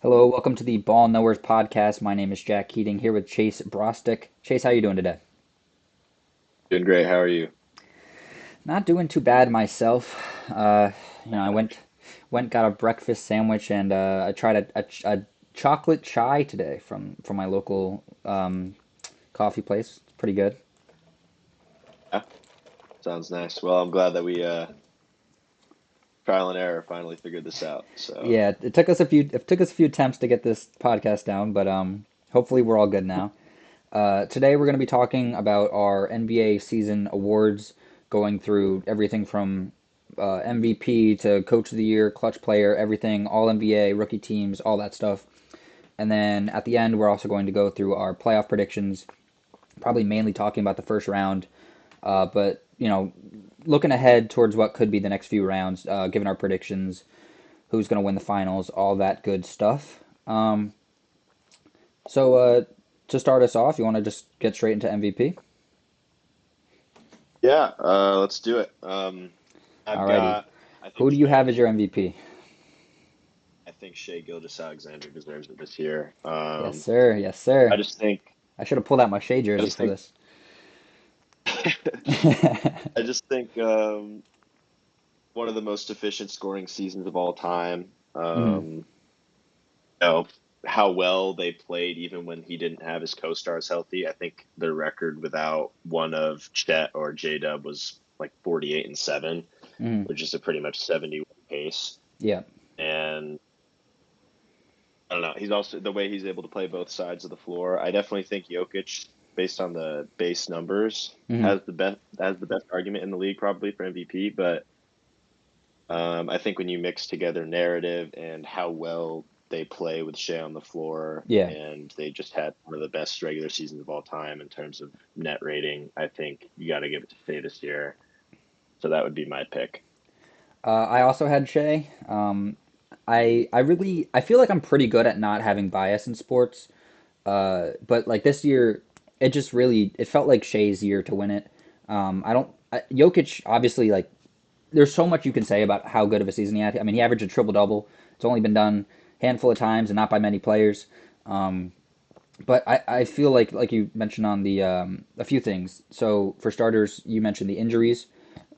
Hello, welcome to the Ball Knowers podcast. My name is Jack Keating here with Chase Brostek. Chase, how you doing today? Doing great. How are you? Not doing too bad myself. I went got a breakfast sandwich and I tried a chocolate chai today from my local coffee place. It's pretty good. Yeah, sounds nice. Well, I'm glad that we trial and error finally figured this out. So, Yeah, it took us a few attempts to get this podcast down, but hopefully we're all good now. Today we're going to be talking about our NBA season awards, going through everything from MVP to Coach of the Year, Clutch Player, everything, All NBA, rookie teams, all that stuff. And then at the end, we're also going to go through our playoff predictions, probably mainly talking about the first round, but looking ahead towards what could be the next few rounds, given our predictions, who's going to win the finals, all that good stuff. So to start us off, you want to just get straight into MVP? yeah, let's do it. I've Alrighty. got, I think Who do you have Shea, as your MVP? I think Shea Gilgeous-Alexander deserves it this year. Yes, sir. Yes, sir. I just think, I should have pulled out my Shea I jersey just for think, this. I just think one of the most efficient scoring seasons of all time. Mhm. You know, how well they played even when he didn't have his co-stars healthy. I think their record without one of Chet or J-Dub was like 48-7, Mhm. which is a pretty much 70 pace. Yeah. And I don't know, he's also the way he's able to play both sides of the floor. I definitely think Jokic, based on the base numbers, Mhm. has the best argument in the league probably for MVP. But I think when you mix together narrative and how well they play with Shea on the floor, Yeah. and they just had one of the best regular seasons of all time in terms of net rating, I think you got to give it to Shea this year. So that would be my pick. I also had Shea. I feel like I'm pretty good at not having bias in sports. But like this year, it felt like Shea's year to win it. Jokic obviously, like, there's so much you can say about how good of a season he had. I mean, he averaged a triple double. It's only been done a handful of times and not by many players. But I feel like you mentioned on the a few things. So for starters, you mentioned the injuries.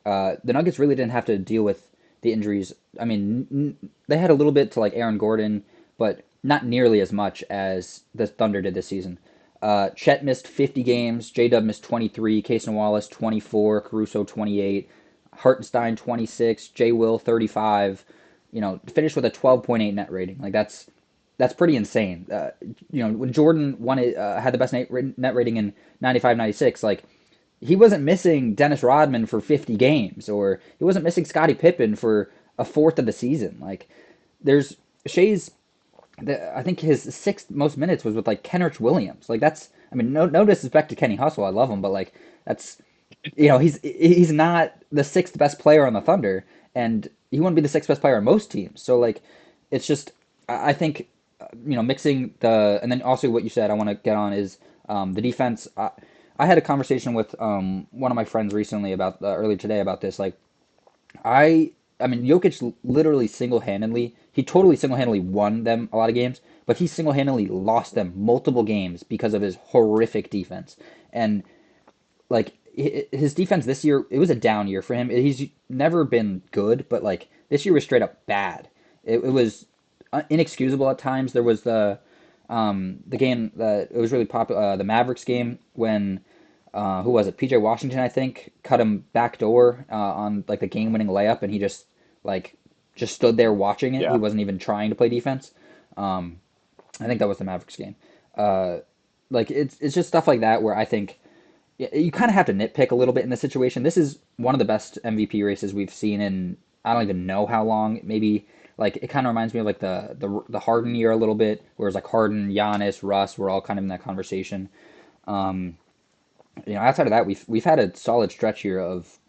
The Nuggets really didn't have to deal with the injuries. I mean, they had a little bit to like Aaron Gordon, but not nearly as much as the Thunder did this season. Chet missed 50 games. J Dub missed 23. Casey Wallace 24. Caruso 28. Hartenstein 26. J Will 35. Finished with a 12.8 net rating. Like that's pretty insane. When Jordan won it, had the best net rating in 95-96, like he wasn't missing Dennis Rodman for 50 games, or he wasn't missing Scottie Pippen for a fourth of the season. Like there's Shea's, I think his sixth most minutes was with like Kenrich Williams. Like that's, I mean, no disrespect to Kenny Hustle, I love him, but like that's, he's not the sixth best player on the Thunder, and he wouldn't be the sixth best player on most teams. So like, it's just I think mixing the, and then also what you said I want to get on is the defense. I had a conversation with one of my friends recently about earlier today about this. Like I I mean Jokic literally he totally single handedly won them a lot of games, but he single handedly lost them multiple games because of his horrific defense. And like his defense this year, it was a down year for him. He's never been good, but like this year was straight up bad. It was inexcusable at times. There was the game that it was really popular, the Mavericks game when who was it? PJ Washington, I think, cut him backdoor on like the game-winning layup, and he like just stood there watching it. He Yeah. wasn't even trying to play defense. I think that was the Mavericks game. Uh, like it's just stuff like that where I think you kind of have to nitpick a little bit in this situation. This is one of the best MVP races we've seen in I don't even know how long. Maybe like it kind of reminds me of like the Harden year a little bit, whereas like Harden, Giannis, Russ were all kind of in that conversation. Outside of that, we've had a solid stretch here of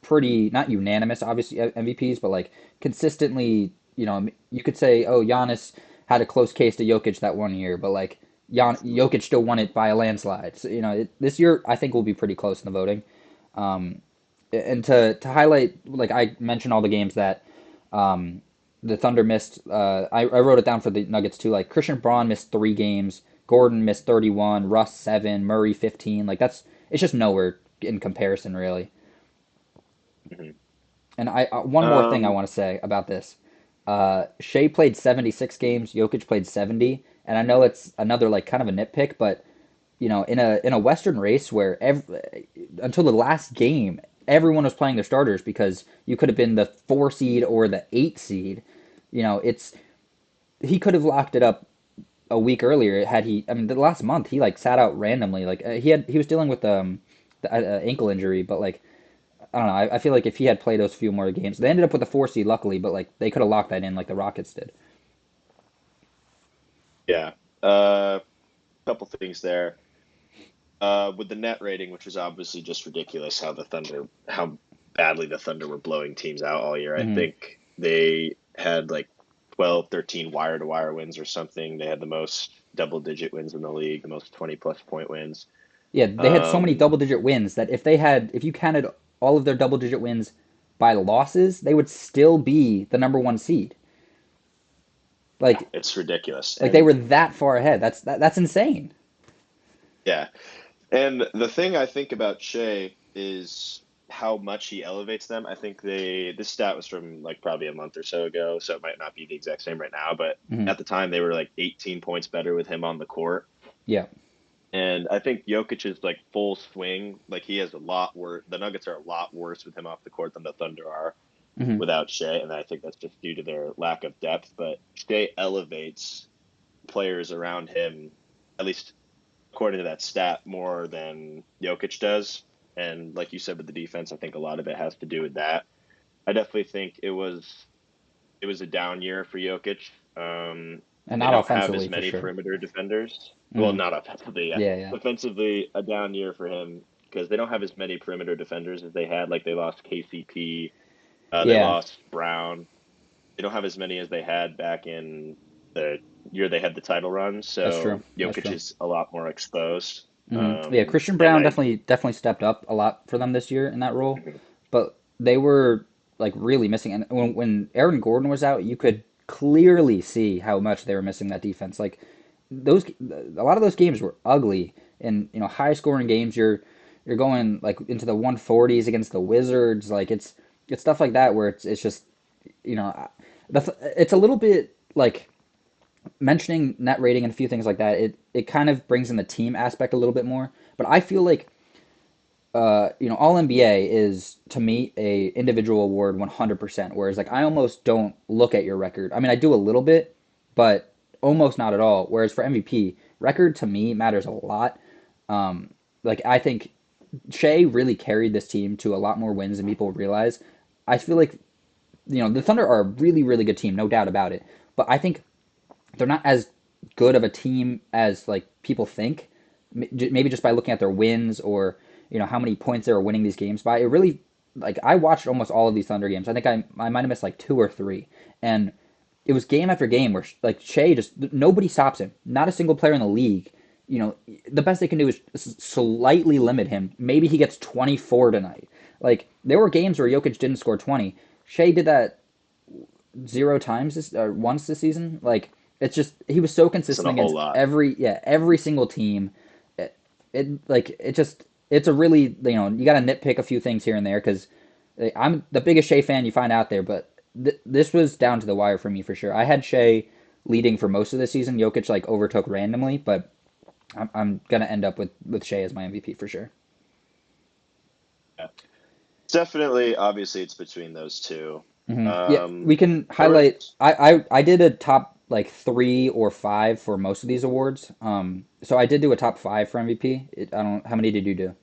pretty not unanimous, obviously MVPs, but like consistently. You could say, oh, Giannis had a close case to Jokic that one year, but like Jokic still won it by a landslide. So, this year I think will be pretty close in the voting. And to highlight, like I mentioned all the games that the Thunder missed. I wrote it down for the Nuggets too. Like Christian Braun missed 3 games, Gordon missed 31, Russ 7, Murray 15. Like it's just nowhere in comparison really. Mhm. And I one more thing I Um, want to say about this. Shea played 76 games, Jokic played 70, and I know it's another like kind of a nitpick, but in a Western race where until the last game, everyone was playing their starters because you could have been the 4 seed or the 8 seed. It's he could have locked it up a week earlier had he. I mean, the last month he like sat out randomly. Like he was dealing with the ankle injury, but like I don't know. I feel like if he had played those few more games, they ended up with a 4 seed, luckily, but like they could have locked that in like the Rockets did. yeah. Couple things there. With the net rating, which was obviously just ridiculous, how badly the Thunder were blowing teams out all year. I Hmm. think they had like 12, 13 wire to wire wins or something. They had the most double digit wins in the league, the most 20 plus point wins. Yeah, they had so many Um, double digit wins that if you counted all of their double digit wins by losses, they would still be the number 1 seed. yeah, Like it's ridiculous. they And were that far ahead. That's insane. yeah, and the thing I think about Shea is how much he elevates them. I think this stat was from like probably a month or so ago, so it might not be the exact same right now, but Hmm. at the time they were like 18 points better with him on the court. Yeah. And I think Jokic is like full swing. Like he has a lot worse. The Nuggets are a lot worse with him off the court than the Thunder are Hmm. without Shea, and I think that's just due to their lack of depth. But Shea elevates players around him, at least according to that stat, more than Jokic does. And like you said with the defense, I think a lot of it has to do with that. I definitely think it was a down year for Jokic. And They not don't have offensively as for many sure. perimeter defenders. Well, Hmm. not offensively, yeah. Yeah, yeah, Offensively, a down year for him because they don't have as many perimeter defenders as they had. Like they lost KCP, they yeah. lost Brown. They don't have as many as they had back in the year they had the title run. That's true. So That's Jokic true. is a lot more exposed. Yeah, Christian And Brown definitely stepped up a lot for them this year in that role, but they were like really missing. And when Aaron Gordon was out, you could clearly see how much they were missing that defense. Like those, a lot of those games were ugly and high scoring games. You're going like into the 140s against the Wizards. Like it's stuff like that where it's just you know it's a little bit like mentioning net rating and a few things like that, it kind of brings in the team aspect a little bit more. But I feel like All NBA is to me a individual award 100%. Whereas like I almost don't look at your record. I mean, I do a little bit, but almost not at all. Whereas for MVP, record to me matters a lot. Like I think Shea really carried this team to a lot more wins than people realize. I feel like the Thunder are a really really good team, no doubt about it. But I think they're not as good of a team as like people think. Maybe just by looking at their wins or how many points they were winning these games by. It really like I watched almost all of these Thunder games. I think I might have missed like 2 or 3, and it was game after game where like Shea just nobody stops him. Not a single player in the league. The best they can do is slightly limit him. Maybe he gets 24 tonight. Like there were games where Jokic didn't score 20. Shea did that 0 times once this season. Like it's just he was so isn't consistent a whole against lot. every single team. It's a really you got to nitpick a few things here and there because I'm the biggest Shea fan you find out there, but this was down to the wire for me for sure. I had Shea leading for most of the season. Jokic like overtook randomly, but I'm gonna end up with Shea as my MVP for sure. Yeah. Definitely, obviously, it's between those two. Yeah, we can There highlight. was I did a top like 3 or 5 for most of these awards. So I did do a top 5 for MVP. I don't. How many did you do?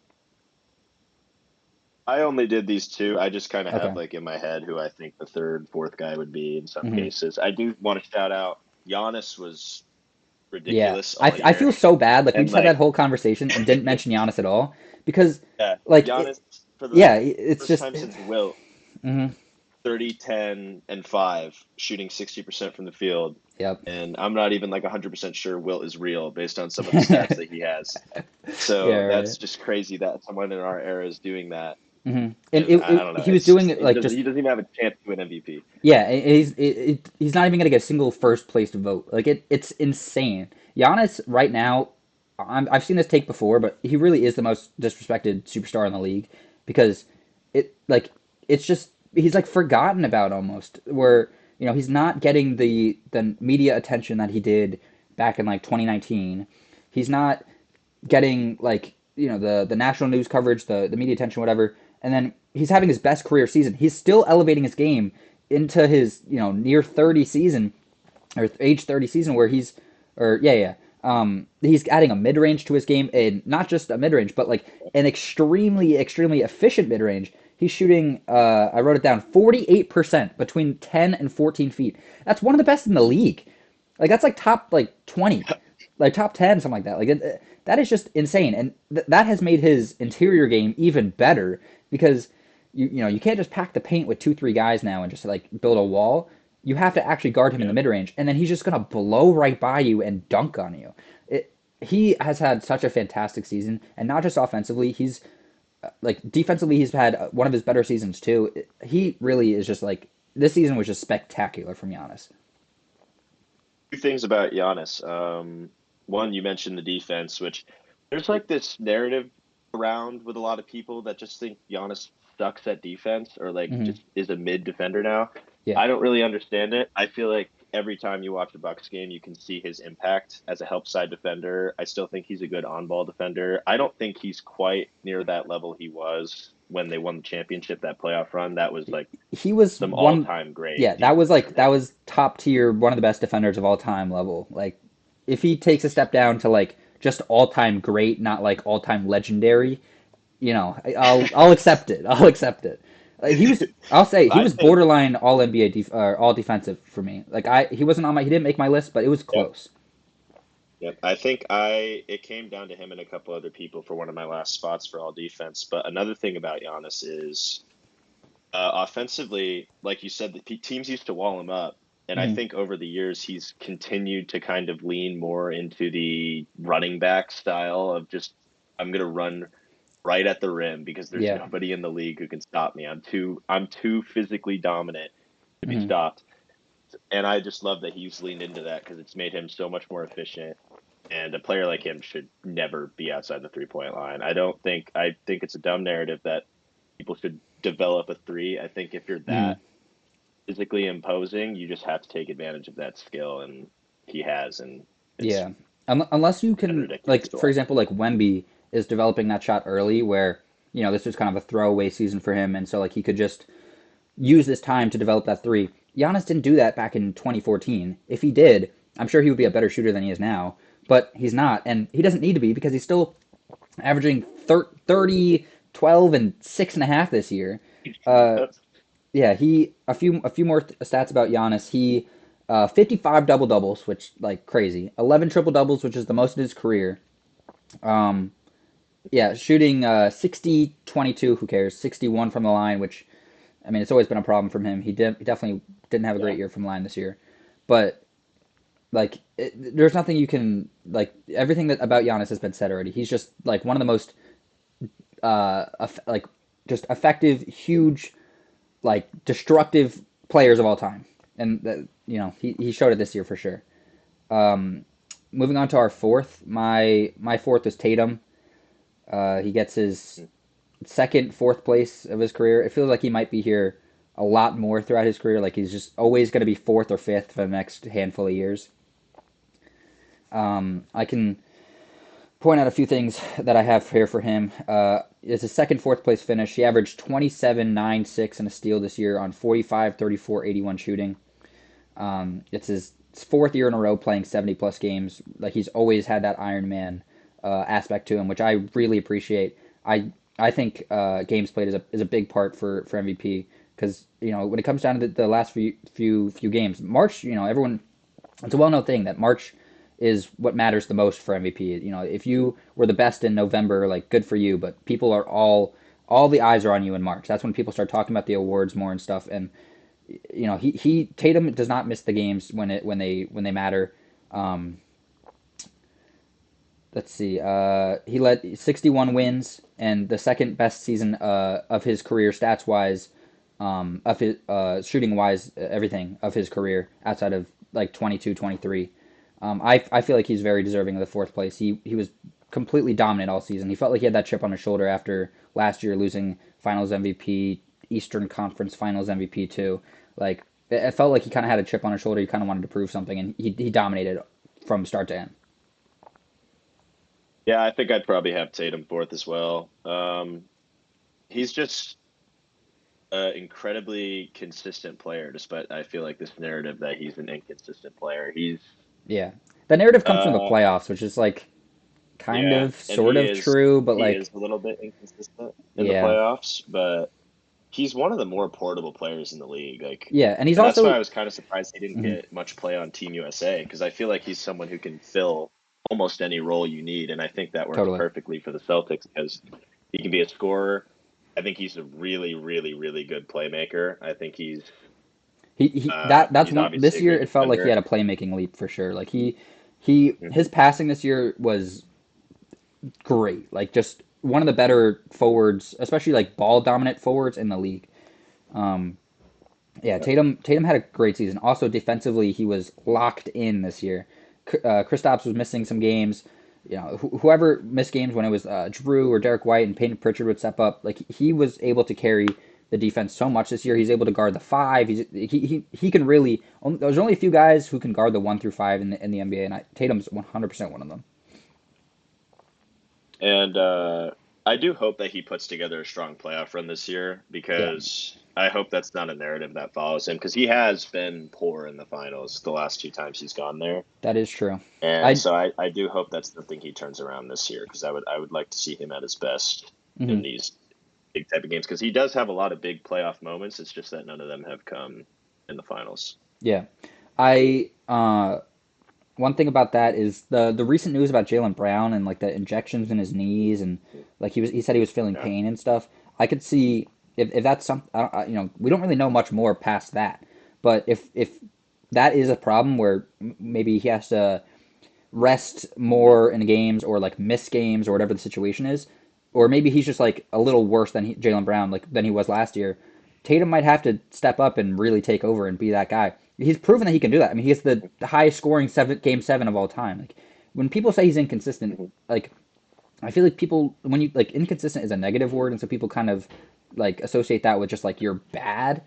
I only did these two. I just kind of have Okay. like in my head who I think the third, fourth guy would be in some Hmm. cases. I do want to shout out Giannis was Yeah, ridiculous I all I year, feel so bad. Like we and just had that like whole conversation and didn't mention Giannis at all because, yeah, like, Giannis for the yeah, it's first just. time since Wilt, Hmm. 30, 10, and 5, shooting 60% from the field. Yep. And I'm not even like 100% sure Wilt is real based on some of the stats that he has. Yeah. So Right. that's just crazy that someone in our era is doing that. And And I don't know. he was It's doing just it like he just doesn't even have a chance to win MVP. yeah. He's not even gonna get a single first place vote. Like it's insane. Giannis right now, I've seen this take before, but he really is the most disrespected superstar in the league because it like it's just he's like forgotten about almost. Where he's not getting the media attention that he did back in like 2019. He's not getting like the national news coverage, the media attention, whatever. And then he's having his best career season. He's still elevating his game into his near 30 season or age 30 season where he's or yeah. He's adding a mid range to his game, and not just a mid range, but like an extremely efficient mid range. He's shooting. I wrote it down. 48% between 10 and 14 feet. That's one of the best in the league. Like that's like top like 20, like top 10, something like that. Like that is just insane, and that has made his interior game even better because you can't just pack the paint with 2 3 guys now and just like build a wall. You have to actually guard him in the Yeah. mid range, and then he's just gonna blow right by you and dunk on you. He has had such a fantastic season, and not just offensively. He's like defensively, he's had one of his better seasons too. He really is just like this season was just spectacular from Giannis. Two things about Giannis. One, you mentioned the defense, which there's like this narrative around with a lot of people that just think Giannis sucks at defense or like Hmm. just is a mid defender now. Yeah, I don't really understand it. I feel like every time you watch a Bucks game, you can see his impact as a help side defender. I still think he's a good on ball defender. I don't think he's quite near that level he was when they won the championship, that playoff run. That was like he was some all one. time great Yeah, that was defense like from that him. was top tier, one of the best defenders of all time level. Like, if he takes a step down to like just all time great, not like all time legendary, I'll accept it. I'll accept it. He was. I'll say he I was think, borderline all NBA all defensive for me. Like he wasn't on my. He didn't make my list, but it was yep. close. Yep. I think it came down to him and a couple other people for one of my last spots for all defense. But another thing about Giannis is offensively, like you said, the teams used to wall him up. And I Hmm. think over the years, he's continued to kind of lean more into the running back style of just, I'm going to run right at the rim because there's Yeah. nobody in the league who can stop me. I'm too physically dominant to be Hmm. stopped. And I just love that he's leaned into that because it's made him so much more efficient. And a player like him should never be outside the 3 point line. I think it's a dumb narrative that people should develop a three. I think if you're Hmm. that physically imposing, you just have to take advantage of that skill, and he has, and it's Yeah. Unless you been can, ridiculous like, to for watch. example, like Wemby is developing that shot early where, this was kind of a throwaway season for him. And so, like, he could just use this time to develop that three. Giannis didn't do that back in 2014. If he did, I'm sure he would be a better shooter than he is now. But he's not. And he doesn't need to be because he's still averaging 30, 12, and 6.5 this year. Uh, That's yeah, a few more stats about Giannis. He 55 double doubles, which like crazy. 11 triple doubles, which is the most in his career. Um, yeah, shooting 60, 22, who cares? 61 from the line, which I mean, it's always been a problem from him. He definitely didn't have a yeah. great year from the line this year. But like there's nothing you can like everything that about Giannis has been said already. He's just like one of the most like just effective, huge, like destructive players of all time, and he showed it this year for sure. Um, Moving on to our fourth, my fourth is Tatum. He gets his second, fourth place of his career. It feels like he might be here a lot more throughout his career. Like he's just always going to be fourth or fifth for the next handful of years. I can point out a few things that I have here for him. It's his second, fourth place finish. He averaged 27, 9, 6, and a steal this year on 45, 34, 81 shooting. It's his fourth year in a row playing 70 plus games. Like he's always had that Iron Man aspect to him, which I really appreciate. I think games played is a big part for MVP because when it comes down to the last few games, March, everyone, it's a well known thing that March is what matters the most for MVP. If you were the best in November, like good for you, but people are all the eyes are on you in March. That's when people start talking about the awards more and stuff. And he Tatum does not miss the games when they matter. Um, let's see. He led 61 wins and the second best season of his career stats wise, of his shooting wise, everything of his career outside of like 22, 23. I feel like he's very deserving of the fourth place. He was completely dominant all season. He felt like he had that chip on his shoulder after last year losing Finals MVP, Eastern Conference Finals MVP too. Like it felt like he kind of had a chip on his shoulder. He kind of wanted to prove something, and he dominated from start to end. Yeah, I think I'd probably have Tatum fourth as well. He's just an incredibly consistent player, despite I feel like this narrative that he's an inconsistent player. Yeah, the narrative comes from the Uh, playoffs, which is like kind yeah, of, and sort of true, but he like, is a little bit inconsistent in the yeah, playoffs, but he's one of the more portable players in the league. Like, yeah, and he's and that's why also I was kind of surprised he didn't mhm, get much play on Team USA because I feel like he's someone who can fill almost any role you need, and I think that works totally. perfectly for the Celtics because he can be a scorer. I think he's a really, really, really good playmaker. I think That's he's one obviously this a year. great It felt like he defender. had a playmaking leap for sure. Like he his Hmm. passing this year was great. Like just one of the better forwards, especially like ball dominant forwards in the league. Um, yeah, Tatum had a great season. Also defensively, he was locked in this year. Kristaps was missing some games. You know, whoever missed games when it was Drew or Derek White and Peyton Pritchard would step up. Like he was able to carry the defense so much this year. He's able to guard the five. He can really. There's only a few guys who can guard the 1 through 5 in the NBA, and Tatum's 100% one of them. And I do hope that he puts together a strong playoff run this year Yeah, because I hope that's not a narrative that follows him because he has been poor in the finals the last two times he's gone there. that is true. And I so I do hope that's something he turns around this year because I would like to see him at his best mhm. in these big type of games because he does have a lot of big playoff moments. It's just that none of them have come in the finals. Yeah, I one thing about that is the recent news about Jalen Brown and like the injections in his knees and like he said he was feeling Yeah. pain and stuff. I could see if that's some you know, we don't really know much more past that, but if that is a problem where maybe he has to rest more in games or like miss games or whatever the situation is, or maybe he's just like a little worse than Jalen Brown like than he was last year. Tatum might have to step up and really take over and be that guy. He's proven that he can do that. I mean, he has the highest scoring game seven of all time. Like when people say he's inconsistent, Mhm. like I feel like people when you like inconsistent is a negative word, and so people kind of like associate that with just like you're bad,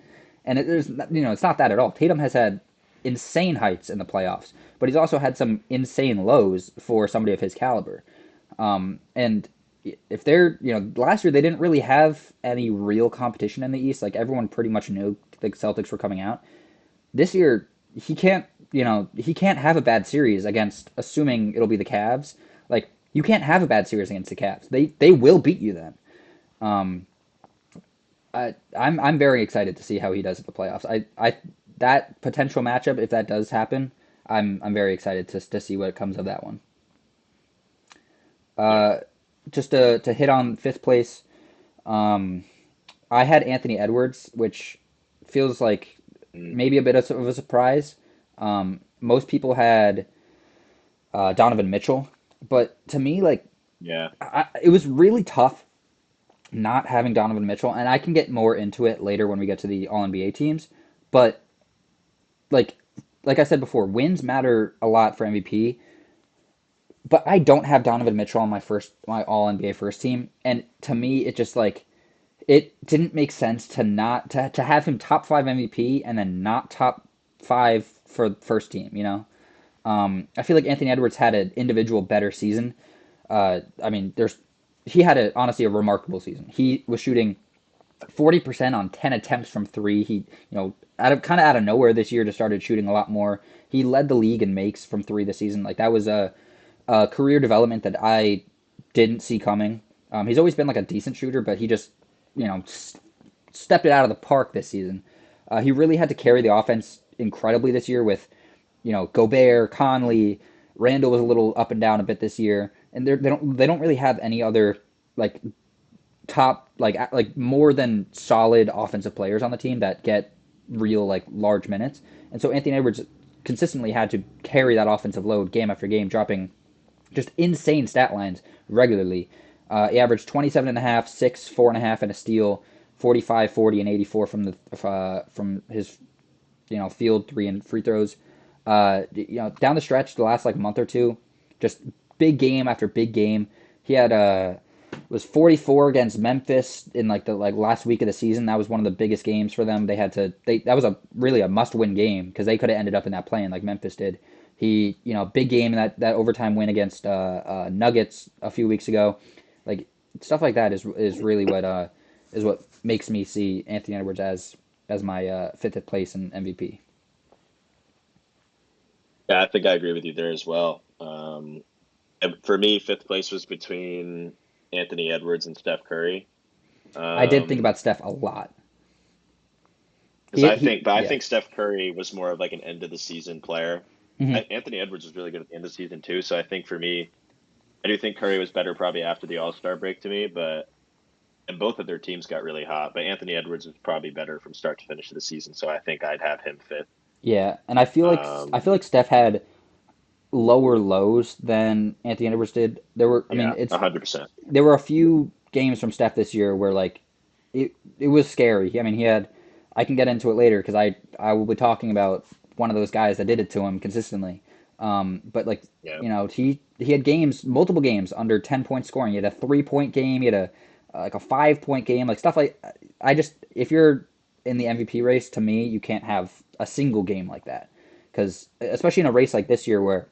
and there's it's not that at all. Tatum has had insane heights in the playoffs, but he's also had some insane lows for somebody of his caliber. And if they're last year they didn't really have any real competition in the East. Like everyone pretty much knew the Celtics were coming out. This year he can't he can't have a bad series against assuming it'll be the Cavs. Like you can't have a bad series against the Cavs. They will beat you then. Um, I'm very excited to see how he does at the playoffs. I that potential matchup if that does happen, I'm very excited to see what comes of that one. Yeah. Uh, just to hit on fifth place, um, I had Anthony Edwards, which feels like Mm. maybe a bit of a surprise. Most people had Donovan Mitchell, but to me, like Yeah. it was really tough not having Donovan Mitchell, and I can get more into it later when we get to the All NBA teams. But like like I said before, wins matter a lot for MVP. But I don't have Donovan Mitchell on my All NBA first team, and to me, it just like it didn't make sense to not to have him top 5 MVP and then not top 5 for first team. I feel like Anthony Edwards had an individual better season. I mean, he had honestly a remarkable season. He was shooting 40% on 10 attempts from three. He, out of nowhere this year, just started shooting a lot more. He led the league in makes from three this season. Like that was a career development that I didn't see coming. He's always been like a decent shooter, but he just, you know, stepped it out of the park this season. He really had to carry the offense incredibly this year with, Gobert, Conley, Randall was a little up and down a bit this year, and they don't really have any other like top like more than solid offensive players on the team that get real like large minutes. And so Anthony Edwards consistently had to carry that offensive load game after game, dropping just insane stat lines regularly. He averaged 27 and a half, 6, 4.5, and a steal, 45, 40, and 84 from his field three and free throws. Down the stretch, the last like month or two, just big game after big game. He had was 44 against Memphis in like the last week of the season. That was one of the biggest games for them. That was a really a must win game because they could have ended up in that play-in like Memphis did. He big game in that overtime win against Nuggets a few weeks ago. Like stuff like that is really what makes me see Anthony Edwards as my fifth place in MVP. Yeah, I think I agree with you there as well. And for me, fifth place was between Anthony Edwards and Steph Curry. I did think Um, about Steph a lot. because I Yeah. think Steph Curry was more of like an end of the season player. Hmm. Anthony Edwards was really good at the end of the season too. So I think for me, I do think Curry was better probably after the All Star break to me, but and both of their teams got really hot. But Anthony Edwards was probably better from start to finish of the season, so I think I'd have him fifth. Yeah, and I feel like Steph had lower lows than Anthony Edwards did. I mean, Yeah, 100%. there were a few games from Steph this year where like it was scary. I mean, I can get into it later because I will be talking about one of those guys that did it to him consistently. But like Yeah, he had games, multiple games under 10 point scoring. He had a 3 point game. He had a like a 5 point game, like stuff like. I just if you're in the MVP race, to me, you can't have a single game like that because especially in a race like this year where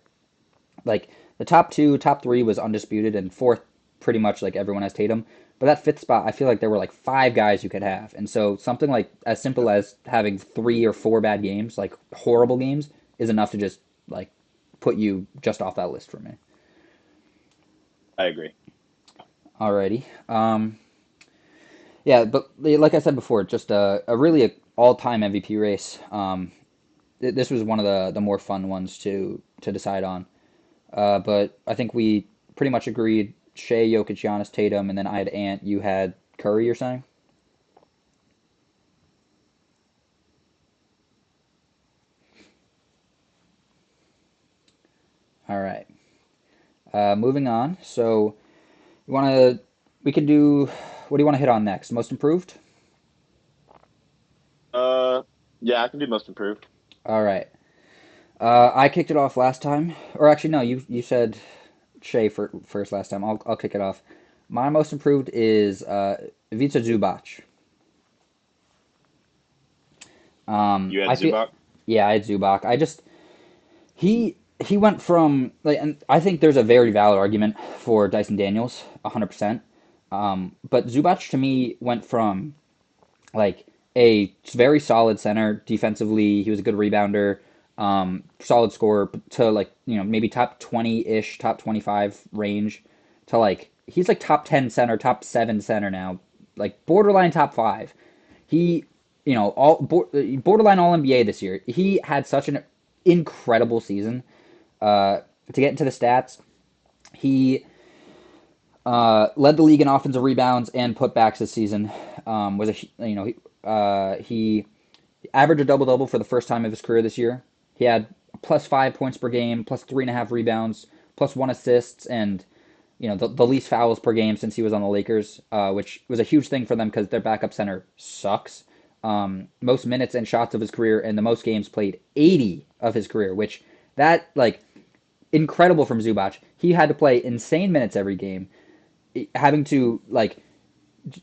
like the top two, top three was undisputed, and fourth, pretty much like everyone has Tatum. But that fifth spot, I feel like there were like five guys you could have, and so something like as simple as having 3 or 4 bad games, like horrible games, is enough to just like put you just off that list for me. I agree. Alrighty. Yeah, but like I said before, just a really all-time MVP race. This was one of the more fun ones to decide on. But I think we pretty much agreed Shea, Jokic, Giannis, Tatum, and then I had Ant. You had Curry, you're saying? All right. Moving on. So you want to, we could do, what do you want to hit on next? Most improved? Uh, yeah, I can do most improved. All right. I kicked it off last time. Or actually, no, you said Shea first last time. I'll kick it off. My most improved is Ivica Zubac. You had I feel, Zubac. yeah, I had Zubac. He went from like, and I think there's a very valid argument for Dyson Daniels, 100%. But Zubac to me went from like a very solid center defensively. He was a good rebounder, solid scorer to like maybe top 20 ish, top 25 range to like he's like top 10 center, top 7 center now, like borderline top 5. He, all borderline All NBA this year. He had such an incredible season. To get into the stats, he led the league in offensive rebounds and putbacks this season. Was a he averaged a double double for the first time of his career this year. He had plus 5 points per game, plus 3.5 rebounds, plus 1 assists, and the least fouls per game since he was on the Lakers, which was a huge thing for them because their backup center sucks. Most minutes and shots of his career, and the most games played, 80 of his career, which that like incredible from Zubac. He had to play insane minutes every game, having to like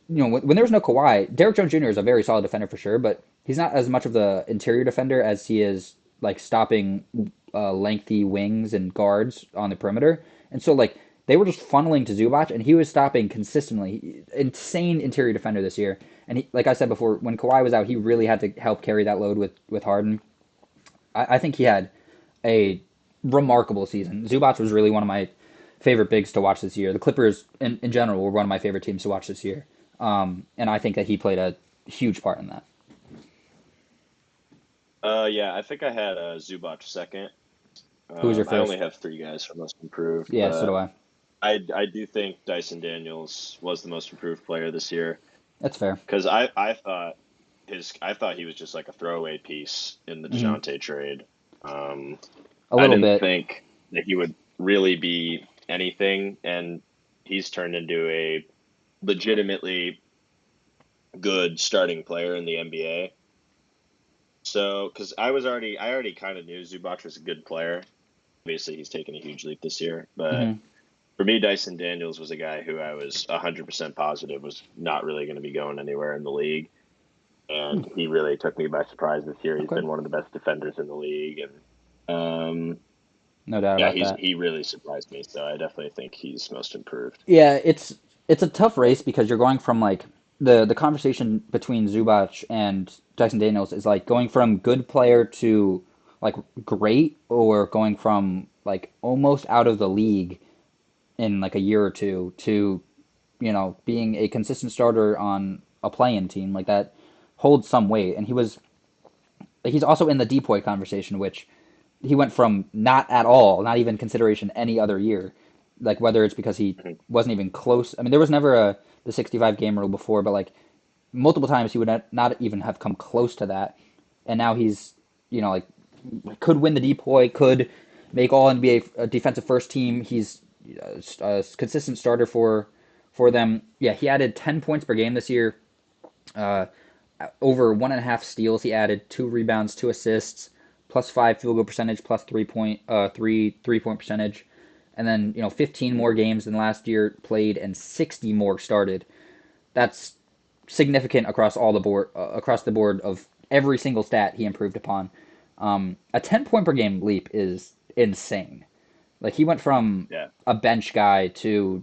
when there was no Kawhi, Derrick Jones Jr. is a very solid defender for sure, but he's not as much of the interior defender as he is like stopping lengthy wings and guards on the perimeter. And so like they were just funneling to Zubac, and he was stopping consistently. Insane interior defender this year. And he, like I said before, when Kawhi was out, he really had to help carry that load with Harden. I think he had a remarkable season. Zubac was really one of my favorite bigs to watch this year. The Clippers, in general, were one of my favorite teams to watch this year. And I think that he played a huge part in that. Yeah, I think I had Zubac second. Who was your I only first? have three guys for most improved, Yeah, so do but I. I do think Dyson Daniels was the most improved player this year That's fair. because I thought he was just like a throwaway piece in the Hmm. DeJounte trade. Um, A I little didn't bit. think that he would really be. anything, and he's turned into a legitimately good starting player in the NBA. So, because I already kind of knew Zubac was a good player. Obviously, he's taken a huge leap this year, but Hmm. for me, Dyson Daniels was a guy who I was 100% positive was not really going to be going anywhere in the league. And he really took me by surprise this year. He's Okay, been one of the best defenders in the league. And no doubt yeah, about that. he really surprised me. So I definitely think he's most improved. Yeah, it's a tough race because you're going from like the conversation between Zubac and Jackson Daniels is like going from good player to like great, or going from like almost out of the league in like a year or two to, being a consistent starter on a play-in team. Like that holds some weight. And he's also in the depoy conversation, which he went from not at all, not even consideration any other year. Like whether it's because he Mhm. wasn't even close. I mean, there was never the 65 game rule before, but like multiple times he would not even have come close to that. And now he's, like could win the depoy, could make all NBA defensive first team. He's a consistent starter for them. Yeah, he added 10 points per game this year. Uh, Over 1.5 steals. He added 2 rebounds, 2 assists, +5 field goal percentage, plus 3 point percentage, and then 15 more games than last year played and 60 more started. That's significant across the board of every single stat he improved upon. A 10 point per game leap is insane. Like he went from Yeah. a bench guy to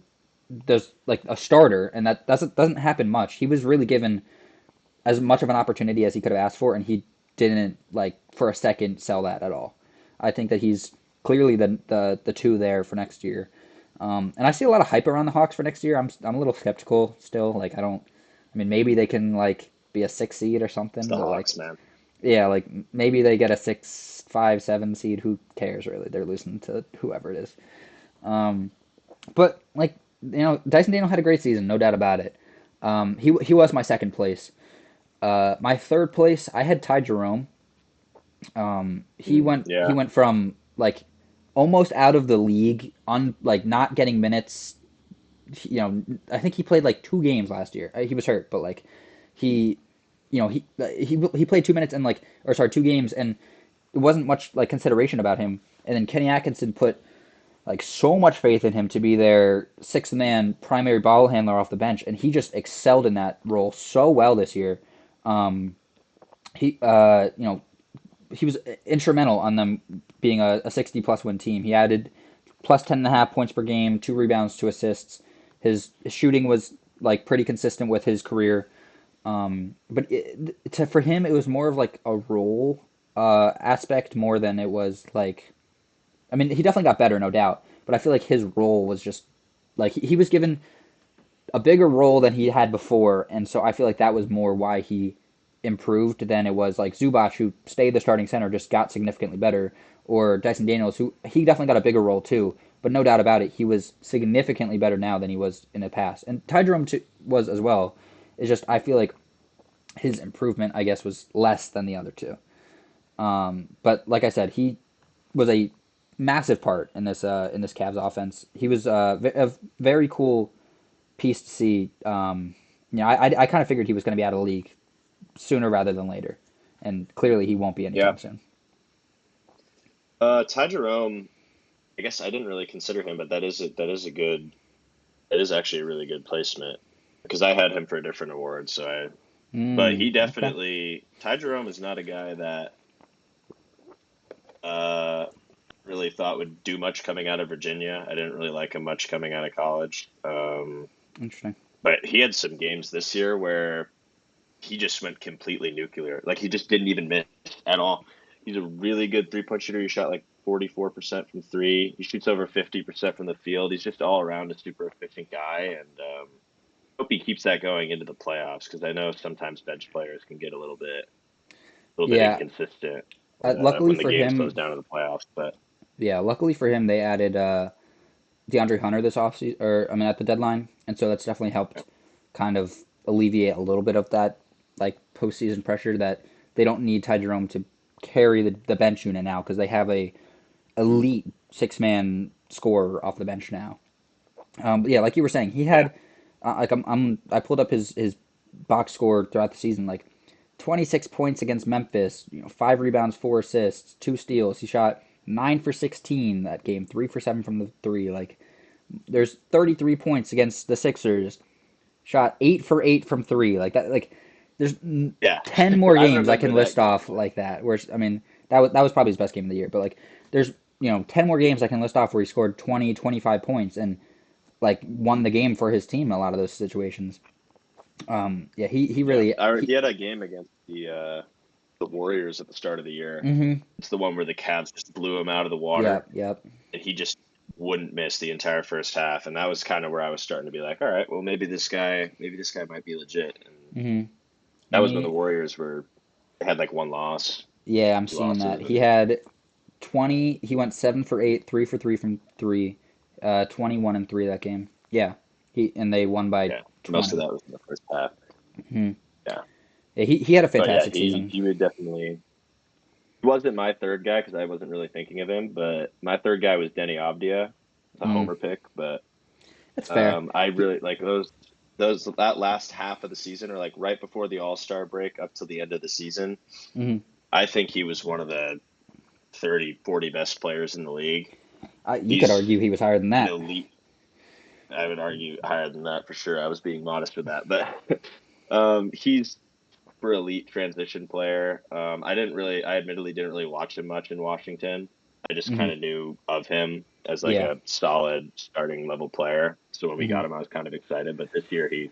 there's like a starter, and that doesn't happen much. He was really given as much of an opportunity as he could have asked for, and he didn't like for a second sell that at all. I think that he's clearly the two there for next year. And I see a lot of hype around the Hawks for next year. I'm a little skeptical still. Like I don't. I mean, maybe they can like be a 6 seed or It's something, the but like Hawks, man. yeah, like maybe they get a 6, 5, 7 seed. Who cares really? They're losing to whoever it is. But like Dyson Daniel had a great season, no doubt about it. He was my second place. My third place, I had Ty Jerome. He Yeah. went from like almost out of the league on like not getting minutes. I think he played like 2 games last year. He was hurt, but like he, he played 2 minutes and like, or sorry, 2 games, and it wasn't much like consideration about him. And then Kenny Atkinson put like so much faith in him to be their sixth man primary ball handler off the bench, and he just excelled in that role so well this year. He he was instrumental on them being a 60 plus win team. He added plus 10.5 points per game, 2 rebounds, 2 assists. His shooting was like pretty consistent with his career. But for him, it was more of like a role aspect more than it was like. I mean, he definitely got better, no doubt. But I feel like his role was just like he was given a bigger role than he had before, and so I feel like that was more why he improved than it was like Zubac, who stayed the starting center, just got significantly better, or Dyson Daniels, who he definitely got a bigger role too, but no doubt about it, he was significantly better now than he was in the past, and Ty Jerome was as well. It's just I feel like his improvement, I guess, was less than the other two. But like I said, he was a massive part in this Cavs offense. He was a very cool piece to see. I kind of figured he was going to be out of the league sooner rather than later, and clearly he won't be Yeah. anytime soon. Ty Jerome, I guess I didn't really consider him, but that is actually a really good placement because I had him for a different award. But he Okay. definitely, Ty Jerome is not a guy that uh, really thought would do much coming out of Virginia. I didn't really like him much coming out of college. Interesting. But he had some games this year where he just went completely nuclear. Like he just didn't even miss at all. He's a really good 3 point shooter. He shot like 44% from three. He shoots over 50% from the field. He's just all around a super efficient guy. And hope he keeps that going into the playoffs because I know sometimes bench players can get a little bit Yeah. inconsistent Luckily when the for game slows him, down in the playoffs. But luckily for him, they added DeAndre Hunter this offseason, or I mean at the deadline, and so that's definitely helped kind of alleviate a little bit of that like postseason pressure that they don't need Ty Jerome to carry the bench unit now because they have a elite 6 man scorer off the bench now. But yeah, like you were saying, he Yeah. had I pulled up his box score throughout the season, like 26 points against Memphis, 5 rebounds, 4 assists, 2 steals. He shot 9 for 16 that game, 3 for 7 from the three. Like there's 33 points against the Sixers, shot 8 for 8 from three. Like that, like there's Yeah. 10 more I games I remember can that list game. off like that. Where I mean that was probably his best game of the year, but like there's 10 more games I can list off where he scored 20, 25 points and like won the game for his team in a lot of those situations. Yeah, he Yeah. really He had a game against the Warriors at the start of the year. hmm It's the one where the Cavs just blew him out of the water, yep, yep. and he just wouldn't miss the entire first half. And that was kind of where I was starting to be like, all right, well, maybe this guy might be legit. And hmm that And was when the Warriors they had like one loss, yeah, I'm two seeing that. losses, He and had 20, he went 7 for 8, 3 for 3 from 3, 21 and 3 that game. Yeah. And they won by yeah, most of 20. that was in the first half. Hmm. Yeah, Yeah, he had a but yeah, fantastic season. he would definitely. He wasn't my third guy because I wasn't really thinking of him, but my third guy was Denny Avdia, a Mm, homer pick. But that's fair. I He, really like those that last half of the season, or like right before the All Star break up to the end of the season. mhm. I think he was one of the 30, 40 best players in the league. You could He's argue he was higher than an that. elite. I would argue higher than that for sure. I was being modest with that, but he's for elite transition player. I admittedly didn't really watch him much in Washington. I just Hmm. kind of knew of him as like Yeah. a solid starting level player. So when we Hmm. got him, I was kind of excited. But this year, he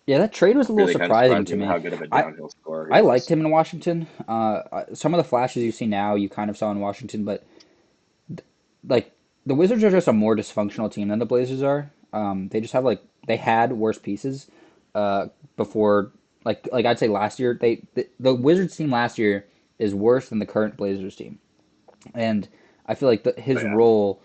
Yeah, that trade was a little really kind of surprising surprised to me with me. how good of a I downhill scorer he I liked was. him in Washington. Some of the flashes you see now, you kind of saw in Washington, but like the Wizards are just a more dysfunctional team than the Blazers are. They just have they had worse pieces before. Like I'd say last year, the Wizards team last year is worse than the current Blazers team, and I feel like Oh his yeah, role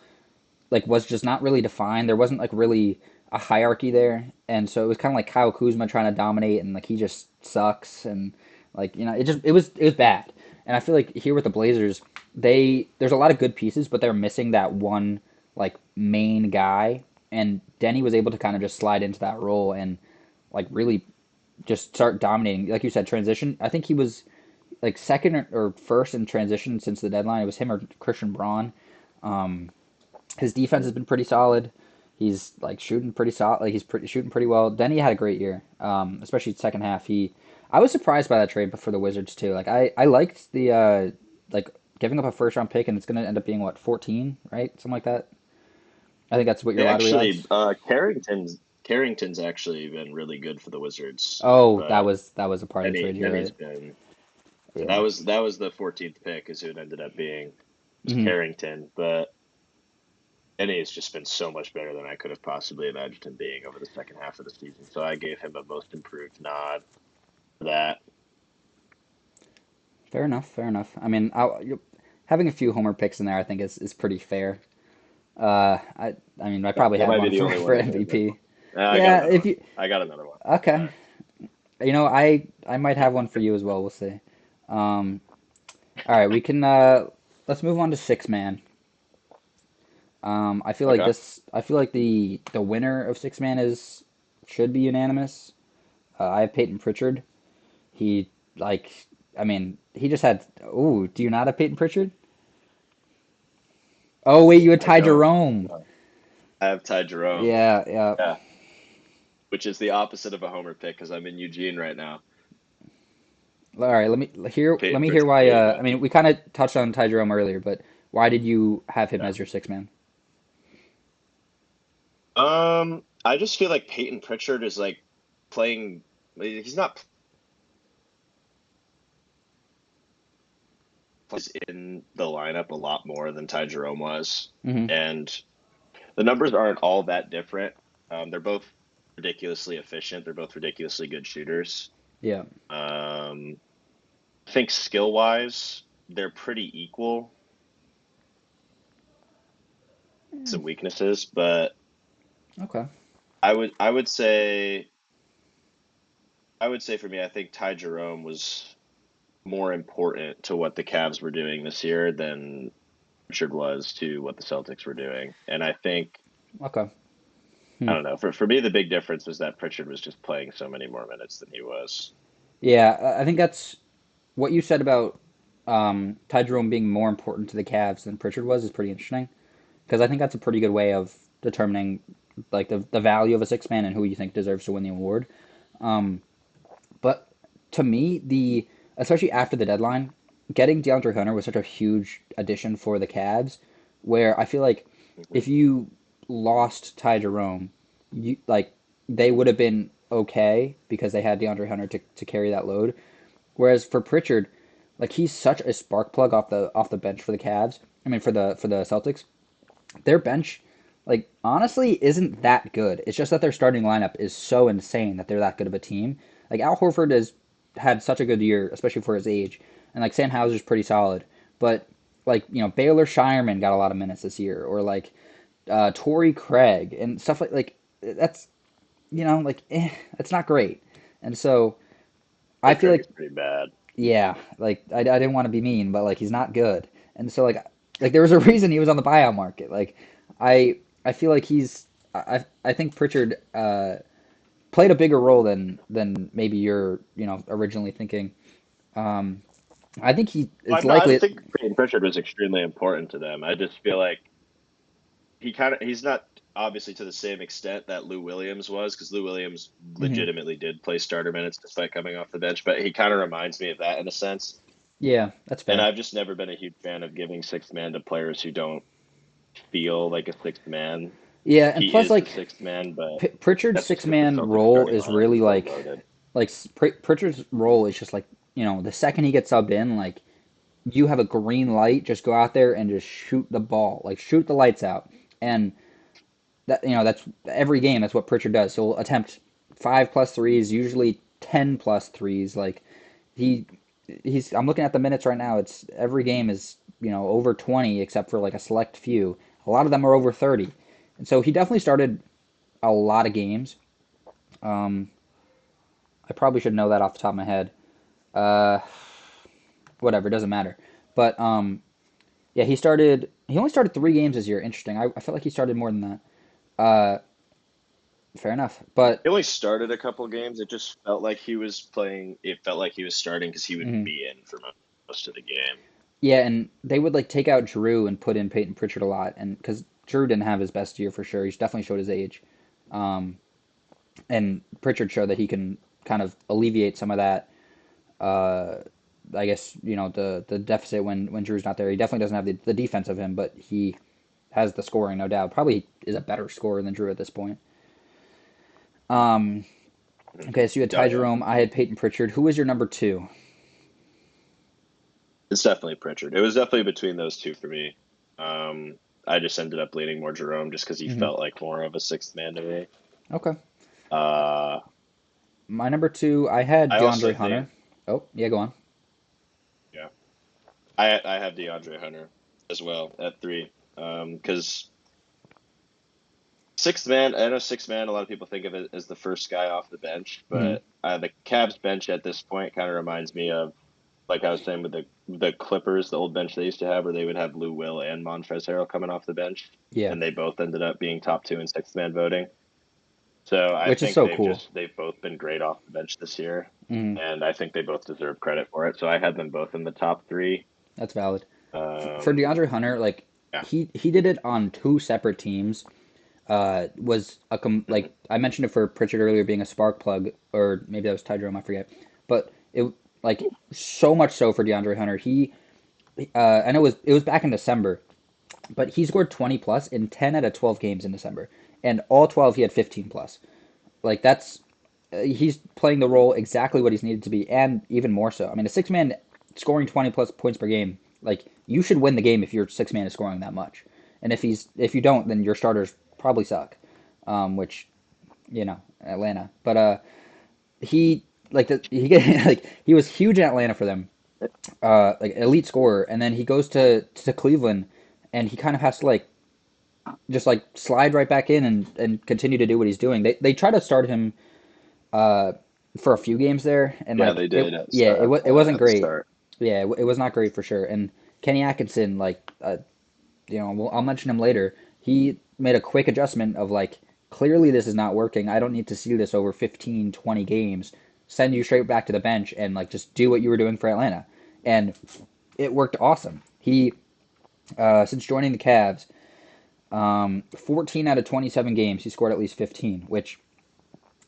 was just not really defined. There wasn't really a hierarchy there, and so it was kind of like Kyle Kuzma trying to dominate, and like he just sucks, and it was bad. And I feel like here with the Blazers, there's a lot of good pieces, but they're missing that one main guy, and Denny was able to kind of just slide into that role and really just start dominating. Like you said, transition. I think he was second or first in transition since the deadline. It was him or Christian Braun. His defense has been pretty solid. He's shooting pretty solid. Like shooting pretty well. Denny had a great year, especially the second half. I was surprised by that trade for the Wizards too. I liked the giving up a first round pick and it's gonna end up being what 14, right? Something like that. I think that's what your they lottery actually odds. Carrington's actually been really good for the Wizards, Oh, that but was that was a part of the trade. You're Denny's right. been Yeah. that was the 14th pick is who it ended up being was Hmm. Carrington, but Denny has just been so much better than I could have possibly imagined him being over the second half of the season. So I gave him a most improved nod for that. Fair enough. Fair enough. I mean, having a few homer picks in there, I think is pretty fair. I mean, I probably That have might be one the for only for one in there. But MVP. I got Yeah, another if one. you I got another one. All okay. right. I might have one for you as well. We'll see. Um, all right, we can let's move on to six man. I feel like Okay. this. I feel like the winner of six man is should be unanimous. I have Peyton Pritchard. He like I mean he just had. Oh, do you not have Peyton Pritchard? Oh wait, you had I Ty don't. Jerome. I have Ty Jerome. Yeah, yeah. Yeah. Which is the opposite of a homer pick because I'm in Eugene right now. All right, let Peyton me hear Pritchard why. really I good. mean, we kind of touched on Ty Jerome earlier, but why did you have him Yeah. as your six man? I just feel like Peyton Pritchard is like playing. He's not he's in the lineup a lot more than Ty Jerome was, Hmm. and the numbers aren't all that different. They're both ridiculously efficient. They're both ridiculously good shooters. Yeah. Um, I think skill wise, they're pretty equal. Some weaknesses, but Okay. I would say for me, I think Ty Jerome was more important to what the Cavs were doing this year than Pritchard was to what the Celtics were doing. And I think, Okay. I Hmm. don't know, for me, the big difference was that Pritchard was just playing so many more minutes than he was. Yeah, I think that's what you said about Ty Jerome being more important to the Cavs than Pritchard was is pretty interesting because I think that's a pretty good way of determining like the value of a six man and who you think deserves to win the award. Um, but to me, the especially after the deadline, getting DeAndre Hunter was such a huge addition for the Cavs, where I feel like Mhm. if you lost Ty Jerome, you like they would have been okay because they had DeAndre Hunter to carry that load. Whereas for Pritchard, like he's such a spark plug off the bench for the Cavs. I mean for the Celtics. Their bench, like honestly, isn't that good. It's just that their starting lineup is so insane that they're that good of a team. Like Al Horford has had such a good year, especially for his age, and like Sam Hauser's pretty solid. But like Baylor Shireman got a lot of minutes this year, or like Torrey Craig and stuff like that's that's not great. And so I Torrey feel Craig like is pretty bad. yeah, like I didn't want to be mean, but like he's not good, and so like there was a reason he was on the buyout market. Like I feel like I think Pritchard played a bigger role than maybe you're originally thinking. Um, I think he Well, it's no, I likely. think Peyton Pritchard was extremely important to them. I just feel like he's not obviously to the same extent that Lou Williams was, because Lou Williams Mhm. legitimately did play starter minutes despite coming off the bench, but he kind of reminds me of that in a sense. Yeah, that's And fair. I've just never been a huge fan of giving sixth man to players who don't feel like a sixth man. Yeah, and He plus is the like sixth man, but Pritchard's that's just six because the man Celtics role starting is lineup is really so like loaded. Pritchard's role is just like the second he gets subbed in, like you have a green light, just go out there and just shoot the ball, like shoot the lights out. And that that's every game. That's what Pritchard does. He'll attempt 5+ threes, usually 10+ threes. Like he he's. I'm looking at the minutes right now. It's every game is over 20 except for like a select few. A lot of them are over 30, and so he definitely started a lot of games. Um, I probably should know that off the top of my head. Uh, Whatever, doesn't matter. But yeah, he started. He only started 3 games this year. Interesting. I felt like he started more than that. Fair enough. But He only started a couple games. It just felt like he was playing. It felt like he was starting because he would mhm. be in for most of the game. Yeah, and they would like take out Drew and put in Peyton Pritchard a lot, and because Drew didn't have his best year for sure, he's definitely showed his age. Um, and Pritchard showed that he can kind of alleviate some of that. Uh, I guess the deficit when Drew's not there. He definitely doesn't have the defense of him, but he has the scoring, no doubt. Probably is a better scorer than Drew at this point. Um, Mhm. okay, so you had Oh Ty yeah, Jerome. I had Peyton Pritchard. Who was your number two? it's definitely Pritchard. It was definitely between those two for me. Um, I just ended up leaning more Jerome just because he Hmm. felt like more of a sixth man to me. Okay, Uh, my number two. I had I also DeAndre think, Hunter. Oh yeah, go on. yeah, I have DeAndre Hunter as well at three. Because sixth man, I know sixth man. A lot of people think of it as the first guy off the bench, Hmm. but the Cavs bench at this point kind of reminds me of, like I was saying with the Clippers, the old bench they used to have, where they would have Lou Will and Montrezl Harrell coming off the bench, Yeah, and they both ended up being top two in sixth man voting. So I which is think so cool. they've both been great off the bench this year, Hmm. and I think they both deserve credit for it. So I had them both in the top three. That's valid. For Um, DeAndre Hunter, like yeah. he did it on 2 separate teams. Was Mhm. like I mentioned it for Pritchard earlier being a spark plug, or maybe that was Ty Jerome, I forget. But it like so much so for DeAndre Hunter. I know it was back in December, but he scored 20 plus in 10 out of 12 games in December, and all 12 he had 15 plus. Like that's he's playing the role exactly what he's needed to be, and even more so. I mean, a six man scoring 20 plus points per game, like you should win the game if your six man is scoring that much. And if you don't, then your starters probably suck. Which Atlanta, but he like he was huge in Atlanta for them, like elite scorer, and then he goes to Cleveland, and he kind of has to like just like slide right back in and continue to do what he's doing. They try to start him uh, for a few games there, and Yeah, like they did at the yeah, start. it wasn't At the great. start. Yeah, it was not great for sure. And Kenny Atkinson, like I'll mention him later. He made a quick adjustment of like, clearly this is not working. I don't need to see this over 15, 20 games. Send you straight back to the bench and like just do what you were doing for Atlanta. And it worked awesome. He, since joining the Cavs, 14 out of 27 games, he scored at least 15, which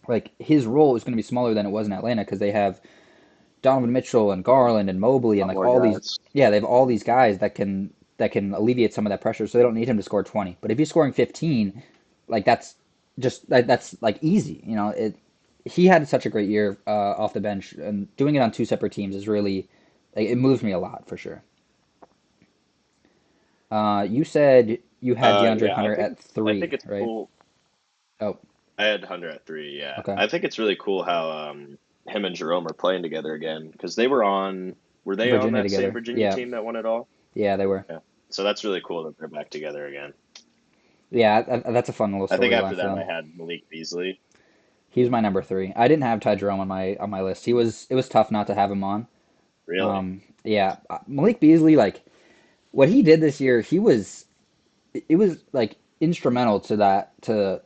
like his role is going to be smaller than it was in Atlanta because they have Donovan Mitchell and Garland and Mobley A and lot like more all these, guys. yeah, they have all these guys that can alleviate some of that pressure, so they don't need him to score 20. But if he's scoring 15, like that's like easy, he had such a great year off the bench, and doing it on two separate teams is really like, it moves me a lot for sure. You said you had DeAndre Yeah, Hunter at I think three, it's right? cool. Oh, I had Hunter at 3. Yeah, okay. I think it's really cool how him and Jerome are playing together again because they were on. Were they on Virginia that same together. Virginia Yeah, team that won it all? yeah, they were. Yeah. So that's really cool that they're back together again. Yeah, that's a fun little I think storyline after for that I them. had Malik Beasley. He was my number three. I didn't have Ty Jerome on my list. It was tough not to have him on. Really? Yeah, Malik Beasley, like what he did this year, it was like instrumental to their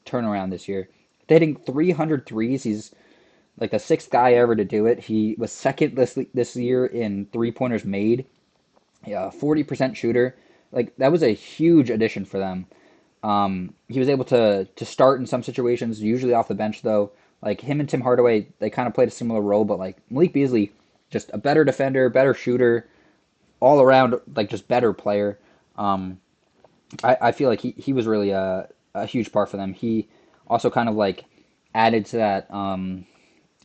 turnaround this year. They're hitting 300 threes. He's like the sixth guy ever to do it. He was second this year in three pointers made. Yeah, 40% shooter. Like that was a huge addition for them. He was able to start in some situations, usually off the bench though. Like him and Tim Hardaway, they kind of played a similar role, but like Malik Beasley, just a better defender, better shooter, all around like just better player. Um, I feel like he was really a huge part for them. He also kind of like added to that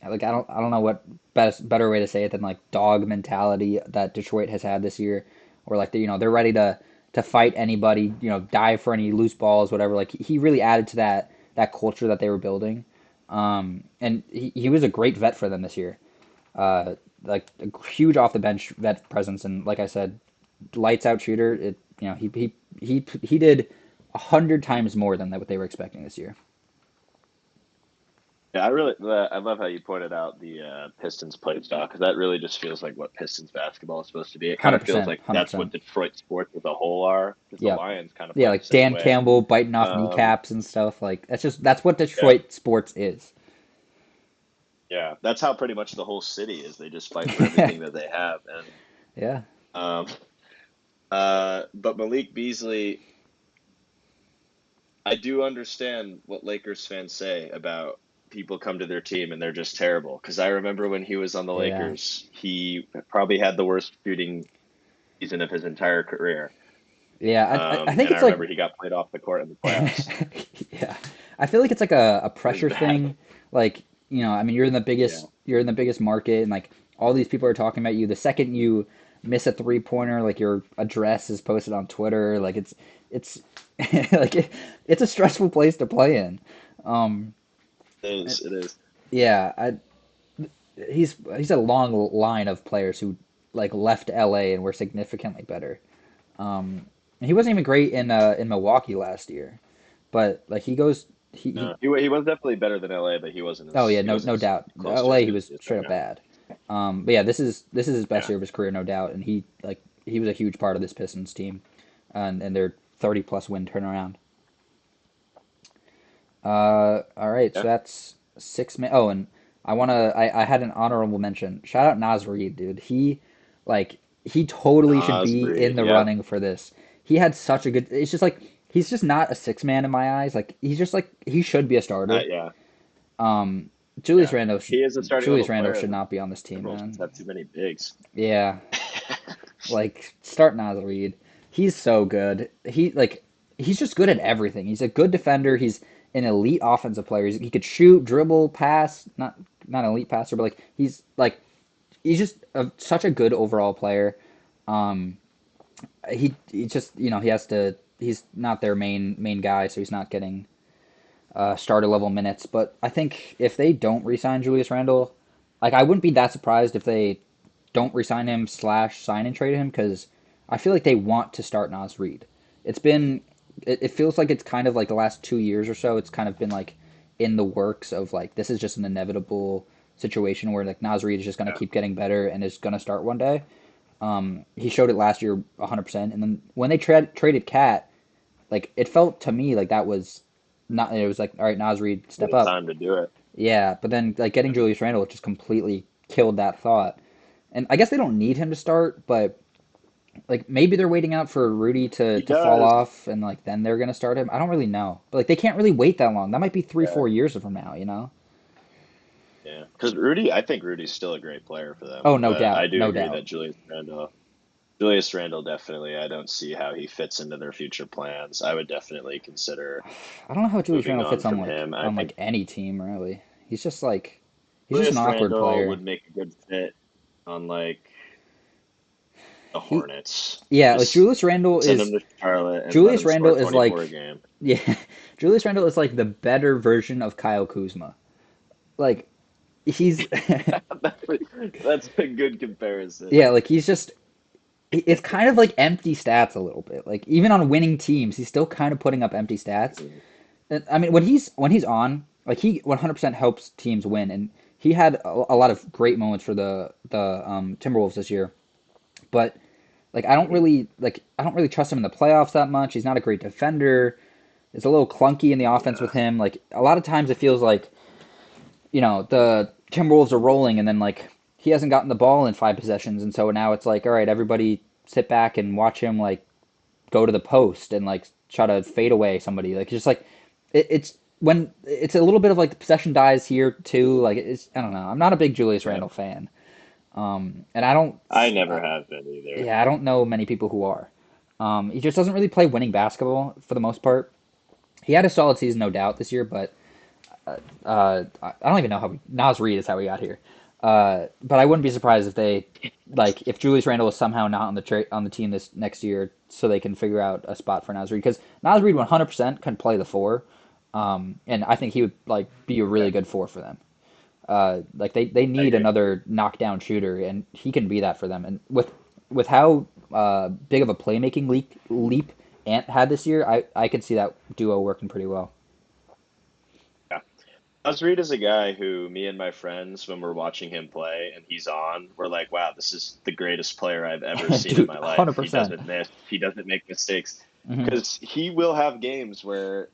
like I don't know what better way to say it than like dog mentality that Detroit has had this year, where like they're ready to fight anybody, die for any loose balls, whatever. Like he really added to that culture that they were building, and he was a great vet for them this year. Uh, like a huge off the bench vet presence, and like I said, lights out shooter. He did 100 times more than what they were expecting this year. Yeah, I love how you pointed out the Pistons play style because that really just feels like what Pistons basketball is supposed to be. It kind Hundred of feels percent, like hundred that's what percent. Detroit sports as a whole are because the Yeah, Lions kind of yeah, play the like same Dan way. Campbell biting off Um, kneecaps and stuff. Like that's what yeah, Detroit sports is. yeah, that's how pretty much the whole city is. They just fight for everything that they have, and Yeah, um, but Malik Beasley, I do understand what Lakers fans say about people come to their team and they're just terrible. Because I remember when he was on the yeah, Lakers, he probably had the worst shooting season of his entire career. yeah. I think And I it's like, remember he got played off the court in the playoffs. yeah. I feel like it's like a It was pressure bad. thing. Like I mean, Yeah. you're in the biggest market, and like all these people are talking about you. The second you miss a three pointer, like your address is posted on Twitter. Like it's like it's a stressful place to play in. Um, It is. It is. yeah, he's a long line of players who like left LA and were significantly better. And he wasn't even great in Milwaukee last year, but like he He was definitely better than LA, but oh yeah, he no wasn't no as doubt. close to LA as he good as was he is straight right up now. bad. But yeah, this is his best Yeah. year of his career, no doubt, and he was a huge part of this Pistons team, and their 30 plus win turnaround. All right, so Yeah. that's 6 minutes. Oh, and I had an honorable mention. Shout out Nas Reed, dude. He totally should Nas be in Reed. the Yeah. running for this. He had such a good. It's just like he's just not a six man in my eyes. Like he's just like he should be a starter. Yeah. Um, Yeah. He is a starting Julius level Randle player. should The not be on this team, Timberwolves just man. have too many bigs. Yeah, like start Nas Reed. He's so good. He's just good at everything. He's a good defender. He's an elite offensive player. He could shoot, dribble, pass. Not an elite passer, but he's just such a good overall player. Um, he just he has to. He's not their main guy, so he's not getting starter level minutes. But I think if they don't resign Julius Randle, like I wouldn't be that surprised if they don't resign him slash sign and trade him because I feel like they want to start Nas Reed. It's been it feels like it's kind of like the last 2 years or so. It's kind of been like in the works of like this is just an inevitable situation where like Nas Reed is just going to Yeah. keep getting better and is going to start one day. He showed it last year 100%. And then when they traded Cat, like it felt to me like that was not. It was like, all right, Naz Reid, step The up. time to do it. Yeah, but then like getting Julius Randle just completely killed that thought. And I guess they don't need him to start, but like maybe they're waiting out for Rudy to He fall does. off, and like then they're gonna start him. I don't really know, but like they can't really wait that long. That might be three, Yeah. 4 years from now, you know? Yeah. Because Rudy, I think Rudy's still a great player for them, Oh, no but I doubt, do no agree doubt. that Julius Randle definitely, I don't see how he fits into their future plans. I would definitely consider I don't know how Julius moving Randle on fits from him. I on like think any team really. He's just like he's just an Julius awkward Randle player. would make a good fit on like the He Hornets. Yeah, like Just send him to Charlotte and let Julius him score Randle is 24 a like game. yeah, Julius Randle is like the better version of Kyle Kuzma. Like he's That's a good comparison. yeah, like he's just it's kind of like empty stats a little bit. Like even on winning teams, he's still kind of putting up empty stats. And, I mean, when he's on, like he 100% helps teams win, and he had a lot of great moments for the Timberwolves this year. But like I don't really trust him in the playoffs that much. He's not a great defender. It's a little clunky in the offense Yeah. with him. Like a lot of times it feels like the Timberwolves are rolling, and then like he hasn't gotten the ball in 5 possessions, and so now it's like, all right, everybody sit back and watch him like go to the post and like try to fade away somebody. Like just like it's when it's a little bit of like the possession dies here too. Like it's I don't know. I'm not a big Julius Yeah. Randle fan, and I don't. I never have been either. Yeah, I don't know many people who are. He just doesn't really play winning basketball for the most part. He had a solid season, no doubt, this year, but I don't even know how Nas Reed is how we got here. But I wouldn't be surprised if they like if Julius Randle is somehow not on on the team this next year, so they can figure out a spot for Nas Reed because Nas Reed 100% can play the four, and I think he would like be a Yeah, really good four for them. Like they I need agree. another knockdown shooter, and he can be that for them. And with how big of a playmaking leap Ant had this year, I could see that duo working pretty well. Yeah. Reed is a guy who me and my friends, when we're watching him play and he's on, we're like, wow, this is the greatest player I've ever seen in Dude, my life. He 100%. doesn't miss, he doesn't make mistakes. Hmm. Because he will have games where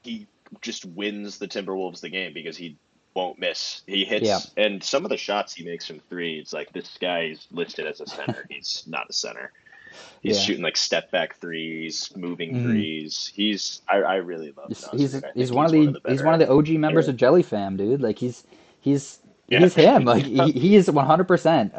he just wins the Timberwolves the game because he won't miss. He Yeah. hits, and some of the shots he makes from three, it's like this guy is listed as a center. He's not a center. He's Yeah. shooting like step back threes, moving Hmm. threes. I really love Nas Reed. I He's think he's one of the he's one of better. the OG members Yeah, of Jelly Fam, dude. Like he's yeah, he's him. Like yeah. he is 100%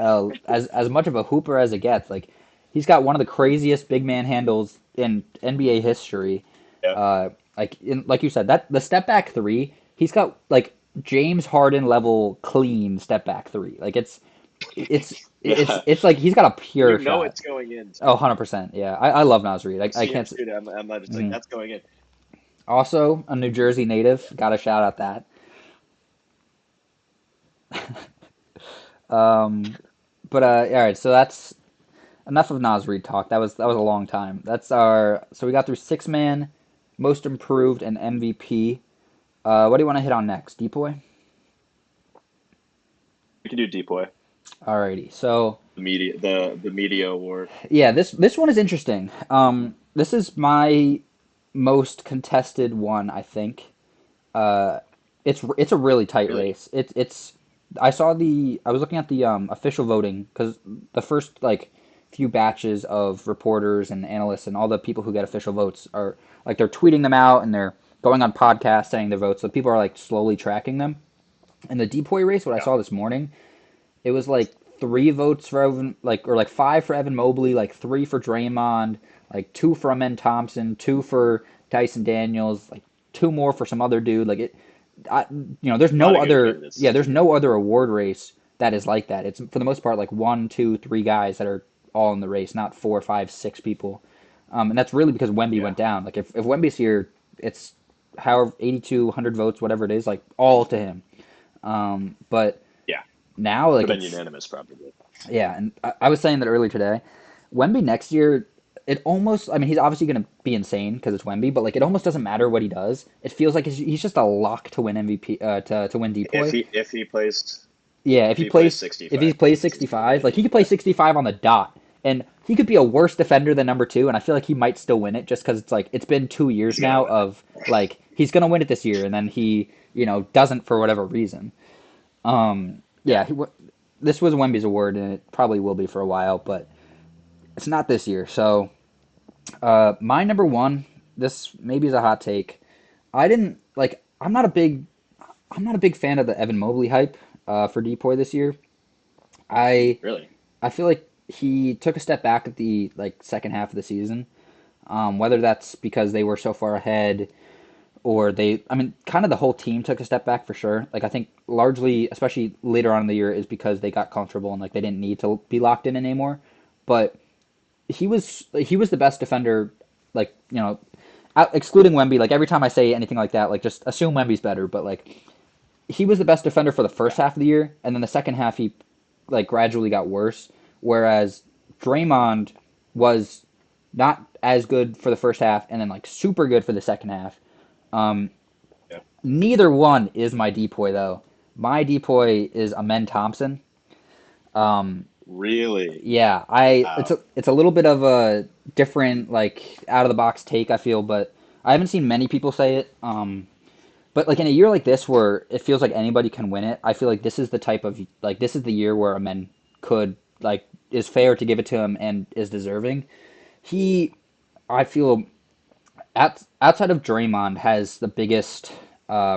as much of a hooper as it gets. Like he's got one of the craziest big man handles in NBA history. Yeah. Like you said, that the step back three, he's got like James Harden level clean step back three. Like Yeah. it's like he's got a You pure know shot. it's going in Oh, too. 100%. Yeah. I love Nas Reed. I See him can't. shoot it. I'm not just like Mhm. that's going in. Also, a New Jersey native. Got to shout out that. But all right. So that's enough of Nas Reed talk. That was a long time. That's our. So we got through six man, most improved, and MVP. What do you want to hit on next, Depoy? We can do Depoy, Alrighty. So the media award. yeah, this one is interesting. This is my most contested one, I think. Uh, it's a really tight Really? race. It's I was looking at the official voting because the first like few batches of reporters and analysts and all the people who get official votes are like they're tweeting them out and they're going on podcasts saying their votes. So people are like slowly tracking them. And the Depoy race, what I Yeah. saw this morning, it was like 3 votes for Evan, like or like 5 for Evan Mobley, like 3 for Draymond, like 2 for Amen Thompson, 2 for Tyson Daniels, like 2 more for some other dude. Like there's A lot no of good other, candidates yeah, this there's year. no other award race that is like that. It's for the most part like 1, 2, 3 guys that are all in the race, not 4, 5, 6 people. And that's really because Wemby Yeah. went down. Like if Wemby's here, it's however 82, 100 votes, whatever it is, like all to him. But Yeah. now Would like have been it's unanimous probably. yeah, and I was saying that earlier today. Wemby next year, it almost. I mean, he's obviously going to be insane because it's Wemby, but like it almost doesn't matter what he does. It feels like he's just a lock to win MVP, to win If Depoy. he plays. Yeah, If he plays if he 65 plays games, he's gonna 65, like win. he could play Yeah, 65 on the dot, and he could be a worse defender than number two, and I feel like he might still win it just because it's like it's been 2 years he's gonna now win it. of like he's gonna win it this year, and then he doesn't for whatever reason. Yeah, Yeah, this was Wemby's award, and it probably will be for a while, but it's not this year. So my number one, this maybe is a hot take. I didn't like. I'm not a big fan of the Evan Mobley hype for Depoy this year. I really. I feel like he took a step back at the like second half of the season. Whether that's because they were so far ahead or I mean, kind of the whole team took a step back for sure. Like I think largely, especially later on in the year, is because they got comfortable and like they didn't need to be locked in anymore. But he was the best defender, like excluding Wemby. Like every time I say anything like that, like just assume Wemby's better. But like he was the best defender for the Yeah, first half of the year, and then the second half he like gradually got worse. Whereas Draymond was not as good for the first half, and then like super good for the second half. Um, yeah. Neither one is my depoy though. My depoy is Amen Thompson. Um, Really? yeah, Wow. it's a little bit of a different like out of the box take I feel, but I haven't seen many people say it. But like in a year like this where it feels like anybody can win it, I feel like this is the type of like this is the year where Amen could like is fair to give it to him and is deserving. He I feel outside of Draymond has the biggest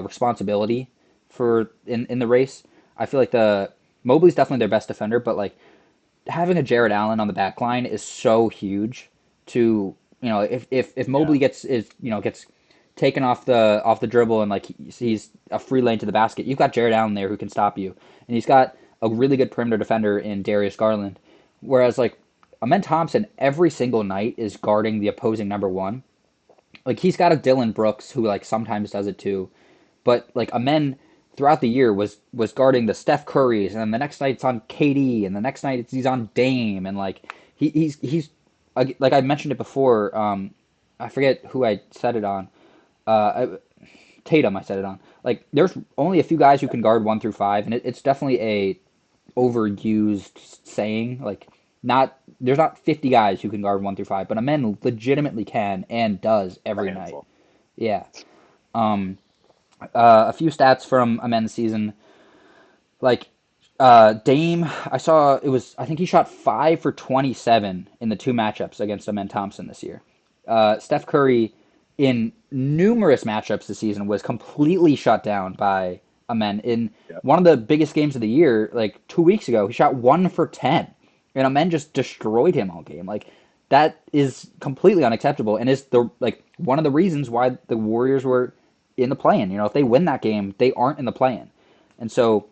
responsibility for in the race. I feel like the Mobley's definitely their best defender, but like having a Jared Allen on the back line is so huge to if Yeah, Mobley gets taken off the dribble and like he's a free lane to the basket, you've got Jared Allen there who can stop you, and he's got a really good perimeter defender in Darius Garland. Whereas like Amen Thompson every single night is guarding the opposing number one. Like he's got a Dylan Brooks who like sometimes does it too, but like Amen throughout the year was guarding the Steph Currys, and then the next night it's on KD, and the next night he's on Dame, and like he's like I mentioned it before. I forget who I said it on. Tatum, I said it on. Like there's only a few guys who yeah, can guard 1 through 5, and it's definitely a overused saying. Like not there's not 50 guys who can guard 1 through 5, but Amen legitimately can and does a every night. handful. Yeah. A few stats from Amen's season. Like Dame, I saw it was. I think he shot 5 for 27 in the two matchups against Amen Thompson this year. Steph Curry, in numerous matchups this season, was completely shut down by Amen. In Yeah, one of the biggest games of the year, like 2 weeks ago, he shot 1 for 10, and Amen just destroyed him all game. Like that is completely unacceptable, and is the like one of the reasons why the Warriors were in the play-in. If they win that game, they aren't in the play-in, and so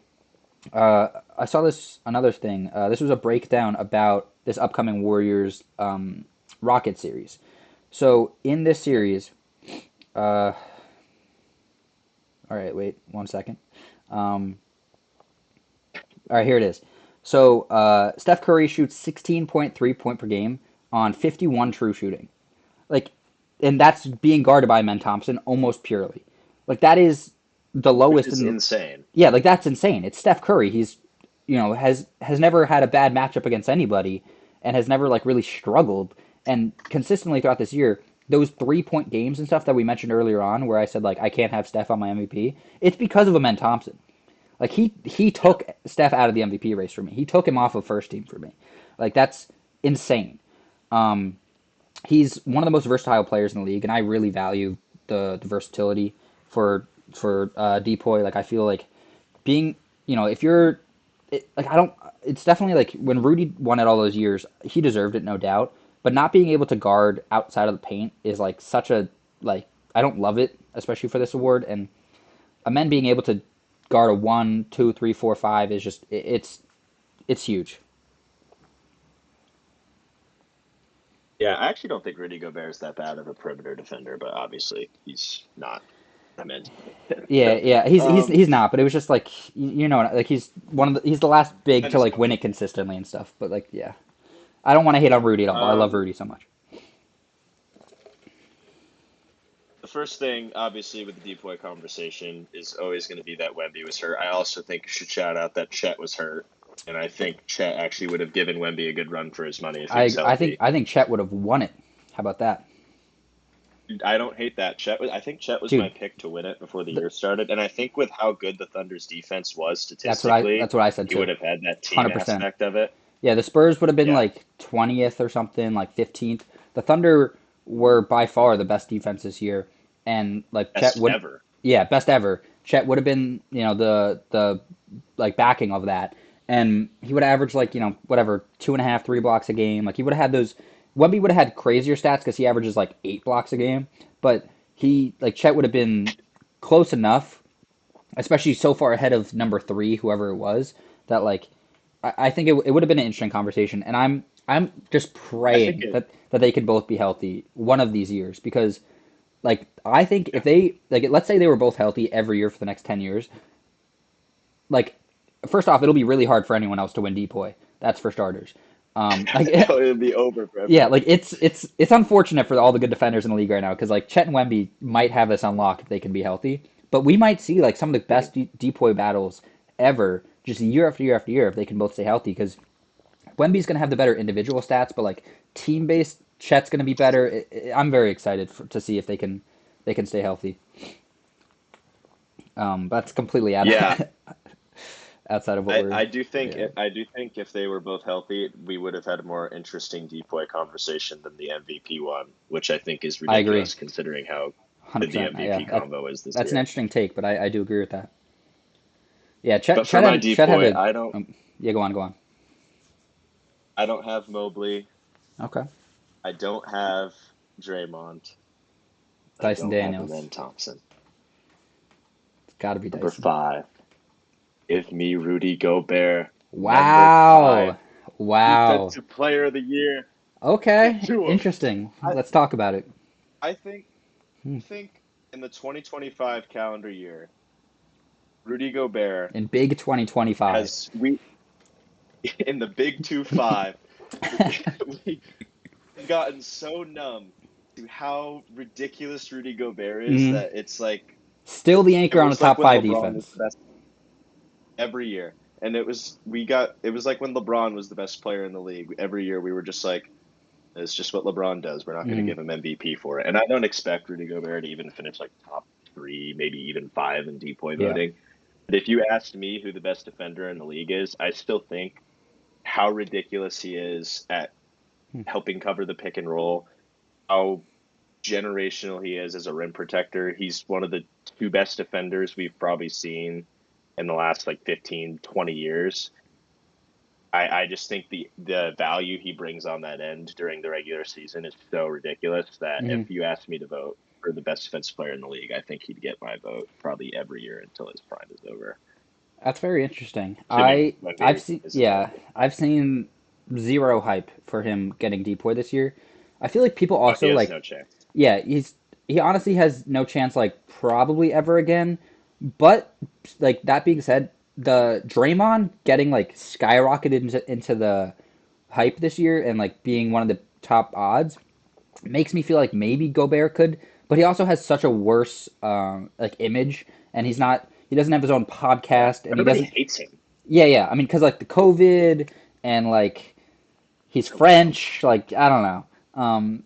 I saw this another thing. This was a breakdown about this upcoming Warriors Rocket series. So in this series, all right, wait 1 second. All right, here it is. So Steph Curry shoots 16.3 point per game on 51 true shooting. Like, and that's being guarded by Men Thompson almost purely. Like that is the which lowest is in the insane. yeah, like that's insane. It's Steph Curry. He's has never had a bad matchup against anybody and has never like really struggled and consistently throughout this year those 3 point games and stuff that we mentioned earlier on where I said like I can't have Steph on my MVP. It's because of Amen Thompson. Like he Yeah, took Steph out of the MVP race for me. He took him off of first team for me. Like that's insane. He's one of the most versatile players in the league, and I really value the versatility for Depoy. Like I feel like being if you're like I don't. It's definitely like when Rudy won it all those years, he deserved it, no doubt. But not being able to guard outside of the paint is like such a like I don't love it, especially for this award. And a men being able to guard a 1, 2, 3, 4, 5 is just it's huge. yeah. I actually don't think Rudy Gobert is that bad of a perimeter defender, but obviously he's not. I meant. Yeah, So, yeah, he's not, but it was just like like he's the last I big to just like don't win it think. consistently and stuff. But like, yeah, I don't want to hate on Rudy at all. I love Um, Rudy so much. the first thing, obviously, with the Depoy conversation is always going to be that Wemby was hurt. I also think you should shout out that Chet was hurt, and I think Chet actually would have given Wemby a good run for his money if he was I think healthy. I think Chet would have won it. How about that, I don't hate that. I think Chet was my dude? pick to win it before the Th- year started, and I think with how good the Thunder's defense was statistically, that's what I said he too. would have had that team 100%. aspect of it. Yeah, the Spurs would have been Yeah, like 20th or something, like 15th. The Thunder were by far the best defense this year, and like Chet best would, ever. yeah, best ever. Chet would have been, the like backing of that, and he would average like whatever 2.5, 3 blocks a game. Like he would have had those. Wemby would have had crazier stats because he averages like 8 blocks a game, but he like Chet would have been close enough, especially so far ahead of number three, whoever it was, that like I think it would have been an interesting conversation, and I'm just I think praying it. that they could both be healthy one of these years because like I think Yeah, if they like let's say they were both healthy every year for the next 10 years, like first off it'll be really hard for anyone else to win Depoy. That's for starters. Like it'll be over for yeah, everyone. like it's unfortunate for all the good defenders in the league right now because like Chet and Wemby might have this unlocked if they can be healthy, but we might see like some of the best Depoy battles ever just year after year after year if they can both stay healthy because Wemby's going to have the better individual stats, but like team based, Chet's going to be better. I'm very excited to see if they can stay healthy. That's completely out Yeah, of, outside of what we're. Yeah, I do think if they were both healthy, we would have had a more interesting Depoy conversation than the MVP one, which I think is I agree, ridiculous considering how good the 100%. MVP Yeah, combo is this that's an year. interesting take, but I do agree with that. Yeah, Chet But for my Chet had Depoy, a. Yeah, go on. I don't have Mobley, Okay, I don't have Draymond, I Dyson don't have Daniels. Amen Thompson. It's got to be Number Dyson. 5, give me Rudy Gobert. Number Wow, 5, wow. Defensive Player of the Year. Give it Okay, to him. interesting. I Let's talk about it. I think I think in the 2025 calendar year, Rudy Gobert In big 2025. has we in the Big 2-5, we've gotten so numb to how ridiculous Rudy Gobert is Mhm. that it's like Still the it anchor on a was like top when five LeBron was defense. the best every year. And it was like when LeBron was the best player in the league. Every year we were just like, it's just what LeBron does. We're not going to Mm, give him MVP for it. And I don't expect Rudy Gobert to even finish like top 3, maybe even 5 in DPOY yeah. voting. But if you asked me who the best defender in the league is, I still think how ridiculous he is at Hmm. helping cover the pick and roll, how generational he is as a rim protector. He's one of the two best defenders we've probably seen in the last like 15, 20 years. I just think the value he brings on that end during the regular season is so ridiculous that if Hmm. you asked me to vote for the best defensive player in the league, I think he'd get my vote probably every year until his prime is over. That's very interesting. Assuming Wemby isn't healthy. I've seen zero hype for him getting Depoy this year. I feel like people Oh, he also has like no chance. yeah, he honestly has no chance like probably ever again. But like that being said, the Draymond getting like skyrocketed into the hype this year and like being one of the top odds makes me feel like maybe Gobert could, but he also has such a worse like image, and he doesn't have his own Yeah, podcast, and he everybody doesn't. hates him. Yeah, yeah. I mean, because like the COVID and like he's Oh wow, French, like I don't know.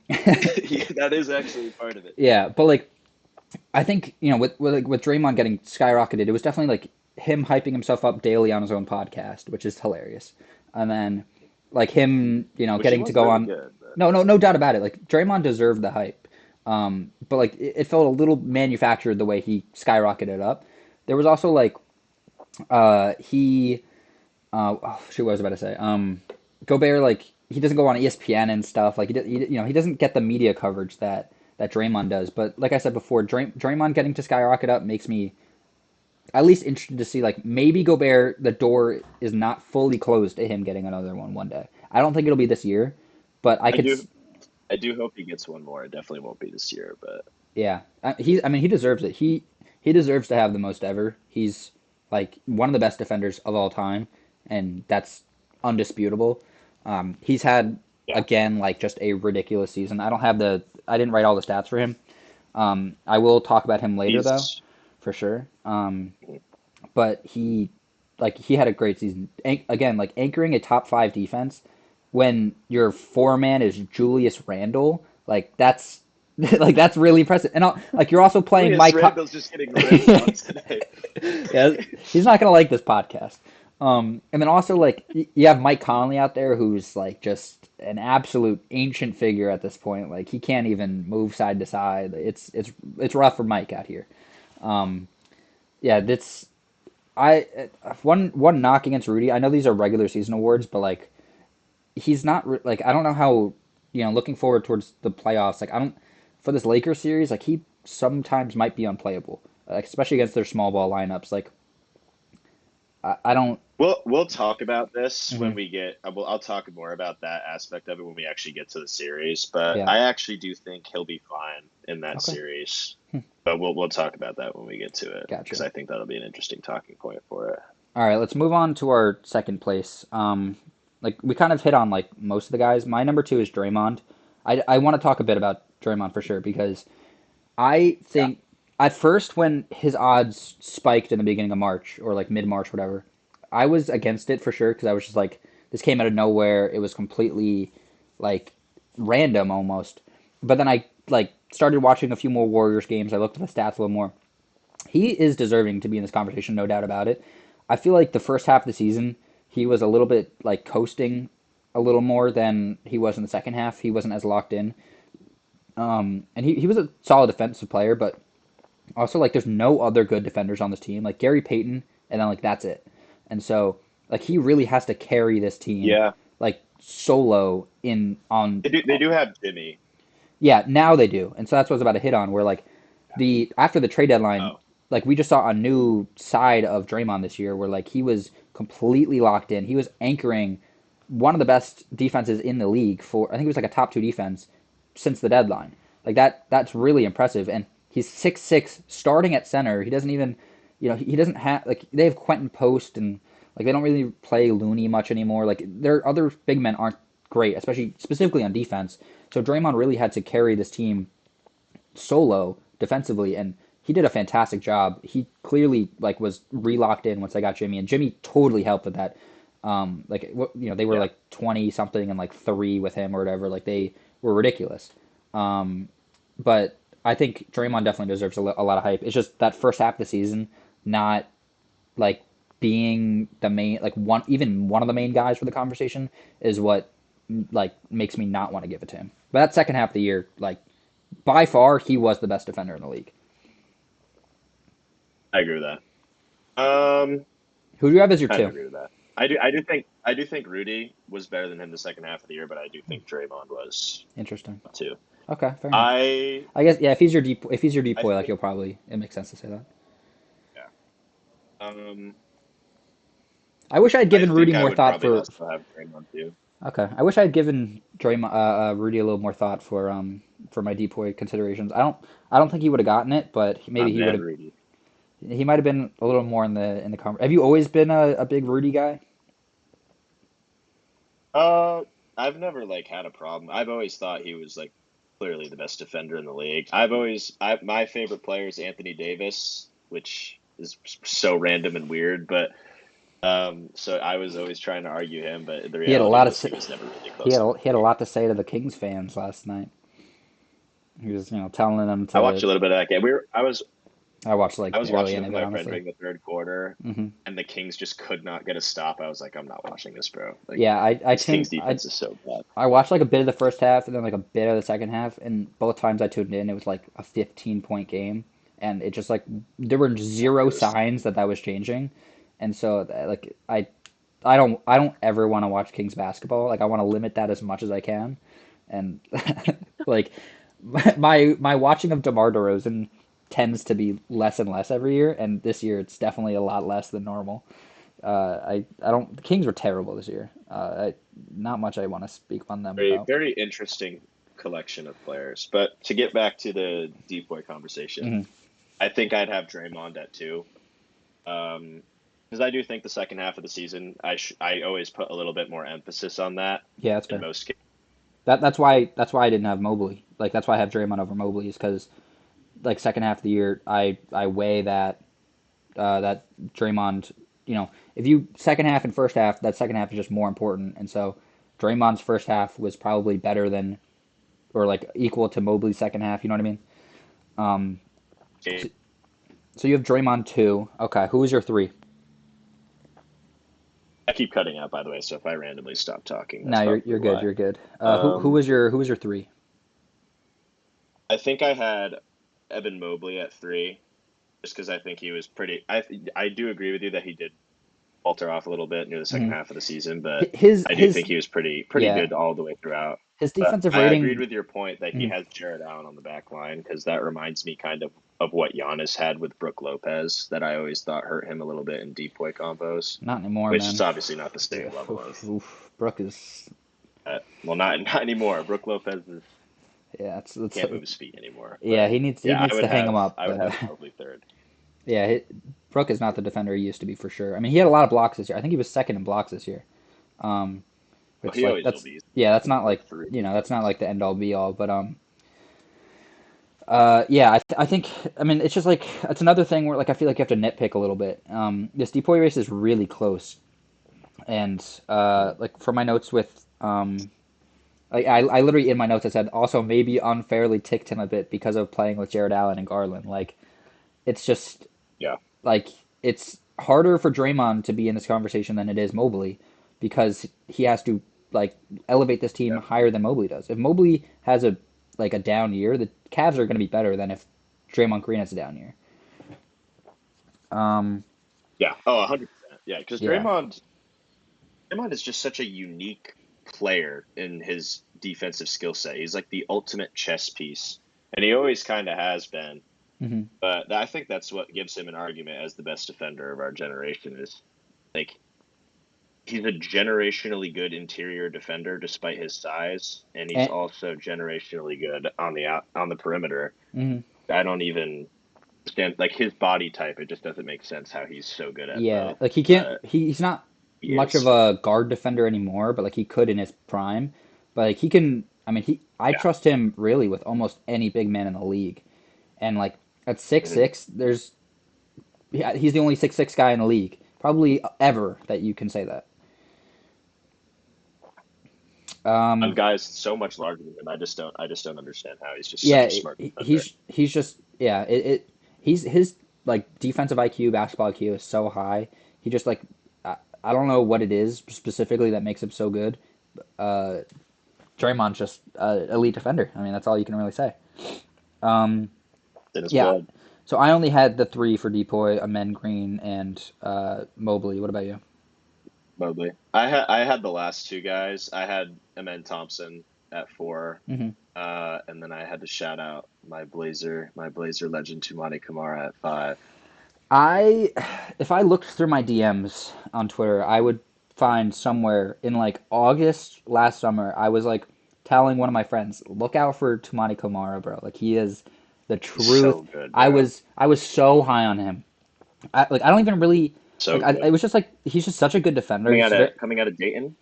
yeah, that is actually part of it. Yeah, but like I think with Draymond getting skyrocketed, it was definitely like him hyping himself up daily on his own podcast, which is hilarious, and then like him Which he getting to was go really on. good, but No doubt about it. Like Draymond deserved the hype, but like it felt a little manufactured the way he skyrocketed up. There was also like he oh, shoot, what was I about to say? Gobert like he doesn't go on ESPN and stuff. Like he doesn't get the media coverage that Draymond does. But like I said before, Draymond getting to skyrocket up makes me at least interested to see like maybe Gobert the door is not fully closed to him getting another one day. I don't think it'll be this year, but I do I do hope he gets one more. It definitely won't be this year, but yeah, I mean he deserves it. He deserves to have the most ever. He's like one of the best defenders of all time, and that's undisputable. He's had yeah, again like just a ridiculous season. I didn't write all the stats for him, I will talk about him later though, He's for sure. But he had a great season. Again, like anchoring a top five defense when your four-man is Julius Randle, like that's like that's really impressive. And like you're also playing Julius Mike. Randle's just getting ripped on today. Yeah, he's not gonna like this podcast. And then also like you have Mike Conley out there who's like just an absolute ancient figure at this point. Like he can't even move side to side. It's rough for Mike out here. Um, yeah, that's I one knock against Rudy. I know these are regular season awards, but like he's not like I don't know how looking forward towards the playoffs. Like I don't for this Lakers series. Like he sometimes might be unplayable, like, especially against their small ball lineups. Like I don't. We'll talk about this when Mhm. we get. I'll talk more about that aspect of it when we actually get to the series. But Yeah. I actually do think he'll be fine in that Okay. series. But we'll talk about that when we get to it because Gotcha. I think that'll be an interesting talking point for it. All right, let's move on to our second place. Like we kind of hit on like most of the guys. My number two is Draymond. I want to talk a bit about Draymond for sure because I Yeah. think at first when his odds spiked in the beginning of March or like mid March, whatever, I was against it for sure because I was just like, this came out of nowhere. It was completely like random almost. But then I like started watching a few more Warriors games. I looked at the stats a little more. He is deserving to be in this conversation, no doubt about it. I feel like the first half of the season he was a little bit like coasting a little more than he was in the second half. He wasn't as locked in. And he was a solid defensive player, but also like there's no other good defenders on this team. Like Gary Payton, and then like that's it. And so like he really has to carry this team Yeah. like solo in on. They do have Jimmy. Yeah, now they do. And so that's what I was about to hit on. Where like the after the trade deadline, Oh, like we just saw a new side of Draymond this year, where like he was completely locked in. He was anchoring one of the best defenses in the league for I think it was like a top two defense since the deadline. Like that's really impressive. And he's 6'6", starting at center. He doesn't even he doesn't have like they have Quentin Post and like they don't really play Looney much anymore. Like their other big men aren't great, especially specifically on defense. So Draymond really had to carry this team solo defensively, and he did a fantastic job. He clearly like was relocked in once they got Jimmy, and Jimmy totally helped with that. They were yeah. like 20 something and like three with him or whatever. Like they were ridiculous. But I think Draymond definitely deserves a lot of hype. It's just that first half of the season, not like being the main, like one of the main guys for the conversation is what like makes me not want to give it to him. But that second half of the year, like by far, he was the best defender in the league. I agree with that. Who do you have as your Kind of two? agree with that. I do think Rudy was better than him the second half of the year, but I do think Draymond was Interesting. too. Okay, fair enough. I I guess yeah. If he's your I depoy, like think you'll probably it makes sense to say that. yeah. I wish I had I given Rudy think I more would thought probably for. also have Draymond too. Okay, I wish I had given Draymond Rudy a little more thought for my depoy considerations. I don't think he would have gotten it, but My maybe he would man, have. Rudy. He might have been a little more in the Have you always been a big Rudy guy? Uh, I've never like had a problem. I've always thought he was like clearly the best defender in the league. My favorite player is Anthony Davis, which is so random and weird, but so I was always trying to argue him, but the He had a reality lot of was sa- he was never really close to he had a me. lot to say to the Kings fans last night. He was telling them I watched to. a little bit of that game. I watched I like was barely watching it any of with it, my friend honestly. during the third quarter, Hmm. and the Kings just could not get a stop. I was like, I'm not watching this, bro. Like Yeah, this Kings defense is so bad. I watched like a bit of the first half and then like a bit of the second half, and both times I tuned in, it was like a 15-point game, and it just like there were zero It was signs that that was changing, and so like I don't ever want to watch Kings basketball. Like I want to limit that as much as I can, and like my watching of DeMar DeRozan tends to be less and less every year, and this year it's definitely a lot less than normal. I don't. The Kings were terrible this year. Not much I want to speak on them very, about. very interesting collection of players. But to get back to the depoy conversation, Hmm. I think I'd have Draymond at two. Because I do think the second half of the season, I always put a little bit more emphasis on that Yeah, that's in fair. most cases. That's why I didn't have Mobley. Like that's why I have Draymond over Mobley is because like second half of the year, I weigh that Draymond, if you second half and first half, that second half is just more important. And so Draymond's first half was probably better than or like equal to Mobley's second half. You know what I mean? Um, so, Okay, so you have Draymond two. Okay, who was your three? I keep cutting out, by the way, so if I randomly stop talking, that's No, you're probably good. why. You're good. Who Um, was your three? I think I had Evan Mobley at three, just because I think he was pretty. I do agree with you that he did falter off a little bit near the second Hmm. half of the season, but I do His think he was pretty yeah, good all the way throughout. his But defensive I agreed rating. with your point that he Mhm. has Jared Allen on the back line because that reminds me kind of what Giannis had with Brook Lopez that I always thought hurt him a little bit in decoy combos, Not anymore, which is man. obviously not the Yeah, same level of. oof. Brooke is Well, not anymore. Brook Lopez yeah, it's can't move his feet anymore. yeah. But He yeah, needs to hang him up, I would but have Mobley third. yeah, Brooke is not the defender he used to be for sure. I mean, he had a lot of blocks this year. I think he was second in blocks this year. Um, Well, which he like always will be. that's not Like like three. that's not like the end all be all, but yeah, I think I mean it's just like it's another thing where like I feel like you have to nitpick a little bit. This DPOY race is really close, and like for my notes with like I literally in my notes I said also maybe unfairly ticked him a bit because of playing with Jared Allen and Garland. Like it's just Yeah. like it's harder for Draymond to be in this conversation than it is Mobley because he has to like elevate this team Yeah. higher than Mobley does. If Mobley has a down year, the Cavs are going to be better than if Draymond Green has a down year. Um, Yeah. Oh, 100%. Yeah, because yeah, Draymond is just such a unique player in his defensive skill set. He's like the ultimate chess piece, and he always kind of has been. hmm But I think that's what gives him an argument as the best defender of our generation. Is like he's a generationally good interior defender despite his size, and he's and also generationally good on the perimeter. hmm I don't even understand like his body type. It just doesn't make sense how he's so good at yeah, both. like he can't. But He's not he much of is. a guard defender anymore, but like he could in his prime. But like he can. I mean, I Yeah. trust him really with almost any big man in the league. And like at six Mhm. six, he's the only 6'6" guy in the league, probably ever that you can say that. On Um, guys so much larger than him, I just don't understand how he's just such yeah, a smart defender. he's just yeah. He's his like defensive IQ, basketball IQ is so high. He just like I don't know what it is specifically that makes him so good. Uh, Draymond's just elite defender. I mean, that's all you can really say. Um, In his yeah. blood. So I only had the three for Depoy, Amen Green, and Mobley. What about you? Mobley. I had the last two guys. I had Amen Thompson at four, Hmm. and then I had to shout out my Blazer legend Tumani Kamara at five. I, if I looked through my DMs on Twitter, I would find somewhere in like August last summer, I was like telling one of my friends, look out for Tumani Kamara, bro. Like he is the He's truth. so good, bro. I was so high on him. I don't even really like. So good. It was just like he's just such a good defender. Coming He's out just of very coming out of Dayton.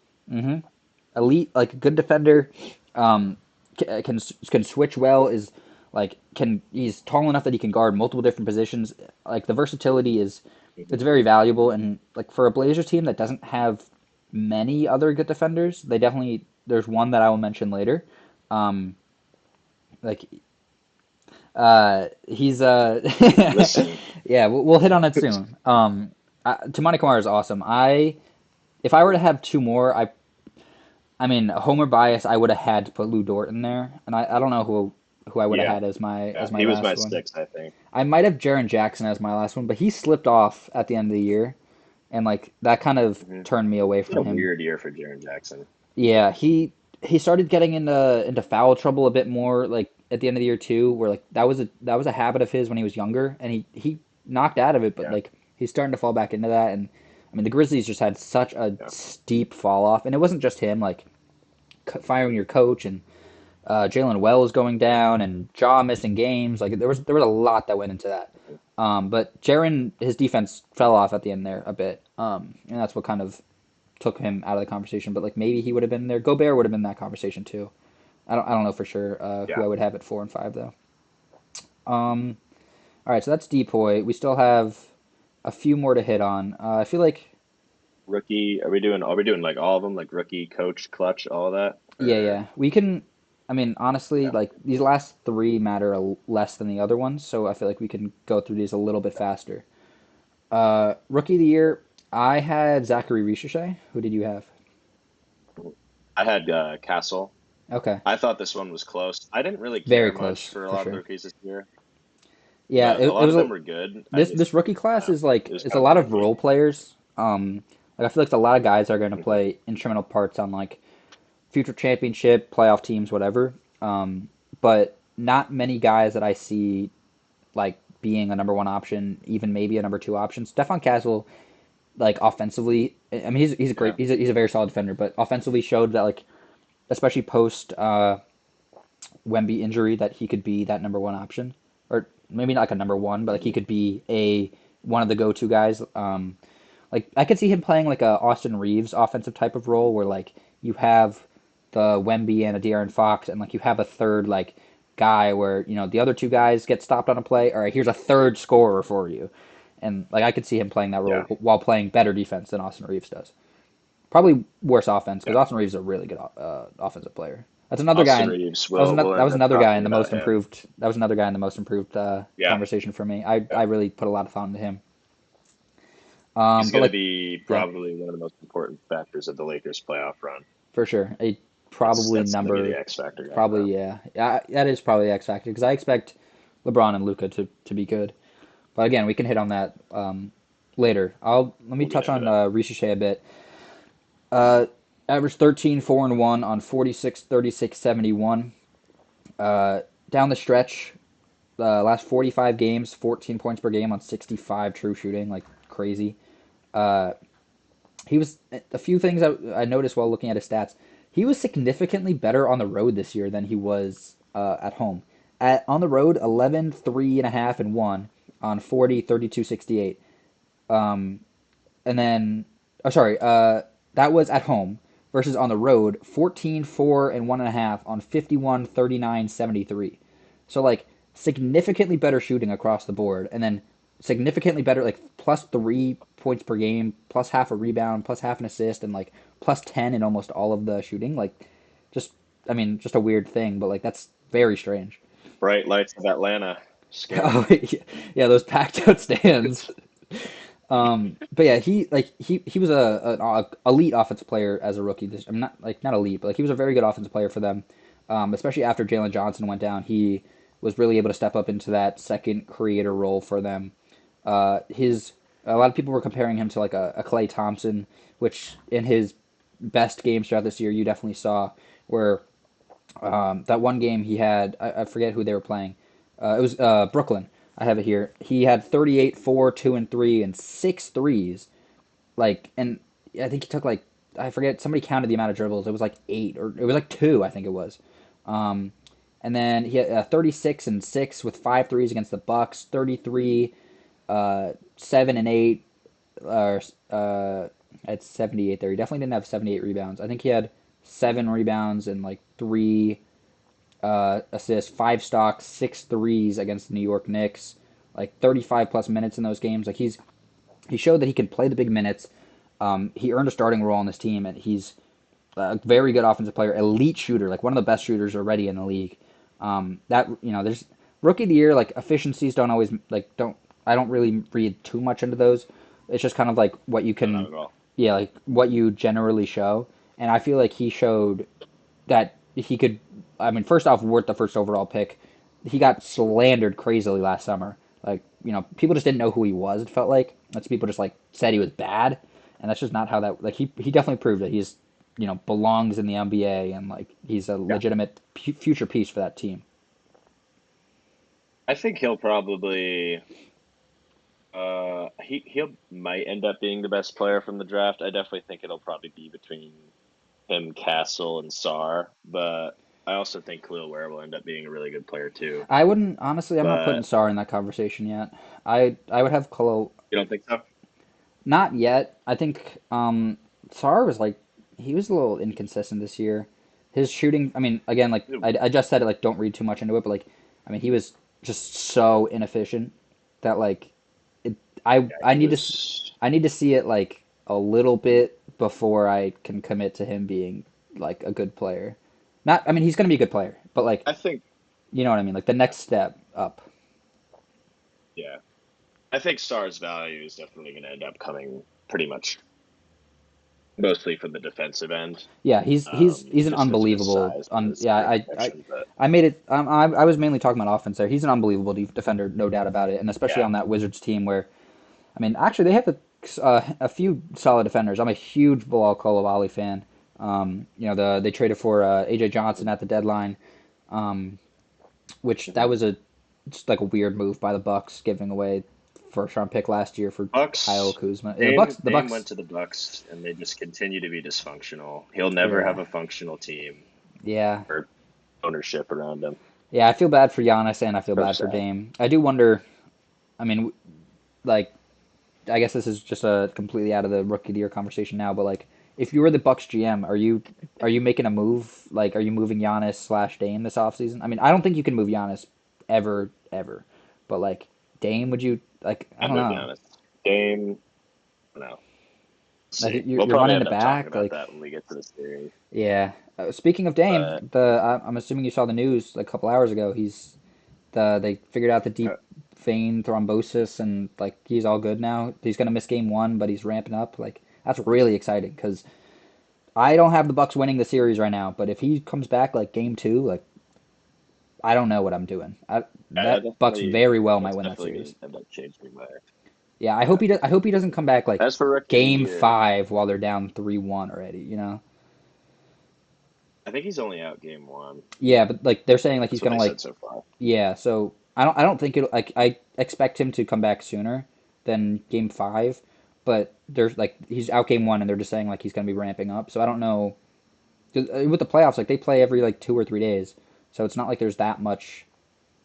elite, like a good defender. Um, can switch well. Is like can he's tall enough that he can guard multiple different positions. Like the versatility is Mhm. it's very valuable. And like for a Blazers team that doesn't have many other good defenders, they definitely there's one that I will mention later. Um, like he's Listening. yeah, we'll hit on it soon. Tamani Kamara is awesome. I if I were to have two more, I mean, Homer bias, I would have had to put Lou Dort in there, and I don't know who I would have Yeah, had yeah. as my He was my last one. six, I think. I might have Jaren Jackson as my last one, but he slipped off at the end of the year, and like that kind of Hmm. turned me away What from a him. weird year for Jaren Jackson. Yeah, he started getting into foul trouble a bit more like at the end of the year too, where like that was a habit of his when he was younger, and he knocked out of it, but Yeah, like he's starting to fall back into that, and I mean the Grizzlies just had such a yeah, steep fall off, and it wasn't just him like firing your coach and Jalen Wells going down and Jaw missing games. Like there was a lot that went into that. But Jaren, his defense fell off at the end there a bit, and that's what kind of took him out of the conversation. But like maybe he would have been there. Gobert would have been in that conversation too. I don't know for sure who yeah. I would have at 4 and 5 though. Um, all right, so that's Depoy. We still have a few more to hit on. I feel like, Rookie, are we doing like all of them, like rookie, coach, clutch, all of that? yeah, Or yeah, we can. I mean, honestly, yeah. like these last three matter less than the other ones, so I feel like we can go through these a little bit faster. Rookie of the year, I had Zachary Ricochet. Who did you have? I had Castle. Okay, I thought this one was close. I didn't really very care much close for a for lot of the sure. rookies this year, Yeah, but a it lot was of a them were good. I this just, this rookie I don't class know. is like It was it's a kind of lot of lucky. role players. Like I feel like a lot of guys are going to Hmm. play instrumental parts on like future championship, playoff teams, whatever. But not many guys that I see like being a number one option, even maybe a number two option. Stefan Castle, like offensively, I mean he's a great Yeah, he's a very solid defender, but offensively showed that like especially post Wemby injury that he could be that number one option, or maybe not like a number one, but like he hmm, could be a one of the go to guys. Like I could see him playing like a Austin Reeves offensive type of role where like you have the Wemby and a De'Aaron Fox and like you have a third like guy where you know the other two guys get stopped on a play. All right, here's a third scorer for you, and like I could see him playing that role yeah, while playing better defense than Austin Reeves does. Probably worse offense because yeah. Austin Reeves is a really good offensive player. That's another guy. Austin Reeves. That was We'll another. we'll That end was up another guy in talking the about most him. improved. That was another guy in the most improved Yeah, conversation for me. I yeah. really put a lot of thought into him. He's But going to like, be yeah, probably one of the most important factors of the Lakers playoff run. for sure. A That's probably that's going to be the number. X factor guy for Probably them. yeah. Yeah, that is probably the X factor because I expect LeBron and Luca to be good. But again, we can hit on that later. I'll let me We'll get touch into on that. Ricochet a bit. Uh, Averaged 13, 4 and 1 on 46, 36, 71. Down the stretch, last 45 games, 14 points per game on 65 true shooting, like crazy. Uh, he was a few things I noticed while looking at his stats. He was significantly better on the road this year than he was at home. On the road, 11, 3.5, and 1 on 40, 32, 68. And then, oh, sorry, that was at home versus on the road, 14, 4, and 1.5 on 51, 39, 73. So, like, significantly better shooting across the board. And then significantly better, like, plus 3 points per game, plus half a rebound, plus half an assist, and, like, plus 10 in almost all of the shooting. Like, just, I mean, just a weird thing, but, like, that's very strange. Bright lights of Atlanta. Oh, Scary. yeah, those packed out stands. But yeah, he was a elite offensive player as a rookie. I'm not like not elite, but like he was a very good offensive player for them. Especially after Jalen Johnson went down, he was really able to step up into that second creator role for them. His A lot of people were comparing him to like a Klay Thompson, which in his best games throughout this year, you definitely saw where that one game he had, I forget who they were playing. It was Brooklyn. I have it here. He had 38, 4, 2, and 3, and six threes. Like, and I think he took like, I forget, somebody counted the amount of dribbles. It was like eight, or it was like two, I think it was. Um, and then he had 36 and 6 with five threes against the Bucks, 33, 7 and 8, at 78 there. He definitely didn't have 78 rebounds. I think he had 7 rebounds and like three assists, 5 stocks, six threes against the New York Knicks, like 35 plus minutes in those games. Like he showed that he could play the big minutes. He earned a starting role on this team, and he's a very good offensive player, elite shooter, like one of the best shooters already in the league. That you know, there's rookie of the year like efficiencies don't always like don't I don't really read too much into those. It's just kind of like what you No, not can, at all. yeah, like what you generally show. And I feel like he showed that he could. I mean, first off, worth the first overall pick. He got slandered crazily last summer. Like you know, people just didn't know who he was. It felt like that's people just like said he was bad, and that's just not how that. Like he definitely proved that he's you know belongs in the NBA and like he's a Yeah. legitimate future piece for that team. I think he'll probably he'll might end up being the best player from the draft. I definitely think it'll probably be between him, Castle, and Sar, but I also think Khalil Ware will end up being a really good player too. I wouldn't honestly. I'm not putting But Sarr in that conversation yet. I would have Khalil. you don't think so? Not yet. I think Sarr was like he was a little inconsistent this year. His shooting, I mean, again, like I just said it, like don't read too much into it, but like I mean, he was just so inefficient that like it, I Yeah, I he need to was. I need to see it like a little bit before I can commit to him being like a good player. Not I mean he's going to be a good player, but like I think. you know what I mean, like the Yeah, next step up. yeah. I think Star's value is definitely going to end up coming pretty much mostly from the defensive end, Yeah, he's an just because of his unbelievable. size and his Yeah, rim I protection. But I made it. I was mainly talking about offense there. He's an unbelievable defender, no doubt about it, and especially yeah, on that Wizards team where I mean, actually they have a few solid defenders. I'm a huge Bilal Coulibaly fan. You know, they traded for AJ Johnson at the deadline, um, which that mhm. was a just like a weird move by the Bucks, giving away first round pick last year for Kyle Bucks. Kuzma. Yeah, the Dame Bucks. went to the Bucks, and they just continue to be dysfunctional. He'll never have Yeah, a functional team yeah. or ownership around him. Yeah, I feel bad for Giannis and I feel So bad for sad. Dame. I do wonder. I mean, like, I guess this is just a completely out of the rookie of the year conversation now, but like, if you were the Bucks GM, are you making a move? Like, are you moving Giannis slash Dame this offseason? I mean, I don't think you can move Giannis ever, but like Dame, would you like? I And don't move know. Giannis. Dame, no. Like, See. We'll you're probably running end it up talking back. about Like, that when we get to the series. yeah. Speaking of Dame, But I'm assuming you saw the news like, a couple hours ago. They figured out the deep vein thrombosis and like he's all good now. He's gonna miss game one, but he's ramping up. Like that's really exciting because I don't have the Bucks winning the series right now. But if he comes back like game two, like I don't know what I'm doing. that That Bucks definitely very well might that's win that definitely series. going to end up changing my. Yeah, I Yeah. hope I hope he doesn't come back like As for rookie of the game year, five while they're down 3-1 already. You know. I think he's only out game one. Yeah, but like they're saying like he's That's what gonna they like said so far. yeah. So I don't think it like I expect him to come back sooner than game five, but there's like he's out game one and they're just saying like he's gonna be ramping up. So I don't know. With the playoffs, like they play every like 2 or 3 days, so it's not like there's that much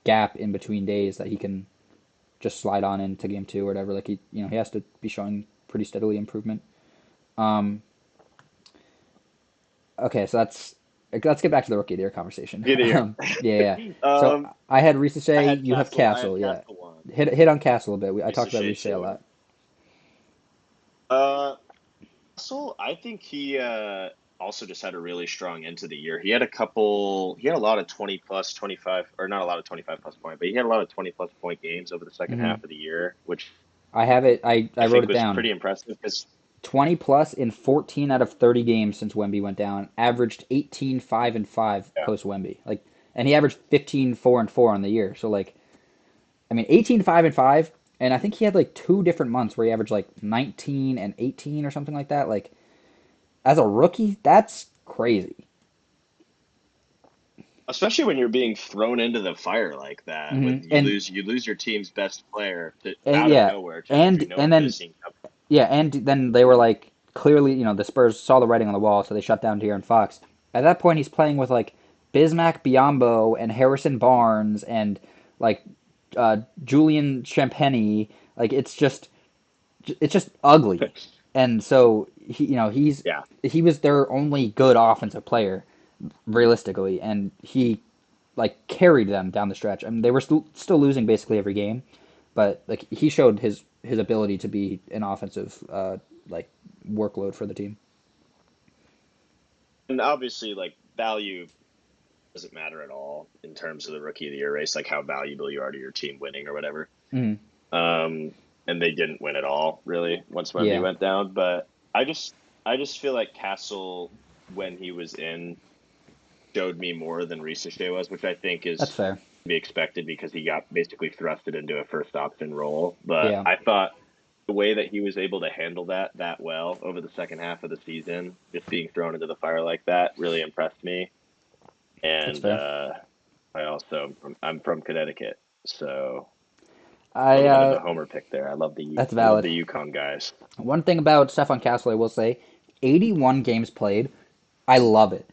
gap in between days that he can just slide on into game two or whatever. Like he has to be showing pretty steadily improvement. Um, okay, so let's get back to the rookie of the year conversation. Good year. Yeah, yeah. So I had I Risache, had you have Castle. I had Castle. Yeah, Castle one. hit on Castle a bit. I Lisa talked about Shea Risache a two. lot. Uh, Castle. I think he also just had a really strong end to the year. He had a couple. He had a lot of 20 plus 25, or not a lot of 25 plus point, but he had a lot of 20 plus point games over the second Hmm. half of the year, which I have it. I I wrote think it was down. pretty impressive. Because 20 plus in 14 out of 30 games since Wemby went down. Averaged 18 5 and 5 yeah, post Wemby. Like, and he averaged 15 4 and 4 on the year. So like, I mean, 18 5 and 5, and I think he had like two different months where he averaged like 19 and 18 or something like that. Like, as a rookie, that's crazy. especially when you're being thrown into the fire like that, with Hmm. And you lose your team's best player out of yeah, nowhere to no and one then missing. yeah, and then they were like clearly, the Spurs saw the writing on the wall, so they shut down De'Aaron Fox. At that point, he's playing with like Bismack Biyombo and Harrison Barnes and like Julian Champagny. Like it's just ugly. And so Yeah, he was their only good offensive player realistically, and he like carried them down the stretch. I mean, they were still losing basically every game, but like he showed his ability to be an offensive like workload for the team. and obviously, like value doesn't matter at all in terms of the rookie of the year race, like how valuable you are to your team winning or whatever. Hmm. Um, and they didn't win at all really once Wemby Yeah, went down. But I just feel like Castle, when he was in, showed me more than Risa Shea was, which I think that's is fair. to be expected because he got basically thrusted into a first option role. But Yeah, I thought the way that he was able to handle that well over the second half of the season, just being thrown into the fire like that, really impressed me. that's And fair. I also I'm from Connecticut, so a I little bit of a homer pick there. That's I love valid. the Yukon guys. One thing about Stefan Castle, I will say, 81 games played. I love it.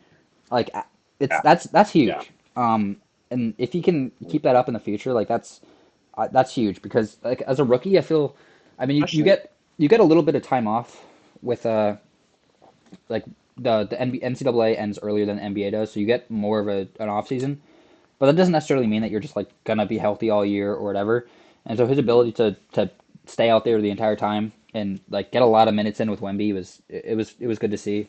Like it's Yeah, that's yeah. huge. And if he can keep that up in the future, like that's huge because like as a rookie, I feel, I mean, Question. you get a little bit of time off with like the NCAA ends earlier than the NBA does, so you get more of an off season. but that doesn't necessarily mean that you're just like gonna be healthy all year or whatever. And so his ability to stay out there the entire time and like get a lot of minutes in with Wemby was good to see.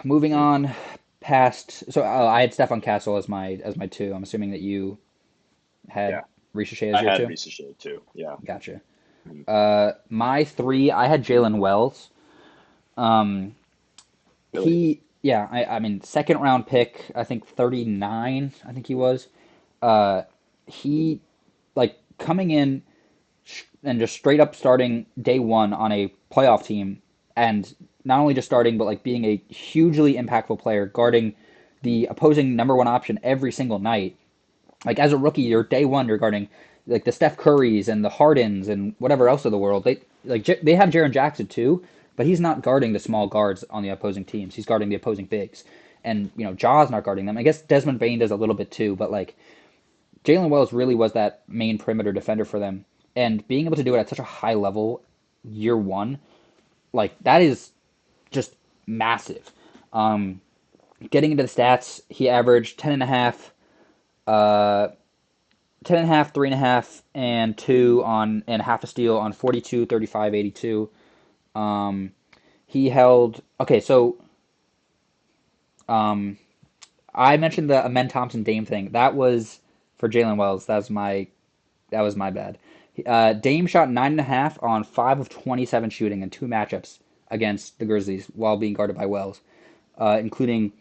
Moving Mhm. on past, so I had Stefan Castle as my two. I'm assuming that you had Yeah, Ricochet as I your had two. Ricochet too. Yeah. Gotcha. Mhm. My three, I had Jalen Wells. Um, Really? yeah, I mean, second round pick, I think 39, I think he was. Uh, he, like, coming in and just straight up starting day one on a playoff team, and not only just starting, but like being a hugely impactful player, guarding the opposing number one option every single night. Like, as a rookie, you're day one, you're guarding like the Steph Currys and the Hardens and whatever else of the world. They have Jaren Jackson too, but he's not guarding the small guards on the opposing teams. He's guarding the opposing bigs, and Jaw's not guarding them. I guess Desmond Bain does a little bit too, but like Jalen Wells really was that main perimeter defender for them, and being able to do it at such a high level year one, like that is just massive. Um, Getting into the stats, he averaged 10 and a half, uh, 10 and a half, 3.5, and 2 on and half a steal on 42, 35, 82. Um, he held okay. So um, I mentioned the Amen Thompson Dame thing. That was for Jalen Wells. That was my bad. Dame shot 9.5 on 5 of 27 shooting in two matchups against the Grizzlies while being guarded by Wells, including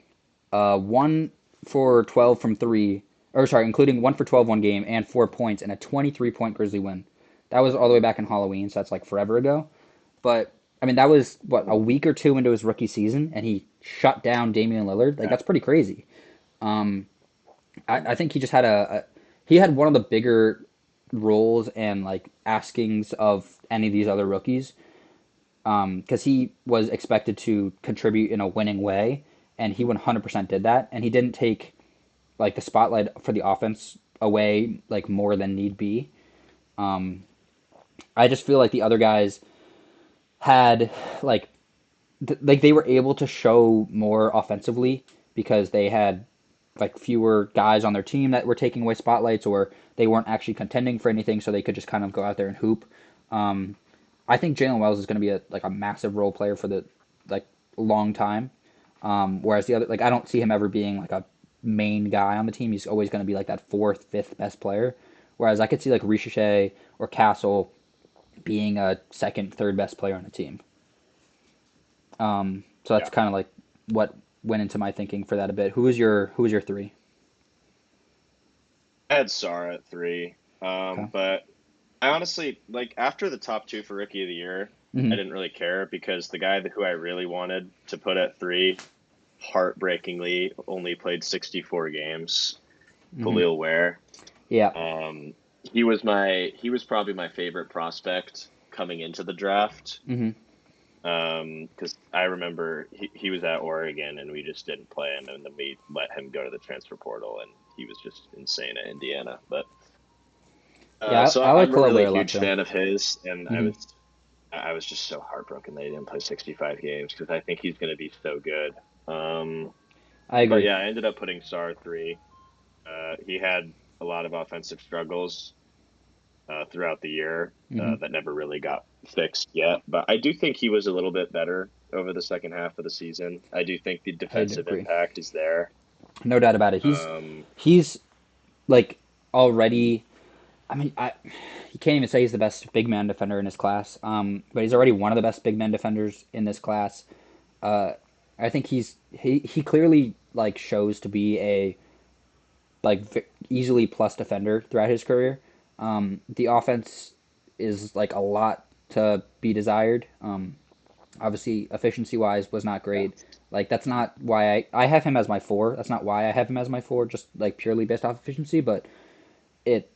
1 for 12 from three, or sorry, including 1 for 12 one game and 4 points in a 23-point Grizzly win. That was all the way back in Halloween, so that's like forever ago. But I mean, that was what, a week or two into his rookie season, and he shut down Damian Lillard. Like Yeah. that's pretty crazy. I think he just had he had one of the bigger roles and like askings of any of these other rookies because he was expected to contribute in a winning way, and he 100% did that, and he didn't take like the spotlight for the offense away like more than need be. I just feel like the other guys had like like they were able to show more offensively because they had like fewer guys on their team that were taking away spotlights, or they weren't actually contending for anything, so they could just kind of go out there and hoop. I think Jalen Wells is going to be a massive role player for the like long time. Whereas the other, like I don't see him ever being like a main guy on the team. He's always going to be like that fourth, fifth best player. Whereas I could see like Ricochet or Castle being a second, third best player on the team. So that's Yeah. kind of like what went into my thinking for that a bit. Who was your three? I had Sar at three. Okay. But I honestly like after the top two for Rookie of the Year, I Hmm. didn't really care because the guy who I really wanted to put at three, heartbreakingly, only played 64 games. Hmm. Khalil Ware. Yeah. Um, he was probably my favorite prospect coming into the draft. Hmm. Because I remember he was at Oregon and we just didn't play him, and then we let him go to the transfer portal, and he was just insane at Indiana. But Yeah, so I like I'm a Khalil really Ware a lot huge too. fan of his, and Hmm. I was just so heartbroken that he didn't play 65 games because I think he's going to be so good. Um, I but agree. yeah, I ended up putting Sar three. He had a lot of offensive struggles throughout the year Hmm. that never really got fixed yet. But I do think he was a little bit better over the second half of the season. I do think the I defensive agree. impact is there. No doubt about it. Um, He's like already. I mean, you can't even say he's the best big man defender in his class. But he's already one of the best big man defenders in this class. Uh, I think he clearly like shows to be a easily plus defender throughout his career. The offense is like a lot to be desired. Obviously, efficiency wise was not yeah, great. Like that's not why I have him as my four. That's not why I have him as my four. Just like purely based off efficiency, but it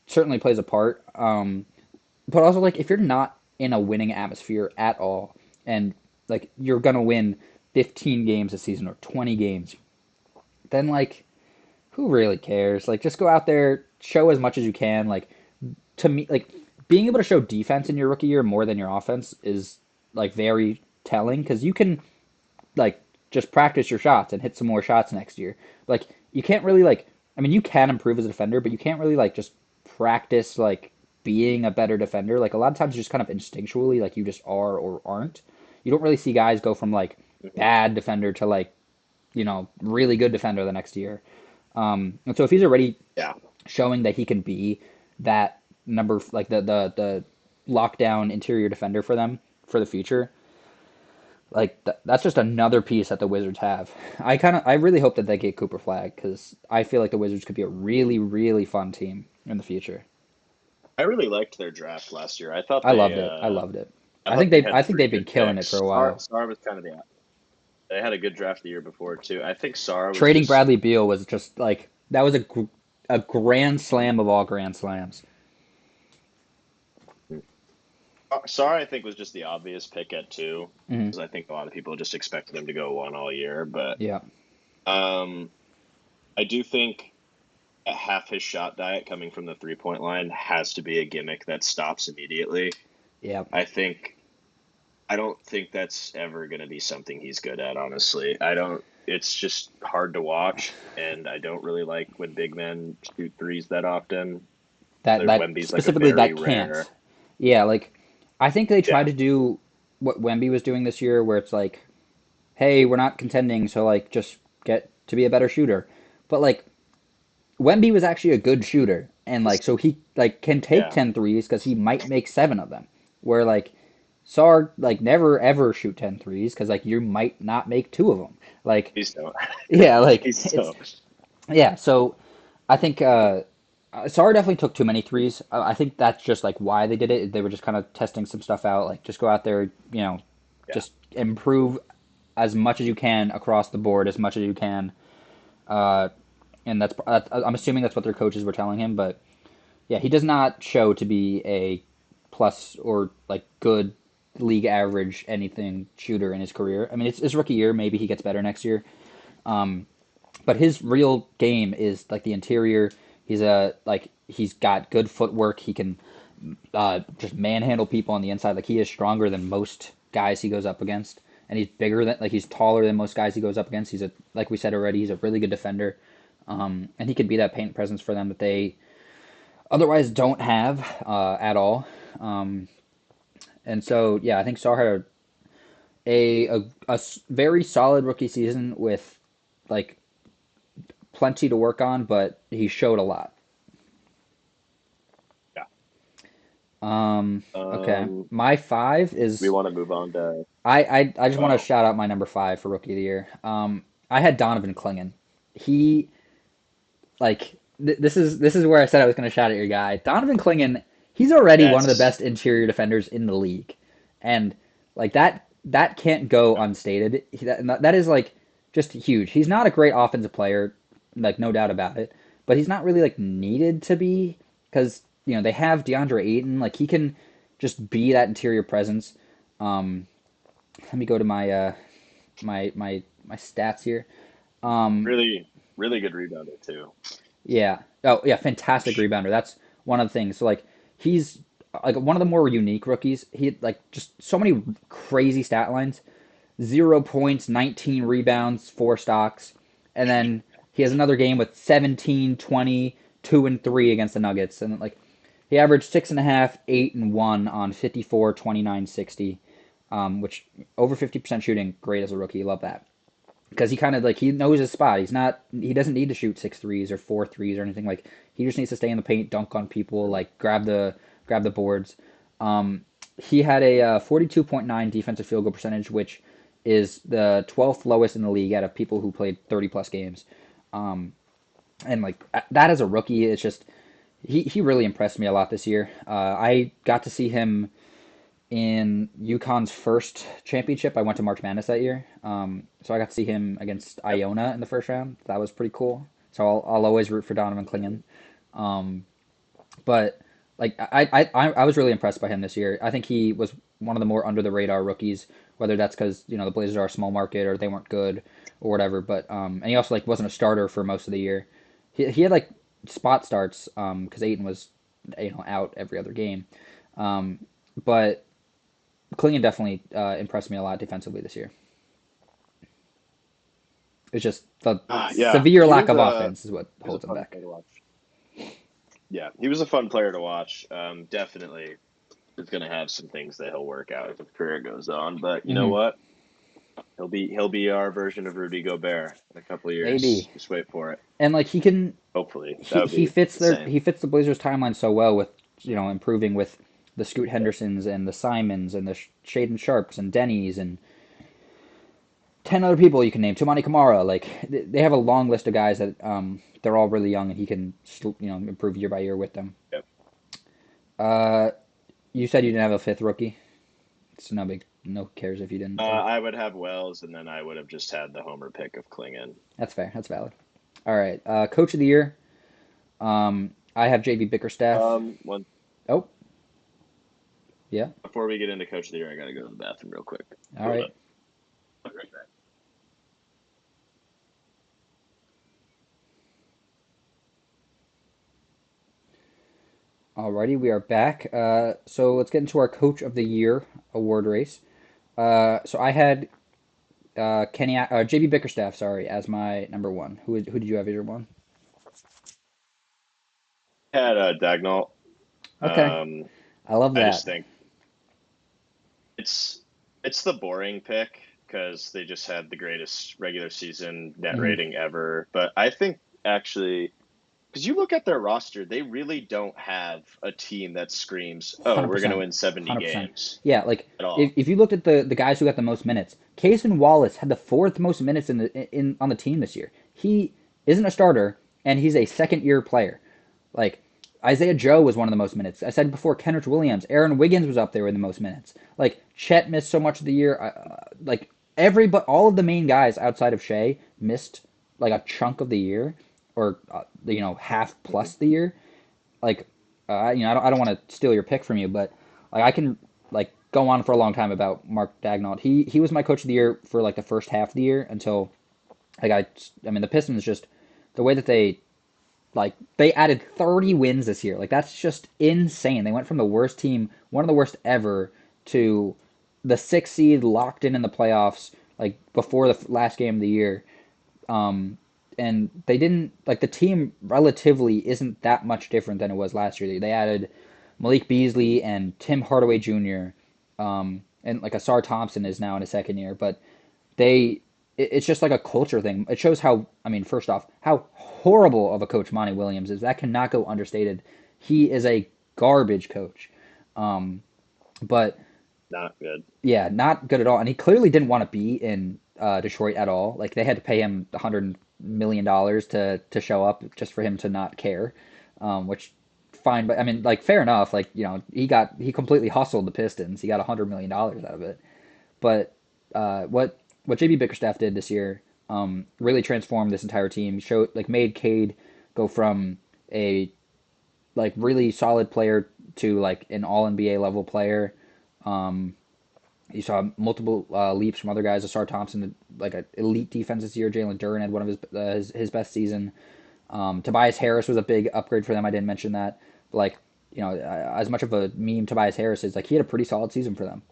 certainly plays a part. But also like if you're not in a winning atmosphere at all, and like you're gonna win 15 games a season or 20 games, then like who really cares? Like just go out there, show as much as you can. Like to me, like being able to show defense in your rookie year more than your offense is like very telling because you can like just practice your shots and hit some more shots next year. Like you can't really like I mean you can improve as a defender, but you can't really like just practice like being a better defender. Like a lot of times just kind of instinctually like you just are or aren't. You don't really see guys go from like Mhm. bad defender to like, really good defender the next year. And so if he's already Yeah, showing that he can be that number like the lockdown interior defender for them for the future, like that's just another piece that the Wizards have. I really hope that they get Cooper Flag because I feel like the Wizards could be a really fun team in the future. I really liked their draft last year. I loved it. I loved it. I thought they had I think three they've been good killing it for picks. a while. Sar was kind of they had a good draft the year before too. I think Sar was Trading just Bradley Beal was just like that was a grand slam of all grand slams. Sar. I think was just the obvious pick at two Hmm. because I think a lot of people just expected him to go one all year. But Yeah. um, I do think a half his shot diet coming from the 3-point line has to be a gimmick that stops immediately. Yeah. I think I don't think that's ever going to be something he's good at, honestly. I don't. It's just hard to watch, and I don't really like when big men shoot threes that often. That Wemby's like a specifically very that rare. can't. Yeah, like I think they tried Yeah, to do what Wemby was doing this year, where it's like, hey, we're not contending, so like just get to be a better shooter. But like Wemby was actually a good shooter, and like so he like can take yeah. 10 threes because he might make seven of them. Where like Sar like never ever shoot 10 threes because like you might not make two of them. Like He's don't. yeah, like He's it's don't. yeah. So I think Sar definitely took too many threes. I think that's just like why they did it. They were just kind of testing some stuff out. Like just go out there, Yeah, just improve as much as you can across the board, as much as you can. Uh, and I'm assuming that's what their coaches were telling him. But yeah, he does not show to be a plus or like good league average anything shooter in his career. I mean, it's his rookie year. Maybe he gets better next year. But his real game is like the interior. He's got good footwork. He can just manhandle people on the inside. Like he is stronger than most guys he goes up against, and he's bigger than like he's taller than most guys he goes up against. He's a like we said already. He's a really good defender, and he could be that paint presence for them that they otherwise don't have at all. And so yeah, I think Sarr had a very solid rookie season with like plenty to work on, but he showed a lot. yeah. Okay, Um, my five we is want to move on to. I just want to Oh, shout out my number five for rookie of the year. I had Donovan Clingan. He this is where I said I was going to shout at your guy. Donovan Clingan, he's already one of the yes. best interior defenders in the league, and like that can't go unstated. That is like just huge. He's not a great offensive player, like no doubt about it, but he's not really like needed to be because they have DeAndre Ayton. Like he can just be that interior presence. Um, Let me go to my stats here. Um, Really, really good rebounder too. Yeah. Oh, yeah. Fantastic rebounder. That's one of the things. So like he's like one of the more unique rookies. He like just so many crazy stat lines. 0 points, 19 rebounds, 4 stocks, and then he has another game with 17, 20, 2 and 3 against the Nuggets, and like he averaged 6.5, 8 and 1 on 54, 29, 60, which over 50% shooting. Great as a rookie. Love that because he kind of like he knows his spot. He doesn't need to shoot six threes or four threes or anything. Like he just needs to stay in the paint, dunk on people, like grab the boards. He had a 42.9 defensive field goal percentage, which is the 12th lowest in the league out of people who played 30 plus games. And like that as a rookie, it's just he really impressed me a lot this year. I got to see him in UConn's first championship. I went to March Madness that year, so I got to see him against Yep. Iona in the first round. That was pretty cool. So I'll always root for Donovan Clingan. But like I was really impressed by him this year. I think he was one of the more under the radar rookies. Whether that's because the Blazers are a small market or they weren't good or whatever. But and he also like wasn't a starter for most of the year. He had like spot starts because Aiton was out every other game. But Klingon definitely impressed me a lot defensively this year. It's just the Yeah, severe lack of offense is what he was a holds him fun back. player to watch. Yeah, he was a fun player to watch. Definitely is going to have some things that he'll work out as his career goes on. But you know Hmm. what? He'll be our version of Rudy Gobert in a couple of years. Maybe. Just wait for it. And like he can Hopefully, that he would he be fits their insane. he fits the Blazers timeline so well with improving with the Scoot Hendersons and the Simons and the Shaden Sharps and Denny's and 10 other people you can name. Tumani Kamara, like they have a long list of guys that they're all really young and he can improve year by year with them. Yep. Uh, you said you didn't have a fifth rookie. It's no cares if you didn't though. I would have Wells, and then I would have just had the homer pick of Klingon. That's fair. That's valid. All right. Coach of the year. I have JB Bickerstaff. One Oh, yeah. before we get into Coach of the Year, I gotta go to the bathroom real quick. All Hold right. up. I'll be right back. Alrighty, we are back. So let's get into our Coach of the Year award race. So I had JB Bickerstaff, sorry, as my number one. Who did you have as your one? Had Dagnall. Okay, Um, I love I just that. think it's it's the boring pick because they just had the greatest regular season net Hmm. rating ever. But I think actually, because you look at their roster, they really don't have a team that screams, "Oh, Hundred we're going to percent, win 70 100%. games" Yeah, like at all. if you looked at the guys who got the most minutes, Cason Wallace had the fourth most minutes in on the team this year. He isn't a starter, and he's a second year player. Like Isaiah Joe was one of the most minutes. I said before, Kenrich Williams, Aaron Wiggins was up there with the most minutes. Like Chet missed so much of the year. Like all of the main guys outside of Shea missed like a chunk of the year, or half Mhm. plus the year. Like I don't want to steal your pick from you, but like I can like go on for a long time about Mark Dagnall. He was my coach of the year for like the first half of the year until like I mean the Pistons just the way that they added 30 wins this year. Like that's just insane. They went from the worst team, one of the worst ever, to the sixth seed locked in the playoffs like before the last game of the year. Um, and they didn't like the team relatively isn't that much different than it was last year. They added Malik Beasley and Tim Hardaway Jr. And like Asar Thompson is now in his second year, but they it's just like a culture thing. It shows how I mean, first off, how horrible of a coach Monty Williams is. That cannot go understated. He is a garbage coach. But Not good. yeah, not good at all. And he clearly didn't want to be in Detroit at all. Like they had to pay him $100 million to show up just for him to not care, which fine. But I mean, like fair enough. Like he completely hustled the Pistons. He got $100 million out of it. But what JB Bickerstaff did this year really transformed this entire team. Made Cade go from a like really solid player to like an All NBA level player. Um, you saw multiple leaps from other guys. Asar Thompson, like an elite defense this year. Jalen Duren had one of his best season. Tobias Harris was a big upgrade for them. I didn't mention that. But like as much of a meme Tobias Harris is, like he had a pretty solid season for them.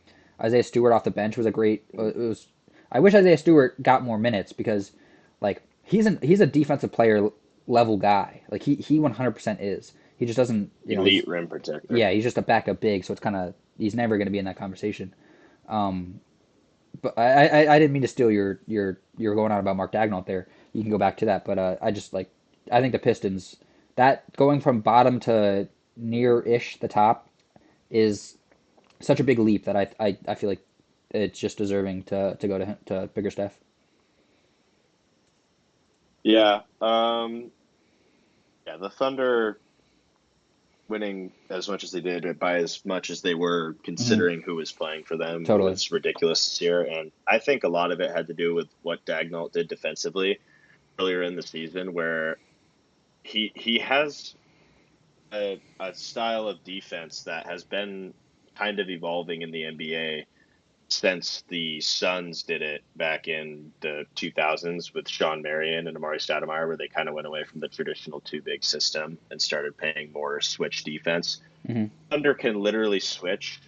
Isaiah Stewart off the bench was a great. It was. I wish Isaiah Stewart got more minutes because, like, he's a defensive player level guy. Like he 100% is. He just doesn't. He's Elite rim protector. yeah. He's just a backup big, so it's kind of he's never going to be in that conversation. But I didn't mean to steal your going on about Mark Dagnall there. You can go back to that, but I just like I think the Pistons that going from bottom to near ish the top is such a big leap that I feel like it's just deserving to go to Biggerstaff. Yeah. Yeah. The Thunder winning as much as they did by as much as they were Hmm. considering who was playing for them Totally. was ridiculous this year. And I think a lot of it had to do with what Dagnall did defensively earlier in the season, where he has a style of defense that has been kind of evolving in the NBA since the Suns did it back in the 2000s with Sean Marion and Amari Stoudemire, where they kind of went away from the traditional two big system and started playing more switch defense. Hmm. Thunder can literally switch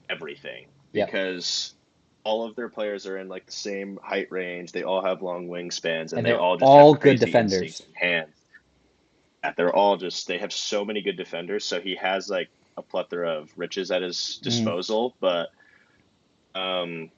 everything Yep. because all of their players are in like the same height range. They all have long wingspans, and And they they're all just have all good crazy instincts defenders. and hands. Yeah, they're all just they have so many good defenders. So he has like a plethora of riches at his Mm. disposal. But um,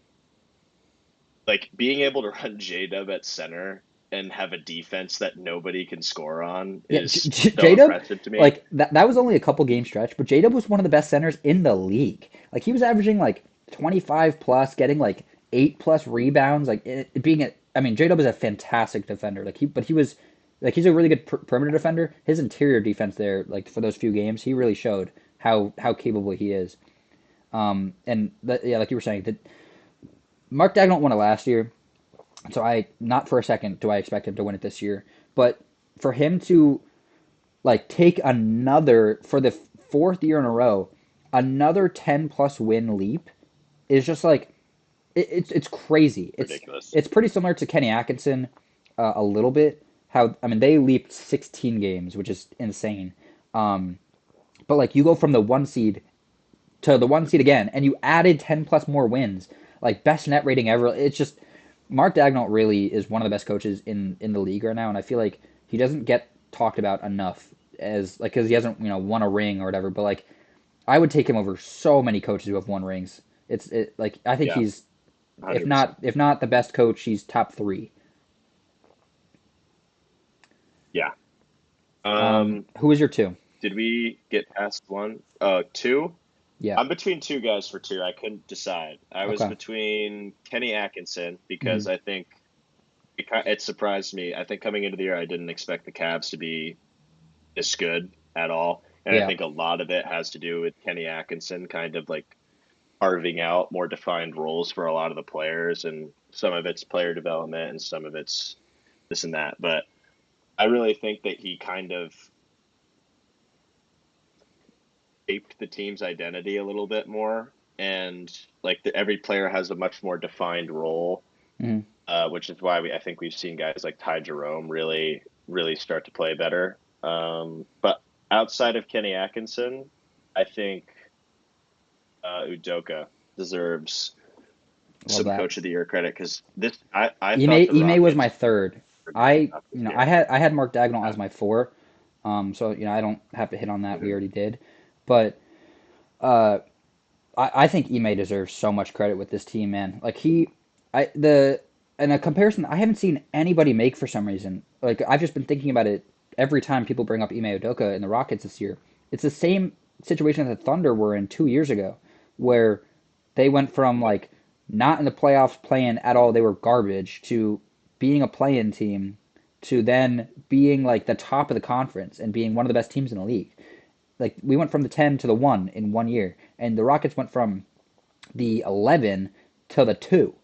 like being able to run J Dub at center and have a defense that nobody can score on Yeah, is so J-Dub, impressive to me. like that was only a couple game stretch, but J-Dub was one of the best centers in the league. Like he was averaging like 25 plus, getting like 8 plus rebounds, like being a I mean, J-Dub is a fantastic defender. But he was like he's a really good perimeter defender. His interior defense there, like for those few games, he really showed how capable he is. And yeah, like you were saying, that Mark Dagnall won it last year, so I not for a second do I expect him to win it this year, but for him to like take another for the fourth year in a row, another 10 plus win leap is just like it's crazy. Ridiculous. It's pretty similar to Kenny Atkinson a little bit. How I mean they leaped 16 games, which is insane. But like you go from the one seed to the one seed again, and you added 10 plus more wins, like best net rating ever. It's just Mark Dagnall really is one of the best coaches in the league right now, and I feel like he doesn't get talked about enough as like because he hasn't won a ring or whatever. But like I would take him over so many coaches who have won rings. Like I think Yeah, he's 100%. if not the best coach, he's top three. Yeah. Um, Who is your two? did we get past one? Two? Yeah. I'm between two guys for two. I couldn't decide. I was Okay. between Kenny Atkinson Hmm. because I think it surprised me. I think coming into the year, I didn't expect the Cavs to be this good at all. And I Yeah. think a lot of it has to do with Kenny Atkinson kind of like carving out more defined roles for a lot of the players, and some of it's player development and some of it's this and that. But I really think that he kind of shaped the team's identity a little bit more. And like every player has a much more defined role, Hmm. which is why I think we've seen guys like Ty Jerome really start to play better. But outside of Kenny Atkinson, I think Udoka deserves Love some that. Coach of the Year credit because I thought the Ime was my Rockets third. were going to be tough this year. I had Mark Dagnall as my four. So I don't have to hit on that. We Mm-hmm. already did, but uh, I think Ime deserves so much credit with this team, man. Like I the in a comparison I haven't seen anybody make for some reason. Like I've just been thinking about it every time people bring up Ime Udoka and the Rockets this year. It's the same situation that the Thunder were in 2 years ago, where they went from Yep. like not in the playoffs playing at all, they were garbage, to being a play-in team, to then being like the top of the conference and being one of the best teams in the league. Like we went from the 10 to the 1 in 1 year, and the Rockets went from the 11 to the 2.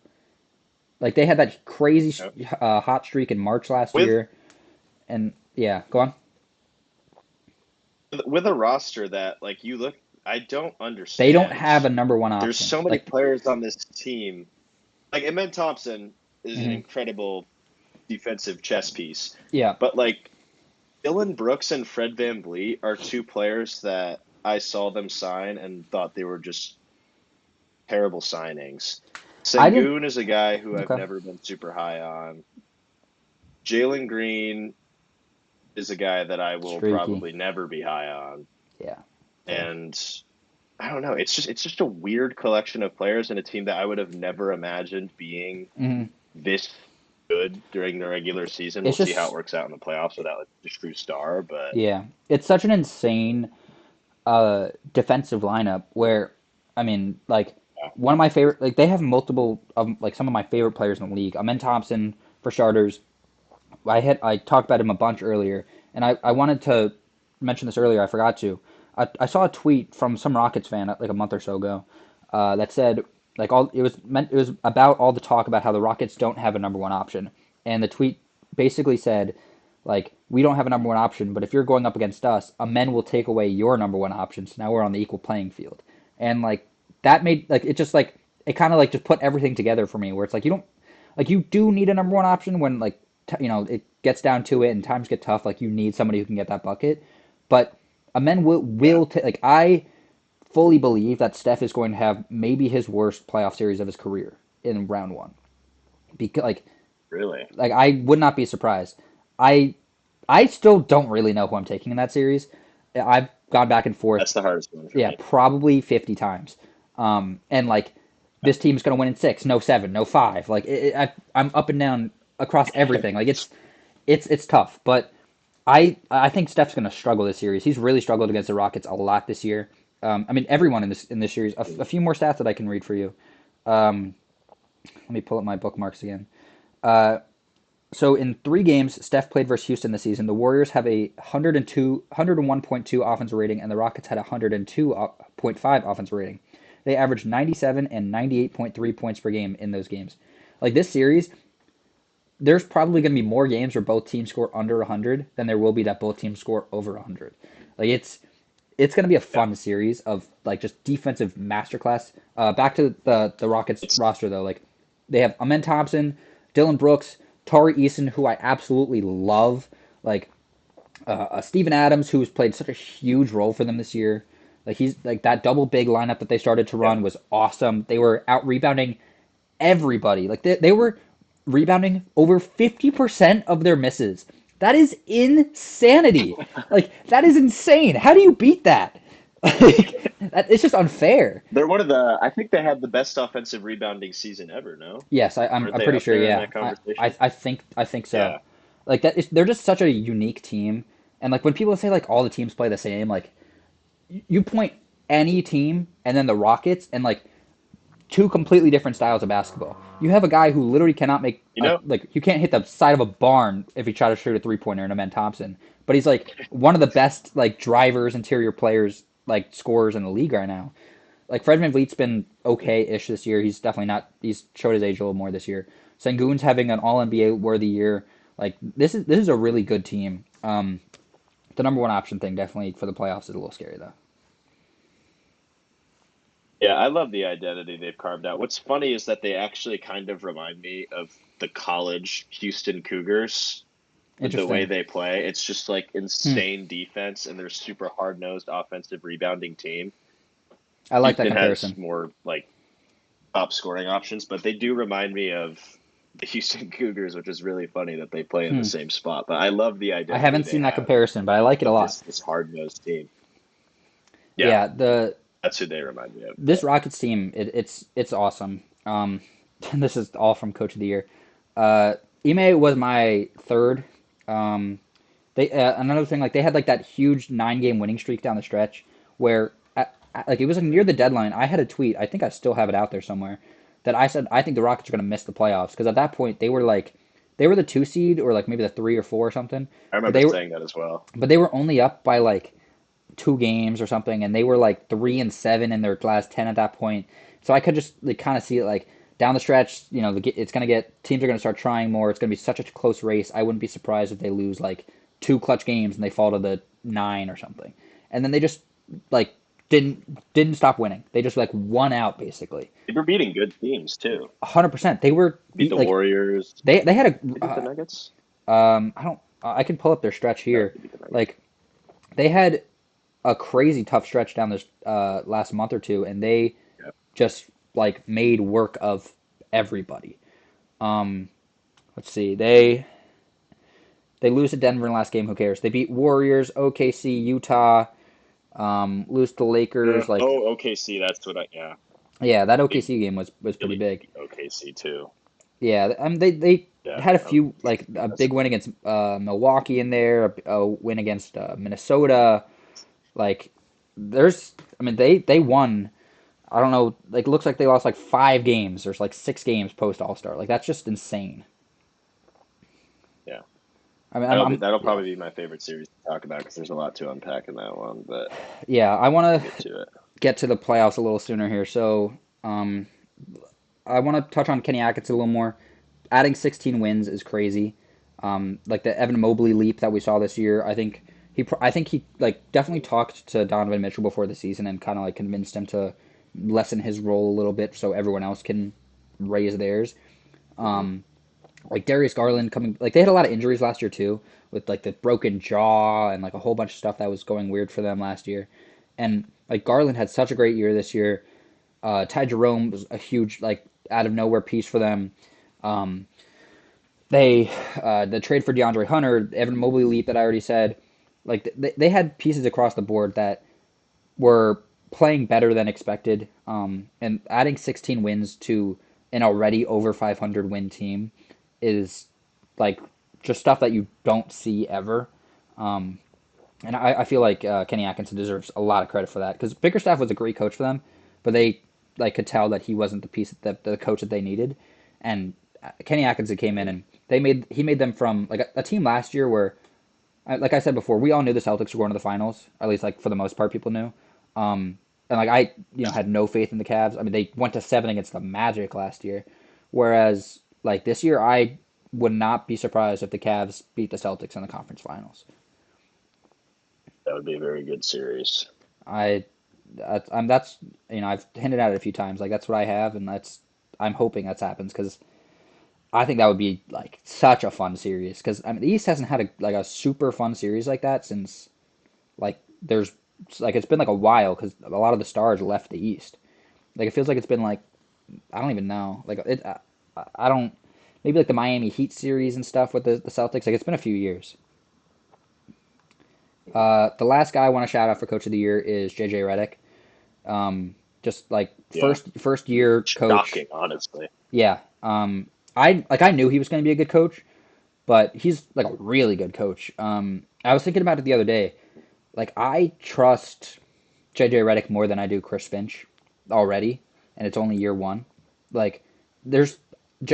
Like they had that crazy Yep. hot streak in March last With year, and yeah, go on. with a roster that like you look, I don't They don't understand. have a number one There's option. so many Like, players on this team. Like Amen Thompson is an mhm, incredible defensive chess piece, yeah, but like Dylan Brooks and Fred VanVleet are two players that I saw them sign and thought they were just terrible signings. I didn't. Sengun is a guy who I've Okay, never been super high on. Jalen Green is a guy that I will streaky. probably never be high on. Yeah, fair. And I don't know. It's just a weird collection of players in a team that I would have never imagined being Hmm. this good during the regular season. We'll It's see how it just works out in the playoffs without like, the true star, but yeah, it's such an insane defensive lineup where I mean, like yeah. one of my favorite, like they have multiple of like some of my favorite players in the league. Amen Thompson for starters. I talked about him a bunch earlier, and I wanted to mention this earlier. I forgot to. I saw a tweet from some Rockets fan like a month or so ago that said like all it was about all the talk about how the Rockets don't have a number one option, and the tweet basically said like we don't have a number one option, but if you're going up against us, a men will take away your number one option. So now we're on the equal playing field, and like that made like it just like it kind of like just put everything together for me, where it's like you don't like you do need a number one option when like it gets down to it and times get tough. Like you need somebody who can get that bucket, but a men Yeah. will like I fully believe that Steph is going to have maybe his worst playoff series of his career. in round one. Because Really? I would not be surprised. I I still don't really know who I'm taking in that series. I've gone back and forth, That's the hardest one for yeah, me. probably 50 times. And this team's gonna win in six, no seven, no five. I'm up and down across everything. It's tough, but I think Steph's gonna struggle this series. He's really struggled against the Rockets a lot this year. I mean everyone in this series. A few more stats that I can read for you. Let me pull up my bookmarks again. So in 3 games Steph played versus Houston this season, the Warriors have a 101.2 offensive rating, and the Rockets had a 102.5 offensive rating. They averaged 97 and 98.3 points per game in those games. Like this series, there's probably going to be more games where both teams score under 100 than there will be that both teams score over 100. Like it's going to be a Yeah. fun series of just defensive masterclass. Back to the Rockets It's roster though, they have Amen Thompson, Dylan Brooks, Tari Eason, who I absolutely love, like Steven Adams, who's played such a huge role for them this year. He's like that double big lineup that they started to yeah. run was awesome. They were out rebounding everybody. They were rebounding over 50% of their misses. That is insanity. That is insane. How do you beat that? It's just unfair. They're one of the. I think they had the best offensive rebounding season ever. No, Yes, I'm aren't I'm they pretty up sure. there in Yeah, that I I, conversation? I think so. Yeah. They're just such a unique team, and when people say all the teams play the same, you point any team and then the Rockets and two completely different styles of basketball. You have a guy who literally cannot make You know, you can't hit the side of a barn if he try to shoot a 3 pointer in Amen Thompson, but he's one of the best drivers, interior players, scorers in the league right now. Fred VanVleet's been okay-ish this year. He's definitely not. He's showed his age a little more this year. Sengun's having an All NBA worthy year. This is a really good team. The number one option thing definitely for the playoffs is a little scary though. yeah, I love the identity they've carved out. What's funny is that they actually kind of remind me of the college Houston Cougars with the way Interesting. they play. It's just like Hmm. insane defense, and they're super hard nosed offensive rebounding team. I like that Houston has comparison. more top scoring options, but they do remind me of the Houston Cougars, which is really funny that they play in the Hmm. same spot. But I love the I identity haven't they seen that have comparison, but I like it a of lot. this hard nosed team. Yeah, Yeah, the that's who they remind me of. this Rockets team, it's awesome. This is all from Coach of the Year. Ime was my third. Um, they another thing they had that huge 9 game winning streak down the stretch where it was near the deadline. I had a tweet. I think I still have it out there somewhere that I said I think the Rockets are going to miss the playoffs because at that point they were the 2 seed or maybe the 3 or 4 or something, I but remember they were saying that as well. only up by 2 games or something, and they were 3-7 in their last 10 at that point. So I could just kind of see it down the stretch. It's gonna get teams are gonna start trying more. It's gonna be such a close race. I wouldn't be surprised if they lose 2 clutch games and they fall to the 9 or something, and then they just like didn't stop winning. They just won out basically. They were beating good teams too. 100%. They were Beat the Warriors. they had They beat the Nuggets. I don't I can pull up their stretch No, here. they beat the Nuggets. Like they had a crazy tough stretch down this last month or two, and they Yeah. just made work of everybody. Um, let's see, they lose to Denver in the last game. Who cares? They beat Warriors, OKC, Utah. Lose to Lakers. OKC. That's what I. Yeah, Yeah, that they OKC game was pretty really big. beat OKC too. Yeah, they Yeah, had a that was few a big impressive. win against Milwaukee in there, a win against Minnesota. Like there's, I mean they won. I don't know. It looks like they lost 5 games. There's 6 games post All Star. That's just insane. Yeah, I mean, I'm that'll yeah, probably be my favorite series to talk about because there's a lot to unpack in that one. But yeah. I want we'll get to to it. get to the playoffs a little sooner here, so um, I want to touch on Kenny Atkinson a little more. Adding 16 wins is crazy. The Evan Mobley leap that we saw this year, I think he definitely talked to Donovan Mitchell before the season and kind of convinced him to lessen his role a little bit so everyone else can raise theirs. Hmm. Darius Garland coming, they had a lot of injuries last year too, with the broken jaw and a whole bunch of stuff that was going weird for them last year. And Garland had such a great year this year. Ty Jerome was a huge out of nowhere piece for them. Um, they the trade for DeAndre Hunter, Evan Mobley leap that I already said, like they had pieces across the board that were playing better than expected. And adding 16 wins to an already over 500 win team is like just stuff that you don't see ever. And I feel like Kenny Atkinson deserves a lot of credit for that because Bickerstaff was a great coach for them, but they like could tell that he wasn't the piece that the coach that they needed. And Kenny Atkinson came in and he made them from like a team last year where, like I said before, we all knew the Celtics were going to the finals. At least like for the most part, people knew. And like I had no faith in the Cavs. I mean, they went to 7 against the Magic last year, whereas like this year, I would not be surprised if the Cavs beat the Celtics in the conference finals. That would be a very good series. I that's I've hinted at it a few times. Like that's what I have, and I'm hoping that happens because I think that would be like such a fun series. Because I mean, the East hasn't had a super fun series like that since like there's like it's been like a while because a lot of the stars left the East. Like it feels like it's been like I don't even know. Like I don't maybe like the Miami Heat series and stuff with the Celtics. Like it's been a few years. The last guy I want to shout out for Coach of the Year is JJ Redick. Just like Yeah, first year coach. shocking, honestly. Yeah. I knew he was going to be a good coach, but he's like a really good coach. I was thinking about it the other day. Like I trust JJ Redick more than I do Chris Finch already, and it's only year one. Like there's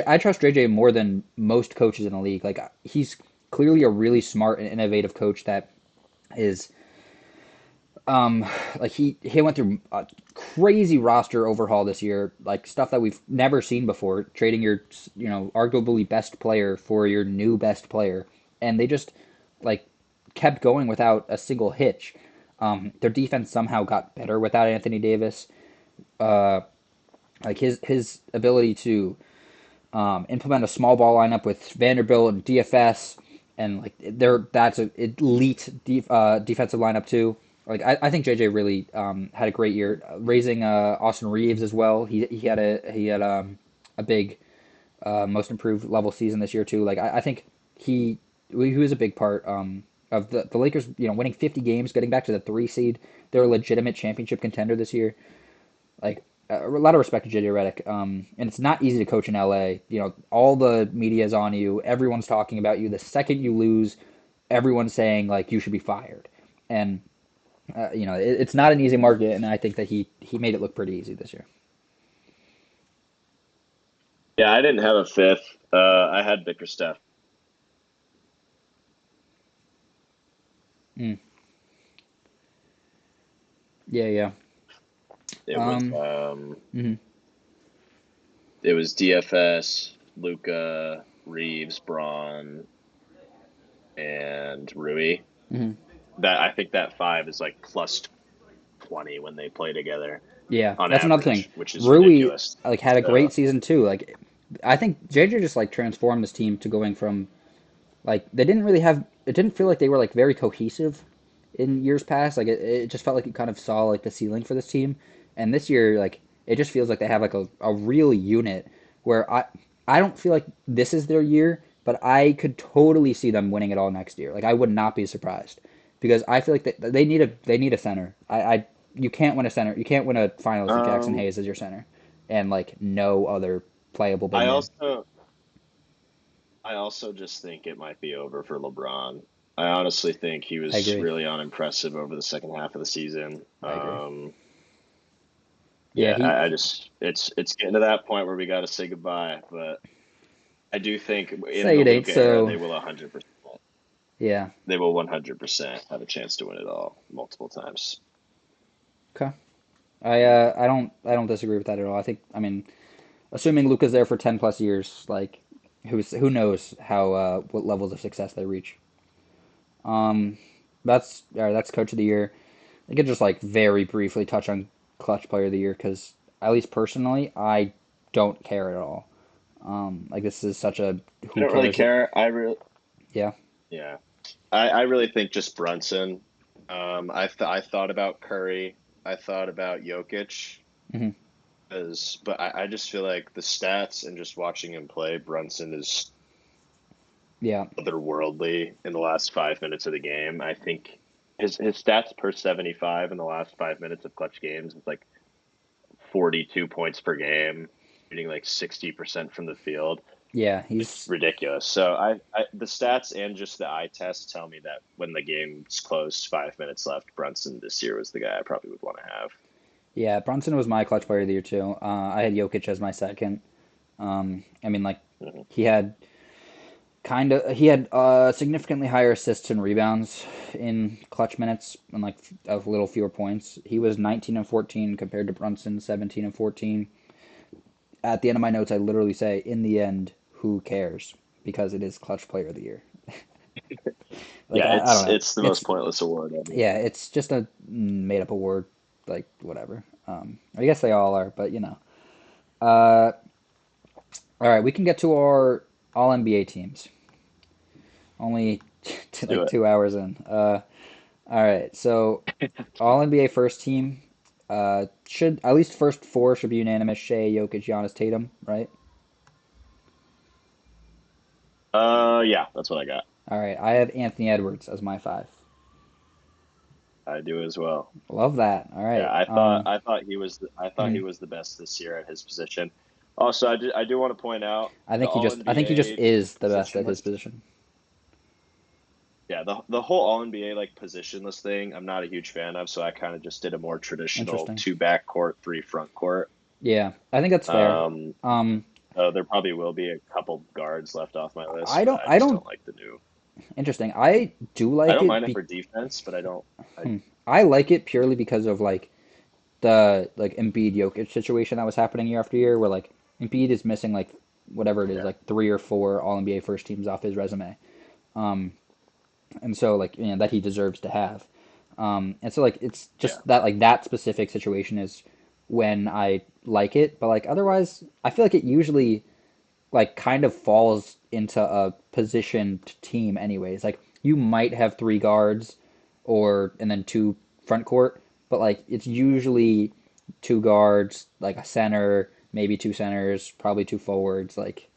I trust JJ more than most coaches in the league. Like he's clearly a really smart and innovative coach that is like he went through a crazy roster overhaul this year, like stuff that we've never seen before, trading your arguably best player for your new best player, and they just like kept going without a single hitch. Their defense somehow got better without Anthony Davis. Like his ability to implement a small ball lineup with Vanderbilt and DFS, and like that's an elite defensive lineup too. Like I think JJ really had a great year, raising Austin Reeves as well. He had a big most improved level season this year too. Like I think he was a big part of the Lakers. Winning 50 games, getting back to the 3 seed. They're a legitimate championship contender this year. Like a lot of respect to JJ Redick. And it's not easy to coach in LA. All the media is on you. Everyone's talking about you. The second you lose, everyone's saying like you should be fired. And it's not an easy market. And I think that he made it look pretty easy this year. Yeah, I didn't have a fifth. I had Bickerstaff. Mm. Yeah, yeah. It was Um, mhm. it was DFS, Luca, Reeves, Braun, and Rui. Mhm. That I think that five is like plus 20 when they play together Yeah, on that's another thing. average, which is Rui ridiculous. like had a So great season too. Like I think JJ just like transformed this team to going from like they didn't really have it didn't feel like they were like very cohesive in years past. Like it just felt like you kind of saw like the ceiling for this team. And this year, like it just feels like they have like a real unit where I don't feel like this is their year, but I could totally see them winning it all next year. Like I would not be surprised because I feel like they need a center. I you can't win a center. You can't win a finals with Jackson um, Hayes as your center and like no other playable big I man. also I also just think it might be over for LeBron. I honestly think he I was agree. really unimpressive over the second half of the season. I agree. Yeah, Yeah, he I just it's getting to that point where we got to say goodbye. But I do think in say the it ain't Luca era, so. Yeah. they will 100% have a chance to win it all multiple times. Okay. I don't disagree with that at all. I mean, assuming Luca's there for 10 plus years, like who knows how what levels of success they reach. Um, that's all right. That's coach of the year. I could just like very briefly touch on clutch player of the year because at least personally, I don't care at all. Like this is such a I who don't really cares. care. I really Yeah. yeah. I really think just Brunson. I thought about Curry. I thought about Jokic. Hmm. but I just feel like the stats and just watching him play, Brunson is Yeah, otherworldly in the last 5 minutes of the game. I think his stats per 75 in the last 5 minutes of clutch games is like 42 points per game, shooting like 60% from the field. yeah, It's he's ridiculous. So the stats and just the eye test tell me that when the game's close, 5 minutes left, Brunson this year was the guy I probably would want to have. yeah. Brunson was my clutch player of the year too. I had Jokic as my second. I mean, like Mm-hmm. he had he had significantly higher assists and rebounds in clutch minutes and like a little fewer points. He was 19 and 14 compared to Brunson 17 and 14. At the end of my notes, I literally say, in the end, who cares? Because it is clutch player of the year. Like Yeah, I don't know. it's the most It's pointless award ever. yeah, it's just a made up award. Like whatever. I guess they all are, but you know. Uh, all right, we can get to our All NBA teams. Only Let's do like it. 2 hours in. All right, so All NBA first team should at least first four should be unanimous. Shea, Jokic, Giannis, Tatum, right? Yeah, that's what I got. All right, I have Anthony Edwards as my five. I do as well. Love that. All Yeah, right. I thought he Mhm. was the best this year at his position. Also, I do want to point out the All I think he just NBA is the best at his positionless. position. Yeah, the whole All NBA like positionless thing, I'm not a huge fan of. So I kind of just did a more traditional Interesting. two backcourt, three front court. Yeah, I think that's fair. Um, Um, there probably will be a couple guards left off my list, but I I just don't. don't like the new. Interesting. I do I like don't it. mind it for defense, but I don't. I I like it purely because of like the like Embiid Jokic situation that was happening year after year, where like Embiid is missing like whatever it is, yeah like three or four All NBA first teams off his resume, and so like that he deserves to have. And so like it's yeah. just that like that specific situation is when I like it, but like otherwise, I feel like it usually like kind of falls into a positioned team anyways. Like you might have three guards or and then two front court, but like it's usually two guards, like a center, maybe two centers, probably two forwards. Like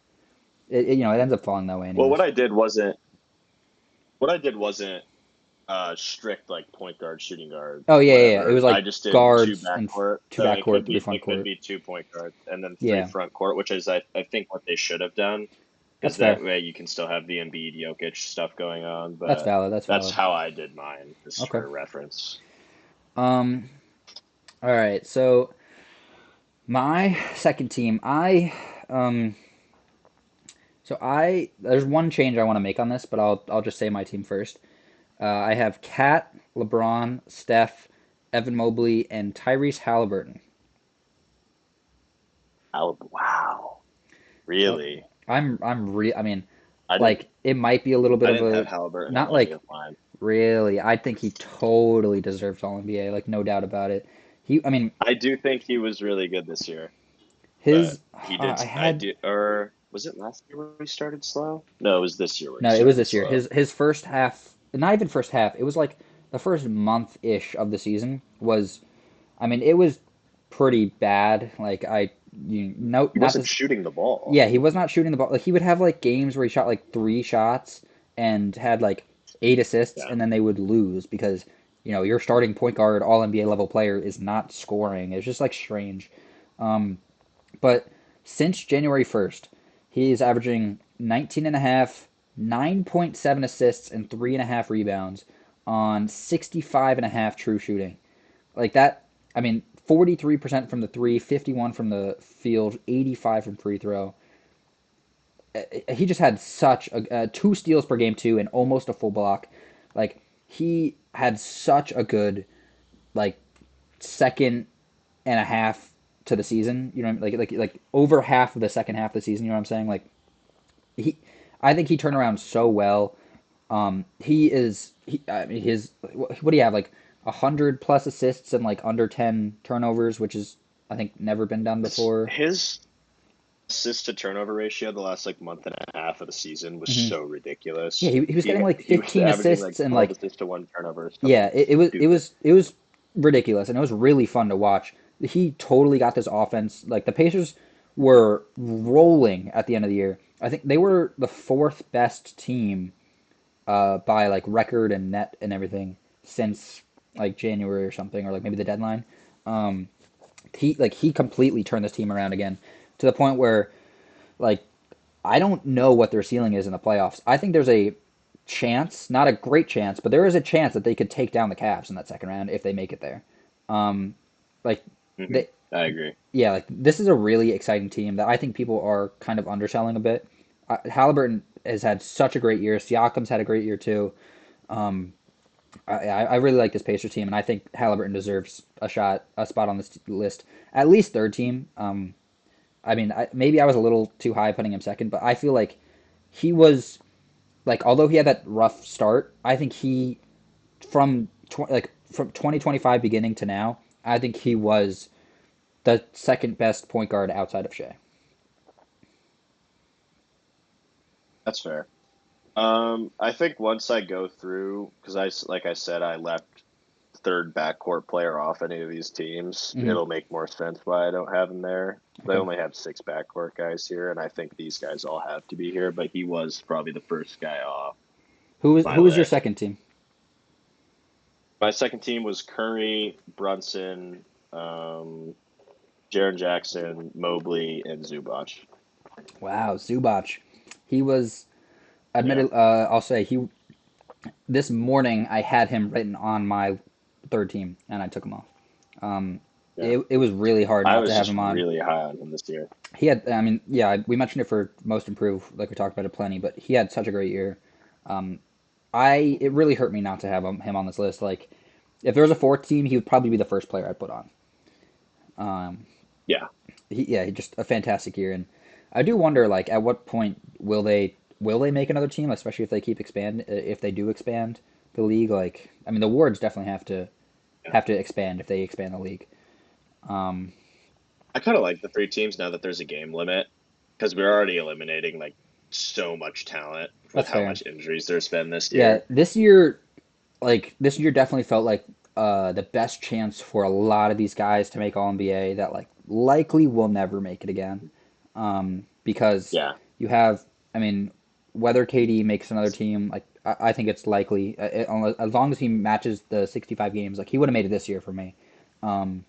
it ends up falling that way Well, anyways. what I did wasn't strict like point guard, shooting guard, Oh yeah, yeah, yeah. It whatever. was I like just did two guards and backcourt, two so backcourt, three front it could court. be 2 point guards, and then three Yeah, front court, which is I think what they should have done, that's because fair. that way you can still have the Embiid Jokic stuff going on. That's But valid. That's that's valid. how I did mine, just Okay. for reference. Um. All right. So my second team, um there's one change I want to make on this, but I'll just say my team first. I have Kat, LeBron, Steph, Evan Mobley, and Tyrese Halliburton. Wow, Yep. really? I mean, I didn't like it might be a little bit I of didn't have a Halliburton on not any like of mine. really. I think he totally deserves All NBA, like no doubt about it. I mean, I do think he was really good this year, but his he did. I I had did, or was it last year where he started slow? No, it was this year where he no, it was started this year. slow. His first half, not even first half. It was like the first month ish of the season was. I mean, it was pretty bad. Like He not wasn't this. shooting the ball. Yeah, he was not shooting the ball. Like he would have like games where he shot like three shots and had like eight assists, Yeah. and then they would lose because your starting point guard, all NBA level player is not scoring. It's just like strange. But since January 1st, he is averaging 19 and a half, 9.7 assists, and 3.5 rebounds on 65.5 true shooting. Like that, I mean, 43% from the three, 51 from the field, 85 from free throw. He just had such two steals per game too, and almost a full block. Like he had such a good like second and a half to the season. You know, like over half of the second half of the season. You know what I'm saying? Like he, I think he turned around so well. I mean, his what do you have like 100 plus assists and like under 10 turnovers, which is I think never been done before. His assist to turnover ratio the last like month and a half of the season was Hmm. so Yeah, ridiculous. he was getting like He was 15 averaging like assists and 12 like assists to one turnover or yeah, something stupid. it was ridiculous and it was really fun to watch. he totally got this offense. Like the Pacers were rolling at the end of the year. I think they were the fourth best team by like record and net and everything since like January or something, or like maybe the deadline. Um, he completely turned this team around again to the point where like I don't know what their ceiling is in the playoffs. I think there's a chance, not a great chance, but there is a chance that they could take down the Cavs in that second round if they make it there. Um, like Hmm. they, I agree. yeah, like this is a really exciting team that I think people are kind of underselling a bit. Halliburton has had such a great year. Siakam's had a great year too. Um, I really like this Pacers team, and I think Halliburton deserves a spot on this list, at least third team. I mean, maybe I was a little too high putting him second, but I feel like he was like, although he had that rough start, I think he from 2025 beginning to now, I think he was the second best point guard outside of Shea. That's fair. I think once I go through, because like I said, I left third backcourt player off any of these teams, Hmm. it'll make more sense why I don't have him there. They Okay, only have six backcourt guys here, and I think these guys all have to be here. But he was probably the first guy off my who was your list. second team? My second team was Curry, Brunson, um, Jaren Jackson, Mobley, and Zubac. Wow, Zubac. He was Yeah, admitted. I'll say he. This morning I had him written on my third team, and I took him off. Um, yeah. it was really hard I not to was have just him on. really high on him this year. He had, I mean, yeah, we mentioned it for most improved, like we talked about it plenty, but he had such a great year. Um, it really hurt me not to have him on this list. Like, if there was a fourth team, he would probably be the first player I'd put on. Um, Yeah, he just a fantastic year, and I do wonder, like, at what point will they make another team, especially if they keep expand, if they do expand the league. Like, I mean, the Wards definitely yeah. have to expand if they expand the league. Um, I kind of like the three teams now that there's a game limit because we're already eliminating like so much talent with that's how fair. much injuries there's been this Yeah, year. this year definitely felt like the best chance for a lot of these guys to make All NBA that like likely will never make it again. Because Yeah, you have, I mean, whether KD makes another team, like I think it's likely, as long as he matches the 65 games, like he would have made it this year for me. Um,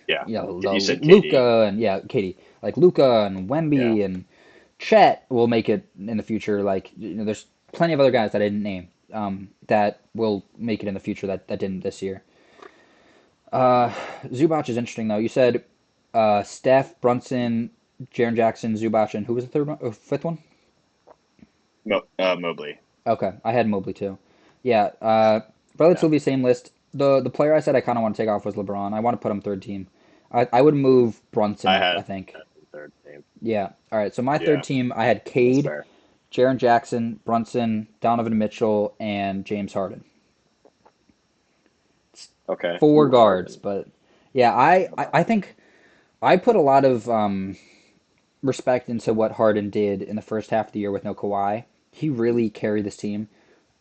yeah. you know, You said KD. Luca and yeah, KD, like Luca and Yeah. Wemby and Chet will make it in the future. Like there's plenty of other guys that I didn't name that will make it in the future that didn't this year. Zubac is interesting though. You said Steph, Brunson, Jaren Jackson, Zubac, and who was the third one? Oh, fifth one? Mobley. Okay, I had Mobley too. Yeah, Yeah, relatively same list. The player I said I kind of want to take off was LeBron. I want to put him third team. I would move Brunson I up, I had think. that in third team. Yeah. All right. So my third Yeah, team, I had that's Cade, fair. Jaren Jackson, Brunson, Donovan Mitchell, and James Harden. Okay. Four Ooh, guards, Harden. but yeah, I think I put a lot of respect into what Harden did in the first half of the year with no Kawhi. He really carried this team.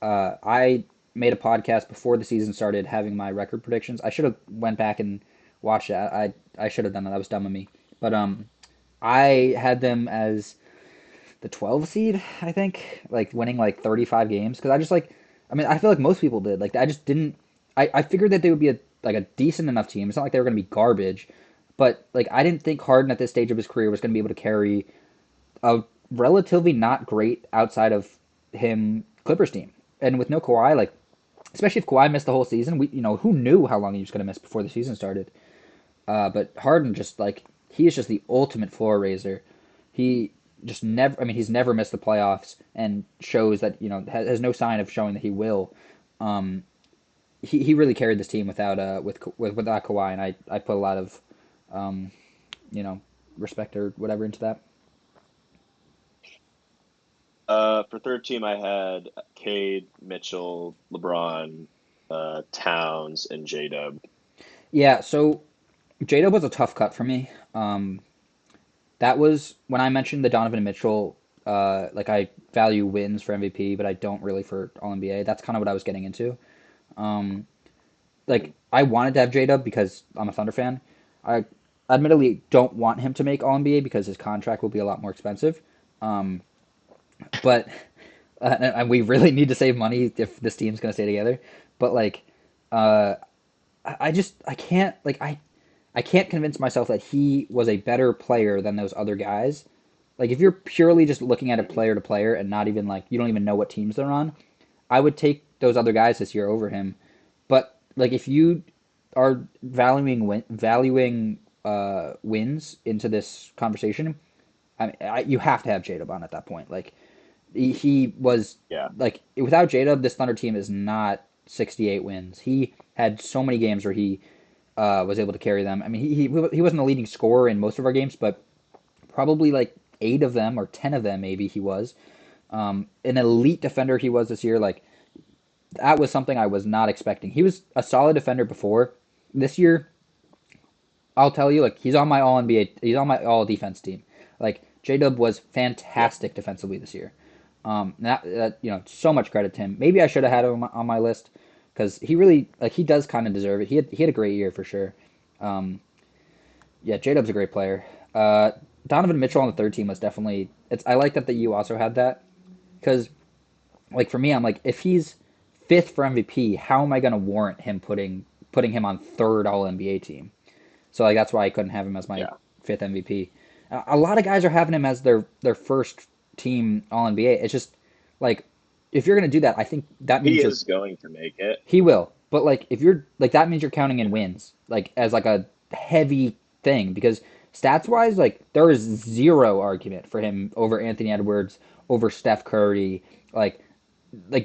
I made a podcast before the season started, having my record predictions. I should have went back and watched it. I should have done that. That was dumb of me. But I had them as the 12 seed, I think, like winning like 35 games because I just like I mean, I feel like most people did. Like I just didn't I figured that they would be a decent enough team. It's not like they were going to be garbage, but like I didn't think Harden at this stage of his career was going to be able to carry a relatively not great outside of him Clippers team. And with no Kawhi, like especially if Kawhi missed the whole season, we who knew how long he was going to miss before the season started. But Harden just like he is just the ultimate floor raiser. He just never. I mean, he's never missed the playoffs and shows that has no sign of showing that he will. Um, he really carried this team without Kawhi, and I put a lot of um, respect or whatever into that. For third team, I had Cade, Mitchell, LeBron, Towns, and J Dub. Yeah, so Jada was a tough cut for me. That was when I mentioned the Donovan Mitchell. Like I value wins for MVP, but I don't really for All NBA. That's kind of what I was getting into. Um, like I wanted to have J Dub because I'm a Thunder fan, I admittedly don't want him to make All NBA because his contract will be a lot more expensive. Um, but and we really need to save money if this team's going to stay together. But like, uh, I can't I can't convince myself that he was a better player than those other guys. Like if you're purely just looking at it Mhm. player to player and not even like you don't even know what teams they're on, I would take those other guys this year over him. But like if you are valuing wins into this conversation, you have to have J-Dub on at that point. Like he was Yeah, like without J-Dub, this Thunder team is not 68 wins. He had so many games where he was able to carry them. I mean, he wasn't a leading scorer in most of our games, but probably like 8 of them or 10 of them maybe he was. An elite defender he was this year. Like that was something I was not expecting. He was a solid defender before. This year, I'll tell you, like he's on my All NBA, he's on my All Defense team. Like J Dub was yeah. fantastic defensively this year. That so much credit to him. Maybe I should have had him on my list because he really like he does kind of deserve it. He had a great year for sure. Um, yeah, J Dub's a great player. Donovan Mitchell on the third team was definitely. It's I like that you also had that because like for me, I'm like if he's fifth for MVP, how am I going to warrant him putting him on third All NBA team? So like that's why I couldn't have him as my Yeah. fifth MVP. A lot of guys are having him as their first team All NBA. It's just like if you're gonna do that, I think that He means you're is going to make it. he will. But like if you're like that means you're counting in Yeah. wins like as like a heavy thing because stats wise like there is zero argument for him over Anthony Edwards over Steph Curry like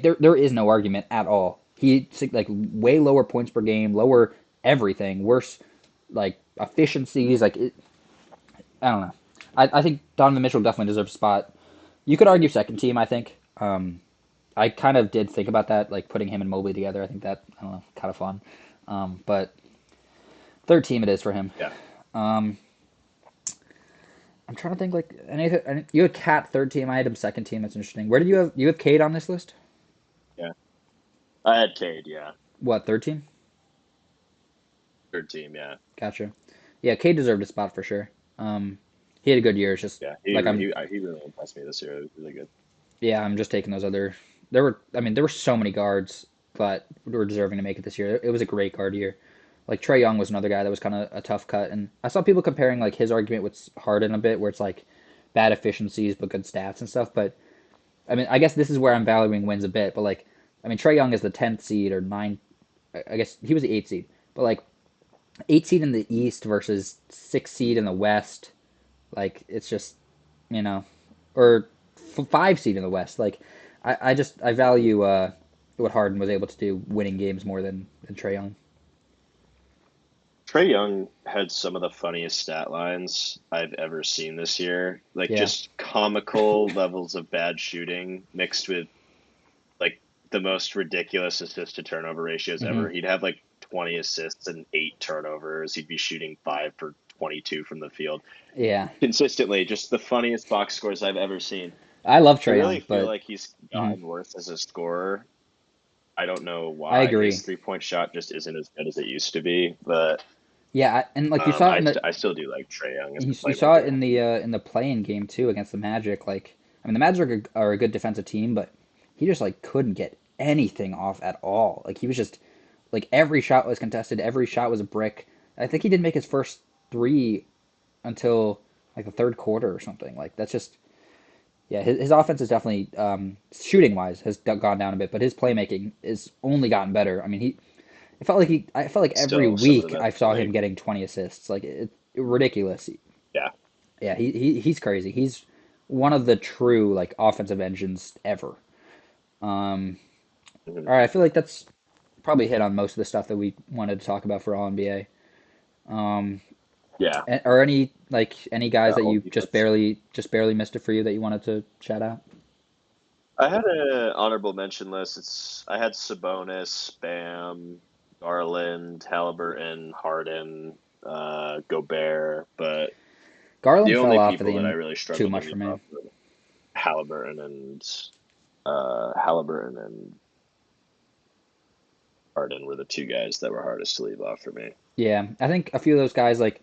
there is no argument at all. He like way lower points per game, lower everything, worse like efficiencies. I don't know. I think Donovan Mitchell definitely deserves a spot. You could argue second team. I think. I kind of did think about that, like putting him and Mobley together. I think that I don't know, kind of fun. But third team it is for him. Yeah. Um, I'm trying to think like you had Cat third team. I had him second team. That's interesting. Where did you have Cade on this list? Yeah. I had Cade. Yeah. What third team? Third team. Yeah. Gotcha. Yeah, Cade deserved a spot for sure. He had a good year. It's just Yeah. like He really impressed me this year. It was really good. yeah, I'm just taking those other. There were so many guards, but were deserving to make it this year. It was a great guard year. Like Trey Young was another guy that was kind of a tough cut, and I saw people comparing like his argument with Harden a bit, where it's like bad efficiencies but good stats and stuff. But I mean, I guess this is where I'm valuing wins a bit. But like, I mean, Trey Young is the 10th seed or 9. I guess he was the 8th seed, but like 8th seed in the East versus 6th seed in the West. Like it's just you know, or 5 seed in the West. Like I value what Harden was able to do, winning games more than Trey Young. Trey Young had some of the funniest stat lines I've ever seen this year. Like Yeah. just comical levels of bad shooting mixed with like the most ridiculous assist to turnover ratios Hmm. ever. He'd have like 20 assists and 8 turnovers. He'd be shooting 5 for 22 from the field Yeah. consistently. Just the funniest box scores I've ever seen. I love I Trey really Young, feel but like he's mhm, gotten worse as a scorer. I don't know I why his agree. 3 point shot just isn't as good as it used to be, but Yeah, and like you saw it in the I still do like Trey Young as a you saw it playmaker. in the playing game too against the Magic. Like I mean, the Magic are a good defensive team, but he just like couldn't get anything off at all. Like he was just like every shot was contested, every shot was a brick. I think he didn't make his first three until like the third quarter or something. Like that's just yeah, his offense is definitely shooting wise has gone down a bit, but his playmaking is only gotten better. I mean, I felt like every Still some of the week I best in saw the him league. getting 20 assists. Like ridiculous. Yeah. Yeah, he's crazy. He's one of the true like offensive engines ever. Um, Mhm. all right, I feel like that's probably hit on most of the stuff that we wanted to talk about for All NBA. Um, Yeah. or any guys Yeah. that All you defense. just barely missed it for you that you wanted to shout out? I had an honorable mention list. I had Sabonis, Bam, Garland, Halliburton, Harden, Gobert, but the Garland fell only off at people the that I end really too struggled to much for leave me. off were Halliburton and Harden were the two guys that were hardest to leave off for me. Yeah, I think a few of those guys like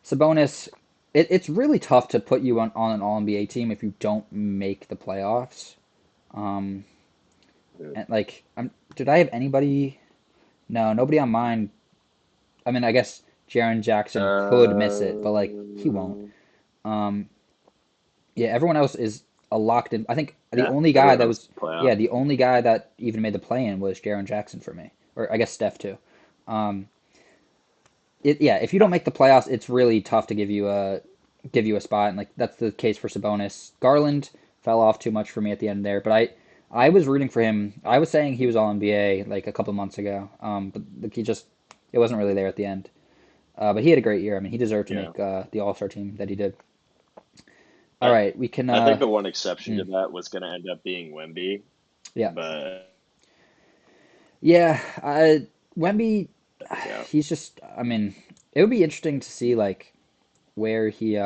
Sabonis, it's really tough to put you on an All NBA team if you don't make the playoffs. Um, Yeah. and like, did I have anybody? No, nobody on mine. I mean, I guess Jaren Jackson could miss it, but like he won't. Uh, Um, yeah, everyone else is a locked in. I think the yeah, only guy everyone that else was, can play out. yeah, the only guy that even made the play in was Jaren Jackson for me, or I guess Steph too. Um, yeah, if you don't make the playoffs, it's really tough to give you a spot, and like that's the case for Sabonis. Garland fell off too much for me at the end there, but I was rooting for him. I was saying he was All NBA like a couple months ago, but like, he just it wasn't really there at the end. But he had a great year. I mean, he deserved to Yeah. make the All Star team that he did. All I right, we can. I think the one exception to Mm, that was going to end up being Wemby, yeah, but yeah. Wemby, yeah, he's just. I mean, it would be interesting to see like where he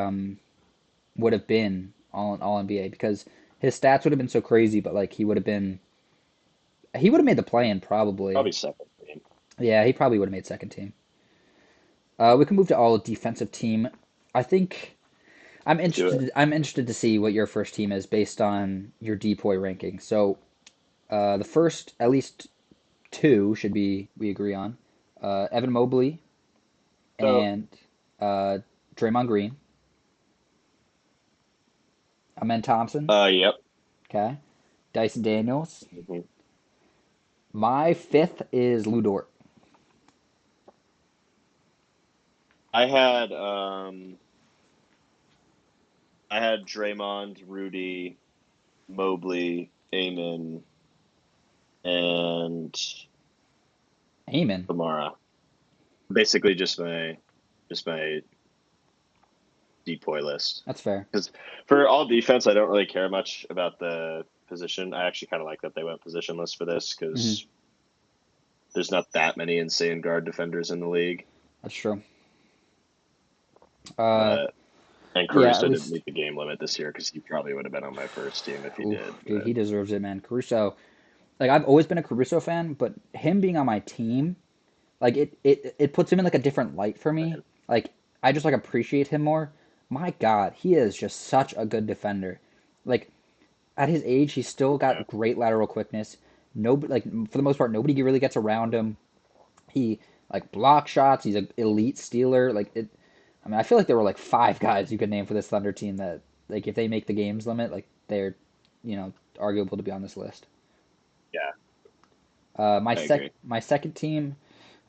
would have been all NBA because his stats would have been so crazy, but like he would have made the play in probably. probably second team. Yeah, he probably would have made second team. We can move to all defensive team. I think Do it. I'm interested to see what your first team is based on your DPOY ranking. So the first at least two should be we agree on Evan Mobley So, and uh, Draymond Green, Amen Thompson, yep. okay, Dyson Daniels. Mhm. My fifth is Lou Dort. I had I had Draymond, Rudy, Mobley, Amon, and Amen. Kamara. Basically, just my depoy list. That's fair. Because for all defense, I don't really care much about the position. I actually kind of like that they went positionless for this Hmm. because there's not that many insane guard defenders in the league. That's true. Uh, But and yeah, at Caruso didn't least, meet the game limit this year because he probably would have been on my first team if he did. oof, dude, But he deserves it, man. Caruso, like I've always been a Caruso fan, but him being on my team, like it puts him in like a different light for me. man, Like I just like appreciate him more. My God, he is just such a good defender. Like at his age, he's still yeah, got great lateral quickness. No, like for the most part, nobody really gets around him. He like block shots. He's an elite stealer. Like it. I mean, I feel like there were like five guys you could name for this Thunder team that like if they make the games limit, like they're, arguable to be on this list. yeah, I agree. My second team,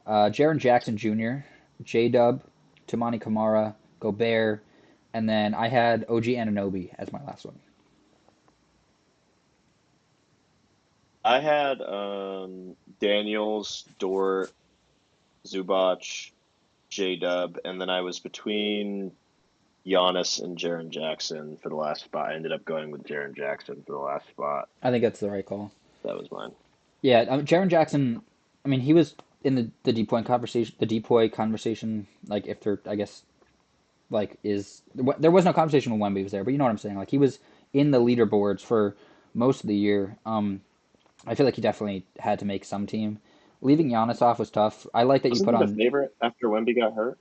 Jaren Jackson Jr., J Dub, Tamani Kamara, Gobert, and then I had OG Anunoby as my last one. I had Daniels, Dort, Zubac, J Dub, and then I was between Giannis and Jaren Jackson for the last spot. I ended up going with Jaren Jackson for the last spot. I think that's the right call. That was mine. Yeah, Jaren Jackson. I mean, he was in the deep point conversation. The depoy conversation, like if there, I guess, like there was no conversation when Wemby was there, but you know what I'm saying. Like he was in the leaderboards for most of the year. I feel like he definitely had to make some team. Leaving Giannis off was tough. I like that you Wasn't put he the on. favorite after Wemby got hurt?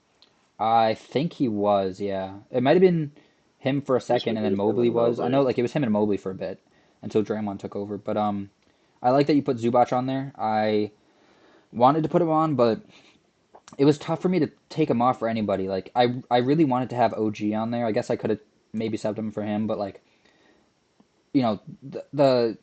I think he was. Yeah, it might have been him for a It was second, and maybe then him Mobley and was. I know Mobley. like it was him and Mobley for a bit until Draymond took over. But I like that you put Zubac on there. I wanted to put him on, but it was tough for me to take him off for anybody. Like I really wanted to have OG on there. I guess I could have maybe subbed him for him, but like the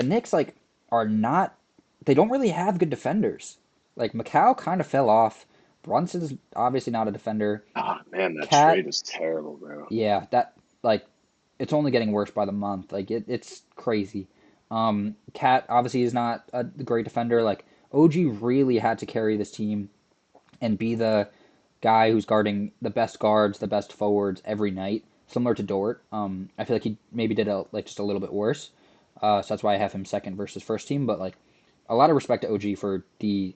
Knicks like are not they don't really have good defenders. Like Macau kind of fell off. Brunson's obviously not a defender. Ah, man, that Cat, trade was terrible, bro. yeah, that like it's only getting worse by the month. Like it's crazy. Cat obviously is not a great defender. Like OG really had to carry this team and be the guy who's guarding the best guards, the best forwards every night, similar to Dort. I feel like he maybe did just a little bit worse. So that's why I have him second versus first team. But like a lot of respect to OG for the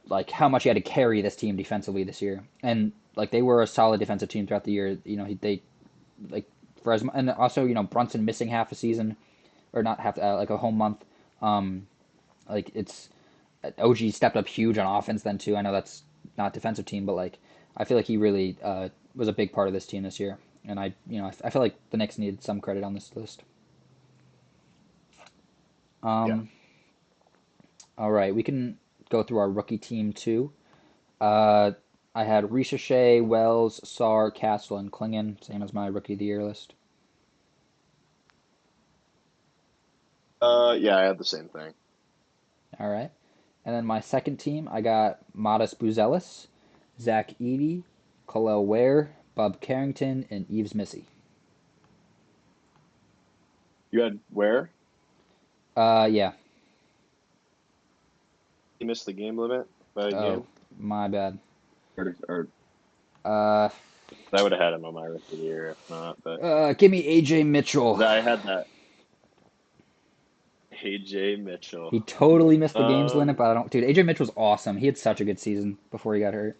like how much he had to carry this team defensively this year, and like they were a solid defensive team throughout the year. They like for as and also Brunson missing half a season or not half like a whole month. Um, like it's OG stepped up huge on offense then too. I know that's not defensive team, but like I feel like he really was a big part of this team this year, and I feel like the Knicks needed some credit on this list. Yeah. Um, all right, we can go through our rookie team too. Uh, I had Ricochet, Wells, Sar, Castle, and Klingon, same as my rookie of the year list. Yeah, I had the same thing. All right, and then my second team, I got Modest Buzelis, Zach Edey, Khalil Ware, Bob Carrington, and Eves Missy. You had where? Yeah. You missed the game limit by a Oh, game? my bad. Or Uh, I would have had him on my rookie of the year if not, but Give me AJ Mitchell. I had that AJ Mitchell. He totally missed the games limit, Um, but I don't. Dude, AJ Mitchell's awesome. He had such a good season before he got hurt.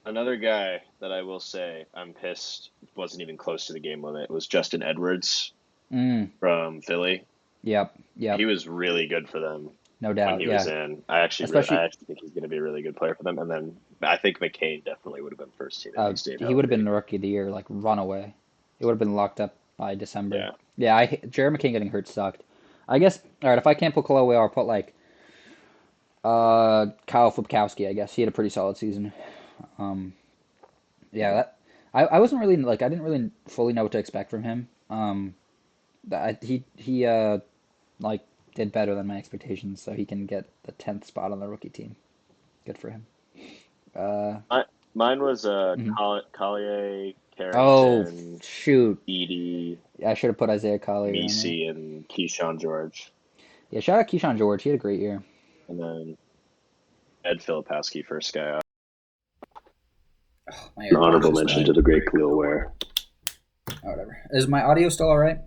Another guy that I will say I'm pissed wasn't even close to the game limit was Justin Edwards Mm, from Philly. yep, He yep, was really good for them no when doubt. he was Yeah, in. I especially actually think he's going to be a really good player for them. And then I think McCain definitely would have been first team if he stayed he would have been healthy. the rookie of the year, like runaway. It would have been locked up by December. Yeah. Yeah, Jared McCain getting hurt sucked. I guess. All right, if I can't put Khalil, I'll put like Kyle Flipkowski. I guess he had a pretty solid season. Um, yeah, Mhm. I wasn't really like I didn't really fully know what to expect from him. He like did better than my expectations, so he can get the 10th spot on the rookie team. Good for him. Uh, I, Mine was mhm. Collier, Oh Carrington, shoot! Edie, Yeah, I should have put Isaiah Collier on there. Misi, and Keyshawn George. Yeah, shout out Keyshawn George. He had a great year. And then Ed Filipowski, first guy up. My An AirPods honorable just mention died. to the great Khalil Ware. Oh, whatever. Is my audio still all right?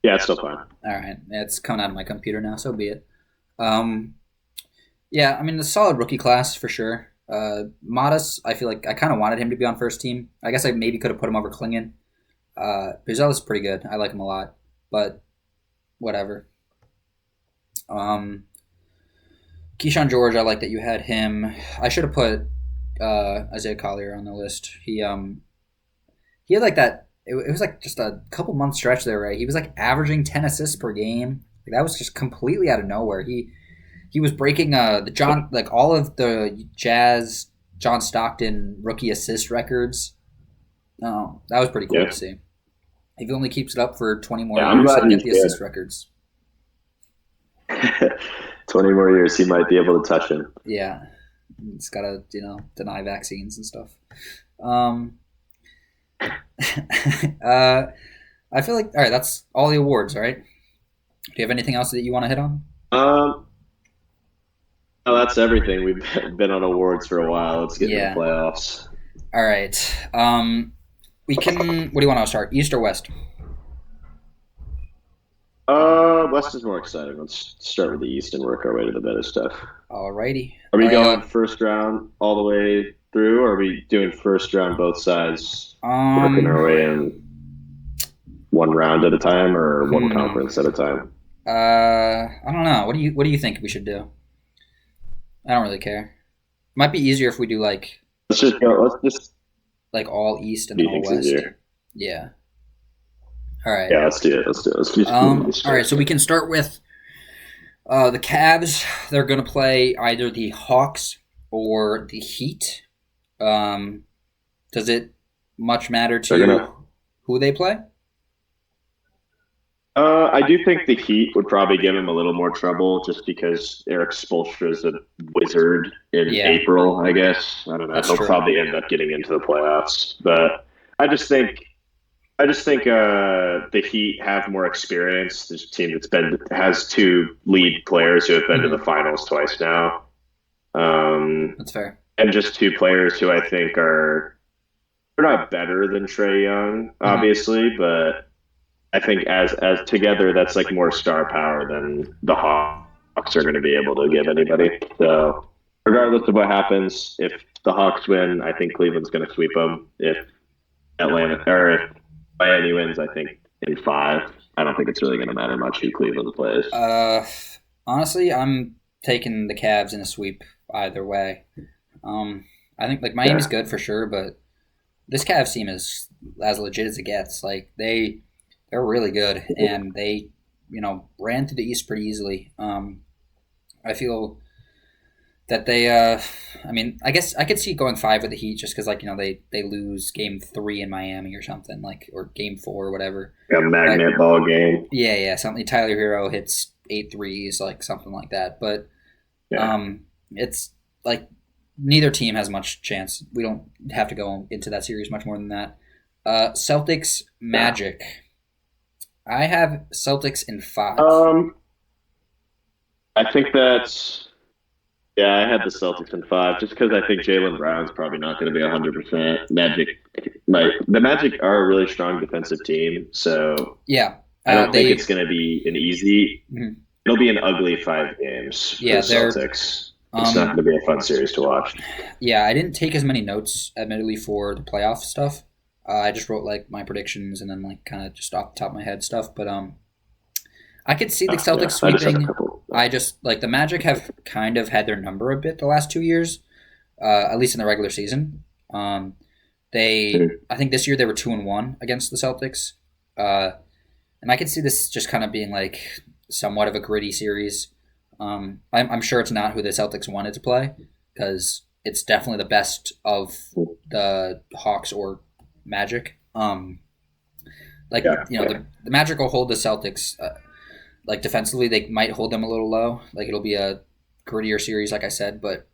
Yeah, it's still fine. All right, yeah, it's coming out of my computer now, so be it. Um, yeah, I mean, a solid rookie class for sure. Modest, I feel like I kind of wanted him to be on first team. I guess I maybe could have put him over Klingon. Buzelis is pretty good. I like him a lot, but whatever. Um, Keyshawn George, I like that you had him. I should have put Isaiah Collier on the list. He had like that. It was like just a couple month stretch there, right? He was like averaging 10 assists per game. Like, that was just completely out of nowhere. He was breaking the John like all of the Jazz John Stockton rookie assist records. Oh, that was pretty cool Yeah. to see. If he only keeps it up for 20 more Yeah, I'm years, glad he'll get he's the good. assist records. 20 more years, he might be able to touch him. Yeah, it's gotta deny vaccines and stuff. Um, uh, I feel like all right. That's all the awards. All right. Do you have anything else that you want to hit on? Um, oh, that's everything. We've been on awards for a while. Let's get into the Yeah. playoffs. All right. We can. What do you want to start? East or West? West is more exciting. Let's start with the East and work our way to the better stuff. Alrighty. Are we going first round all the way through, or are we doing first round both sides, working our way in one round at a time or one conference at a time? I don't know. What do you think we should do? I don't really care. Might be easier if we do like Let's just go. Let's just. all East and What do then you all think's West. easier? Yeah. All right. Yeah, let's do it. Let's do it. Let's do it. All right. So we can start with the Cavs. They're going to play either the Hawks or the Heat. Does it much matter to They're you gonna. who they play? I do think the Heat would probably give him a little more trouble just because Eric Spoelstra is a wizard in Yeah. April, I guess. I don't know. That's He'll true. probably end up getting into the playoffs. But I just think the Heat have more experience. This team has two lead players who have been to the finals twice now. That's fair. And just two players who I think they're not better than Trae Young, obviously, but I think as together, that's like more star power than the Hawks are going to be able to give anybody. So, regardless of what happens, if the Hawks win, I think Cleveland's going to sweep them. If if Miami wins, I think in five. I don't think it's really going to matter much who Cleveland plays. Honestly, I'm taking the Cavs in a sweep either way. I think like Yeah. Miami's good for sure, but this Cavs team is as legit as it gets. Like they're really good, and they ran through the East pretty easily. I feel that they I mean, I guess I could see going 5 with the Heat just because like they lose game 3 in Miami or something like, or game 4 or whatever. A But magnet ball game. yeah, something. Tyler Hero hits 8 threes, like something like that. But Yeah. it's like neither team has much chance. We don't have to go into that series much more than that. Celtics Yeah. Magic. I have Celtics in 5. Um, I think that's yeah. I had the Celtics in five just because I think Jalen Brown's probably not going to be 100%. Magic, the Magic are a really strong defensive team, so Yeah, I don't think they. it's going to be an easy. Mhm. It'll be an ugly 5 games for the Yeah, they're. Celtics. It's not Um, going to be a fun series to watch. yeah, I didn't take as many notes, admittedly, for the playoff stuff. I just wrote like my predictions and then like kind of just off the top of my head stuff. But I could see the Celtics Yeah, I just had a sweeping. couple. I just like the Magic have kind of had their number a bit the last 2 years, at least in the regular season. I think this year they were 2-1 against the Celtics, and I could see this just kind of being like somewhat of a gritty series. I'm sure it's not who the Celtics wanted to play because it's definitely the best of the Hawks or Magic. Like Yeah, the Magic will hold the Celtics. Like defensively, they might hold them a little low. Like it'll be a grittier series, like I said. But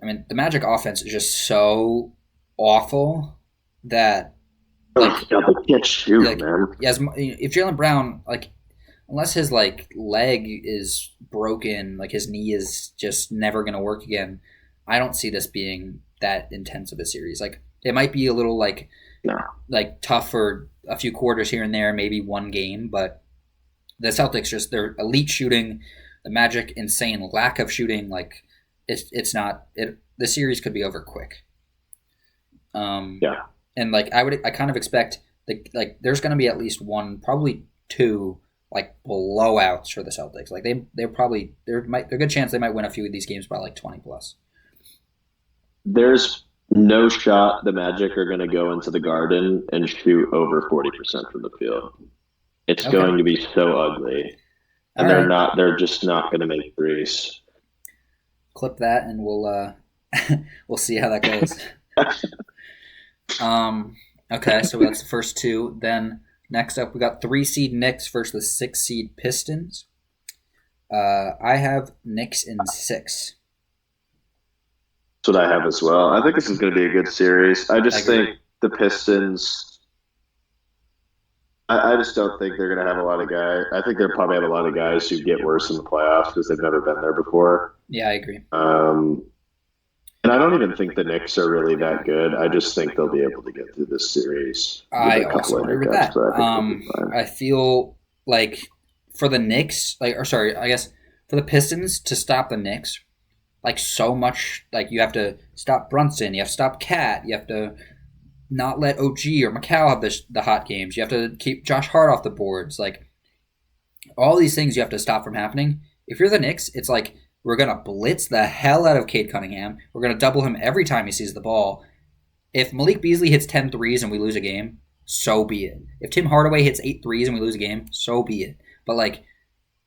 I mean, the Magic offense is just so awful that oh, like God, they can't shoot, like man. as if Jalen Brown like unless his like leg is broken, like his knee is just never gonna work again. I don't see this being that intense of a series. Like it might be a little No, like tough for a few quarters here and there, maybe one game, but the Celtics just their elite shooting, the Magic insane lack of shooting. Like it's not it. The series could be over quick. Um, yeah. and like I kind of expect like there's going to be at least one, probably two like blowouts for the Celtics. Like they're probably there's a good chance they might win a few of these games by like 20 plus. There's no shot the Magic are going to go into the Garden and shoot over 40% from the field. It's Okay, going to be so ugly, all and they're right, not. They're just not going to make threes. clip that and we'll we'll see how that goes. Um, okay, so that's the first two. Then next up, we got 3 seed Knicks versus the 6 seed Pistons. I have Knicks in 6. That's what I have as well. I think this is going to be a good series. I I just agree. think the Pistons. I just don't think they're going to have a lot of guys. I think they'll probably have a lot of guys who get worse in the playoffs because they've never been there before. Yeah, I agree. Um, and I don't even think the Knicks are really that good. I just think they'll be able to get through this series with I a couple also of agree with hiccups, that. but I think they'll be fine. I feel like for the Knicks, like, or sorry, I guess for the Pistons to stop the Knicks, like so much, like you have to stop Brunson, you have to stop Cat, you have to not let OG or Macau have the hot games, you have to keep Josh Hart off the boards, like all these things you have to stop from happening. If you're the Knicks, it's like we're gonna blitz the hell out of Cade Cunningham. We're gonna double him every time he sees the ball. If Malik Beasley hits 10 threes and we lose a game, so be it. If Tim Hardaway hits 8 threes and we lose a game, so be it. But like,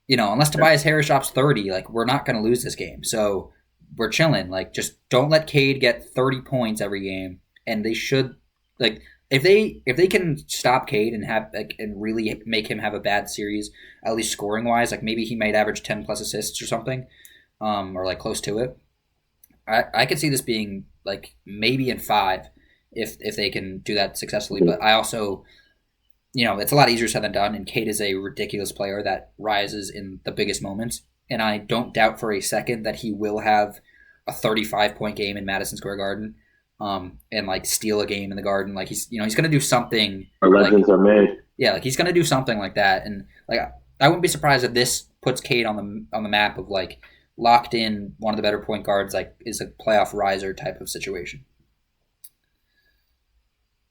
unless Tobias Harris drops 30, like we're not going to lose this game. So we're chilling. Like just don't let Cade get 30 points every game. And they should like if they can stop Cade and have like and really make him have a bad series, at least scoring wise, like maybe he might average 10 plus assists or something, or like close to it. I could see this being like maybe in 5 if they can do that successfully. But I also, it's a lot easier said than done. And Cade is a ridiculous player that rises in the biggest moments. And I don't doubt for a second that he will have a 35-point game in Madison Square Garden, and like steal a game in the Garden. Like he's going to do something. Our Like legends are made. yeah, like he's going to do something like that. And like I wouldn't be surprised if this puts Cade on the map of like locked in one of the better point guards, like is a playoff riser type of situation.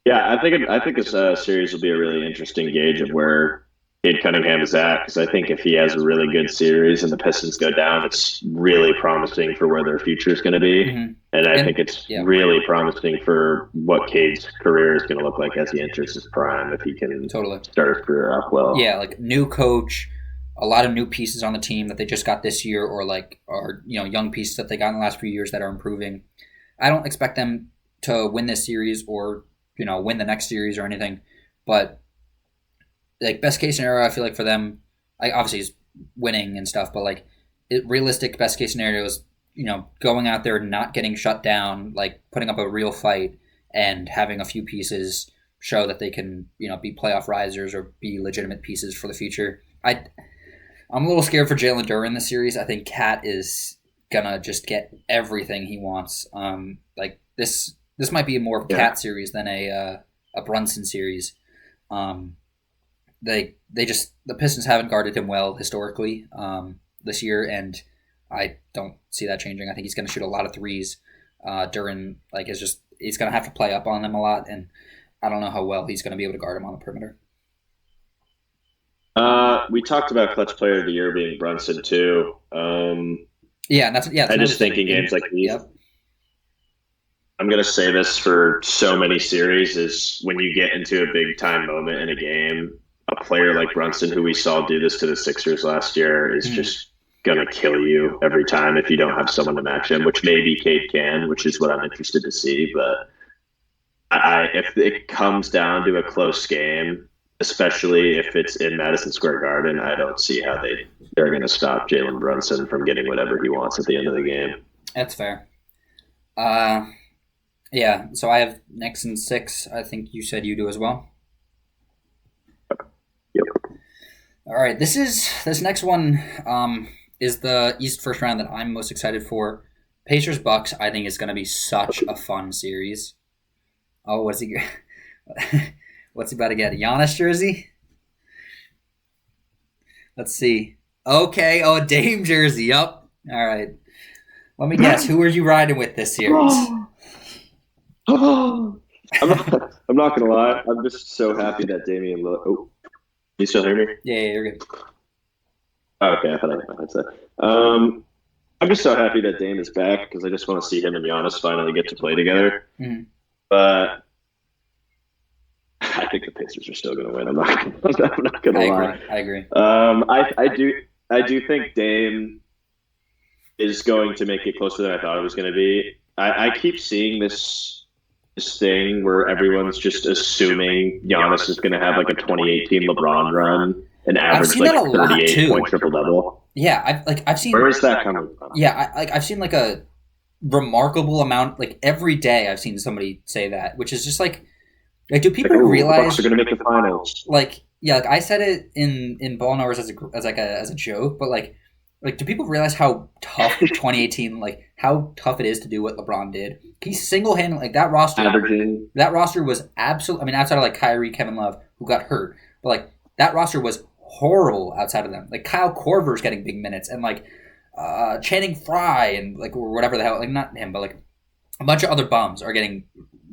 Yeah, I think this series will be a really interesting gauge of where Cade Cunningham is at, because I think if he has a really good series and the Pistons go down, it's really promising for where their future is going to be. Mm-hmm. And I think And it's yeah, really promising for what Cade's career is going to look like as he enters his prime if he can totally. start his career off well. Yeah, like new coach, a lot of new pieces on the team that they just got this year, or young pieces that they got in the last few years that are improving. I don't expect them to win this series or win the next series or anything, but like best case scenario, I feel like for them, obviously is winning and stuff, but like realistic best case scenario is going out there not getting shut down, like putting up a real fight and having a few pieces show that they can be playoff risers or be legitimate pieces for the future. I'm a little scared for Jalen Duren this series. I think Cat is gonna just get everything he wants. Like this might be more of a Cat series than a Brunson series. The Pistons haven't guarded him well historically this year, and I don't see that changing. I think he's going to shoot a lot of threes. Duren he's going to have to play up on them a lot, and I don't know how well he's going to be able to guard him on the perimeter. We talked about clutch player of the year being Brunson too. I just think in games like these. Yep. I'm going to say this for so many series is when you get into a big time moment in a game, a player like Brunson, who we saw do this to the Sixers last year, is just going to kill you every time if you don't have someone to match him, which maybe Cade can, which is what I'm interested to see. But if it comes down to a close game, especially if it's in Madison Square Garden, I don't see how they're going to stop Jalen Brunson from getting whatever he wants at the end of the game. That's fair. Yeah, so I have Knicks in 6. I think you said you do as well. Yep. All right, this next one is the East first round that I'm most excited for. Pacers Bucks, I think, is going to be such a fun series. Oh, what's he about to get? A Giannis jersey? Let's see. Okay, a Dame jersey. Yup. All right. Let me guess. Who are you riding with this series? I'm not gonna lie. I'm just so happy that Damian. You still hear me? Yeah, you're good. Okay, I thought I had my headset. I'm just so happy that Dame is back because I just want to see him and Giannis finally get to play together. Mm-hmm. But I think the Pacers are still gonna win. I'm not gonna lie. I agree. I do think Dame is going to make it closer than I thought it was going to be. I keep seeing this thing where everyone's just assuming Giannis is going to have like a 2018 LeBron run and average like 38-point triple-double. Yeah, I've seen. Where is that coming from? Yeah, I've seen like a remarkable amount. Like every day, I've seen somebody say that, which is just like do people realize the Bucks are going to make the finals? Like I said it in Ball Knowers as a joke, but like do people realize how tough 2018, like how tough it is to do what LeBron did? He single-handedly, like that roster. Averaging. That roster was absolutely. I mean, outside of like Kyrie, Kevin Love, who got hurt, but like that roster was horrible outside of them. Like Kyle Korver's getting big minutes, and like Channing Frye, and like or whatever the hell, like not him, but like a bunch of other bums are getting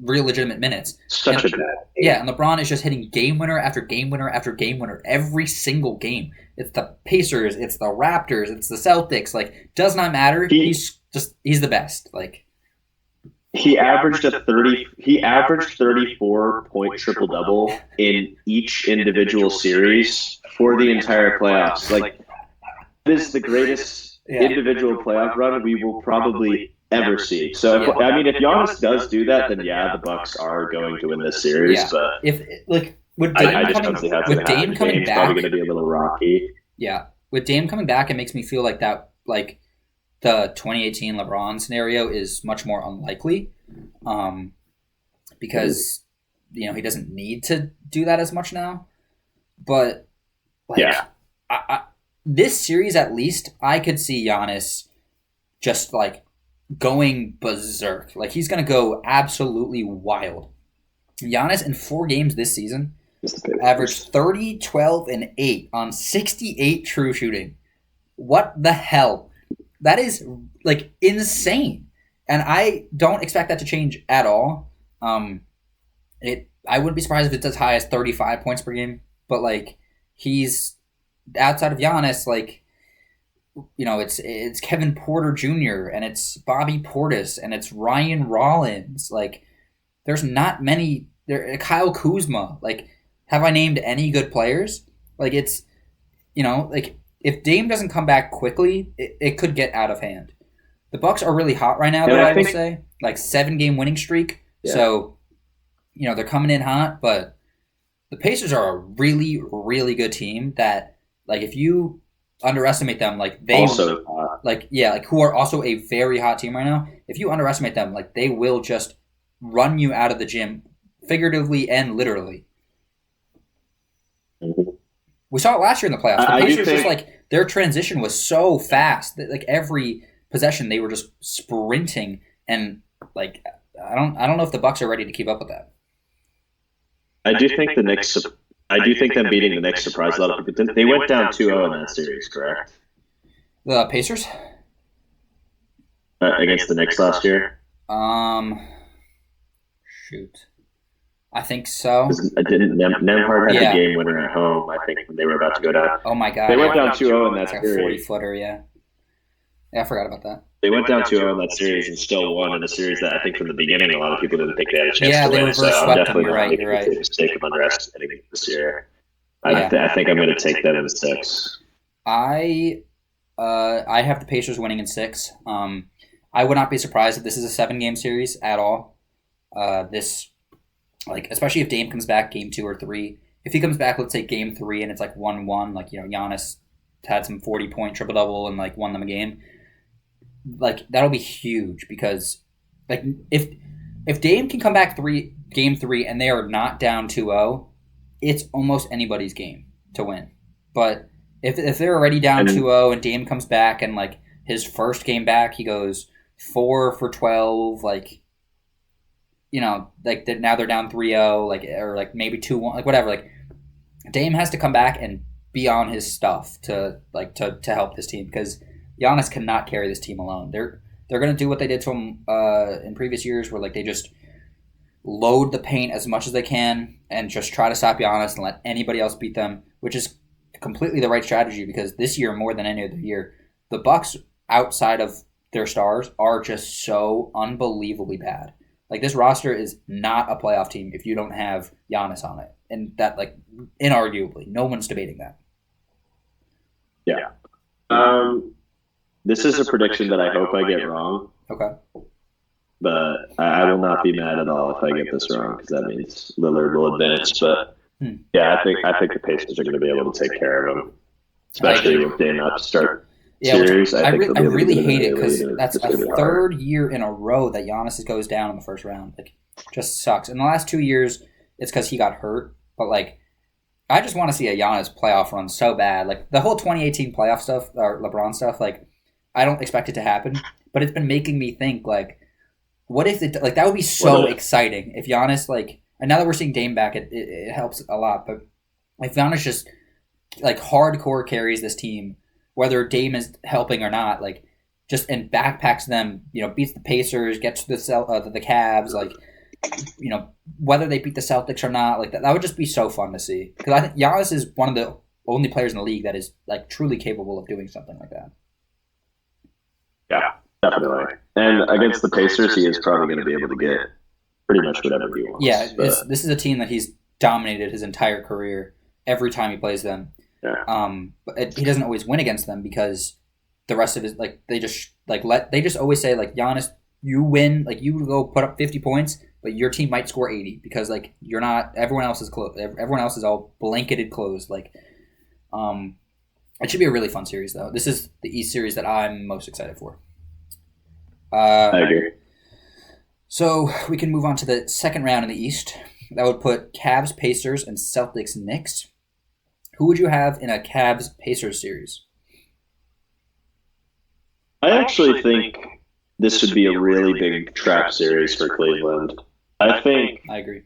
real legitimate minutes. Such a bad. Yeah, and LeBron is just hitting game winner after game winner after game winner every single game. It's the Pacers, it's the Raptors, it's the Celtics. Like, does not matter. He's the best. Like, he averaged 34-point triple double in each individual series for the entire playoffs. Like, this is the greatest individual playoff run we will probably ever see. So, if Giannis does do that, then the Bucks are going to win this series. Yeah. But if like with Dame coming back, probably going to be a little rocky. Yeah, with Dame coming back, it makes me feel like that, like the 2018 LeBron scenario is much more unlikely, because he doesn't need to do that as much now. But this series at least, I could see Giannis just like going berserk. Like he's gonna go absolutely wild. Giannis in 4 games this season averaged 30, 12, and 8 on 68 true shooting. What the hell? That is like insane. And I don't expect that to change at all. I wouldn't be surprised if it's as high as 35 points per game. But like he's outside of Giannis, like, it's Kevin Porter Jr. and it's Bobby Portis and it's Ryan Rollins. Like, there's not many. Kyle Kuzma. Like, have I named any good players? Like, it's like if Dame doesn't come back quickly, it could get out of hand. The Bucks are really hot right now, though. I will say, like 7-game winning streak. Yeah. So, they're coming in hot, but the Pacers are a really, really good team that, like, if you underestimate them, like, they also who are also a very hot team right now. If you underestimate them, like, they will just run you out of the gym, figuratively and literally. Mm-hmm. We saw it last year in the playoffs. The Pacers just, like, their transition was so fast that, like, every possession they were just sprinting, and, like, I don't know if the Bucks are ready to keep up with that. I do think them beating the Knicks surprised a lot of people. They went down 2-0 in that series, correct? The Pacers? Against the Knicks last year? Shoot. I think so. Nemhard had the game winner at home, I think, when they were about to go down. Oh, my God. They went down 2-0 in that series. Like a 40-footer, yeah. Yeah, I forgot about that. They went down 2-0 in that series and still won in a series that I think from the beginning a lot of people didn't think they had a chance to win. Yeah, they reverse swept them. You're right. The mistake of underestimating this year. I think I'm going to take them in 6. I have the Pacers winning in 6. I would not be surprised if this is a 7-game series at all. Especially if Dame comes back game 2 or 3. If he comes back, let's say game 3, and it's like 1-1, like, Giannis had some 40-point triple-double and, like, won them a game. Like, that'll be huge because, like, if Dame can come back game 3 and they are not down 2-0, it's almost anybody's game to win. But if they're already down 2-0 and Dame comes back and, like, his first game back, he goes 4 for 12, like, like, now they're down 3-0, like, or, like, maybe 2-1, like, whatever. Like, Dame has to come back and be on his stuff to help this team because Giannis cannot carry this team alone. They're going to do what they did to him in previous years where, like, they just load the paint as much as they can and just try to stop Giannis and let anybody else beat them, which is completely the right strategy because this year, more than any other year, the Bucks, outside of their stars, are just so unbelievably bad. Like, this roster is not a playoff team if you don't have Giannis on it. And that, like, inarguably, no one's debating that. Yeah. This is a prediction that I hope I get wrong. Okay. But I will not be mad at all if I get this wrong because that means Lillard will advance. But yeah, I think the Pacers are going to be able to take care of them, especially with Dame not to start series. I really hate it because that's a third year in a row that Giannis goes down in the first round. Like, just sucks. In the last 2 years, it's because he got hurt. But, like, I just want to see a Giannis playoff run so bad. Like, the whole 2018 playoff stuff, or LeBron stuff, like, I don't expect it to happen. But it's been making me think, like, what if it, like, that would be so exciting if Giannis, like, and now that we're seeing Dame back, it helps a lot. But if Giannis just, like, hardcore carries this team, whether Dame is helping or not, like, just and backpacks them, beats the Pacers, gets to the Cavs, like, whether they beat the Celtics or not, like, that would just be so fun to see. Because I think Giannis is one of the only players in the league that is, like, truly capable of doing something like that. Yeah, definitely. And against the Pacers, he is probably going to be able to get pretty much whatever he wants. Yeah, this is a team that he's dominated his entire career every time he plays them. Yeah. But he doesn't always win against them because the rest of his, like, they just always say, like, Giannis, you win, like, you go put up 50 points, but your team might score 80 because, like, you're not, everyone else is close. Everyone else is all blanketed closed. Like, it should be a really fun series, though. This is the East series that I'm most excited for. I agree. So we can move on to the second round in the East. That would put Cavs, Pacers, and Celtics, Knicks. Who would you have in a Cavs-Pacers series? I actually think this would be a really big trap series for Cleveland. I agree.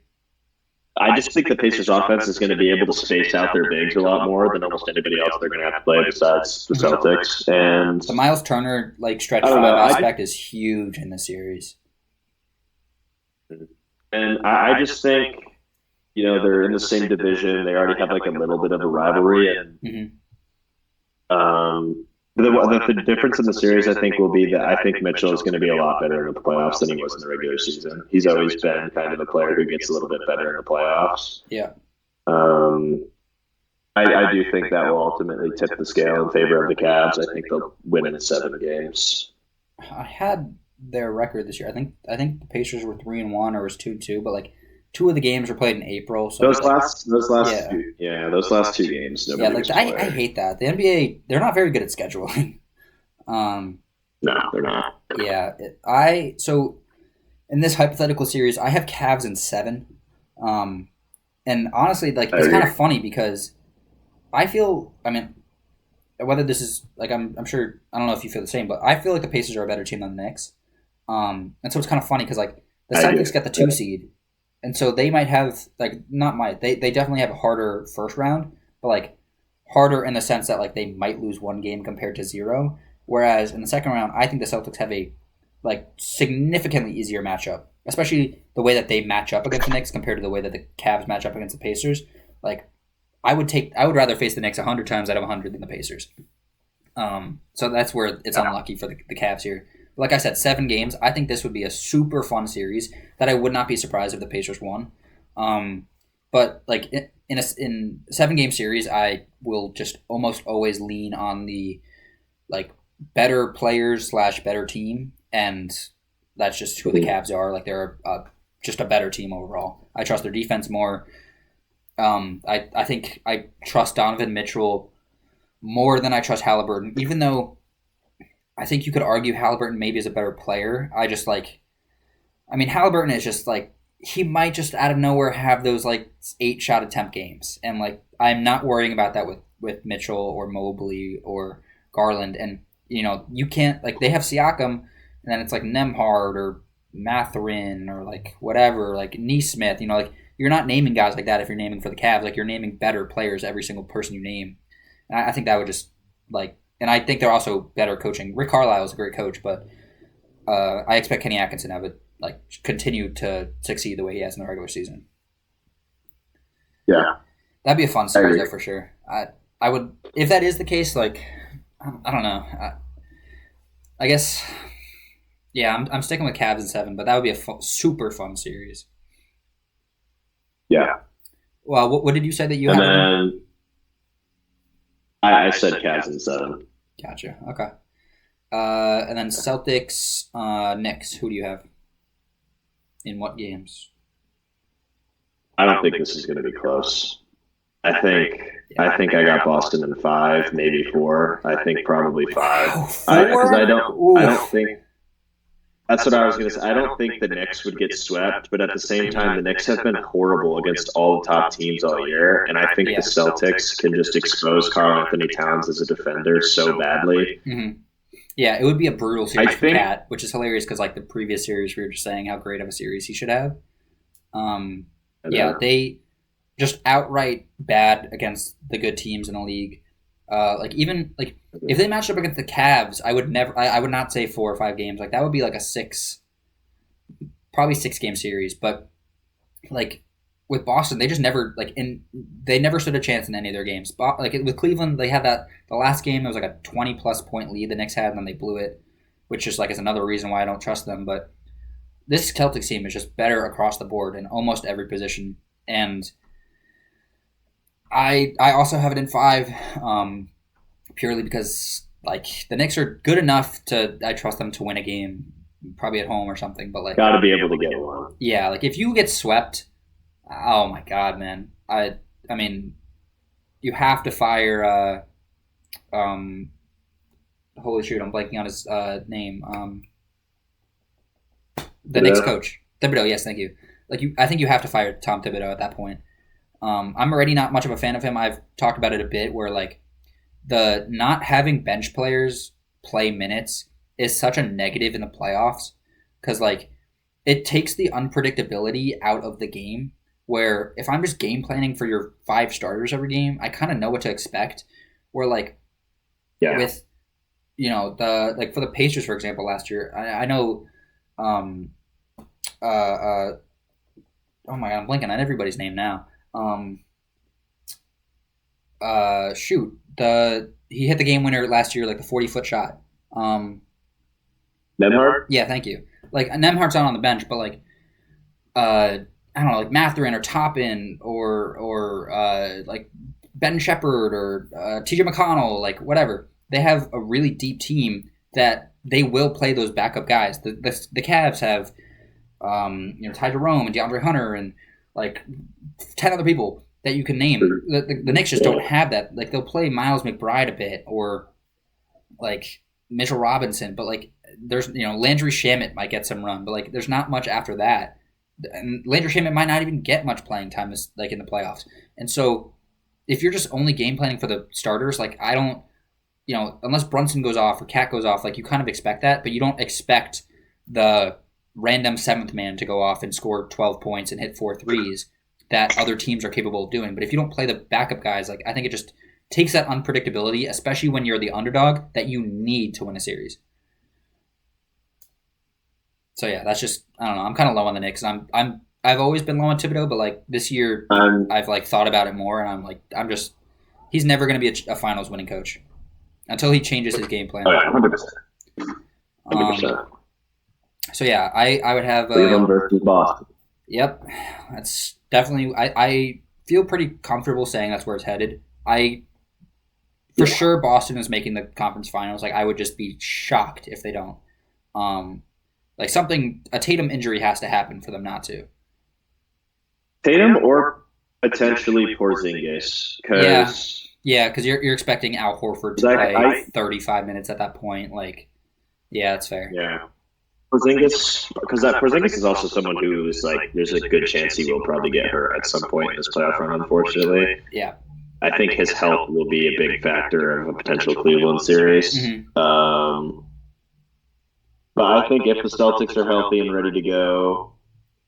I just think the Pacers offense is going to be able to space out their bigs a lot more than almost anybody else they're going to have to play besides the Celtics. And the Miles Turner, like, stretch 5 aspect is huge in this series. And I just think they're in the same division. They already have like a little bit of a rivalry, and Hmm. the difference in the series, I think, will be that I think Mitchell is going to be a lot better in the playoffs than he was in the regular season. He's always been kind of a player who gets a little bit better in the playoffs. Yeah. Um, I do think that will ultimately tip the scale in favor of the Cavs. I think they'll win in 7 games. I had their record this year. I think the Pacers were 3-1 or it was 2-2, but like two of the games were played in April, so yeah, Those last 2 games, yeah. nobody Like was I playing. hate that the NBA. They're not very good at scheduling. um, No, they're not. yeah. So in this hypothetical series, I have Cavs in 7. Um, and honestly, like I it's kind agree. of funny because I feel. I mean, whether this is like I'm sure I don't know if you feel the same, but I feel like the Pacers are a better team than the Knicks. And so it's kind of funny because like the I do. Celtics get the 2 seed, and so they might have like not might they definitely have a harder first round, but like harder in the sense that like they might lose one game compared to 0. Whereas in the second round, I think the Celtics have a like significantly easier matchup, especially the way that they match up against the Knicks compared to the way that the Cavs match up against the Pacers. Like I would rather face the Knicks 100 times out of 100 than the Pacers. So that's where it's unlucky for the Cavs here. Like I said, 7 games. I think this would be a super fun series that I would not be surprised if the Pacers won. Um, but like in 7 game series, I will just almost always lean on the like better players slash better team, and that's just who the Mhm. Cavs are. Like they're just a better team overall. I trust their defense more. I think I trust Donovan Mitchell more than I trust Halliburton, even though I think you could argue Halliburton maybe is a better player. I mean, Halliburton is just like, he might just out of nowhere have those like 8 shot attempt games. And like, I'm not worrying about that with Mitchell or Mobley or Garland. And, you can't, like, they have Siakam, and then it's like Nemhard or Matherin or like whatever, like Neesmith, like, you're not naming guys like that if you're naming for the Cavs. Like, you're naming better players every single person you name. And I think that would just like, and I think they're also better coaching. Rick Carlisle is a great coach, but I expect Kenny Atkinson to have it like continue to succeed the way he has in the regular season. Yeah, That'd be a fun I series agree. though for sure. I would, if that is the case. Like I don't know. I guess yeah. I'm sticking with Cavs in 7, but that would be a super fun series. Yeah. Well, what did you say that you And have it in? then I said Cavs in 7. Gotcha. Okay. And then Celtics, Knicks. Who do you have in what games? I don't think this is going to be close. I think Yeah. I got Boston in 5, maybe 4. I think probably 5. Wow, I because four? I don't Oof. think that's what I was going to say. I don't think the Knicks would get swept, but at the same time, the Knicks have been horrible against all the top teams all year, and I think the Yeah. Celtics can just expose Karl Anthony Towns as a defender so badly. Hmm. Yeah, it would be a brutal I series for think, Cat, which is hilarious because like the previous series, we were just saying how great of a series he should have. Um, I yeah, know. they just outright bad against the good teams in the league. Like even like if they matched up against the Cavs, I would never. I would not say 4 or 5 games. Like that would be like a probably 6 game series. But like with Boston, they just never they never stood a chance in any of their games. Like with Cleveland, they had that the last game. It was like a 20+ point lead the Knicks had, and then they blew it, which just like is another reason why I don't trust them. But this Celtics team is just better across the board in almost every position, and I also have it in 5, purely because like the Knicks are good enough to I trust them to win a game, probably at home or something. But like Got to be able to get one. yeah, like if you get swept, oh my god, man, I mean you have to fire. Holy shoot, I'm blanking on his name. The Knicks Thibodeau? coach Thibodeau. Yes, thank you. I think you have to fire Tom Thibodeau at that point. I'm already not much of a fan of him. I've talked about it a bit, where like the not having bench players play minutes is such a negative in the playoffs because like it takes the unpredictability out of the game. Where if I'm just game planning for your 5 starters every game, I kind of know what to expect. Where like Yeah. with the like for the Pacers for example last year, I know um uh oh my god, I'm blanking on everybody's name now. Shoot, he hit the game winner last year, like the 40-foot shot. Nemhard? Yeah, thank you. Like Nemhard's not on the bench, but like I don't know, like Mathurin or Toppin or like Ben Shepherd or TJ McConnell, like whatever. They have a really deep team that they will play those backup guys. The Cavs have Ty Jerome and DeAndre Hunter and like 10 other people that you can name. The Knicks just don't have that. Like they'll play Miles McBride a bit or like Mitchell Robinson, but like there's Landry Shamet might get some run, but like there's not much after that. And Landry Shamet might not even get much playing time like in the playoffs. And so if you're just only game planning for the starters, like I don't, unless Brunson goes off or Cat goes off, like you kind of expect that, but you don't expect the random seventh man to go off and score 12 points and hit 4 threes that other teams are capable of doing. But if you don't play the backup guys, like I think it just takes that unpredictability, especially when you're the underdog, that you need to win a series. So yeah, that's just, I don't know. I'm kind of low on the Knicks. I've always been low on Thibodeau, but like this year I've like thought about it more, and he's never going to be a finals winning coach until he changes his game plan. Oh yeah, 100%. 100%. So yeah, I would have Cleveland versus Boston. Yep, that's definitely. I feel pretty comfortable saying that's where it's headed. For sure Boston is making the conference finals. Like I would just be shocked if they don't. Like a Tatum injury has to happen for them not to. Tatum or potentially Porzingis, because because you're expecting Al Horford to play 35 minutes at that point. Like, yeah, that's fair. Yeah, Porzingis, because Porzingis is also someone who is like, there's a good chance he will probably get hurt at some point in this playoff run. Unfortunately, yeah, I think his health will be a big factor of a potential Cleveland series. Mm-hmm. But I think if the Celtics are healthy and ready to go,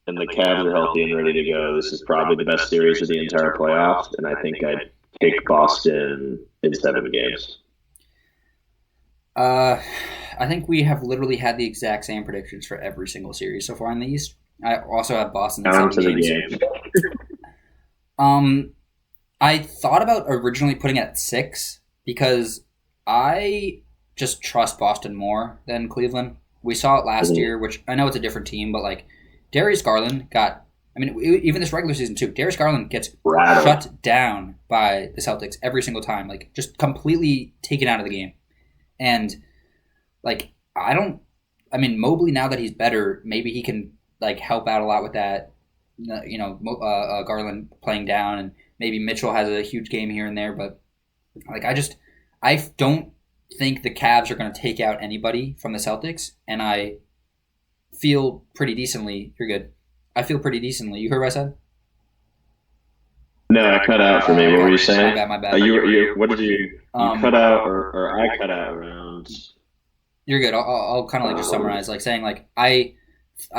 and the Cavs are healthy and ready to go, this is probably the best series of the entire playoffs. And I think I'd take Boston in 7 games. I think we have literally had the exact same predictions for every single series so far in the East. I also have Boston in 7 games. I thought about originally putting it at 6 because I just trust Boston more than Cleveland. We saw it last year, which I know it's a different team, but like Darius Garland even this regular season too, Darius Garland gets shut down by the Celtics every single time, like just completely taken out of the game. And like Mobley, now that he's better, maybe he can like help out a lot with that. Garland playing down, and maybe Mitchell has a huge game here and there, but like I don't think the Cavs are going to take out anybody from the Celtics, and I feel pretty decently. You're good. I feel pretty decently. You heard what I said? No, I cut out for me. What were you saying? My bad. What did you cut out, or I cut out around? You're good. I'll kind of like just summarize, like saying like I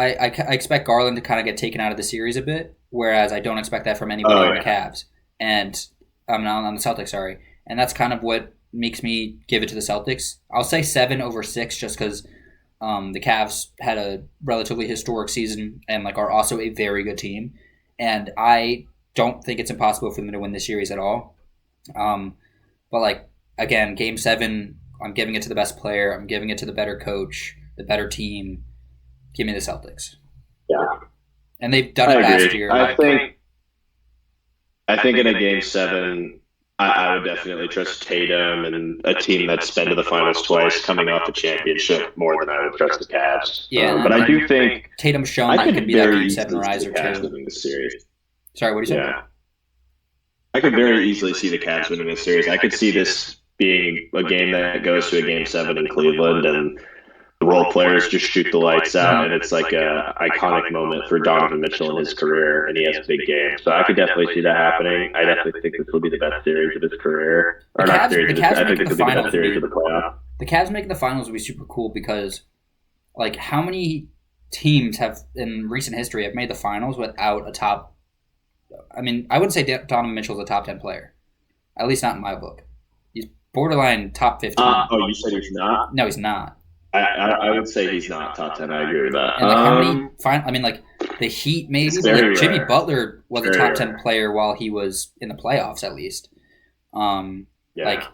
expect Garland to kind of get taken out of the series a bit, whereas I don't expect that from anybody on the Cavs, and I'm not on the Celtics. Sorry, and that's kind of what makes me give it to the Celtics. I'll say 7 over 6 just because the Cavs had a relatively historic season and like are also a very good team, and I don't think it's impossible for them to win this series at all. But like again, Game 7, I'm giving it to the best player. I'm giving it to the better coach, the better team. Give me the Celtics. Yeah, and they've done it last year. I think in a Game 7. I would definitely trust Tatum and a team that's been to the finals twice, coming off the championship, more than I would trust the Cavs. Yeah, but I do think Tatum's shown that he can be that Game 7 riser too. Winning this series. Sorry, what did you say? Yeah, I could very easily see the Cavs winning this series. I could see this being a game that goes to a Game 7 in Cleveland, and the role players just shoot the lights out, and it's like a iconic moment for Donovan Mitchell in his career, and he has a big game. So I could definitely see that happening. I definitely think this will be the best series of his career. I think this will be the best series of the playoff. The Cavs making the finals would be super cool because, like, how many teams have in recent history have made the finals without a top? I mean, I wouldn't say Donovan Mitchell's a top 10 player, at least not in my book. He's borderline top 15. You said he's not? No, he's not. I would say he's not top 10. I agree with that. And like how many? the Heat maybe, It's but like very Jimmy rare. Butler was a Very top 10 rare. player while he was in the playoffs at least. Like Yeah.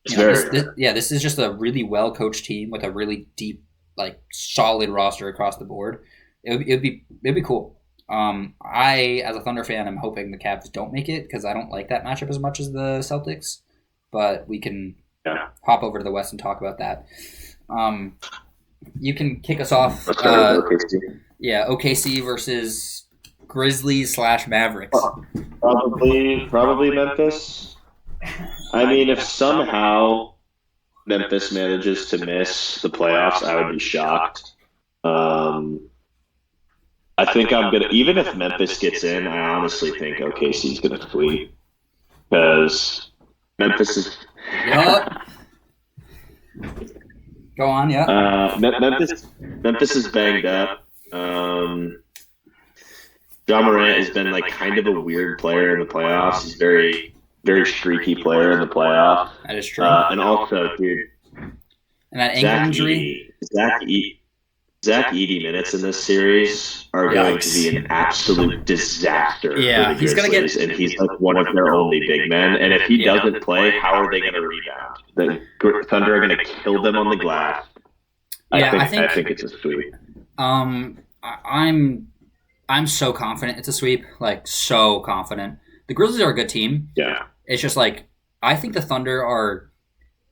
It's you know, very rare. this is just a really well coached team with a really deep, like solid roster across the board. It'd be cool. I as a Thunder fan, I'm hoping the Cavs don't make it because I don't like that matchup as much as the Celtics. But we can Yeah. hop over to the West and talk about that. You can kick us off. Let's start with OKC. Yeah, OKC versus Grizzlies / Mavericks. Probably Memphis. I mean, if somehow Memphis manages to miss the playoffs, I would be shocked. I think I'm gonna, even if Memphis gets in, I honestly think OKC's gonna sweep because Memphis is. Yup. Go on, yeah. Memphis is banged up. John Morant has been like kind of a weird player in the playoffs. He's very streaky player in the playoffs. That is true. And also, dude, And that ankle injury. Zach Edey minutes in this series are going to be an absolute disaster. Yeah, for the he's gonna get, Grizzlies, and he's like one of their only big men. And if he doesn't play, how are they going to rebound? The Thunder are going to kill them on the glass. I think it's a sweep. I'm so confident it's a sweep. Like so confident. The Grizzlies are a good team. Yeah. It's just like I think the Thunder are,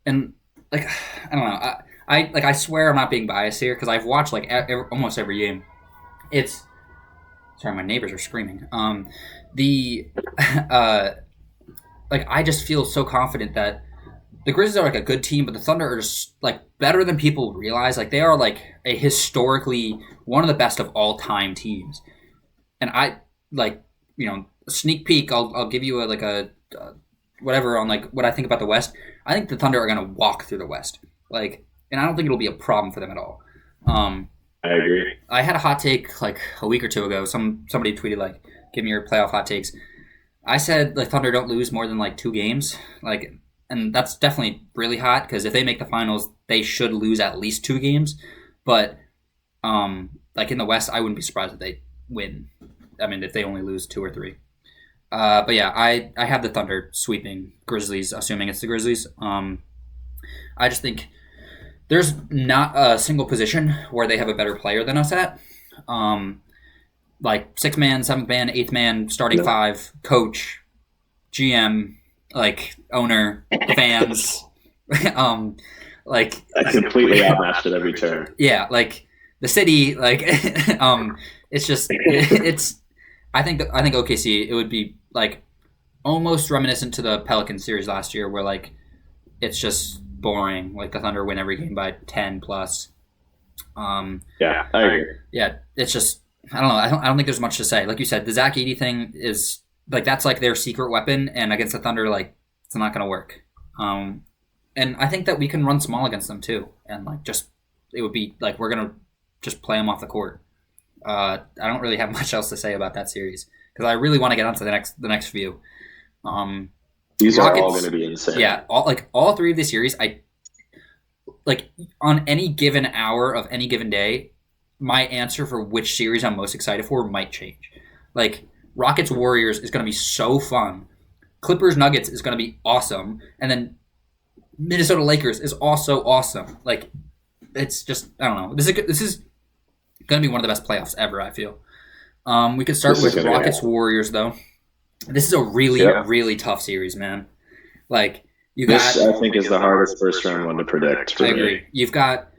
and like I don't know. I swear I'm not being biased here because I've watched like almost every game. It's sorry, my neighbors are screaming. Like I just feel so confident that the Grizzlies are like a good team, but the Thunder are just like better than people realize. Like they are like a historically one of the best of all time teams. And I like a sneak peek. I'll give you a whatever on like what I think about the West. I think the Thunder are gonna walk through the West. Like, and I don't think it'll be a problem for them at all. I agree. I had a hot take like a week or two ago. Somebody tweeted like, "Give me your playoff hot takes." I said the Thunder don't lose more than like 2 games. Like, and that's definitely really hot because if they make the finals, they should lose at least 2 games. But like in the West, I wouldn't be surprised if they win. I mean, if they only lose 2 or 3. But yeah, I have the Thunder sweeping Grizzlies, assuming it's the Grizzlies. I just think there's not a single position where they have a better player than us at. Like 6th man, 7th man, 8th man, starting 5, coach, GM, like owner, fans, like completely outmatched at every turn. Yeah, like the city, like it's just it's. I think OKC it would be like almost reminiscent to the Pelicans series last year, where like it's just boring. Like the Thunder win every game by 10 plus. Yeah, I agree. Yeah, it's just I don't know. I don't think there's much to say. Like you said, the Zach Edey thing is like that's like their secret weapon, and against the Thunder, like it's not going to work. And I think that we can run small against them too, and like just it would be like we're gonna just play them off the court. I don't really have much else to say about that series because I really want to get onto the next few. These Rockets, are all going to be insane. Yeah, all 3 of the series. I like on any given hour of any given day, my answer for which series I'm most excited for might change. Like Rockets Warriors is going to be so fun. Clippers Nuggets is going to be awesome, and then Minnesota Lakers is also awesome. Like it's just I don't know. This is going to be one of the best playoffs ever. I feel. We could start with Rockets Warriors though. This is a really tough series, man. Like you got. This I think is the hardest first round one to predict. I agree. You've got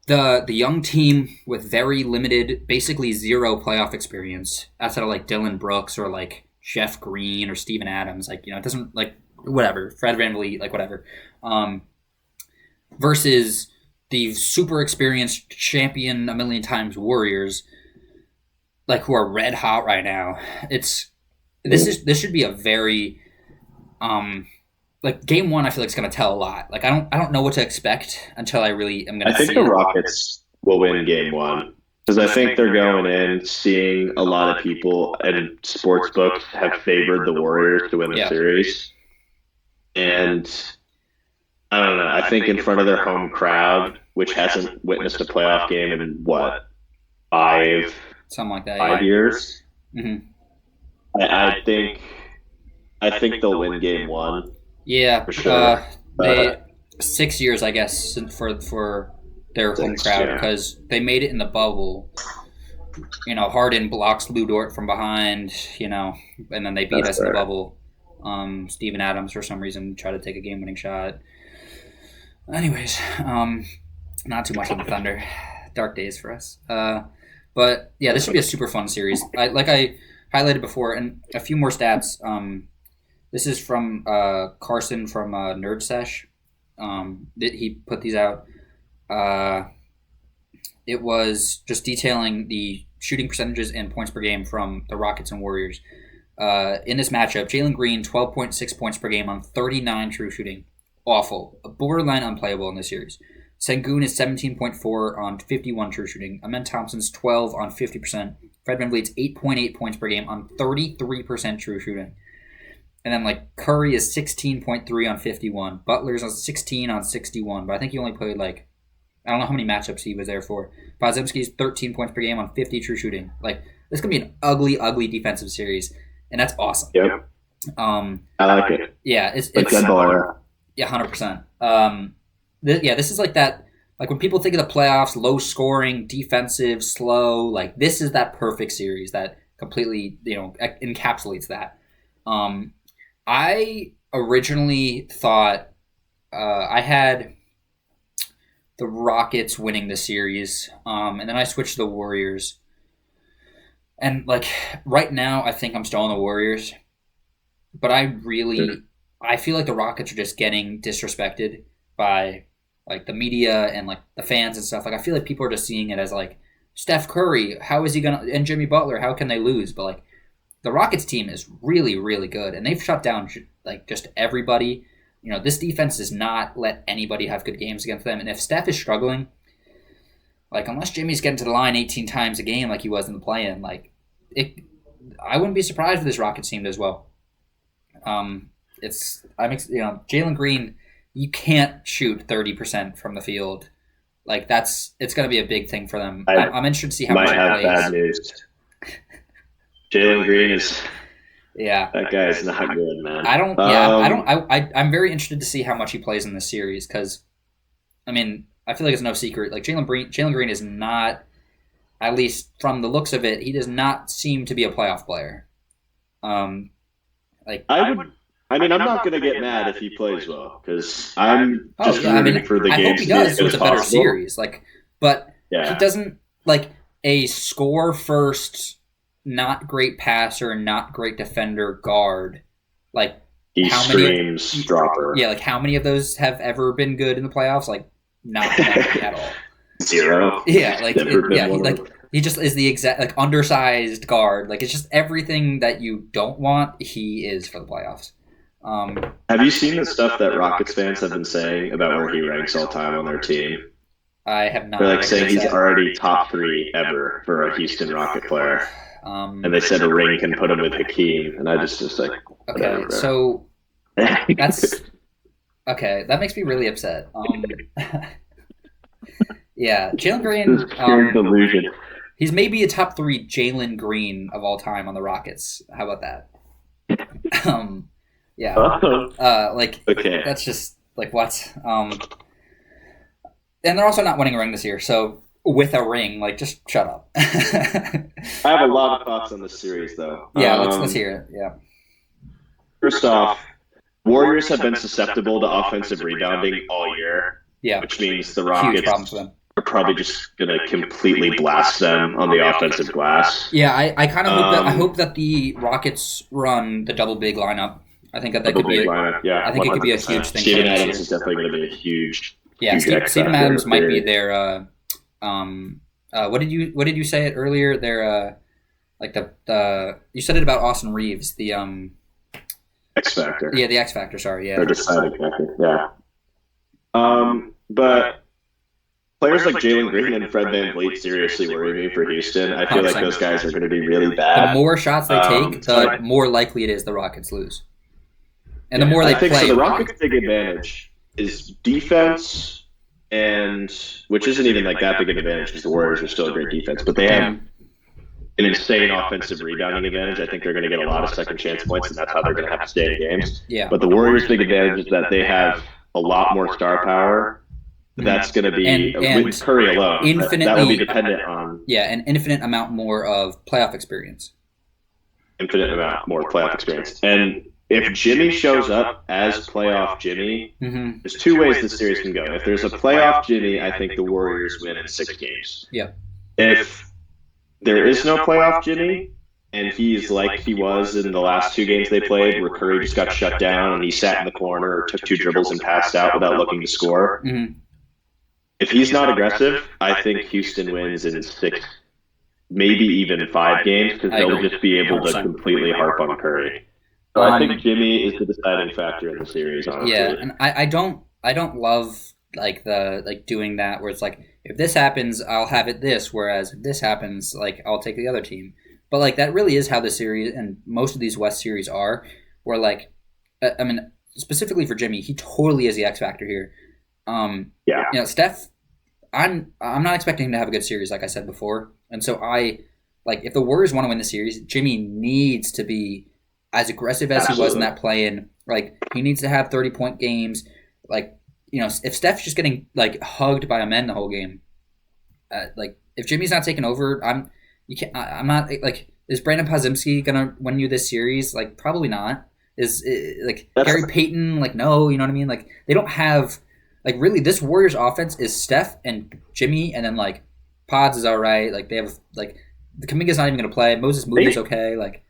the young team with very limited, basically 0 playoff experience outside of like Dylan Brooks or like Jeff Green or Steven Adams. Like it doesn't like whatever Fred VanVleet like whatever. Versus the super experienced champion a million times Warriors, like who are red hot right now. This should be a very like game 1. I feel like it's going to tell a lot. Like I don't know what to expect until I really am going to. I think the Rockets will win game 1 because I think they're going in seeing a lot of people and sports books have favored the Warriors to win the series, and I don't know. I think in front of their home crowd, which hasn't witnessed a playoff game in what 5, something like that. 5 years. Hmm. I think they'll win game one Yeah, for sure. they 6 years, I guess, for their home crowd Yeah. because they made it in the bubble. Harden blocks Lou Dort from behind, and then they beat us in the bubble. Steven Adams, for some reason, tried to take a game-winning shot. Anyways, not too much on the Thunder. Dark days for us. But yeah, this should be a super fun series. I highlighted before, and a few more stats. This is from Carson from Nerd Sesh. He put these out. It was just detailing the shooting percentages and points per game from the Rockets and Warriors. In this matchup, Jalen Green, 12.6 points per game on 39 true shooting. Awful. Borderline unplayable in this series. Sengun is 17.4 on 51 true shooting. Amen Thompson's 12 on 50%. Fred VanVleet's 8.8 points per game on 33% true shooting. And then Curry is 16.3 on 51. Butler's on 16 on 61, but I think he only played I don't know how many matchups he was there for. Podziemski's 13 points per game on 50 true shooting. This could be an ugly, ugly defensive series, and that's awesome. Yep. I like it. Yeah, it's good ball. Yeah, 100%. This is like that. When people think of the playoffs, low scoring, defensive, slow. This is that perfect series that completely encapsulates that. I originally thought I had the Rockets winning the series, and then I switched to the Warriors. And right now, I think I'm still on the Warriors, but I feel like the Rockets are just getting disrespected by the media and the fans and stuff. I feel like people are just seeing it as Steph Curry, how is he gonna, and Jimmy Butler, how can they lose? But the Rockets team is really, really good, and they've shut down just everybody. This defense does not let anybody have good games against them. And if Steph is struggling, unless Jimmy's getting to the line 18 times a game like he was in the play-in, I wouldn't be surprised if this Rockets team does well. Jalen Green, you can't shoot 30% from the field. It's going to be a big thing for them. I'm interested to see how much he plays. Bad news. Jalen Green is. Yeah, that guy is not good, man. I'm very interested to see how much he plays in this series because, I feel like it's no secret. Jalen Green is not, at least from the looks of it, he does not seem to be a playoff player. I'm not going to get mad if he plays well because I'm just rooting for the games. I hope he does, so it's a better series. But he doesn't a score first. Not great passer, not great defender guard. He streams dropper. Yeah, how many of those have ever been good in the playoffs? Not at all. 0. Yeah, he just is the exact undersized guard. It's just everything that you don't want. He is for the playoffs. Have you seen the stuff that Rockets fans have been saying about where he ranks all time on their team? I have not. They're saying he's already top 3 ever for a Houston Rocket player. And they said a ring can put him with Hakeem, and I just okay. Whatever. So that's okay. That makes me really upset. Yeah, Jalen Green. Delusion. He's maybe a top 3 Jalen Green of all time on the Rockets. How about that? Yeah. Okay. That's just what. And they're also not winning a ring this year, so. With a ring, just shut up. I have a lot of thoughts on this series, though. Yeah, let's hear it. Yeah. First off, Warriors have been susceptible to offensive rebounding all year. Yeah. Which means the Rockets are probably just going to completely blast them on the offensive glass. Yeah, I kind of hope that. I hope that the Rockets run the double big lineup. I think that could be. Yeah, I think 100%. It could be a huge thing. Steven Adams is definitely going to be a huge. Yeah, Steven Adams might be their. What did you say it earlier? They're the you said it about Austin Reeves, the X Factor. Yeah, the X Factor. Sorry, yeah. Or deciding factor. Yeah. But players like Jalen Green and Fred VanVleet seriously worry me for Houston. I feel like those guys are going to be really bad. The more shots they take, the more likely it is the Rockets lose. And the more they play. So the Rockets' big advantage is defense. And which isn't even that big an advantage because the Warriors are still a great defense, but they have an insane offensive rebounding advantage. I think they're going to get a lot of second chance points, and that's how they're going to have to stay in games. Yeah. But the Warriors' big advantage is that they have a lot more star power. That's going to be with Curry alone. That will be dependent on an infinite amount more of playoff experience. Infinite amount more playoff experience. And if Jimmy shows up as playoff Jimmy, there's two ways this series can go. If there's a playoff Jimmy, I think the Warriors win in 6 games. Yeah. If there is no playoff Jimmy, and he's like he was in the last 2 games they played, where Curry just got shut down and he sat in the corner or took 2 dribbles and passed out without looking to score. If he's not aggressive, I think Houston wins in 6, maybe even 5 games, because they'll just be able to completely harp on Curry. So I think Jimmy is the deciding factor in the series, honestly. Yeah, and I don't love like doing that where it's like, if this happens, I'll have it this, whereas if this happens, like I'll take the other team. But like that really is how the series and most of these West series are, where like I mean specifically for Jimmy, he totally is the X factor here. Steph, I'm not expecting him to have a good series, like I said before, and so if the Warriors want to win the series, Jimmy needs to be as aggressive as he was in that play-in. Like he needs to have 30-point games. Like if Steph's just getting like hugged by a man the whole game, if Jimmy's not taking over, I'm not like, is Brandon Podziemski gonna win you this series? Like probably not. Is Gary Payton? Like no, you know what I mean? Like they don't have. Like, really, this Warriors offense is Steph and Jimmy, and then, like, Pods is all right. Like, they have, like, the Kuminga's not even going to play. Moses Moody's okay. Like,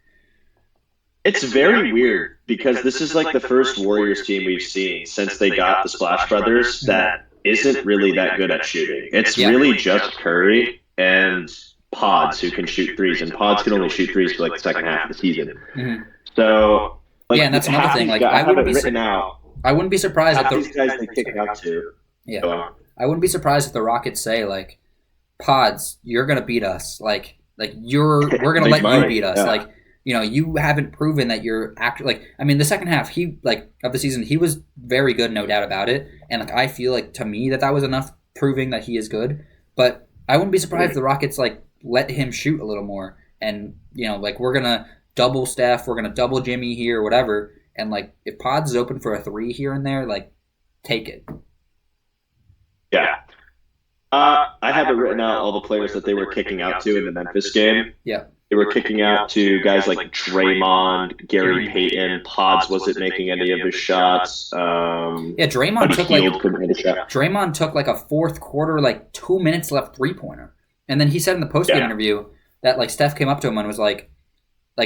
it's very weird because this is, like, the first Warriors team we've seen since they got the Splash Brothers that isn't really that good at shooting. It's really just Curry and Pods who can shoot threes, and Pods can only shoot threes for, like, the second half of the season. So, like, and that's another thing. Like, I have it written out. I wouldn't be surprised if these guys they kick out to. Yeah, I wouldn't be surprised if the Rockets say like, "Pods, you're gonna beat us. Like we're gonna let you beat us. Yeah. Like you haven't proven that you're actually like. I mean, the second half of the season, he was very good, no doubt about it. And like I feel like to me that was enough proving that he is good. But I wouldn't be surprised if the Rockets like let him shoot a little more. And like we're gonna double Steph, we're gonna double Jimmy here, or whatever. And, like, if Pods is open for a 3 here and there, like, take it. Yeah. I have it written out all the players that they were kicking out to in the Memphis game. Yeah. They were kicking out to guys like Draymond, Gary Payton. Pods wasn't making any of his shots. Draymond took like a fourth quarter, like 2 minutes left 3-pointer. And then he said in the post-game interview that, like, Steph came up to him and was like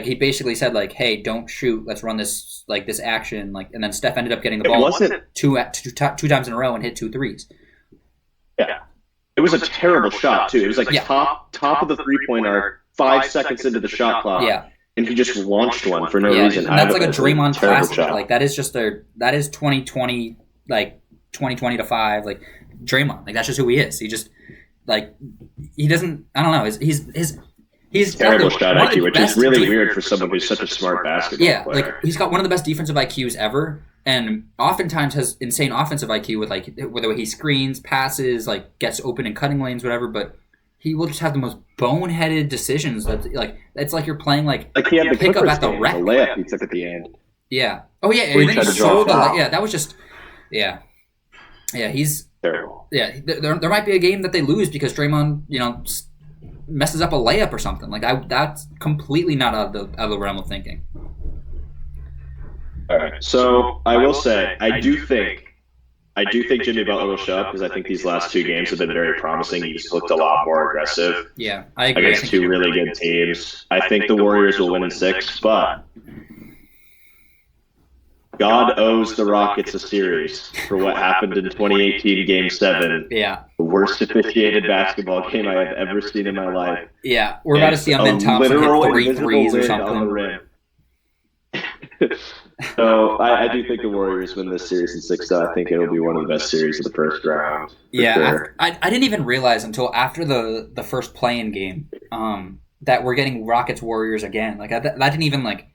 he basically said like, "Hey, don't shoot. Let's run this this action." Like, and then Steph ended up getting the ball two times in a row and hit 2 threes. Yeah, it was a terrible shot too. It was like top of the 3-point arc, 5 seconds into the shot clock. Yeah, and he just launched one for no reason. And that's like a Draymond classic. Shot. Like that is 2020 like 2020 to 5 like Draymond. Like that's just who he is. He just like he doesn't. I don't know. He's terrible shot IQ, which is really weird for someone who's such a smart basketball player. Like he's got one of the best defensive IQs ever, and oftentimes has insane offensive IQ with like the way he screens, passes, like gets open in cutting lanes, whatever. But he will just have the most boneheaded decisions. That like it's like you're playing like he had the pick up at the rec. The layup he took at the end. Yeah. Oh yeah. And then he sold that was just he's terrible. Yeah. There might be a game that they lose because Draymond messes up a layup or something. Like that's completely not out of the realm of thinking. All right. So I will say I do think Jimmy Butler will show up because I think these last 2 games have been very promising. He's looked a lot more aggressive. Yeah, I agree. Against 2 really good teams. I think the Warriors will win in 6, but God owes the Rockets a series for what happened in 2018 Game 7. Yeah. The worst officiated basketball game I have ever seen in my life. Yeah, we're about to see Amen Thompson hit 3 threes or something. So I do think the Warriors win this series in 6, though. I think it'll be one of the best series of the first round. Yeah, sure. I didn't even realize until after the first play-in game that we're getting Rockets-Warriors again. Like, that didn't even, like,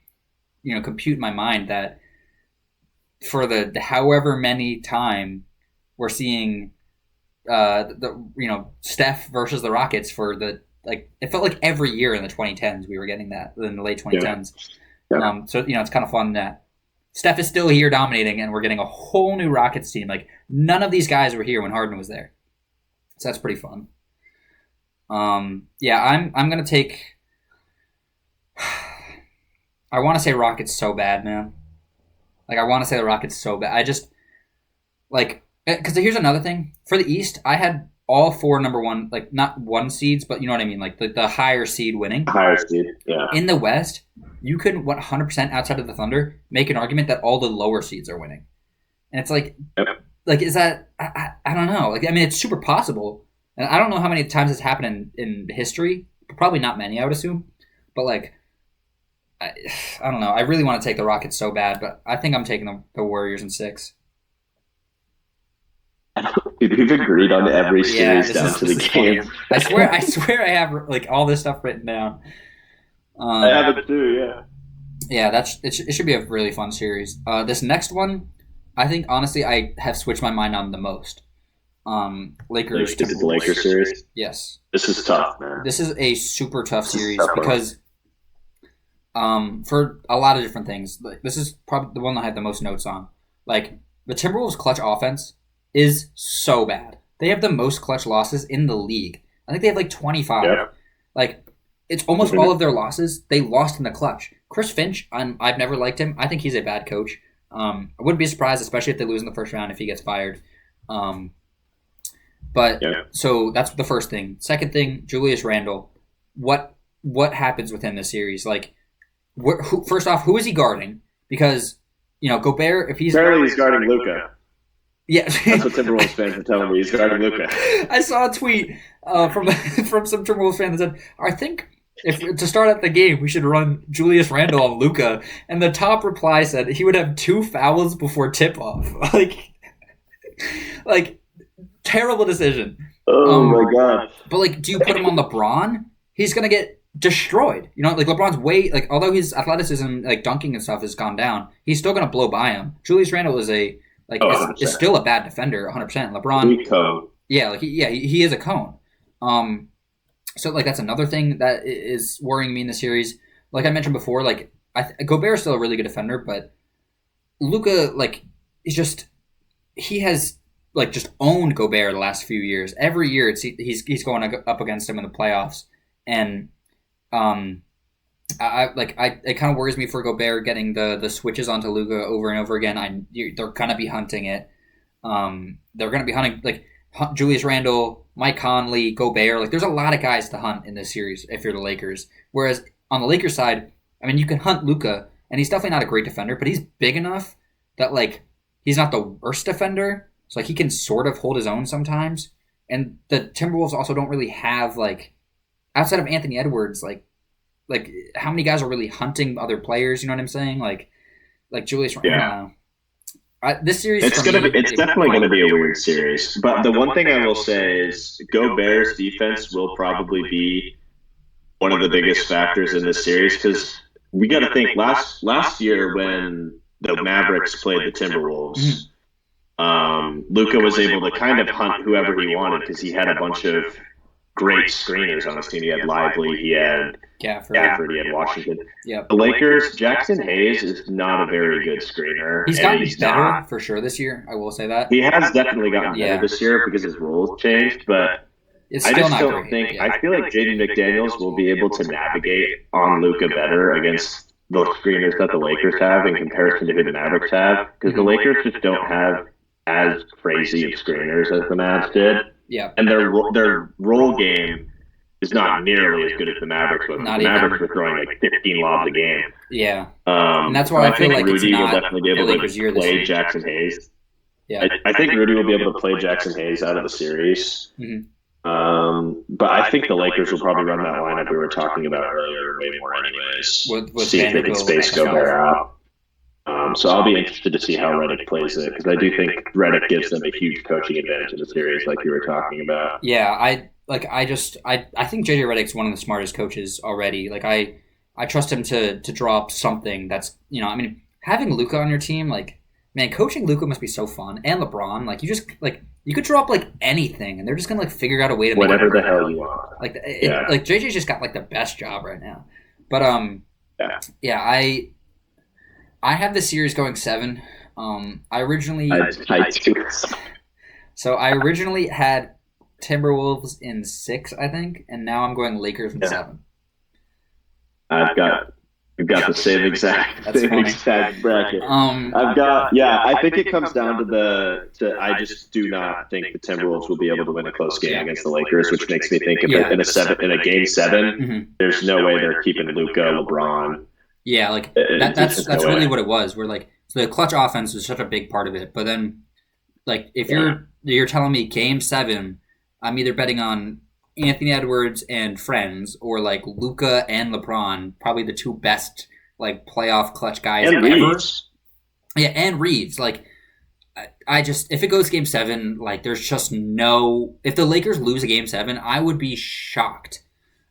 compute in my mind that for the however many time we're seeing Steph versus the Rockets for the like it felt like every year in the 2010s we were getting that in the late 2010s. Yeah. So it's kind of fun that Steph is still here dominating, and we're getting a whole new Rockets team. Like none of these guys were here when Harden was there, so that's pretty fun. Yeah, I'm gonna take. I want to say Rockets so bad, man. Like I want to say the Rockets so bad. I just like because here's another thing for the East. I had all 4 number one, like not 1 seeds, but you know what I mean, like the higher seed winning. Higher seed, yeah. In the West, you could 100% outside of the Thunder make an argument that all the lower seeds are winning, and it's like, like is that I don't know. Like I mean, it's super possible, and I don't know how many times it's happened in history. Probably not many, I would assume, but like. I don't know. I really want to take the Rockets so bad, but I think I'm taking the Warriors in 6. We've agreed on every series down to the game. I swear I have like all this stuff written down. I have it too, yeah. Yeah, it should be a really fun series. This next one, I think honestly I have switched my mind on the most. Lakers. Is it the Lakers series? Yes. This is tough, man. This is a super tough series because for a lot of different things. Like, this is probably the one that I have the most notes on. Like the Timberwolves' clutch offense is so bad. They have the most clutch losses in the league. I think they have like 25. Yep. Like it's almost all of their losses they lost in the clutch. Chris Finch, I've never liked him. I think he's a bad coach. I wouldn't be surprised, especially if they lose in the first round, if he gets fired. So that's the first thing. Second thing, Julius Randle. What happens with him this series? Like. First off, who is he guarding? Because, Gobert, if he's guarding Luka. Yeah. That's what Timberwolves fans are telling me. He's guarding Luka. I saw a tweet from some Timberwolves fan that said, I think if to start out the game, we should run Julius Randle on Luka. And the top reply said he would have 2 fouls before tip-off. Like terrible decision. Oh, my God. But, do you put him on LeBron? He's going to get destroyed. LeBron's although his athleticism, dunking and stuff has gone down, he's still going to blow by him. Julius Randle is is still a bad defender, 100%. LeBron, cone. Yeah, he is a cone. So that's another thing that is worrying me in the series. Like I mentioned before, Gobert is still a really good defender, but Luka, he has just owned Gobert the last few years. Every year he's going up against him in the playoffs, and it kind of worries me for Gobert getting the switches onto Luka over and over again. They're gonna be hunting it. They're gonna be hunting Julius Randle, Mike Conley, Gobert. There's a lot of guys to hunt in this series if you're the Lakers. Whereas on the Lakers side, I mean, you can hunt Luka, and he's definitely not a great defender, but he's big enough that he's not the worst defender. So he can sort of hold his own sometimes. And the Timberwolves also don't really have outside of Anthony Edwards, how many guys are really hunting other players? You know what I'm saying? Like Julius. Yeah. This series, it's definitely going to be a weird series. But the one thing I will say is Gobert's defense will probably be one of the biggest factors in this series, because we got to think last year when the Mavericks played the Timberwolves, Luka was able to kind of hunt whoever he wanted because he had a bunch of great screeners on his team. He had Lively, he had Gafford, he had Washington. Yep. The Lakers, Jackson Hayes is not a very good screener. He's gotten better for sure this year, I will say that. He has definitely gotten better this year because his roles changed, but it's still not don't think I feel like Jaden McDaniels will be able to navigate on Luka better against the screeners that the Lakers have in comparison to who the Mavericks have, because the Lakers just don't have as crazy of screeners as the Mavs did. Yeah, and their roll game is not nearly as good as the Mavericks was. The Mavericks were throwing 15 lobs a game. Yeah, and that's why I feel like Rudy it's not will definitely be able to play Jackson Hayes. Yeah, I think Rudy will be able to play Jackson Hayes out of the series. But I think the Lakers will probably run that lineup we were talking about earlier way more anyways. With see if they can space Gobert out. So I'll be interested to see how Redick plays it, because I do think Redick gives them a huge coaching advantage in the series, like you were talking about. Yeah, I think JJ Redick's one of the smartest coaches already. I trust him to draw up something that's having Luka on your team, coaching Luka must be so fun, and LeBron. You just you could draw up like anything, and they're just gonna like figure out a way to make Whatever it the work. hell you want. Like Yeah. like JJ's just got like the best job right now. But Yeah. yeah, I have the series going 7. I originally I do. so I originally had Timberwolves in 6, I think, and now I'm going Lakers in Yeah. 7. We've got the same exact That's funny. bracket. I think it comes down to I just do not think the Timberwolves will be able to win a close game against the Lakers, which makes me think in a game 7, there's no way they're keeping Luka, LeBron. Yeah, like that's really what it was. We're like, so the clutch offense was such a big part of it, but then like if you're telling me game 7, I'm either betting on Anthony Edwards and friends, or like Luka and LeBron, probably the 2 best like playoff clutch guys and ever. Reeves. Yeah, and Reeves. Like, I just, if it goes game 7, like there's just no. If the Lakers lose a game 7, I would be shocked.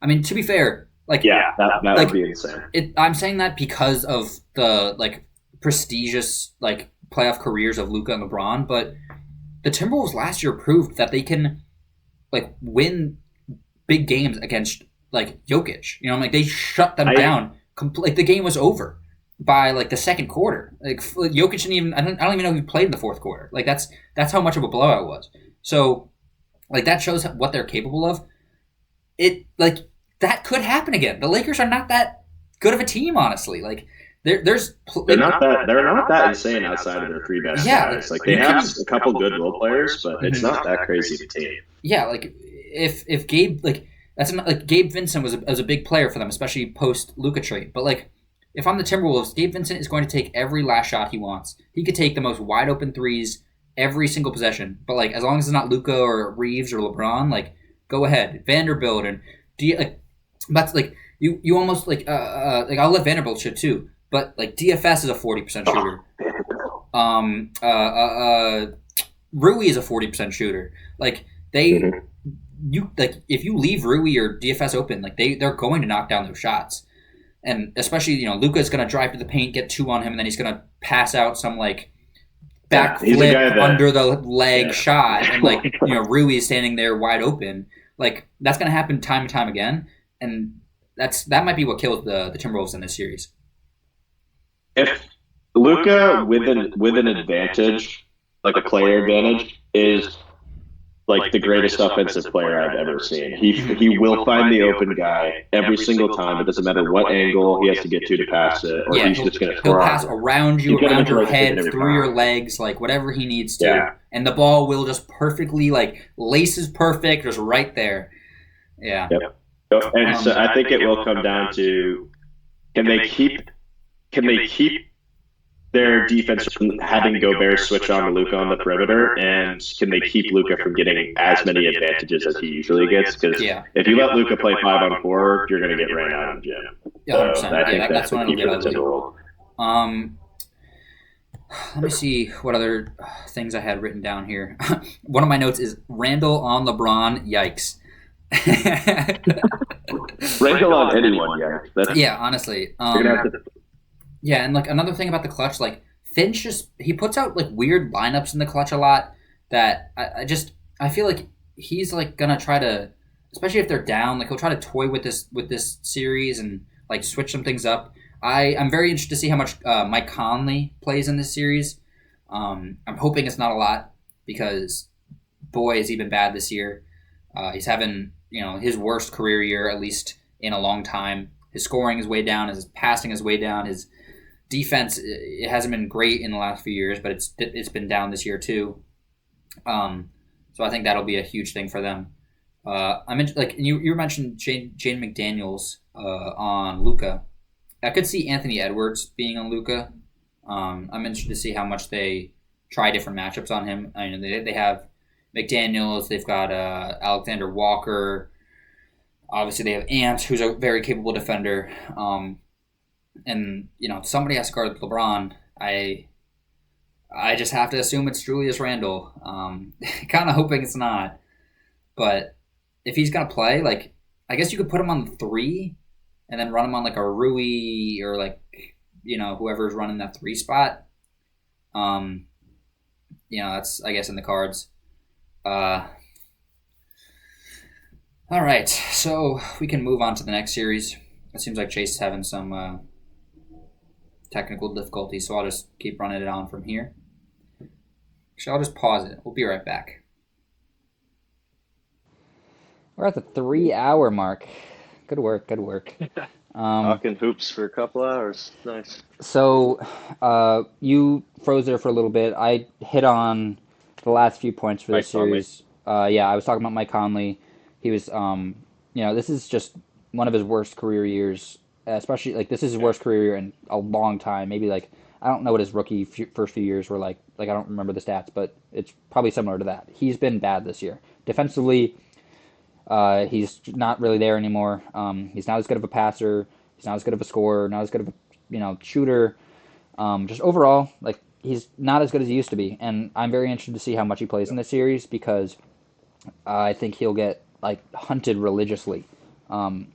I mean, to be fair, like that like, would be insane. I'm saying that because of the like prestigious like playoff careers of Luka and LeBron, but the Timberwolves last year proved that they can like win big games against like Jokic. You know, like they shut them down. Like the game was over by like the second quarter. Like Jokic didn't even. I don't even know if he played in the fourth quarter. Like that's how much of a blowout it was. So like that shows what they're capable of. It like that could happen again. The Lakers are not that good of a team, honestly. Like they're not that insane outside of their 3 best guys. Like they have a couple good role players, but it's not that crazy of a team. Yeah, like if Gabe like that's not, like Gabe Vincent was a big player for them, especially post Luka trade. But like if I'm the Timberwolves, Gabe Vincent is going to take every last shot he wants. He could take the most wide open threes every single possession. But like as long as it's not Luka or Reeves or LeBron, like go ahead. Vanderbilt and that's like you almost like I'll let Vanderbilt shoot too. But like DFS is a 40% shooter. Rui is a 40% shooter. Like you like if you leave Rui or DFS open, like they're going to knock down those shots. And especially, Luka's going to drive to the paint, get 2 on him, and then he's going to pass out some like backflip under the leg shot, and like Rui is standing there wide open. Like that's going to happen time and time again, and that might be what kills the Timberwolves in this series. If Luka with an advantage, like a player advantage, is like the greatest offensive player I've ever seen. He will find the open guy every single time. It doesn't matter what angle he has to get to pass it, or he's just going to he'll pass around you, around your head, through your legs, like whatever he needs to, and the ball will just perfectly like laces perfect, just right there. Yeah. Yep. And so I think it will come down to can they keep their defense from having Gobert switch on to Luka on the perimeter, and can they keep Luka from getting as many advantages as he usually gets? Because if you let Luka play 5-on-4, you're going to get ran out of the gym. Yeah, 100%. That's what it'll get out. Let me see what other things I had written down here. One of my notes is Randall on LeBron. Yikes. Randall on anyone, yeah, honestly. Yeah, and like another thing about the clutch, like Finch he puts out like weird lineups in the clutch a lot that I feel like he's like gonna try to, especially if they're down, like he'll try to toy with this series and like switch some things up. I'm very interested to see how much Mike Conley plays in this series. I'm hoping it's not a lot because boy is he been bad this year. He's having his worst career year at least in a long time. His scoring is way down. His passing is way down. His defense, it hasn't been great in the last few years, but it's been down this year too. So I think that'll be a huge thing for them. You mentioned Jane McDaniels on Luka. I could see Anthony Edwards being on Luka. I'm interested to see how much they try different matchups on him. I mean, they have McDaniels. They've got Alexander Walker. Obviously, they have Ant, who's a very capable defender. And somebody has to guard LeBron. I just have to assume it's Julius Randle. Kind of hoping it's not, but if he's gonna play, like I guess you could put him on 3, and then run him on like a Rui or like whoever's running that 3 spot. That's I guess in the cards. Uh, all right, so we can move on to the next series. It seems like Chase is having some technical difficulties, so I'll just keep running it on from here. Actually, I'll just pause it. We'll be right back. We're at the 3 hour mark. Good work, good work. Talking hoops for a couple hours. Nice. So, you froze there for a little bit. I hit on the last few points for this Mike Conley. series. Yeah, I was talking about Mike Conley. He was, this is just one of his worst career years. Especially like this is his Yeah. worst career year in a long time. Maybe like I don't know what his first few years were like. Like I don't remember the stats, but it's probably similar to that. He's been bad this year defensively. He's not really there anymore. He's not as good of a passer. He's not as good of a scorer. Not as good of a shooter. Just overall, like he's not as good as he used to be, and I'm very interested to see how much he plays in this series because I think he'll get like hunted religiously.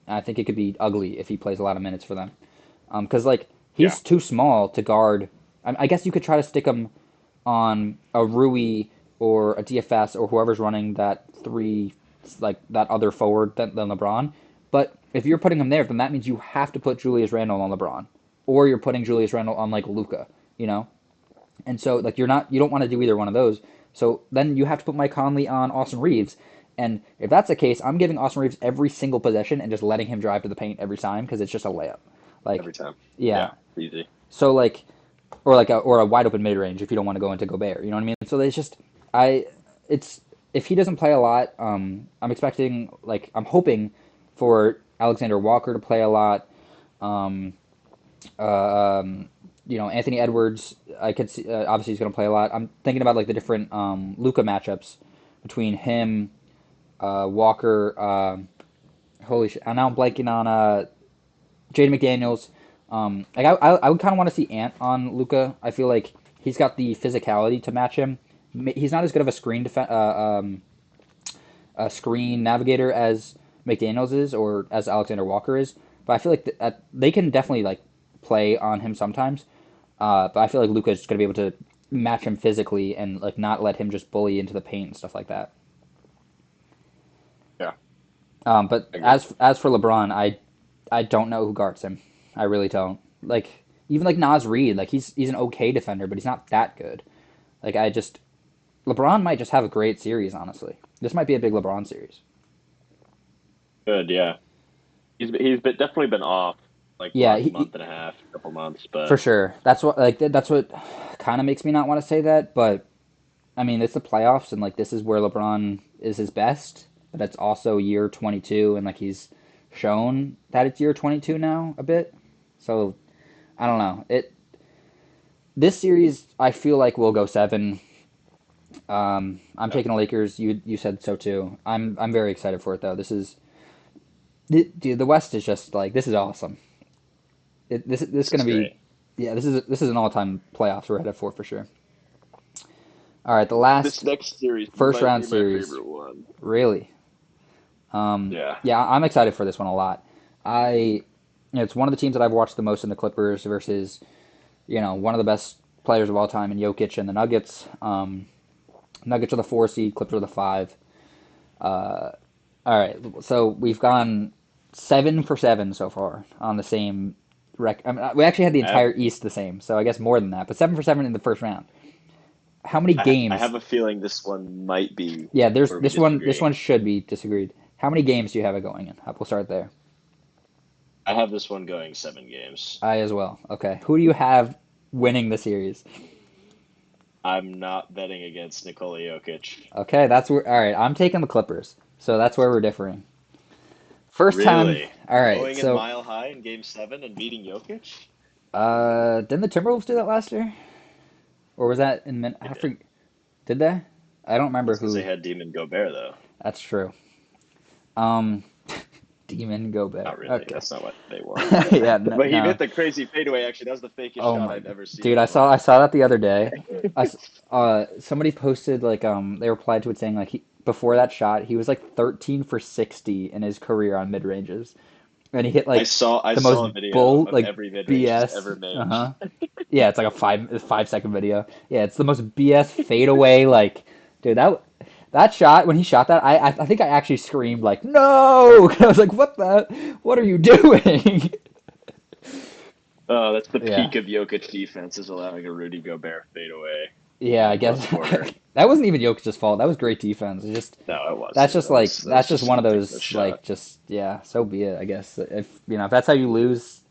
I think it could be ugly if he plays a lot of minutes for them, because like Yeah. he's too small to guard. I guess you could try to stick him on a Rui or a DFS or whoever's running that three, like that other forward than LeBron. But if you're putting him there, then that means you have to put Julius Randle on LeBron, or you're putting Julius Randle on like Luka, you know. And so like you don't want to do either one of those. So then you have to put Mike Conley on Austin Reeves. And if that's the case, I'm giving Austin Reeves every single possession and just letting him drive to the paint every time because it's just a layup. Like, Every time. yeah. Yeah. Easy. So like, or a wide open mid range if you don't want to go into Gobert. You know what I mean? So it's just it's if he doesn't play a lot, I'm expecting I'm hoping for Alexander Walker to play a lot. Um, Anthony Edwards, I could see obviously he's going to play a lot. I'm thinking about like the different Luka matchups between him, Walker. Holy shit! And now I'm blanking on Jaden McDaniels. I would kind of want to see Ant on Luka. I feel like he's got the physicality to match him. He's not as good of a screen navigator as McDaniels is or as Alexander Walker is, but I feel like they can definitely like play on him sometimes. But I feel like Luka is going to be able to match him physically and like not let him just bully into the paint and stuff like that. Yeah. But as for LeBron, I don't know who guards him. I really don't. Like even like Nas Reed, like he's an okay defender, but he's not that good. Like LeBron might just have a great series. Honestly, this might be a big LeBron series. Good. Yeah. Definitely been off like the Yeah, last month and a half, couple months, for but sure. That's what kind of makes me not want to say that. But I mean, it's the playoffs, and like this is where LeBron is his best. But it's also year 22, and like he's shown that it's year 22 now a bit. So I don't know. This series I feel like will go seven. I'm taking the Lakers. You said so too. I'm very excited for it though. Dude, the West is just like this is awesome. This is this gonna is be, great. yeah. This is an all time playoffs we're headed for sure. All right, the This last next series first might round be my series. favorite one. Really, Yeah. yeah, I'm excited for this one a lot. It's one of the teams that I've watched the most in the Clippers versus one of the best players of all time in Jokic and the Nuggets. Nuggets are the 4 seed, Clippers are the 5. All right, so we've gone 7 for 7 so far on the same I mean, we actually had the I have entire East the same, so I guess more than that. But 7 for 7 in the first round. How many I games? have a feeling this one might be Yeah, there's where we this one. This disagree. one should be disagreed. How many games do you have it going in? We'll start there. I have this one going 7 games. I as well. Okay, who do you have winning the series? I'm not betting against Nikola Jokic. Okay, that's where. All right, I'm taking the Clippers, so that's where we're differing. First time. Really? All right, Going in so mile high in game 7 and beating Jokic? didn't the Timberwolves do that last year, or was that in They I did. forget, did they? I don't remember That's because they who. had Demon Gobert, though. That's true. Um, Demon Gobert. Not really. Okay. That's not what they won. Yeah. No, But he no. hit the crazy fadeaway. Actually, that was the fakest Oh shot my, I've ever seen dude, in I live. saw that the other day. Somebody posted like they replied to it saying like before that shot he was like 13 for 60 in his career on mid ranges, and he hit I like saw I the most saw a video of like every mid range he's BS. ever Uh made. huh. Yeah, it's like a 5 second video. Yeah, it's the most BS fadeaway. Like, dude, that that shot when he shot that, I think I actually screamed like no. I was like, what are you doing? Oh, that's the Yeah. peak of Jokic defense is allowing a Rudy Gobert fadeaway Yeah, in I the guess fourth quarter. that wasn't even Jokic's fault. That was great defense. It's just No, it wasn't. That that's was just just one a of ridiculous those shot. like just yeah, so be it, I guess. If that's how you lose,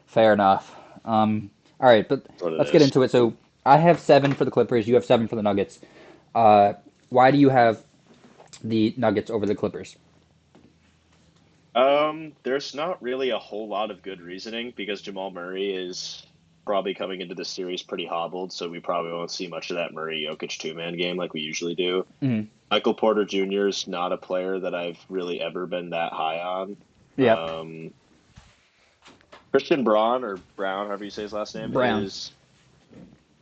fair enough. All right, but That's what it let's get is. into it. So I have 7 for the Clippers. You have 7 for the Nuggets. Uh, why do you have the Nuggets over the Clippers? There's not really a whole lot of good reasoning because Jamal Murray is probably coming into this series pretty hobbled, so we probably won't see much of that Murray Jokic two-man game like we usually do. Mhm. Michael Porter Jr. is not a player that I've really ever been that high on. Yep. Um, Christian Braun or Brown, however you say his last name, Brown. is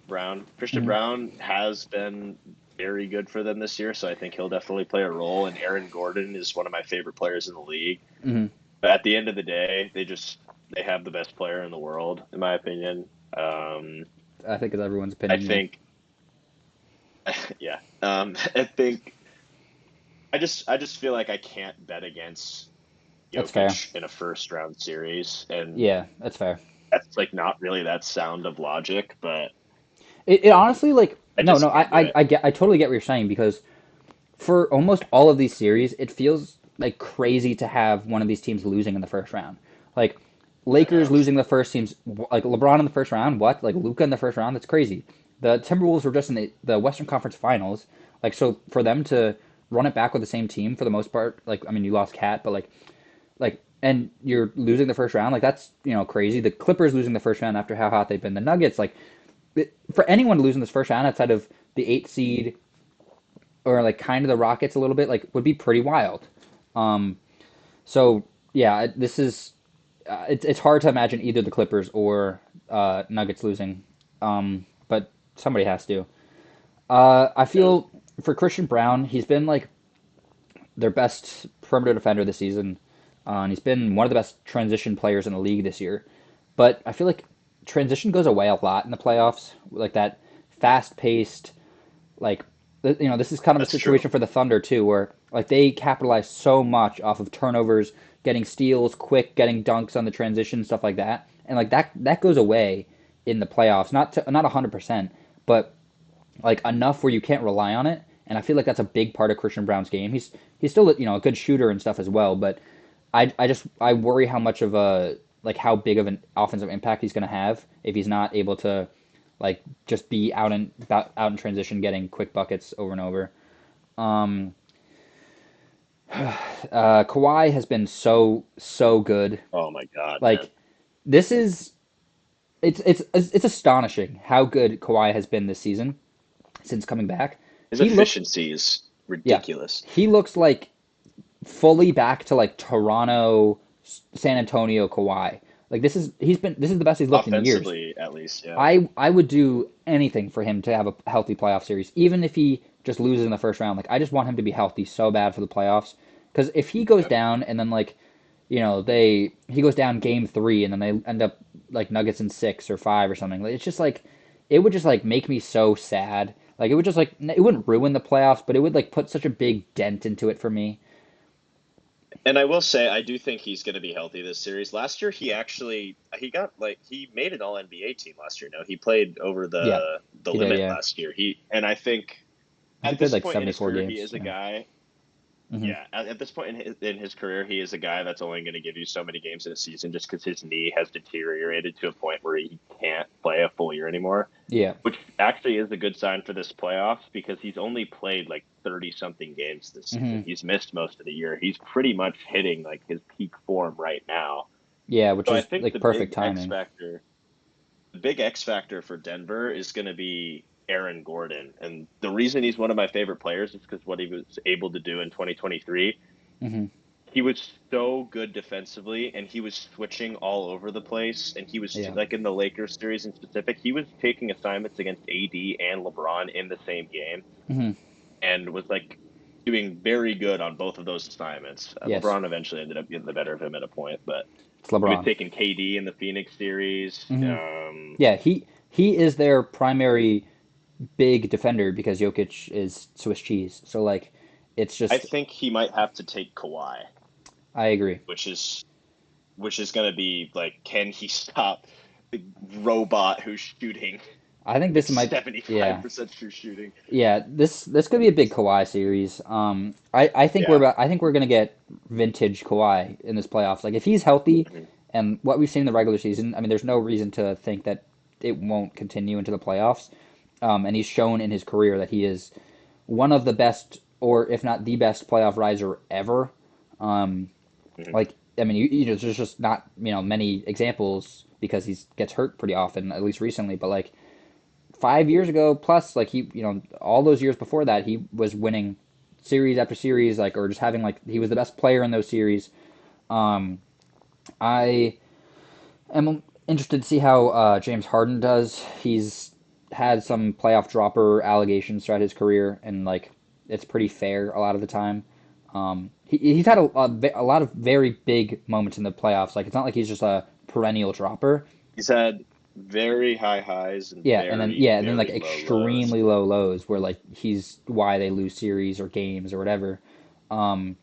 Brown. Christian Mhm. Brown has been very good for them this year, so I think he'll definitely play a role. And Aaron Gordon is one of my favorite players in the league. Mhm. But at the end of the day, they have the best player in the world, in my opinion. I think it's everyone's I opinion. Yeah. think, yeah. I think I just feel like I can't bet against That's fair. Jokic in a first round series, and Yeah, that's fair. that's like not really that sound of logic, but It honestly like I no just no can't do it. I totally get what you're saying because for almost all of these series, it feels like crazy to have one of these teams losing in the first round. Like I Lakers know. losing the first seems like LeBron in the first round. What? Like Luca in the first round? That's crazy. The Timberwolves were just in the Western Conference Finals. Like so for them to run it back with the same team for the most part. Like I mean, you lost Cat, but like and you're losing the first round. Like that's crazy. The Clippers losing the first round after how hot they've been. The Nuggets like for anyone losing this first round outside of the 8th seed or like kind of the Rockets a little bit, like would be pretty wild. Um, so yeah, this is it's hard to imagine either the Clippers or Nuggets losing, but somebody has to. I Yeah. feel for Christian Brown, he's been like their best perimeter defender this season, and he's been one of the best transition players in the league this year. But I feel like transition goes away a lot in the playoffs, like that fast paced like this is kind of a That's true. situation for the Thunder too, where like they capitalize so much off of turnovers, getting steals, quick, getting dunks on the transition, stuff like that, and like that goes away in the playoffs. Not 100%, but like enough where you can't rely on it. And I feel like that's a big part of Christian Brown's game. He's still a good shooter and stuff as well, but I worry how much of a like how big of an offensive impact he's going to have if he's not able to like just be out in transition, getting quick buckets over and over. Um, Kawhi has been so good. Oh my God, man. Like this is it's astonishing how good Kawhi has been this season since coming back. His He looks efficiency is yeah, ridiculous. he looks like fully back to like Toronto, San Antonio Kawhi. Like this is the best he's looked in years. Offensively, at least, yeah. I would do anything for him to have a healthy playoff series, even if he just loses in the first round. Like I just want him to be healthy so bad for the playoffs. Because if he goes Yep. down and then like he goes down game 3 and then they end up like Nuggets in 6 or 5 or something. Like, it's just like it would just like make me so sad. Like it would just like it wouldn't ruin the playoffs, but it would like put such a big dent into it for me. And I will say, I do think he's going to be healthy this series. Last year, he made an All NBA team last year. No, he played over Yeah, the he did. limit Yeah, last year. And I think he at played this like point in his 74 career, he games. is a Yeah. guy. Hmm. Yeah, at this point in his career, he is a guy that's only going to give you so many games in a season just because his knee has deteriorated to a point where he can't play a full year anymore. Yeah. Which actually is a good sign for this playoffs because he's only played like 30 something games this Hmm. season. He's missed most of the year. He's pretty much hitting like his peak form right now. Yeah, which So I is think like perfect timing. The big X factor for Denver is going to be Aaron Gordon. And the reason he's one of my favorite players is because what he was able to do in 2023. Hmm. He was so good defensively and he was switching all over the place. And he was Yeah. like in the Lakers series in specific, he was taking assignments against AD and LeBron in the same game Hmm. and was like doing very good on both of those assignments. Yes. LeBron eventually ended up getting the better of him at a point, but It's he was LeBron. taking KD in the Phoenix series. Hmm. Yeah, he is their primary big defender because Jokic is Swiss cheese. So like It's I just think he might have to take Kawhi, I agree. which is going to be like, can he stop the robot who's shooting I think like this might yeah. 75% true shooting? Yeah, this could be a big Kawhi series. I think Yeah. I think we're gonna get vintage Kawhi in this playoffs. Like if he's healthy, Mhm. and what we've seen in the regular season, I mean, there's no reason to think that it won't continue into the playoffs. And he's shown in his career that he is one of the best, or if not the best, playoff riser ever. Um, Mhm. like I mean, there's just not many examples because he gets hurt pretty often, at least recently. But like 5 years ago plus, like he all those years before that, he was winning series after series, like, or just having, like, he was the best player in those series. um I am interested to see how James Harden does. He's had some playoff dropper allegations throughout his career, and like it's pretty fair a lot of the time. He's had a lot of very big moments in the playoffs. Like it's not like he's just a perennial dropper. He's had very high highs and very, And then like very low lows. extremely low lows where like he's why they lose series or games or whatever. Um,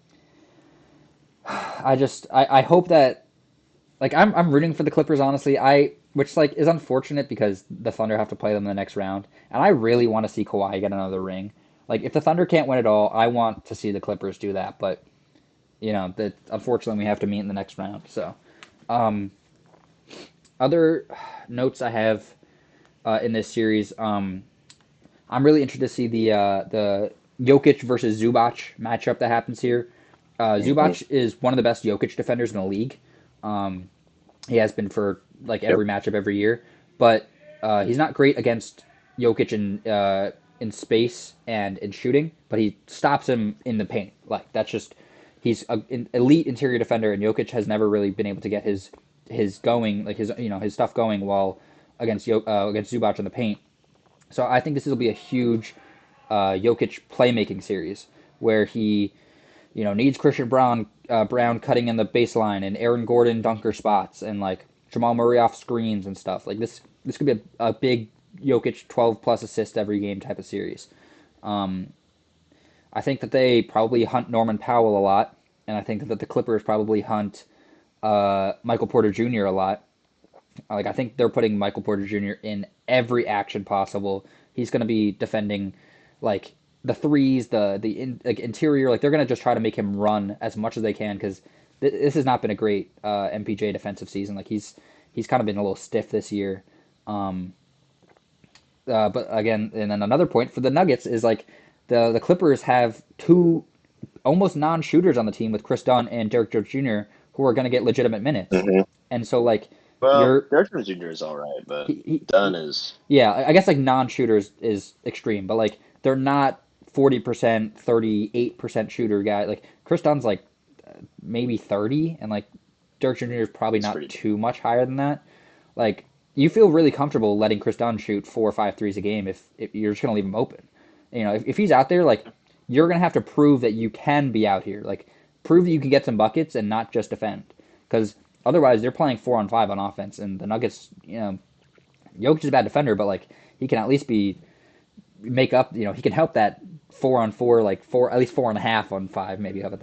I hope that, like, I'm rooting for the Clippers, honestly. Which like is unfortunate because the Thunder have to play them in the next round, and I really want to see Kawhi get another ring. Like if the Thunder can't win it all, I want to see the Clippers do that. But that unfortunately we have to meet in the next round. So, um, other notes I have in this series, I'm really interested to see the Jokic versus Zubac matchup that happens here. Mhm. Zubac is one of the best Jokic defenders in the league. Um, He has been for like Yep. every matchup every year, but he's not great against Jokic in space and in shooting. But he stops him in the paint. Like that's just he's an elite interior defender, and Jokic has never really been able to get his going, like his stuff going while against Zubac in the paint. So I think this will be a huge Jokic playmaking series where he needs Christian Brown cutting in the baseline and Aaron Gordon dunker spots and like Jamal Murray off screens and stuff. Like this could be a big Jokic 12 plus assist every game type of series. Um, I think that they probably hunt Norman Powell a lot, and I think that the Clippers probably hunt Michael Porter Jr. a lot. Like I think they're putting Michael Porter Jr. in every action possible. He's going to be defending like the threes, like interior. Like they're going to just try to make him run as much as they can because this has not been a great MPJ defensive season. Like he's kind of been a little stiff this year. Um, but again, and then another point for the Nuggets is like the Clippers have two almost non-shooters on the team with Chris Dunn and Derek Jones Jr. who are going to get legitimate minutes, Mhm. and so like Well, you're Derrick Jr. is all right, but Dunn he is yeah, I guess like non-shooters is extreme, but like they're not 40%, 38% shooter guy. Like Chris Dunn's like maybe 30, and like Dirk Jr. is probably he's not pretty. too much higher than that. Like you feel really comfortable letting Chris Dunn shoot 4 or 5 threes a game if you're just gonna leave him open. If he's out there, like you're gonna have to prove that you can be out here. Like prove that you can get some buckets and not just defend, because otherwise they're playing 4-on-5 on offense, and the Nuggets, Jokic is a bad defender, but like he can at least make up. He can help that 4-on-4, like four, at least 4.5-on-5, maybe. How about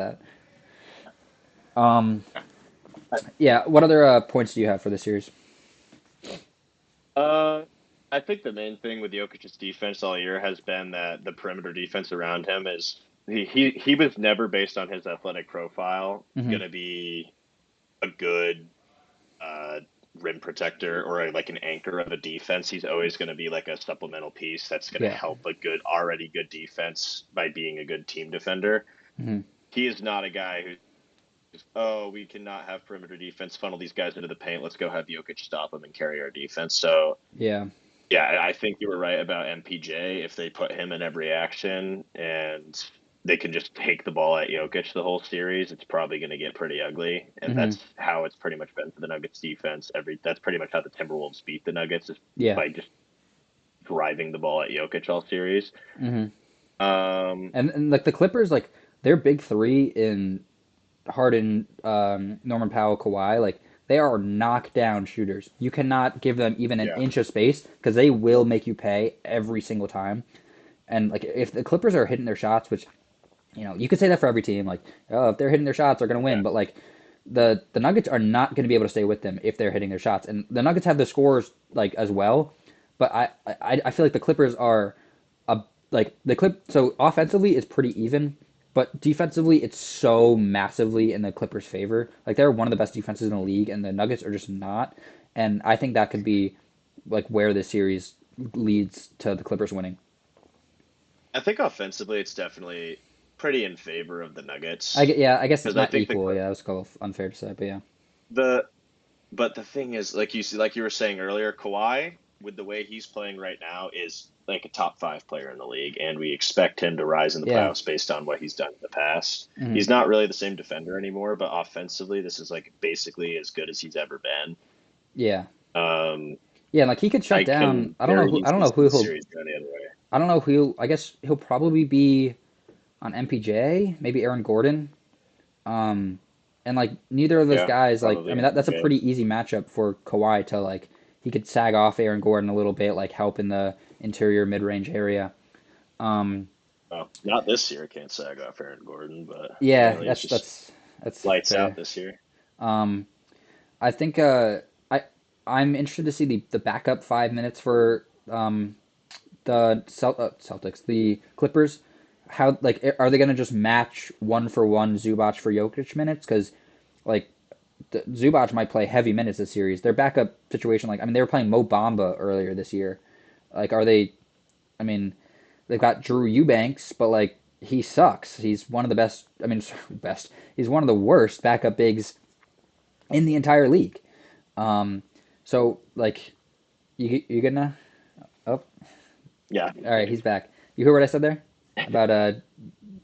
that? Um, yeah. What other points do you have for this series? Uh, I think the main thing with Jokic's defense all year has been that the perimeter defense around him is he was never based on his athletic profile Hmm. going to be a good uh, rim protector or like an anchor of a defense. He's always going to be like a supplemental piece that's going to Yeah. help a already good defense by being a good team defender. Hmm. He is not a guy who's, oh, we cannot have perimeter defense funnel these guys into the paint. Let's go have Jokic stop them and carry our defense. So Yeah. yeah, I think you were right about MPJ. If they put him in every action and they can just take the ball at Jokic the whole series, it's probably going to get pretty ugly. And Hmm. that's how it's pretty much been for the Nuggets defense. That's pretty much how the Timberwolves beat the Nuggets, is Yeah. by just driving the ball at Jokic all series. Hmm. Um, And like the Clippers, like their big three in Harden, Norman Powell, Kawhi, like they are knockdown shooters. You cannot give them even an yeah, inch of space because they will make you pay every single time. And like if the Clippers are hitting their shots, which You could say that for every team. Like, oh, if they're hitting their shots, they're going to win. Yeah. But like, the Nuggets are not going to be able to stay with them if they're hitting their shots. And the Nuggets have the scores like as well. But I feel like the Clippers are a like the clip. So offensively, it's pretty even. But defensively, it's so massively in the Clippers' favor. Like they're one of the best defenses in the league, and the Nuggets are just not. And I think that could be like where this series leads to the Clippers winning. I think offensively, it's definitely pretty in favor of the I Nuggets yeah, I guess it's because I not think equal. Yeah, that's kind of unfair to say, but yeah. the but the thing is, like you see, like you were saying earlier, Kawhi with the way he's playing right now is like a top five player in the league, and we expect him to rise in the Yeah. playoffs based on what he's done in the past. Hmm. He's not really the same defender anymore, but offensively, this is like basically as good as he's ever been. Yeah. Um, Yeah, like he could shut I down. can very I don't easily know see who the he'll. series going the other way. I don't know who. I guess he'll probably be on MPJ, maybe Aaron Gordon. Um, and like neither of those Yeah, guys, like I probably mean that's a MPJ. pretty easy matchup for Kawhi to like. He could sag off Aaron Gordon a little bit, like help in the interior mid range area. Um, Well, not this year. Can't sag off Aaron Gordon, but yeah, apparently he's just that's lights out fair. this year. Um, I think I I'm interested to see the backup 5 minutes for the Celtics, the Clippers. How like are they gonna just match one for one Zubac for Jokic minutes? Because like Zubac might play heavy minutes this series. Their backup situation, like I mean, they were playing Mo Bamba earlier this year. Like, are they? I mean, they've got Drew Eubanks, but like he sucks. He's one of the best. I mean, best. He's one of the worst backup bigs in the entire league. Um, so like, you gonna? Oh, Yeah, all right, he's back. You heard what I said there about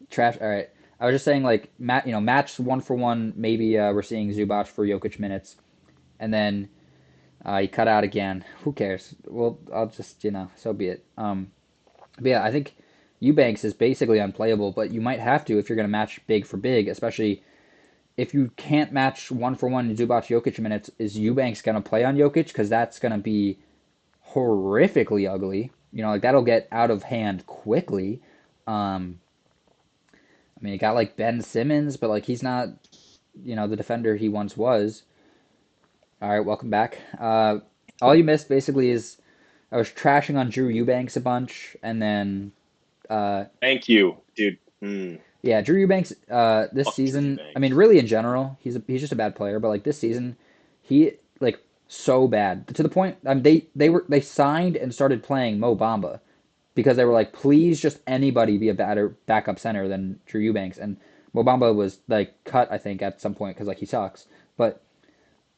trash. All right, I was just saying like match one for one. Maybe we're seeing Zubac for Jokic minutes, and then he cut out again. Who cares? Well, I'll just so be it. But yeah, I think Eubanks is basically unplayable, but you might have to if you're going to match big for big, especially if you can't match one for one Zubac Jokic minutes. Is Eubanks going to play on Jokic? Because that's going to be horrifically ugly. Like that'll get out of hand quickly. Um, I mean, you got like Ben Simmons, but like he's not, the defender he once was. All right, welcome back. All you missed basically is I was trashing on Drew Eubanks a bunch, and then uh, thank you, dude. yeah, Drew Eubanks this Fuck Drew season. I mean, Eubanks. really in general, he's just a bad player. But like this season, he like so bad to the point. I mean, they signed and started playing Mo Bamba because they were like, please, just anybody be a better backup center than Drew Eubanks. And Mo Bamba was like cut, I think, at some point because like he sucks. But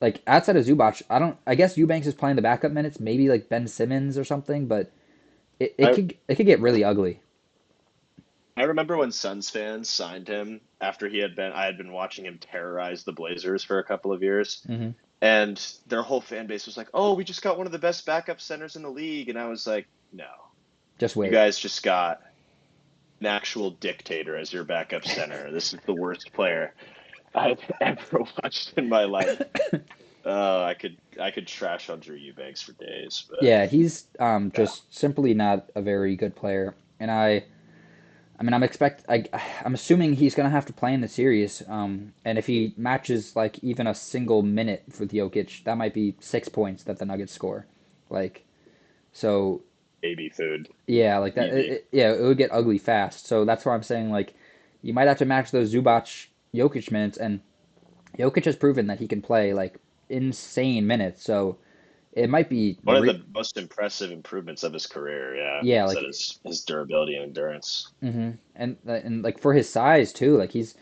like outside of Zubac, I don't. I guess Eubanks is playing the backup minutes, maybe like Ben Simmons or something. But I it could get really ugly. I remember when Suns fans signed him after I had been watching him terrorize the Blazers for a couple of years, Hmm. and their whole fan base was like, "Oh, we just got one of the best backup centers in the league," and I was like, "No, Just you wait. guys just got an actual dictator as your backup center. This is the worst player I've ever watched in my life." Oh, I could trash on Drew Eubanks for days, but Yeah, he's yeah, just simply not a very good player, and I mean I'm assuming he's gonna have to play in the series. And if he matches like even a single minute for Jokic, that might be 6 points that the Nuggets score. Like so, baby food, yeah, like that. easy. Yeah, it would get ugly fast. So that's why I'm saying like you might have to match those Zubac Jokic minutes, and Jokic has proven that he can play like insane minutes. So it might be One of the most impressive improvements of his career, yeah, yeah, is that like his durability and endurance. and like for his size too, like he's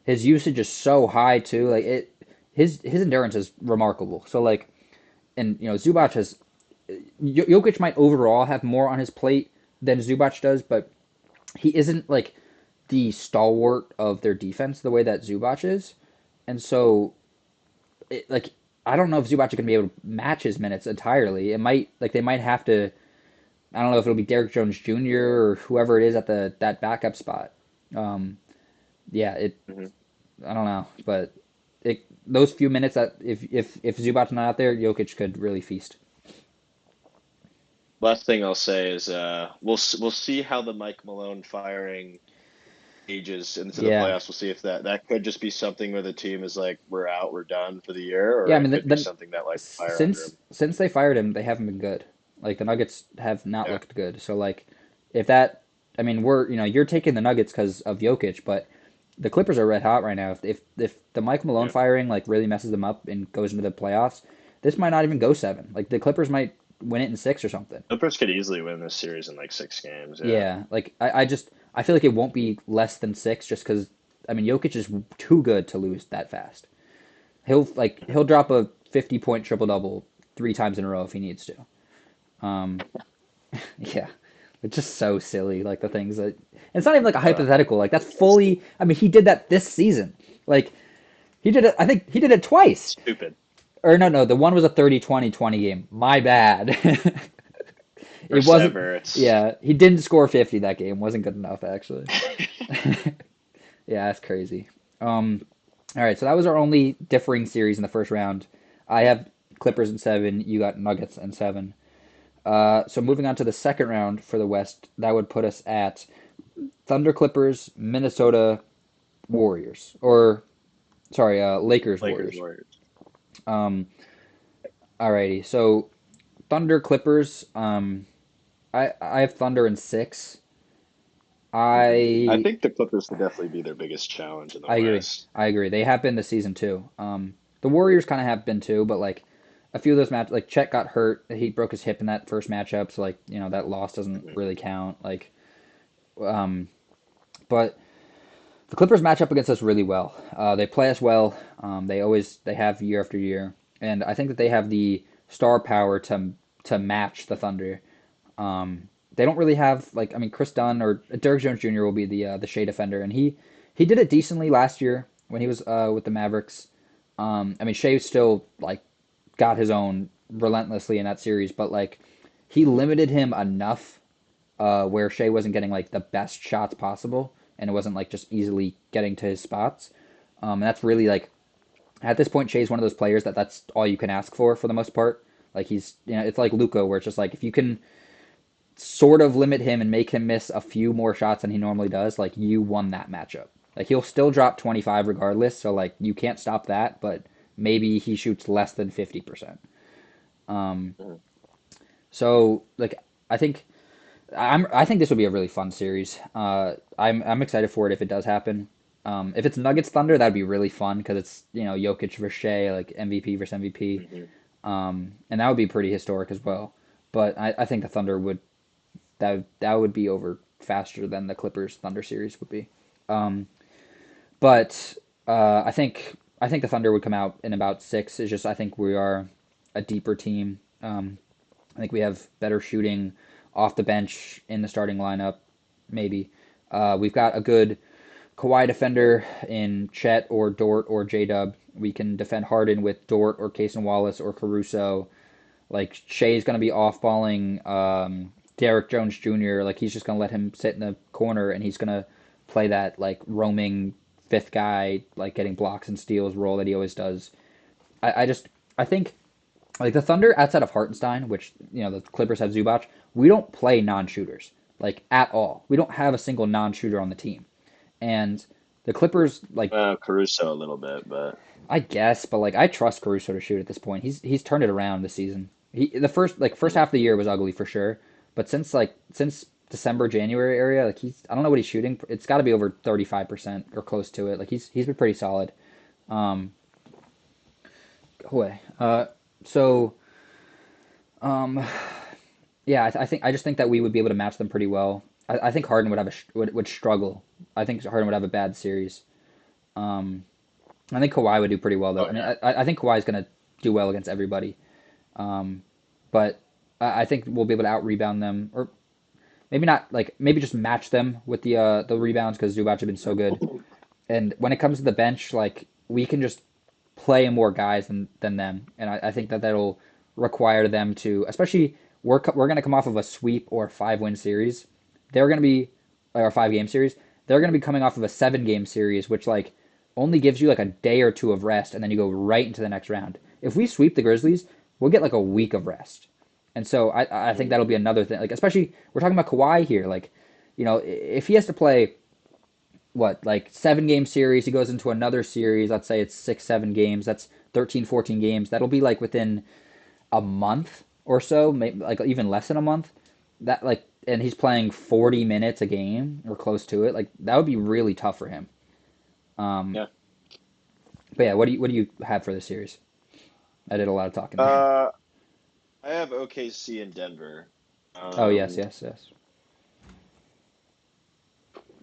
his usage is so high too. Like his endurance is remarkable. So like and Zubac has Jokic might overall have more on his plate than Zubac does, but he isn't like the stalwart of their defense the way that Zubac is, and so like I don't know if Zubac is going to be able to match his minutes entirely. It might like they might have to. I don't know if it'll be Derrick Jones Jr. or whoever it is at that backup spot. Um, yeah, Hmm. I don't know, but those few minutes that if Zubac's not out there, Jokic could really feast. Last thing I'll say is we'll see how the Mike Malone firing ages into the Yeah. playoffs. We'll see if that could just be something where the team is like, we're out, we're done for the year, Yeah, or I it mean, could be something that lights a fire under him. since they fired him, they haven't been good. Like the Nuggets have not Yeah. looked good. So like, if that, I mean, you're taking the Nuggets because of Jokic, but the Clippers are red hot right now. If the Michael Malone Yeah. firing like really messes them up and goes into the playoffs, this might not even go seven. Like the Clippers might win it in six or something. Clippers could easily win this series in like 6 games. Yeah. Yeah, like I feel like it won't be less than six just because I mean Jokic is too good to lose that fast. He'll drop a 50-point triple double 3 times in a row if he needs to. Um, yeah, it's just so silly. Like the things that it's not even like a Uh, hypothetical. Like that's fully. I mean, he did that this season. Like he did it. I think he did it twice. Stupid. Or no, the one was a 30-20-20 game. My bad. It First wasn't. ever. It's Yeah, he didn't score 50 that game. Wasn't good enough actually. Yeah, that's crazy. All right, so that was our only differing series in the first round. I have Clippers in seven. You got Nuggets in seven. So moving on to the second round for the West, that would put us at Thunder, Clippers, Minnesota, Warriors, or sorry, Lakers, Lakers Warriors. Warriors. Um, alrighty, so Thunder, Clippers. I have Thunder in six. I I think the Clippers could definitely be their biggest challenge in the I agree. West. I agree. They have been this season too. The Warriors kind of have been too, but like a few of those matches, like Chet got hurt. He broke his hip in that first matchup, so like that loss doesn't Mhm. really count. Like, um, but the Clippers match up against us really well. They play us well. They have year after year, and I think that they have the star power to match the Thunder. They don't really have like I mean Chris Dunn or Derrick Jones Jr. will be the shea defender, and he did it decently last year when he was with the Mavericks. I mean Shea still like got his own relentlessly in that series, but like he limited him enough where Shea wasn't getting like the best shots possible, and it wasn't like just easily getting to his spots. And that's really like at this point Shea's one of those players that's all you can ask for the most part. Like he's it's like Luka where it's just like if you can sort of limit him and make him miss a few more shots than he normally does, like you won that matchup. Like he'll still drop 25 regardless, so like you can't stop that, but maybe he shoots less than 50%. Um, Mhm. so like I think I think this would be a really fun series. I'm excited for it if it does happen. If it's Nuggets Thunder, that'd be really fun because it's Jokic versus Shea, like MVP versus MVP, Mhm. and that would be pretty historic as well. But I think the Thunder would that would be over faster than the Clippers Thunder series would be. Um, but I think the Thunder would come out in about six. It's just I think we are a deeper team. I think we have better shooting off the bench in the starting lineup. Maybe we've got a good Kawhi defender in Chet or Dort or J Dub. We can defend Harden with Dort or Cason Wallace or Caruso. Like Shea's going to be off-balling Derrick Jones Jr. Like he's just going to let him sit in the corner and he's going to play that like roaming fifth guy, like getting blocks and steals role that he always does. I think like the Thunder outside of Hartenstein, which the Clippers have Zubac, we don't play non-shooters like at all. We don't have a single non-shooter on the team, and the Clippers like Caruso a little bit, but I guess, but like I trust Caruso to shoot at this point. He's turned it around this season. The first Mhm. half of the year was ugly for sure, but since December January area, like I don't know what he's shooting. It's got to be over 35% or close to it. Like he's been pretty solid. Um, Away. So um, yeah, I just think that we would be able to match them pretty well. I think Harden would have would struggle. I think Harden would have a bad series. Um, I think Kawhi would do pretty well though. oh I mean, yeah, I think Kawhi is gonna do well against everybody. But I think we'll be able to out rebound them, or maybe not. Like maybe just match them with the rebounds because Zubac have been so good. And when it comes to the bench, like we can just play more guys than them, and I think that that'll require them to, especially we're gonna come off of a sweep or 5-win series. They're gonna be or a 5-game series. They're gonna be coming off of a 7-game series, which like only gives you like a day or two of rest, and then you go right into the next round. If we sweep the Grizzlies, we'll get like a week of rest. And so I think that'll be another thing. Like especially we're talking about Kawhi here. Like, if he has to play what, like 7 game series. He goes into another series. Let's say it's 6, 7 games. That's 13, 14 games. That'll be like within a month or so, maybe like even less than a month. That like, and he's playing 40 minutes a game or close to it. Like that would be really tough for him. Um, Yeah. but yeah, what do you have for this series? I did a lot of talking there. Uh, I have OKC and Denver. Oh yes, Um, yes, yes.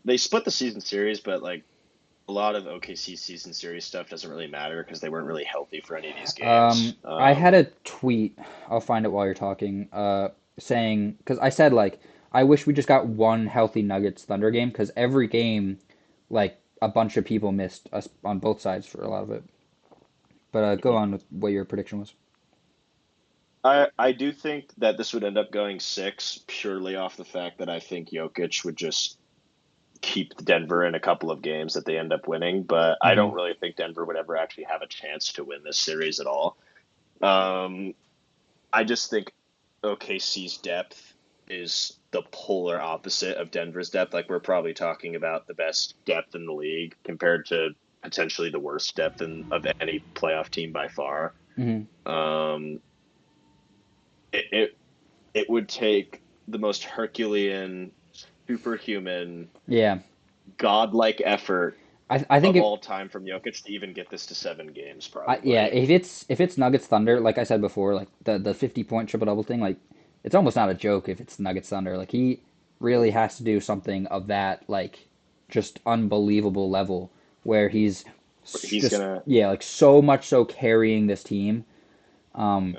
they split the season series, but like a lot of OKC season series stuff doesn't really matter because they weren't really healthy for any of these games. I had a tweet. I'll find it while you're talking. Saying because I said like I wish we just got one healthy Nuggets Thunder game because every game, like a bunch of people missed us on both sides for a lot of it. But go on with what your prediction was. I do think that this would end up going 6 purely off the fact that I think Jokic would just keep Denver in a couple of games that they end up winning, but I Hmm. don't really think Denver would ever actually have a chance to win this series at all. Um, I just think OKC's depth is the polar opposite of Denver's depth. Like we're probably talking about the best depth in the league compared to potentially the worst depth of any playoff team by far. Hmm. Um, it, it it would take the most Herculean, superhuman, Yeah, godlike effort I think of it. all time from Jokic to even get this to 7 games, Yeah, probably. if it's Nuggets Thunder, like I said before, like the 50 point triple double thing, like it's almost not a joke if it's Nuggets Thunder. Like he really has to do something of that like just unbelievable level where he's He's just gonna yeah like so much so carrying this team. Um,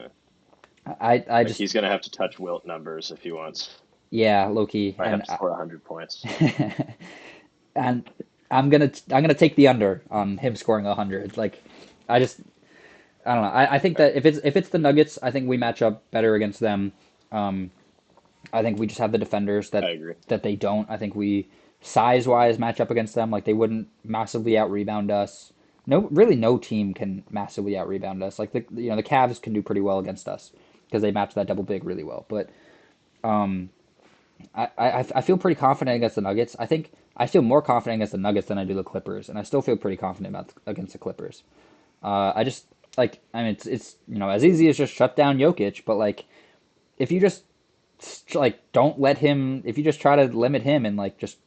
uh, I like just he's gonna have to touch Wilt numbers if he wants. yeah low key I have to score 100 points. and I'm gonna take the under on him scoring 100. Like I just I don't know. I think that if it's the Nuggets, I think we match up better against them. Um, I think we just have the defenders I that agree. they don't. I think we size wise match up against them. Like they wouldn't massively out rebound us. No, really, no team can massively out rebound us. Like the Cavs can do pretty well against us because they match that double big really well. But I feel pretty confident against the Nuggets. I think I feel more confident against the Nuggets than I do the Clippers, and I still feel pretty confident against the Clippers. I just like I mean it's as easy as just shut down Jokic, but like if you just like don't let him, if you just try to limit him and like just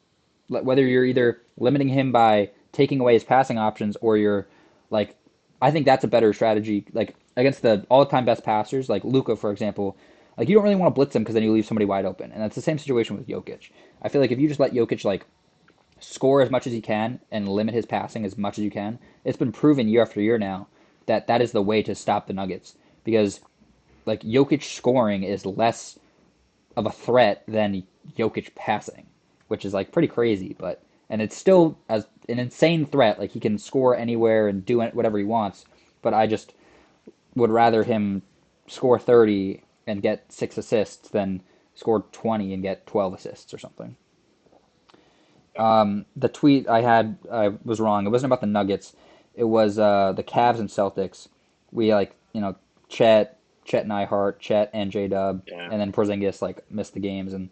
whether you're either limiting him by taking away his passing options or you're like I think that's a better strategy like against the all-time best passers like Luka for example. Like you don't really want to blitz him because then you leave somebody wide open, and that's the same situation with Jokic. I feel like if you just let Jokic like score as much as he can and limit his passing as much as you can. It's been proven year after year now that that is the way to stop the Nuggets because like Jokic scoring is less of a threat than Jokic passing, which is like pretty crazy, but and it's still as an insane threat. Like he can score anywhere and do whatever he wants, but I just would rather him score 30 and get 6 assists than score 20 and get 12 assists or something. The tweet I had, I was wrong. It wasn't about the Nuggets. It was the Cavs and Celtics. We like Chet Nyhart, Chet and J Dub, Yeah. and then Porzingis like missed the games, and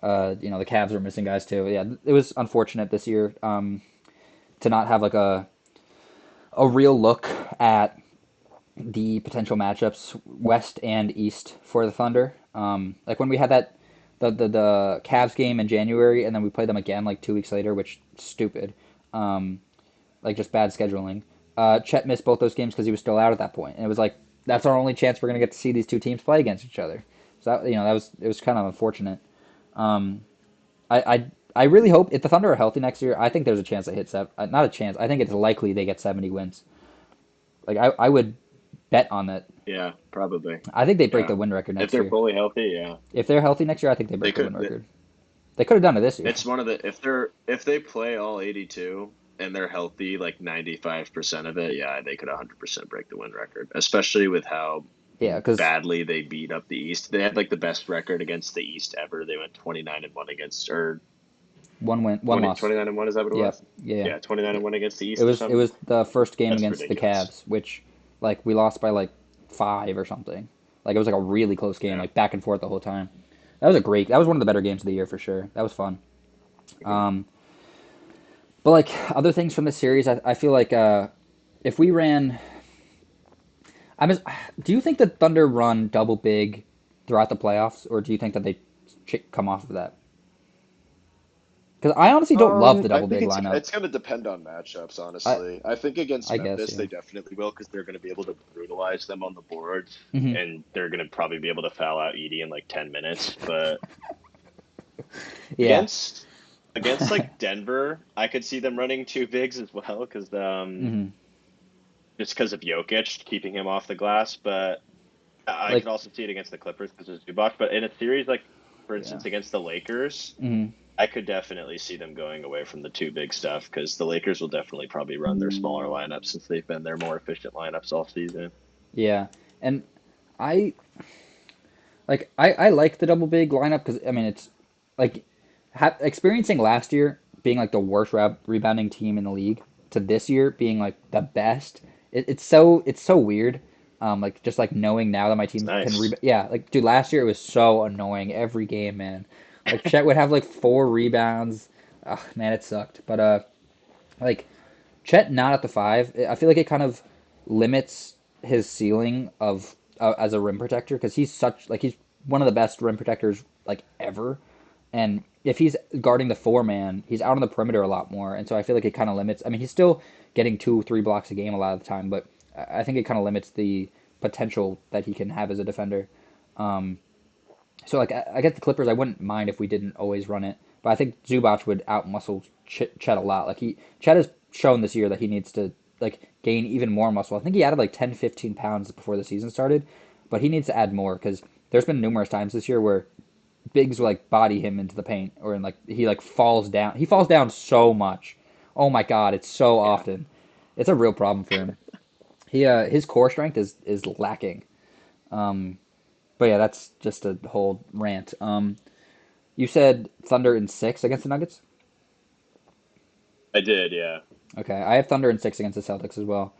the Cavs were missing guys too. Yeah, it was unfortunate this year to not have like a real look at the potential matchups West and East for the Thunder. Like when we had that the Cavs game in January, and then we played them again like 2 weeks later, which stupid, like just bad scheduling. Chet missed both those games because he was still out at that point, and it was like that's our only chance we're gonna get to see these two teams play against each other. So that was it was kind of unfortunate. Um, I really hope if the Thunder are healthy next year, I think there's a chance they hit seven. Not a chance. I think it's likely they get 70 wins. Like I would bet on that. Yeah, probably. I think they break Yeah. the win record If next they're year. fully healthy, yeah. If they're healthy next year, I think they They break the win could record. They could have done it this year. it's one of the if they play all 82 and they're healthy like 95% of it, yeah, they could 100% break the win record, especially with how Yeah, because badly they beat up the East. They had like the best record against the East ever. They went 29-1 against or one win, one 20, loss. 29-1, is that what it Yep. was? Yeah. Yeah, 29-1 against the It East or was it something. was the first game That's against the ridiculous. Cavs, which like we lost by like 5 or something. Like it was like a really close game, Yeah. like back and forth the whole time. That was one of the better games of the year for sure. That was fun. Um, But like other things from the series, I feel like if we ran, do you think the Thunder run double big throughout the playoffs, or do you think that they come off of that? Because I honestly don't love the I double think big it's lineup. it's going to depend on matchups, I honestly. I think against I guess Memphis yeah. they definitely will because they're going to be able to brutalize them on the boards, Hmm. and they're going to probably be able to foul out Edie in like 10 minutes. But Yeah. against like Denver, I could see them running two bigs as well because Hmm. just because of Jokic keeping him off the glass. But I could Like also see it against the Clippers because of Zubac. But in a series like, for yeah. instance, against the Lakers, Hmm. I could definitely see them going away from the two big stuff because the Lakers will definitely probably run their smaller lineups since they've been their more efficient lineups all season. Yeah. And I I like the double big lineup because I mean it's like experiencing last year being like the worst rebounding team in the league to this year being like the best. It's so weird. Like just like knowing now that my It's team can nice. rebound. Yeah, like dude, last year it was so annoying every game, man. Like Chet would have like 4 rebounds. Ugh, man, it sucked. But like Chet not at the five, I feel like it kind of limits his ceiling of as a rim protector because he's one of the best rim protectors like ever. And if he's guarding the 4 man, he's out on the perimeter a lot more, and so I feel like it kind of limits. I mean, he's still getting 2 3 blocks a game a lot of the time, but I think it kind of limits the potential that he can have as a defender. Um, so like I guess the Clippers, I wouldn't mind if we didn't always run it, but I think Zubac would outmuscle Chet a lot. Like Chet has shown this year that he needs to like gain even more muscle. I think he added like 10 15 pounds before the season started, but he needs to add more because there's been numerous times this year where bigs like body him into the paint or in like he like falls down. He falls down so much. Oh my god, it's so Yeah. often. It's a real problem for him. His core strength is lacking. Um, but yeah, that's just a whole rant. You said Thunder in 6 against the Nuggets? I did, yeah. Okay, I have Thunder in 6 against the Celtics as well.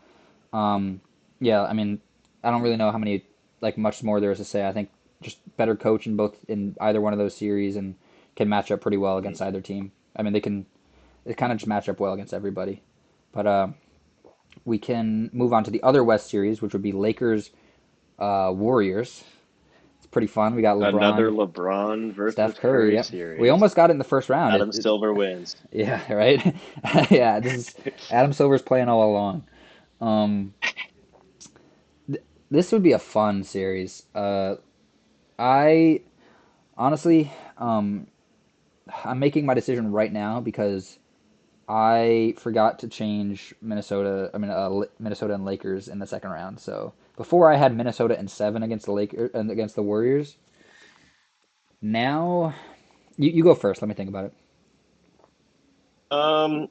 Um, yeah, I mean, I don't really know how many like much more there is to say. I think just better coach in both in either one of those series and can match up pretty well against either team. I mean, they kind of just match up well against everybody. But we can move on to the other West series, which would be Lakers Warriors. It's pretty fun. We got Another LeBron, LeBron versus Steph Curry. Curry Yep, we series. almost got it in the first round. Adam Silver wins. Yeah, right. Yeah, this is Adam Silver's playing all along. Um, this would be a fun series. I honestly, I'm making my decision right now because I forgot to change Minnesota. I mean, Minnesota and Lakers in the second round. So before I had Minnesota in 7 against the Lakers and against the Warriors. Now, you go first. Let me think about it. Um,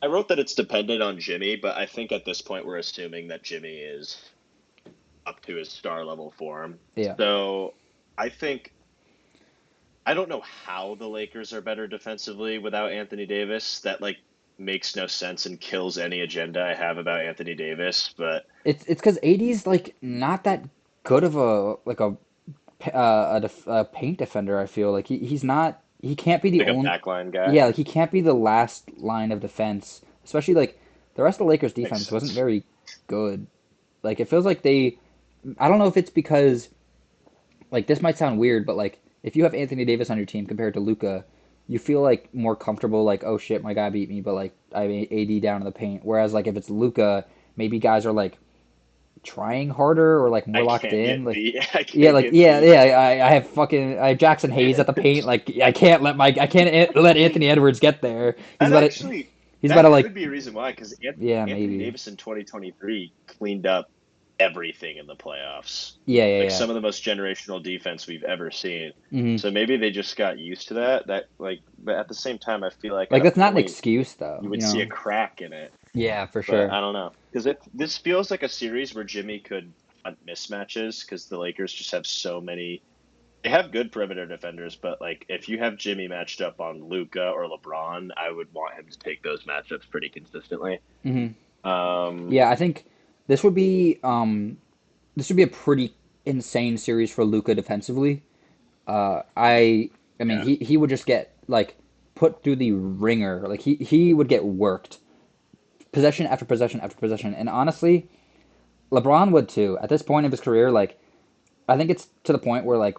I wrote that it's dependent on Jimmy, but I think at this point we're assuming that Jimmy is up to his star level form. Yeah. So I think I don't know how the Lakers are better defensively without Anthony Davis. That like makes no sense and kills any agenda I have about Anthony Davis. But It's because AD's like not that good of a like a paint defender. I feel like he's not. He can't be the like a only. backline guy, Yeah, like he can't be the last line of defense. Especially like the rest of the Lakers makes defense wasn't sense. very good. Like it feels like they. I don't know if it's because like this might sound weird, but like if you have Anthony Davis on your team compared to Luca, you feel like more comfortable. Like oh shit, my guy beat me, but like I have AD down in the paint. Whereas like if it's Luca, maybe guys are like trying harder or like more I locked can't in. get Like beat. I yeah, can't like get yeah, beat. yeah. I have Jackson Hayes at the paint. Like I can't let Anthony Edwards get there. That actually He's about to that like could be a reason why, because yeah Anthony maybe Davis in 2023 cleaned up everything in the playoffs. yeah yeah Like yeah. some of the most generational defense we've ever seen. Hmm. So maybe they just got used to that. That like, but at the same time, I feel like at Like a that's not an point excuse though. you You would see a know. crack in it. Yeah, for But sure. I don't know because this feels like a series where Jimmy could hunt mismatches because the Lakers just have so many. They have good perimeter defenders, but like if you have Jimmy matched up on Luca or LeBron, I would want him to take those matchups pretty consistently. Hmm. Um, Yeah, I think this would be this would be a pretty insane series for Luca defensively. I mean yeah, he would just get like put through the ringer. Like he would get worked possession after possession after possession. And honestly, LeBron would too. At this point of his career, like I think it's to the point where like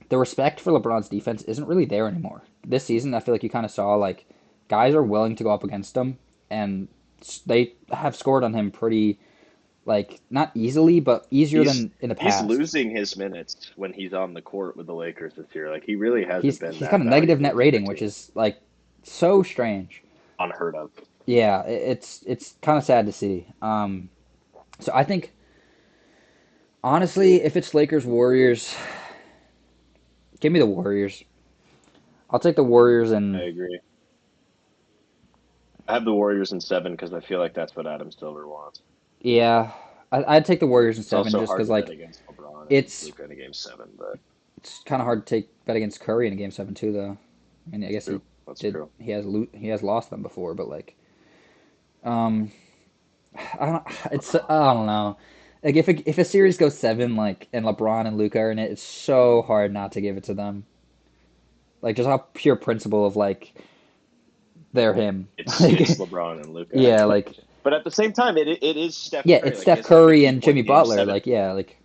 the respect for LeBron's defense isn't really there anymore. This season, I feel like you kind of saw like guys are willing to go up against him, and they have scored on him pretty like not easily, but easier He's than in the he's past. losing his minutes when he's on the court with the Lakers this year. Like he really hasn't been He's got that a negative valuable net to their rating, which team. is like so strange. Unheard of. Yeah, it's kind of sad to see. So I think honestly, if it's Lakers Warriors, give me the Warriors. I'll take the Warriors I and agree. I have the Warriors in 7 because I feel like that's what Adam Silver wants. yeah, I'd take the Warriors in It's seven also just hard because to bet like against LeBron and it's Luka in a game 7, but it's kind of hard to take bet against Curry in a game seven too though. I mean, I that's guess he true. That's did. true. He has lost them before, but like um I don't know. Like if a series goes seven like and LeBron and Luca are in it, it's so hard not to give it to them. Like just how pure principle of like they're him. It's Like LeBron and Luka, yeah, like but at the same time, it is Steph yeah, Curry. it's Like he Steph has a Curry 50 and Jimmy point game Butler. 7. Like yeah, like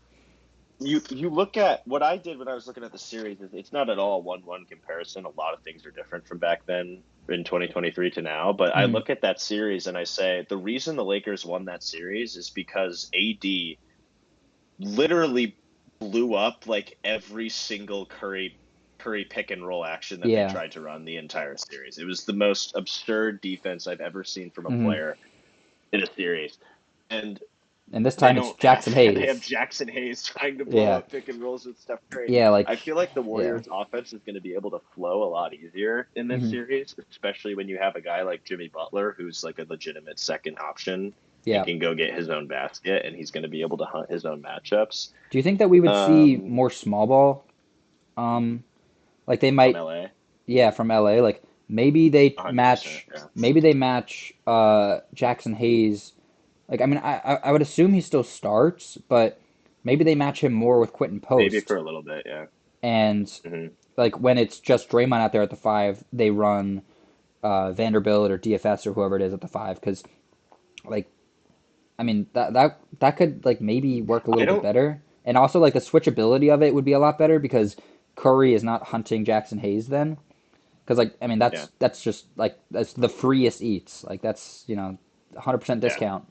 You look at what I did when I was looking at the series. It's not at all a 1-1 comparison. A lot of things are different from back then in 2023 to now. But I mhm, look at that series and I say the reason the Lakers won that series is because AD literally blew up like every single Curry pick and roll action that they yeah. tried to run the entire series. It was the most absurd defense I've ever seen from a Hmm. player in a series. And And this they time it's don't have Jackson they have Hayes. Jackson Hayes trying to blow Yeah, up pick and rolls with Steph Curry. yeah, like I feel like the yeah. Warriors offense is going to be able to flow a lot easier in this Hmm. series, especially when you have a guy like Jimmy Butler who's like a legitimate second option and Yeah. can go get his own basket and he's going to be able to hunt his own matchups. Do you think that we would see Um, more small ball? Um, like they from might, LA, yeah, from LA. Like 100%. Yeah. maybe they match Jackson Hayes. Like I mean, I would assume he still starts, but maybe they match him more with Quentin Maybe Post. for a little bit. Yeah. And Hmm. like when it's just Draymond out there at the five, they run Vanderbilt or DFS or whoever it is at the five because like I mean that could like maybe work a I little bit don't. better, and also like the switchability of it would be a lot better because Curry is not hunting Jackson Hayes then, because like I mean Yeah. that's just like that's the freest eats like that's 100% Yeah. discount.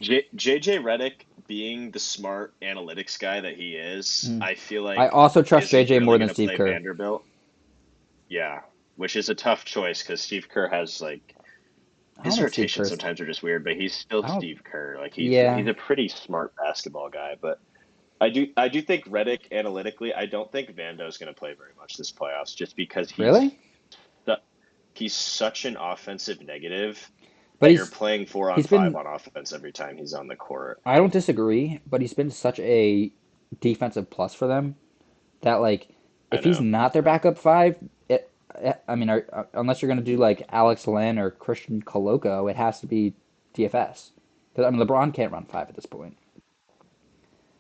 JJ Redick being the smart analytics guy that he is, Mm. I feel I like also trust isn't JJ really more going than to Steve play Kerr. Vanderbilt. Yeah, which is a tough choice because Steve Kerr has like I don't his think Steve rotations Kerr's. sometimes are just weird, but he's still I don't. Steve Kerr. Like he's Yeah. a pretty smart basketball guy, but I do think Redick analytically, I don't think Vando's going to play very much this playoffs just because Really? su- he's such an offensive negative But that you're playing four on he's five been. on offense every time he's on the court. I don't disagree, but he's been such a defensive plus for them that like I if he's know. not their backup five, I mean, unless you're gonna do like Alex Len or Christian Coloco, it has to be DFS because I mean LeBron can't run five at this point.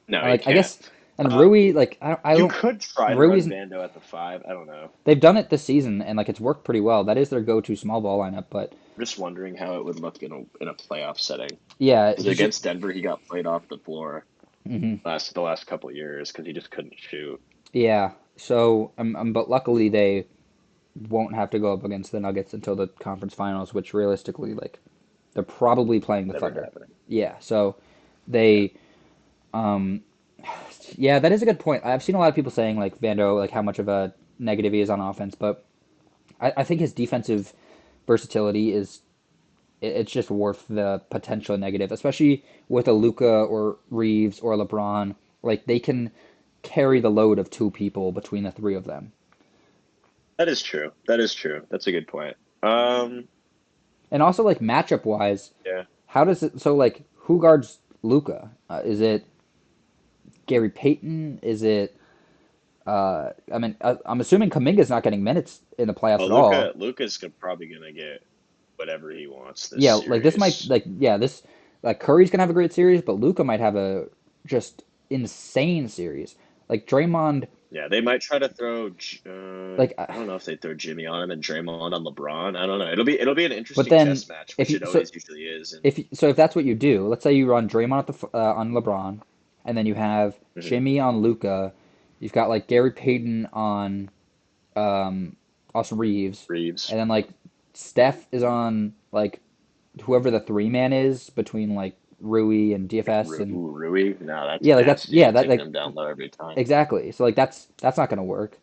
No, And he like I can't. guess and Uh, Rui like I you don't could try to run Rui's Vando at the 5. I don't know. they've done it this season and like it's worked pretty well. That is their go-to small ball lineup, but I'm just wondering how it would look in a playoff setting. yeah, Because he's just against Denver, he got played off the floor mhm. the last couple of years because he just couldn't shoot. Yeah. So but luckily they won't have to go up against the Nuggets until the conference finals, which realistically like they're probably playing the Never Thunder. happening. Yeah, so Yeah. they um yeah, that is a good point. I've seen a lot of people saying like Vando, like how much of a negative he is on offense, but I think his defensive versatility is it's just worth the potential negative, especially with a Luca or Reeves or LeBron. Like they can carry the load of two people between the three of them. That is true. That is true. That's a good point. Um, And also like matchup wise, yeah. how does it so like who guards Luca? Is it Gary Payton? Is it I mean, I'm assuming Kaminga's not getting minutes in the playoffs Oh, at all. Luca's probably gonna get whatever he wants this Yeah, like this might series. like yeah this like Curry's gonna have a great series, but Luca might have a just insane series. Like Draymond Yeah, they might try to throw. Like, I don't know if they throw Jimmy on him and Draymond on LeBron. I don't know. It'll be an but interesting then chess match, if which you it always usually is. And if that's what you do, let's say you run Draymond on LeBron, and then you have Mhm. Jimmy on Luca. You've got like Gary Payton on um, Austin Reeves, Reeves, and then like Steph is on like whoever the three man is between like Rui and DFS and Rui. No, that's yeah, like that's nasty. yeah I'm that taking like him down low every time. exactly. So like that's not gonna work.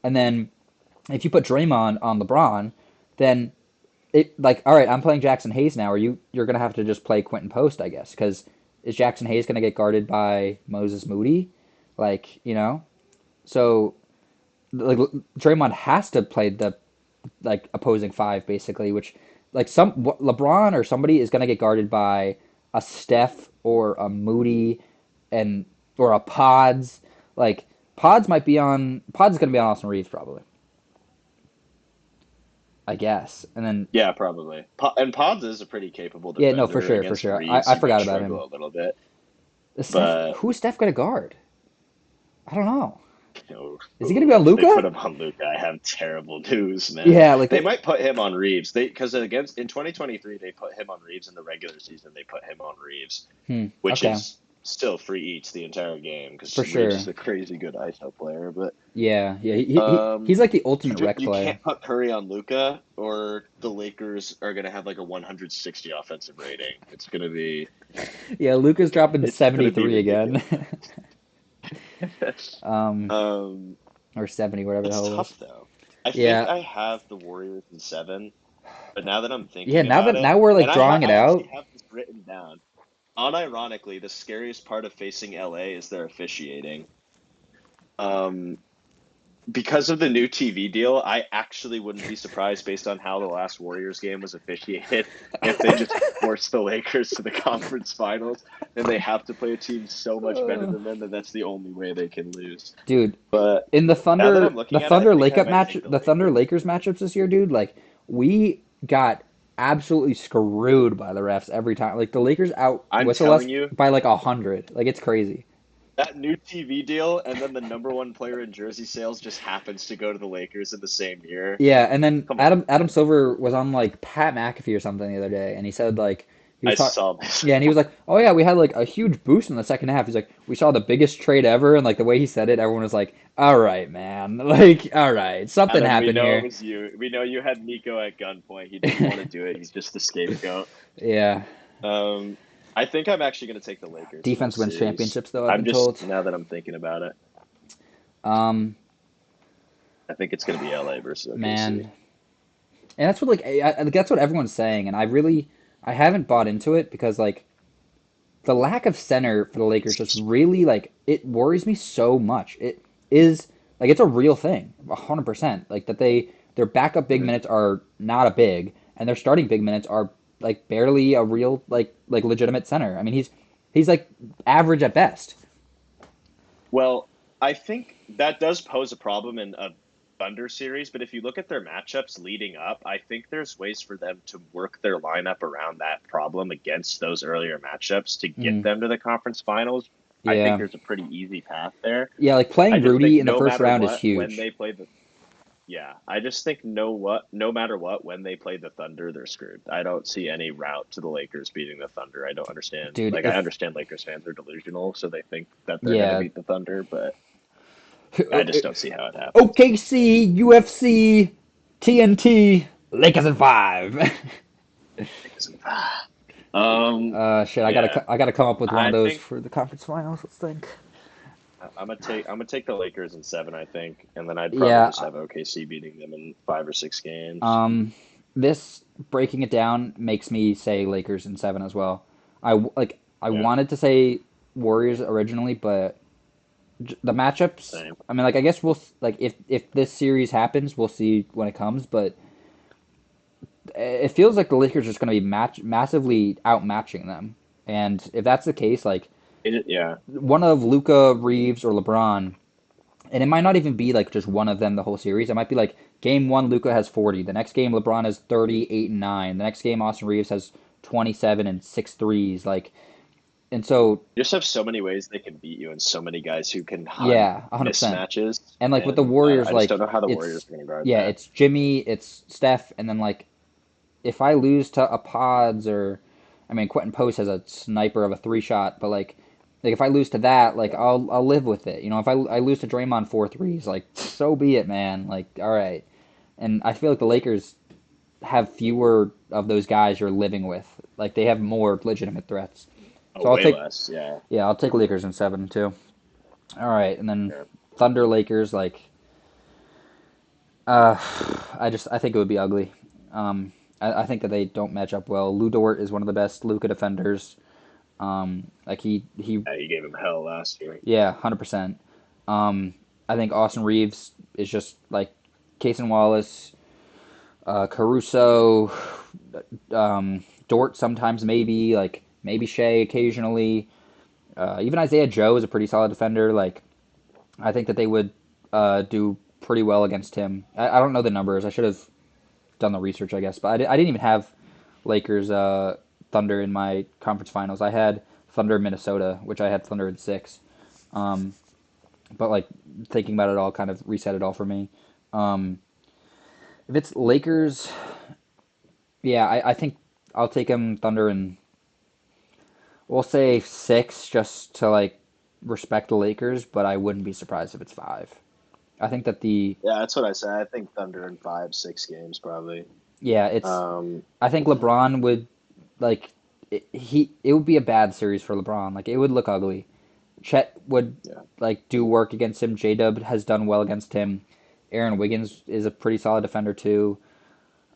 And then if you put Draymond on LeBron, then it like all right, I'm playing Jackson Hayes now. Or you're gonna have to just play Quentin Post, I guess, because is Jackson Hayes gonna get guarded by Moses Moody? Like so like Draymond has to play the like opposing five basically, which like some LeBron or somebody is gonna get guarded by a Steph or a Moody and or a Pods. Like Pods is gonna be on Austin Reeves probably, I guess, and then Yeah, probably. And Pods is a pretty capable yeah, no, for defender. sure, for Against sure. Reeves, I he might forgot about him. struggle a little bit, Steph, but who's Steph gonna guard? I don't know. Is he gonna be on if they put Luca? him on Luca, I have terrible news, man. Yeah, like They might put him on Reeves. Because against in 2023 they put him on Reeves in the regular season. They put him on Reeves, which okay, is still free eats the entire game for because Reeves sure. is a crazy good ISO player. But Yeah, yeah, he's like the ultimate rec you player. can't put Curry on Luca, or the Lakers are gonna have like a 160 offensive rating. Yeah, Luca's dropping It's gonna be 73 again. ridiculous. um, um, or 70, whatever the it's hell it tough was. though. I think Yeah, I have the Warriors in 7. But now that I'm yeah. thinking about it, Now we're like and drawing it I actually out. have this written down. Unironically, the scariest part of facing LA is their officiating. Um, because of the new TV deal, I actually wouldn't be surprised based on how the last Warriors game was officiated if they just force the Lakers to the conference finals and they have to play a team so much better than them that that's the only way they can lose. Dude, But in now that I'm The looking at it, I Thunder think I Lake up might match, take the the Thunder Lakers. Lakers matchups this year, dude, like we got absolutely screwed by the refs every time. Like the Lakers out I'm whistle us telling you, by like 100. Like it's crazy. that new TV deal, and then the number one player in jersey sales just happens to go to the Lakers in the same year. Yeah, and then Come on, Adam man. Silver was on like Pat McAfee or something the other day, and he said like he I was talking. saw this. Yeah, and he was like, "Oh yeah, we had like a huge boost in the second half." He's like, "We saw the biggest trade ever," and like the way he said it, everyone was like, "All right, man, like all right, something Adam, we happened know it here." was you. We know you had Nico at gunpoint. He didn't want to do it. He's just the scapegoat. Yeah, Um, I think I'm actually going to take the Lakers in defense this wins series. championships, though I've I'm been just told. now that I'm thinking about it, Um, I think it's going to be LA versus OKC. man, and that's what like that's what everyone's saying, and I haven't bought into it because like the lack of center for the Lakers just really like it worries me so much. It is like it's a real thing, 100%. Like that their backup big Mhm. minutes are not a big, and their starting big minutes are like barely a real like legitimate center. I mean he's like average at best. Well, I think that does pose a problem in a Thunder series, but if you look at their matchups leading up, I think there's ways for them to work their lineup around that problem against those earlier matchups to get Mm, them to the conference finals. I think yeah, there's a pretty easy path there. yeah. Like I playing just Rudy think in the no first matter round is what, when huge. they play the yeah, I just think no matter what, when they play the Thunder, they're screwed. I don't see any route to the Lakers beating the Thunder. I don't understand. Dude, Like I if understand Lakers fans are delusional, so they think that they're going to yeah. beat the Thunder, but I just don't see how it happens. OKC, UFC, TNT, Lakers in 5. Shit, Yeah, I gotta come up with one of I those think for the conference finals. Let's think. I'm gonna take the Lakers in 7. I think, and then I'd probably just Yeah, have OKC beating them in 5 or 6 games. um, this breaking it down makes me say Lakers in 7 as well. I Yeah, wanted to say Warriors originally, but the matchups. same. I mean, like I guess like if this series happens, we'll see when it comes. But it feels like the Lakers are just going to be massively outmatching them. And if that's the case, like Yeah, one of Luca, Reeves, or LeBron, and it might not even be like just one of them the whole series. It might be like game one, Luca has 40. The next game, LeBron has 38 and 9. The next game, Austin Reeves has 27 and six threes. Like And so, You just have so many ways they can beat you, and so many guys who can hunt yeah, 100%. mismatches. And like with the And Warriors, I just don't like know how the Warriors it's are going to guard yeah, that. it's Jimmy, it's Steph, and then like if I lose to a Pods or, I mean, Quentin Post has a sniper of a three shot, but like if I lose to that, like Yeah. I'll live with it. You know, if I lose to Draymond 4 threes, like so be it, man. Like all right. And I feel like the Lakers have fewer of those guys you're living with. Like they have more legitimate threats. Oh, So I'll way take less. Yeah. yeah, I'll take Lakers in 7 too. All right, and then Yeah. Thunder Lakers like uh I think it would be ugly. I think that they don't match up well. Lou Dort is one of the best Luka defenders. Like he Yeah, he gave him hell last year. yeah, 100%. I think Austin Reeves is just like Cason Wallace, Caruso, Dort sometimes maybe like maybe Shea occasionally. Even Isaiah Joe is a pretty solid defender. Like I think that they would do pretty well against him. I don't know the numbers. I should have done the research, I guess. But I didn't even have Lakers Thunder in my conference finals. I had Thunder Minnesota, which I had Thunder in 6. Um, but like thinking about it all kind of reset it all for me. Um, if it's Lakers, yeah, I think I'll take them Thunder in we'll say 6 just to like respect the Lakers, but I wouldn't be surprised if it's 5. I think that the Yeah, that's what I said. I think Thunder in 5, 6 games probably. yeah, it's Um, I think LeBron would like it would be a bad series for LeBron. Like it would look ugly. Chet would yeah. like do work against him. J Dub has done well against him. Aaron Wiggins is a pretty solid defender too.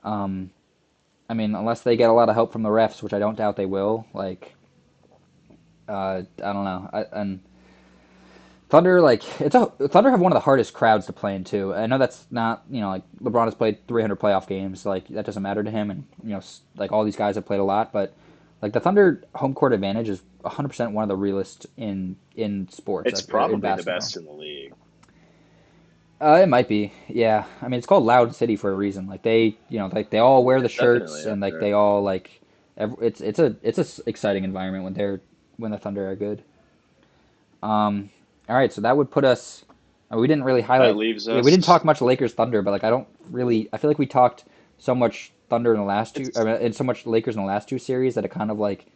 Um, I mean, unless they get a lot of help from the refs, which I don't doubt they will. Like, I don't know. And Thunder, like Thunder have one of the hardest crowds to play in too. I know that's not like LeBron has played 300 playoff games, like that doesn't matter to him, and like all these guys have played a lot, but like the Thunder home court advantage is 100% one of the realest in sports It's or in probably the basketball. best in the league. It might be, yeah. I mean, it's called Loud City for a reason. Like like they all wear the It's definitely shirts and up like there. they all like, it's a exciting environment when the Thunder are good. All right, so that would put us. We didn't really That highlight. leaves Yeah, we didn't us. talk much Lakers Thunder, but like I don't really. I feel like we talked so much Thunder in the last two, It's and so much Lakers in the last two series that it kind of like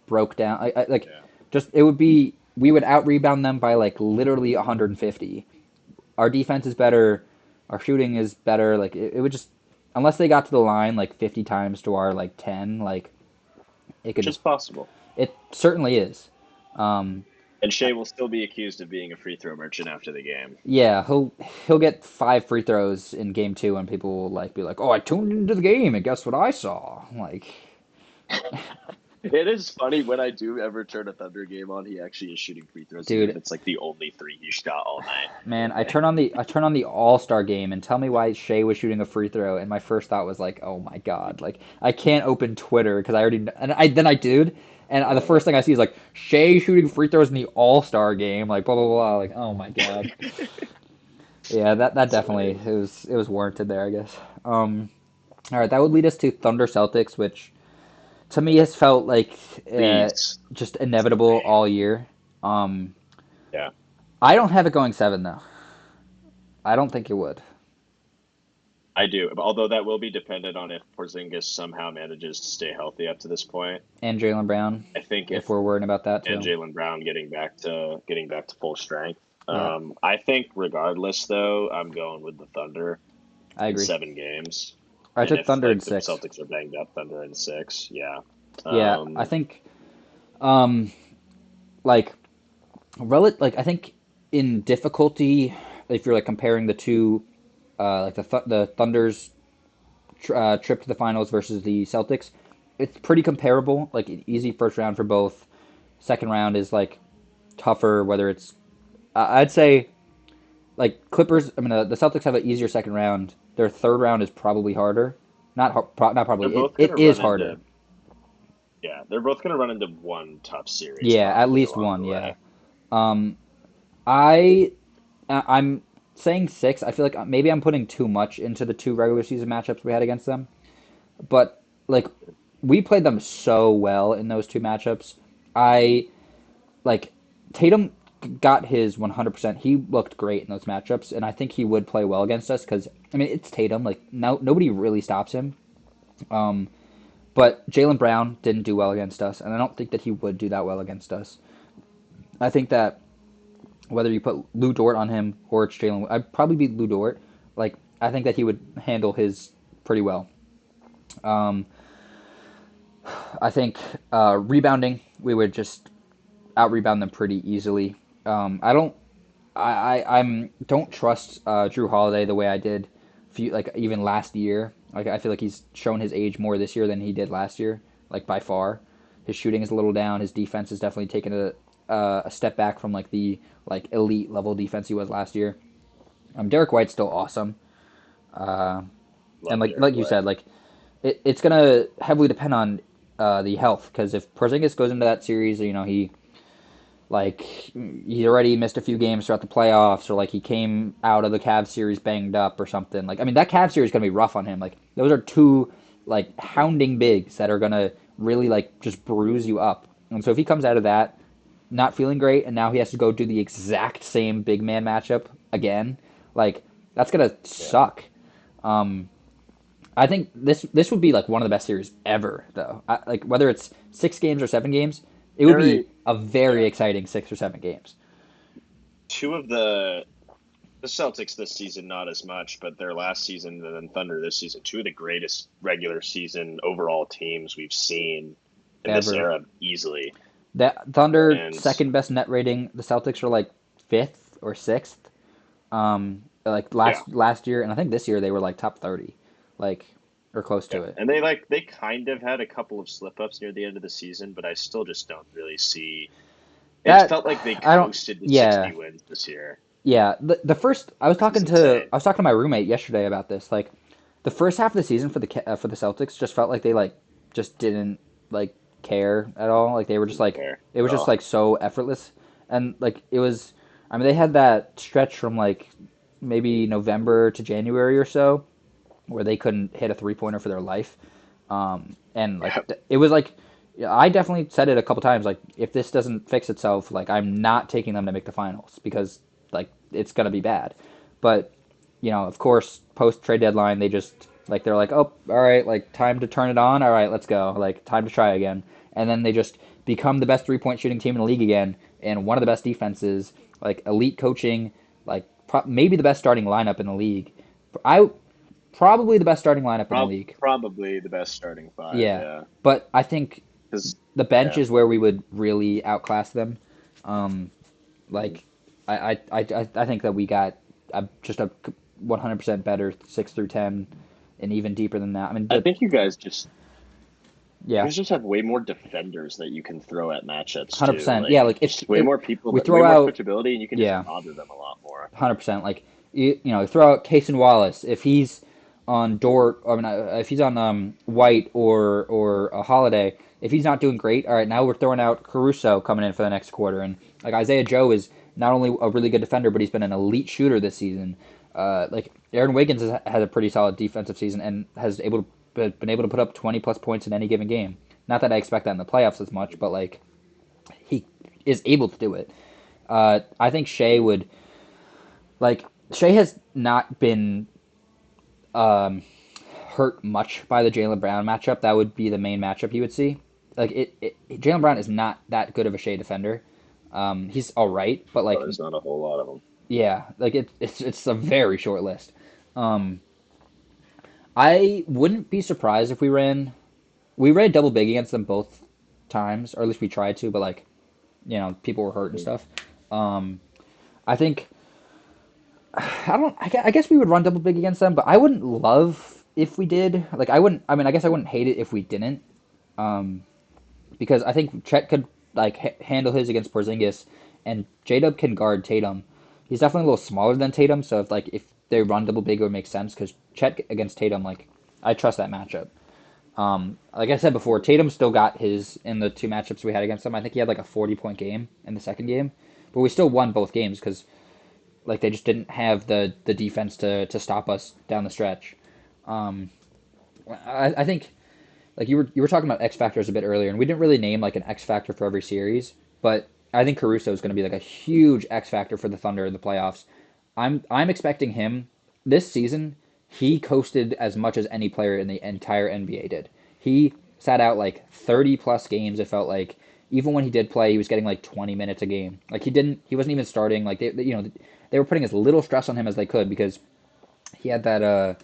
broke down. Like yeah. just it would be we would out rebound them by like literally 150. Our defense is better. Our shooting is better. Like it would just unless they got to the line like 50 times to our like 10, like it could Which is just possible. it certainly is. Um, And Shea will still be accused of being a free throw merchant after the game. Yeah, he'll get 5 free throws in game 2, and people will like be like, "Oh, I tuned into the game, and guess what I saw?" Like, It is funny when I do ever turn a Thunder game on, he actually is shooting free throws, even if dude, it's like the only three he shot all man, night. I turn on the All Star game, and tell me why Shea was shooting a free throw, and my first thought was like, "Oh my god!" Like, I can't open Twitter because I already and I did, and the first thing I see is like Shea shooting free throws in the All Star game, like blah blah blah. Like, oh my god, yeah, that That's definitely hilarious. it was warranted there, I guess. All right, that would lead us to Thunder Celtics, which to me has felt like Please. just inevitable all year. Um, Yeah. I don't have it going 7 though. I don't think it would. I do. Although that will be dependent on if Porzingis somehow manages to stay healthy up to this point. And Jalen Brown, I think if if we're worrying about that and too. Jalen Brown getting back to full strength. Yeah, I think regardless though, I'm going with the Thunder I in agree. 7 games. I And took if Thunder in like the 6. Celtics are banged up, Thunder in 6. Yeah. Yeah, I Um, think like like I think in difficulty, if you're like comparing the two, like the Thunder's trip to the finals versus the Celtics, it's pretty comparable. Like an easy first round for both. Second round is like tougher. Whether it's I'd say like Clippers. I mean, the Celtics have an easier second round. Their third round is probably harder. Not they're probably. It, both it gonna is run harder. into yeah, they're both gonna run into one tough series Yeah, at probably least along one. the Yeah. way. Um, I'm saying 6. I feel like maybe I'm putting too much into the two regular season matchups we had against them. But like we played them so well in those two matchups. I like Tatum got his 100%. He looked great in those matchups, and I think he would play well against us because I mean it's Tatum. Like nobody really stops him. Um, but Jaylen Brown didn't do well against us, and I don't think that he would do that well against us. I think that whether you put Lou Dort on him or it's Jalen, I'd probably be Lou Dort. Like I think that he would handle his pretty well. Um, I think rebounding, we would just out rebound them pretty easily. I don't, I'm don't trust Drew Holiday the way I did, like even last year. Like I feel like he's shown his age more this year than he did last year, like by far. His shooting is a little down. His defense has definitely taken a step back from like the like elite level defense he was last year. Derek White's still awesome, and Love Derek like you White. said, like it's gonna heavily depend on the health because if Porzingis goes into that series, you know like he already missed a few games throughout the playoffs, or like he came out of the Cavs series banged up or something. Like I mean, that Cavs series is gonna be rough on him. Like those are two like hounding bigs that are gonna really like just bruise you up. And so if he comes out of that not feeling great, and now he has to go do the exact same big man matchup again, like that's gonna Yeah. suck. Um, I think this would be like one of the best series ever, though. Like whether it's 6 games or 7 games, it would be Very, a very yeah. exciting 6 or 7 games. Two of the Celtics this season, not as much, but their last season and then Thunder this season, two of the greatest regular season overall teams we've seen in this Ever. era easily. That Thunder And second best net rating. The Celtics are like fifth or sixth. Like yeah, last year, and I think this year they were like top 30, like or close yeah. to it. And they kind of had a couple of slip ups near the end of the season, but I still just don't really see. It That felt like they I don't. coasted to Yeah, 60 wins this year, yeah. The first which is insane. I was talking to my roommate yesterday about this. Like the first half of the season for the Celtics just felt like they like just didn't like care at all. Like they were just Didn't like care it at was just all. like so effortless, and like it was. I mean, they had that stretch from like maybe November to January or so where they couldn't hit a 3 pointer for their life. And like Yeah, it was like yeah, I definitely said it a couple times. Like if this doesn't fix itself, like I'm not taking them to make the finals because like it's gonna be bad. But of course, post trade deadline, they just like they're like, oh, all right, like time to turn it on. All right, let's go. Like time to try again. And then they just become the best 3 point shooting team in the league again, and one of the best defenses, like elite coaching, like maybe the best starting lineup in the league. I probably the best starting lineup in the league. probably the best starting five. Yeah, Yeah, but I think because the bench yeah. is where we would really outclass them. Um, Mhm. like I think that we got just a 100% better 6 through 10, and even deeper than that. I mean, I the think you yeah, guys just have way more defenders that you can throw at matchups too. 100%. Yeah, Like like just way more people, we that way throw more out switchability, and you can just yeah, bother them a lot more. 100%. Like throw out Case and Wallace if he's on Dort. I mean, if he's on White or a Holiday. If he's not doing great, all right. Now we're throwing out Caruso coming in for the next quarter, and like Isaiah Joe is not only a really good defender, but he's been an elite shooter this season. Like Aaron Wiggins has had a pretty solid defensive season and has been able to put up 20 plus points in any given game. Not that I expect that in the playoffs as much, but like he is able to do it. I think Shea would like Shea has not been hurt much by the Jaylen Brown matchup. That would be the main matchup he would see. Like Jaylen Brown is not that good of a Shea defender. He's all right, but Oh, like there's not a whole lot of them. yeah, like it's a very short list. Um, I wouldn't be surprised if we ran double big against them both times, or at least we tried to, but like people were hurt and Mhm. stuff. Um, I think I don't. I guess we would run double big against them, but I wouldn't love if we did. Like I wouldn't. I mean, I guess I wouldn't hate it if we didn't, because I think Chet could like handle his against Porzingis, and J Dub can guard Tatum. He's definitely a little smaller than Tatum, so if they run double big, it would make sense because Chet against Tatum, like I trust that matchup. Like I said before, Tatum still got his in the 2 matchups we had against him. I think he had like a 40 point game in the second game, but we still won both games because like they just didn't have the defense to stop us down the stretch. Um, I think like you were talking about X factors a bit earlier, and we didn't really name like an X factor for every series, but I think Caruso is going to be like a huge X factor for the Thunder in the playoffs. I'm expecting him this season. He coasted as much as any player in the entire NBA did. He sat out like 30 plus games. It felt like even when he did play, he was getting like 20 minutes a game. Like he wasn't even starting. Like they were putting as little stress on him as they could because he had that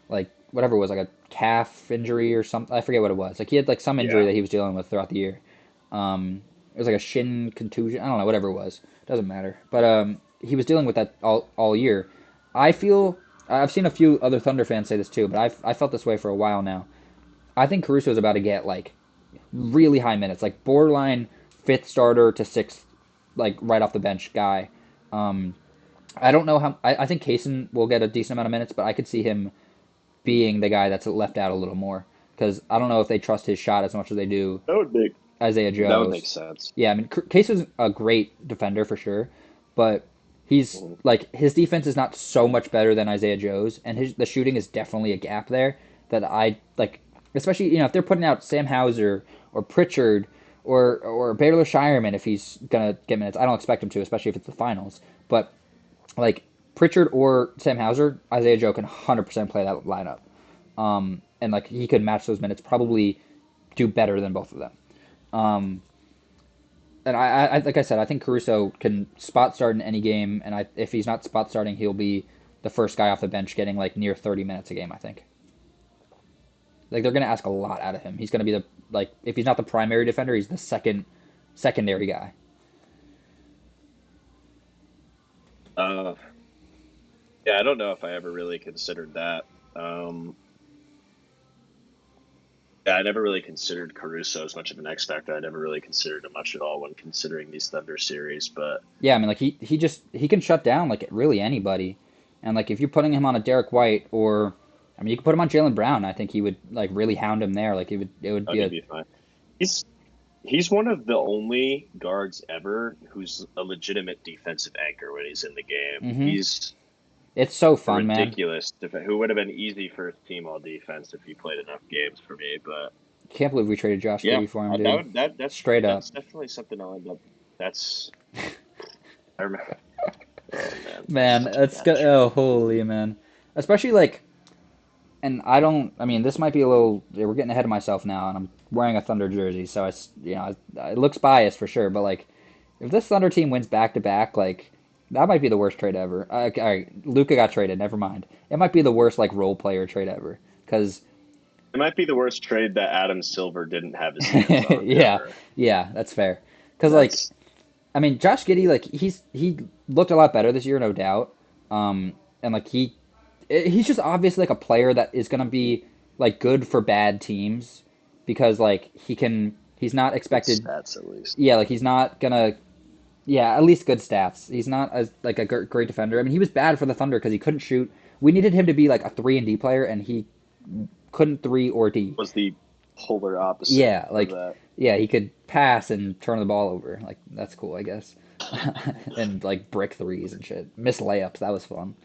like whatever it was, like a calf injury or something. I forget what it was. Like he had like some injury Yeah. that he was dealing with throughout the year. It was like a shin contusion. I don't know, whatever it was. Doesn't matter. But he was dealing with that all year. I feel I've seen a few other Thunder fans say this too, but I felt this way for a while now. I think Caruso is about to get like really high minutes, like borderline fifth starter to sixth, like right off the bench guy. Um, I don't know how. I think Kaysen will get a decent amount of minutes, but I could see him being the guy that's left out a little more because I don't know if they trust his shot as much as they do Isaiah that would make Joe's. sense. Yeah, I mean, Case is a great defender for sure, but he's Mhm. like his defense is not so much better than Isaiah Joe's, and the shooting is definitely a gap there that I like. Especially if they're putting out Sam Hauser or Pritchard or Baylor Shireman if he's gonna get minutes. I don't expect him to, especially if it's the finals. But like Pritchard or Sam Hauser, Isaiah Joe can 100% play that lineup, and like he could match those minutes, probably do better than both of them. Um, and like I said, I think Caruso can spot start in any game, and if he's not spot starting, he'll be the first guy off the bench getting like near 30 minutes a game. I think. Like they're gonna ask a lot out of him. He's gonna be the like if he's not the primary defender, he's the secondary guy. Uh, yeah, I don't know if I ever really considered that. Um, yeah, I never really considered Caruso as much of an X factor. I never really considered him much at all when considering these Thunder series. But Yeah, I mean like he can shut down like really anybody, and like if you're putting him on a Derek White or I mean you could put him on Jalen Brown. I think he would like really hound him there. Like it would oh, be he'd a be fine. He's he's one of the only guards ever who's a legitimate defensive anchor when he's in the game. hmm He's It's so a fun, man. ridiculous who would have been easy first team all defense if he played enough games for me. But Can't believe we traded Josh yeah, Giddey for him, that dude. would that Straight up. that's definitely something I'll end up. That's I remember. Oh man, Man, it's good. Oh, holy man. Especially like, and I don't. I mean, this might be a little. We're getting ahead of myself now, and I'm wearing a Thunder jersey, so it looks biased for sure. But like, if this Thunder team wins back to back, like that might be the worst trade ever. All right, Luca got traded. Never mind. It might be the worst like role player trade ever. Because It might be the worst trade that Adam Silver didn't have his hands on yeah, ever. yeah, that's fair. Because like, That's I mean, Josh Giddey, like he looked a lot better this year, no doubt. And like he's just obviously like a player that is gonna be like good for bad teams because like he's not good expected. stats at least. Yeah, like he's not gonna. Yeah, at least good stats. He's not as like a great defender. I mean, he was bad for the Thunder because he couldn't shoot. We needed him to be like a 3-and-D player, and he couldn't 3 or D. Was the polar opposite Yeah, of like that. yeah, he could pass and turn the ball over. Like that's cool, I guess. And like brick threes and shit. Miss layups, that was fun.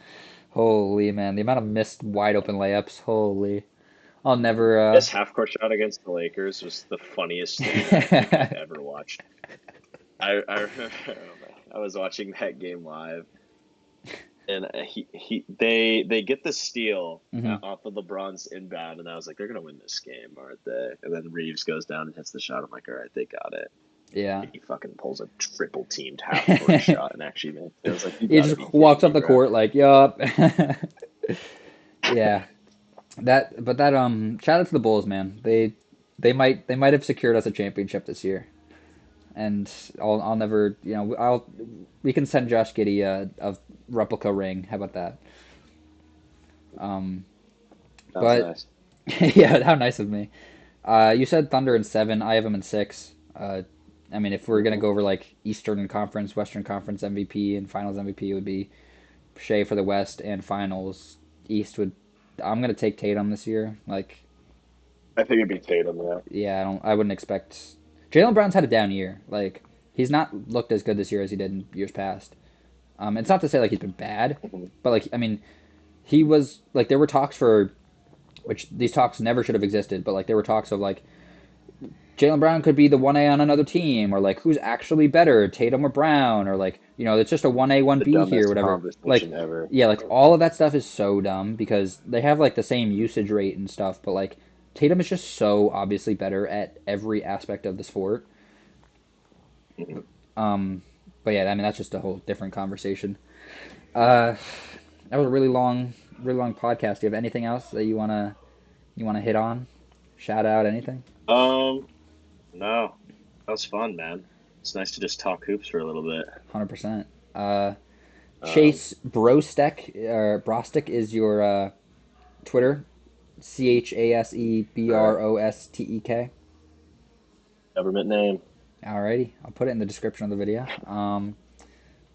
Holy man, the amount of missed wide open layups. Holy, I'll never. His half court shot against the Lakers was the funniest thing I think I've ever watched. I remember I was watching that game live, and they get the steal Mhm. off of LeBron's inbound, and I was like, they're gonna win this game, aren't they? And then Reeves goes down and hits the shot. I'm like, all right, they got it. Yeah. He fucking pulls a triple teamed half court shot and actually makes it. I was like, you He gotta just be walks kidding up me, the bro. court like, yup. Yeah. That shout out to the Bulls, man. They might have secured us a championship this year. And I'll never, we can send Josh Giddey a replica ring. How about that? Um That was but nice. yeah, how nice of me. You said Thunder in 7. I have them in 6. I mean, if we're gonna Mm-hmm. go over like Eastern Conference, Western Conference MVP, and Finals MVP would be Shea for the West, and Finals East would. I'm gonna take Tatum this year. Like, I think it'd be Tatum, yeah. yeah, I wouldn't expect. Jalen Brown's had a down year. Like, he's not looked as good this year as he did in years past. It's not to say like he's been bad, Mhm. but like I mean, he was like there were talks for which these talks never should have existed, but like there were talks of like Jaylen Brown could be the 1A on another team, or like who's actually better, Tatum or Brown, or like, it's just a 1A, The 1B here, dumbest whatever. Like, conversation ever. yeah, like all of that stuff is so dumb because they have like the same usage rate and stuff, but like Tatum is just so obviously better at every aspect of the sport. Mhm. But yeah, I mean that's just a whole different conversation. Uh, that was a really long podcast. Do you have anything else that you wanna hit on? Shout out anything? Um, no, that was fun, man. It's nice to just talk hoops for a little bit. 100%. Um, Chase Brostek is your Twitter. right. ChaseBrostek. Government name. Alrighty, I'll put it in the description of the video.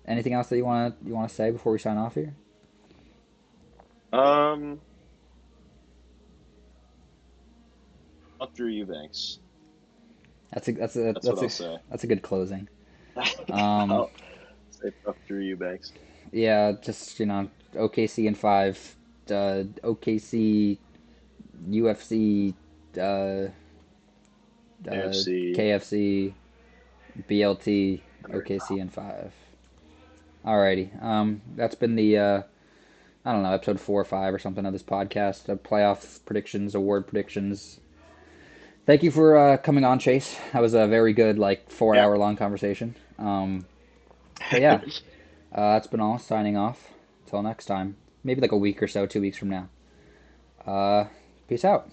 Anything else that you wanna say before we sign off here? Um, Fuck Drew Eubanks. That's a that's a That's what that's I'll a say. that's a good closing. Um, I'll say fuck Drew Eubanks. yeah, just OKC in 5, OKC, UFC, uh, AFC. KFC, BLT, America. OKC in 5. Alrighty. That's been the I don't know, episode 4 or 5 or something of this podcast. Playoff predictions, award predictions. Thank you for coming on, Chase. That was a very good, like, 4 hour long conversation. But yeah, Yeah. that's been all. Signing off. Until next time. Maybe like a week or so, 2 weeks from now. Uh, Peace out.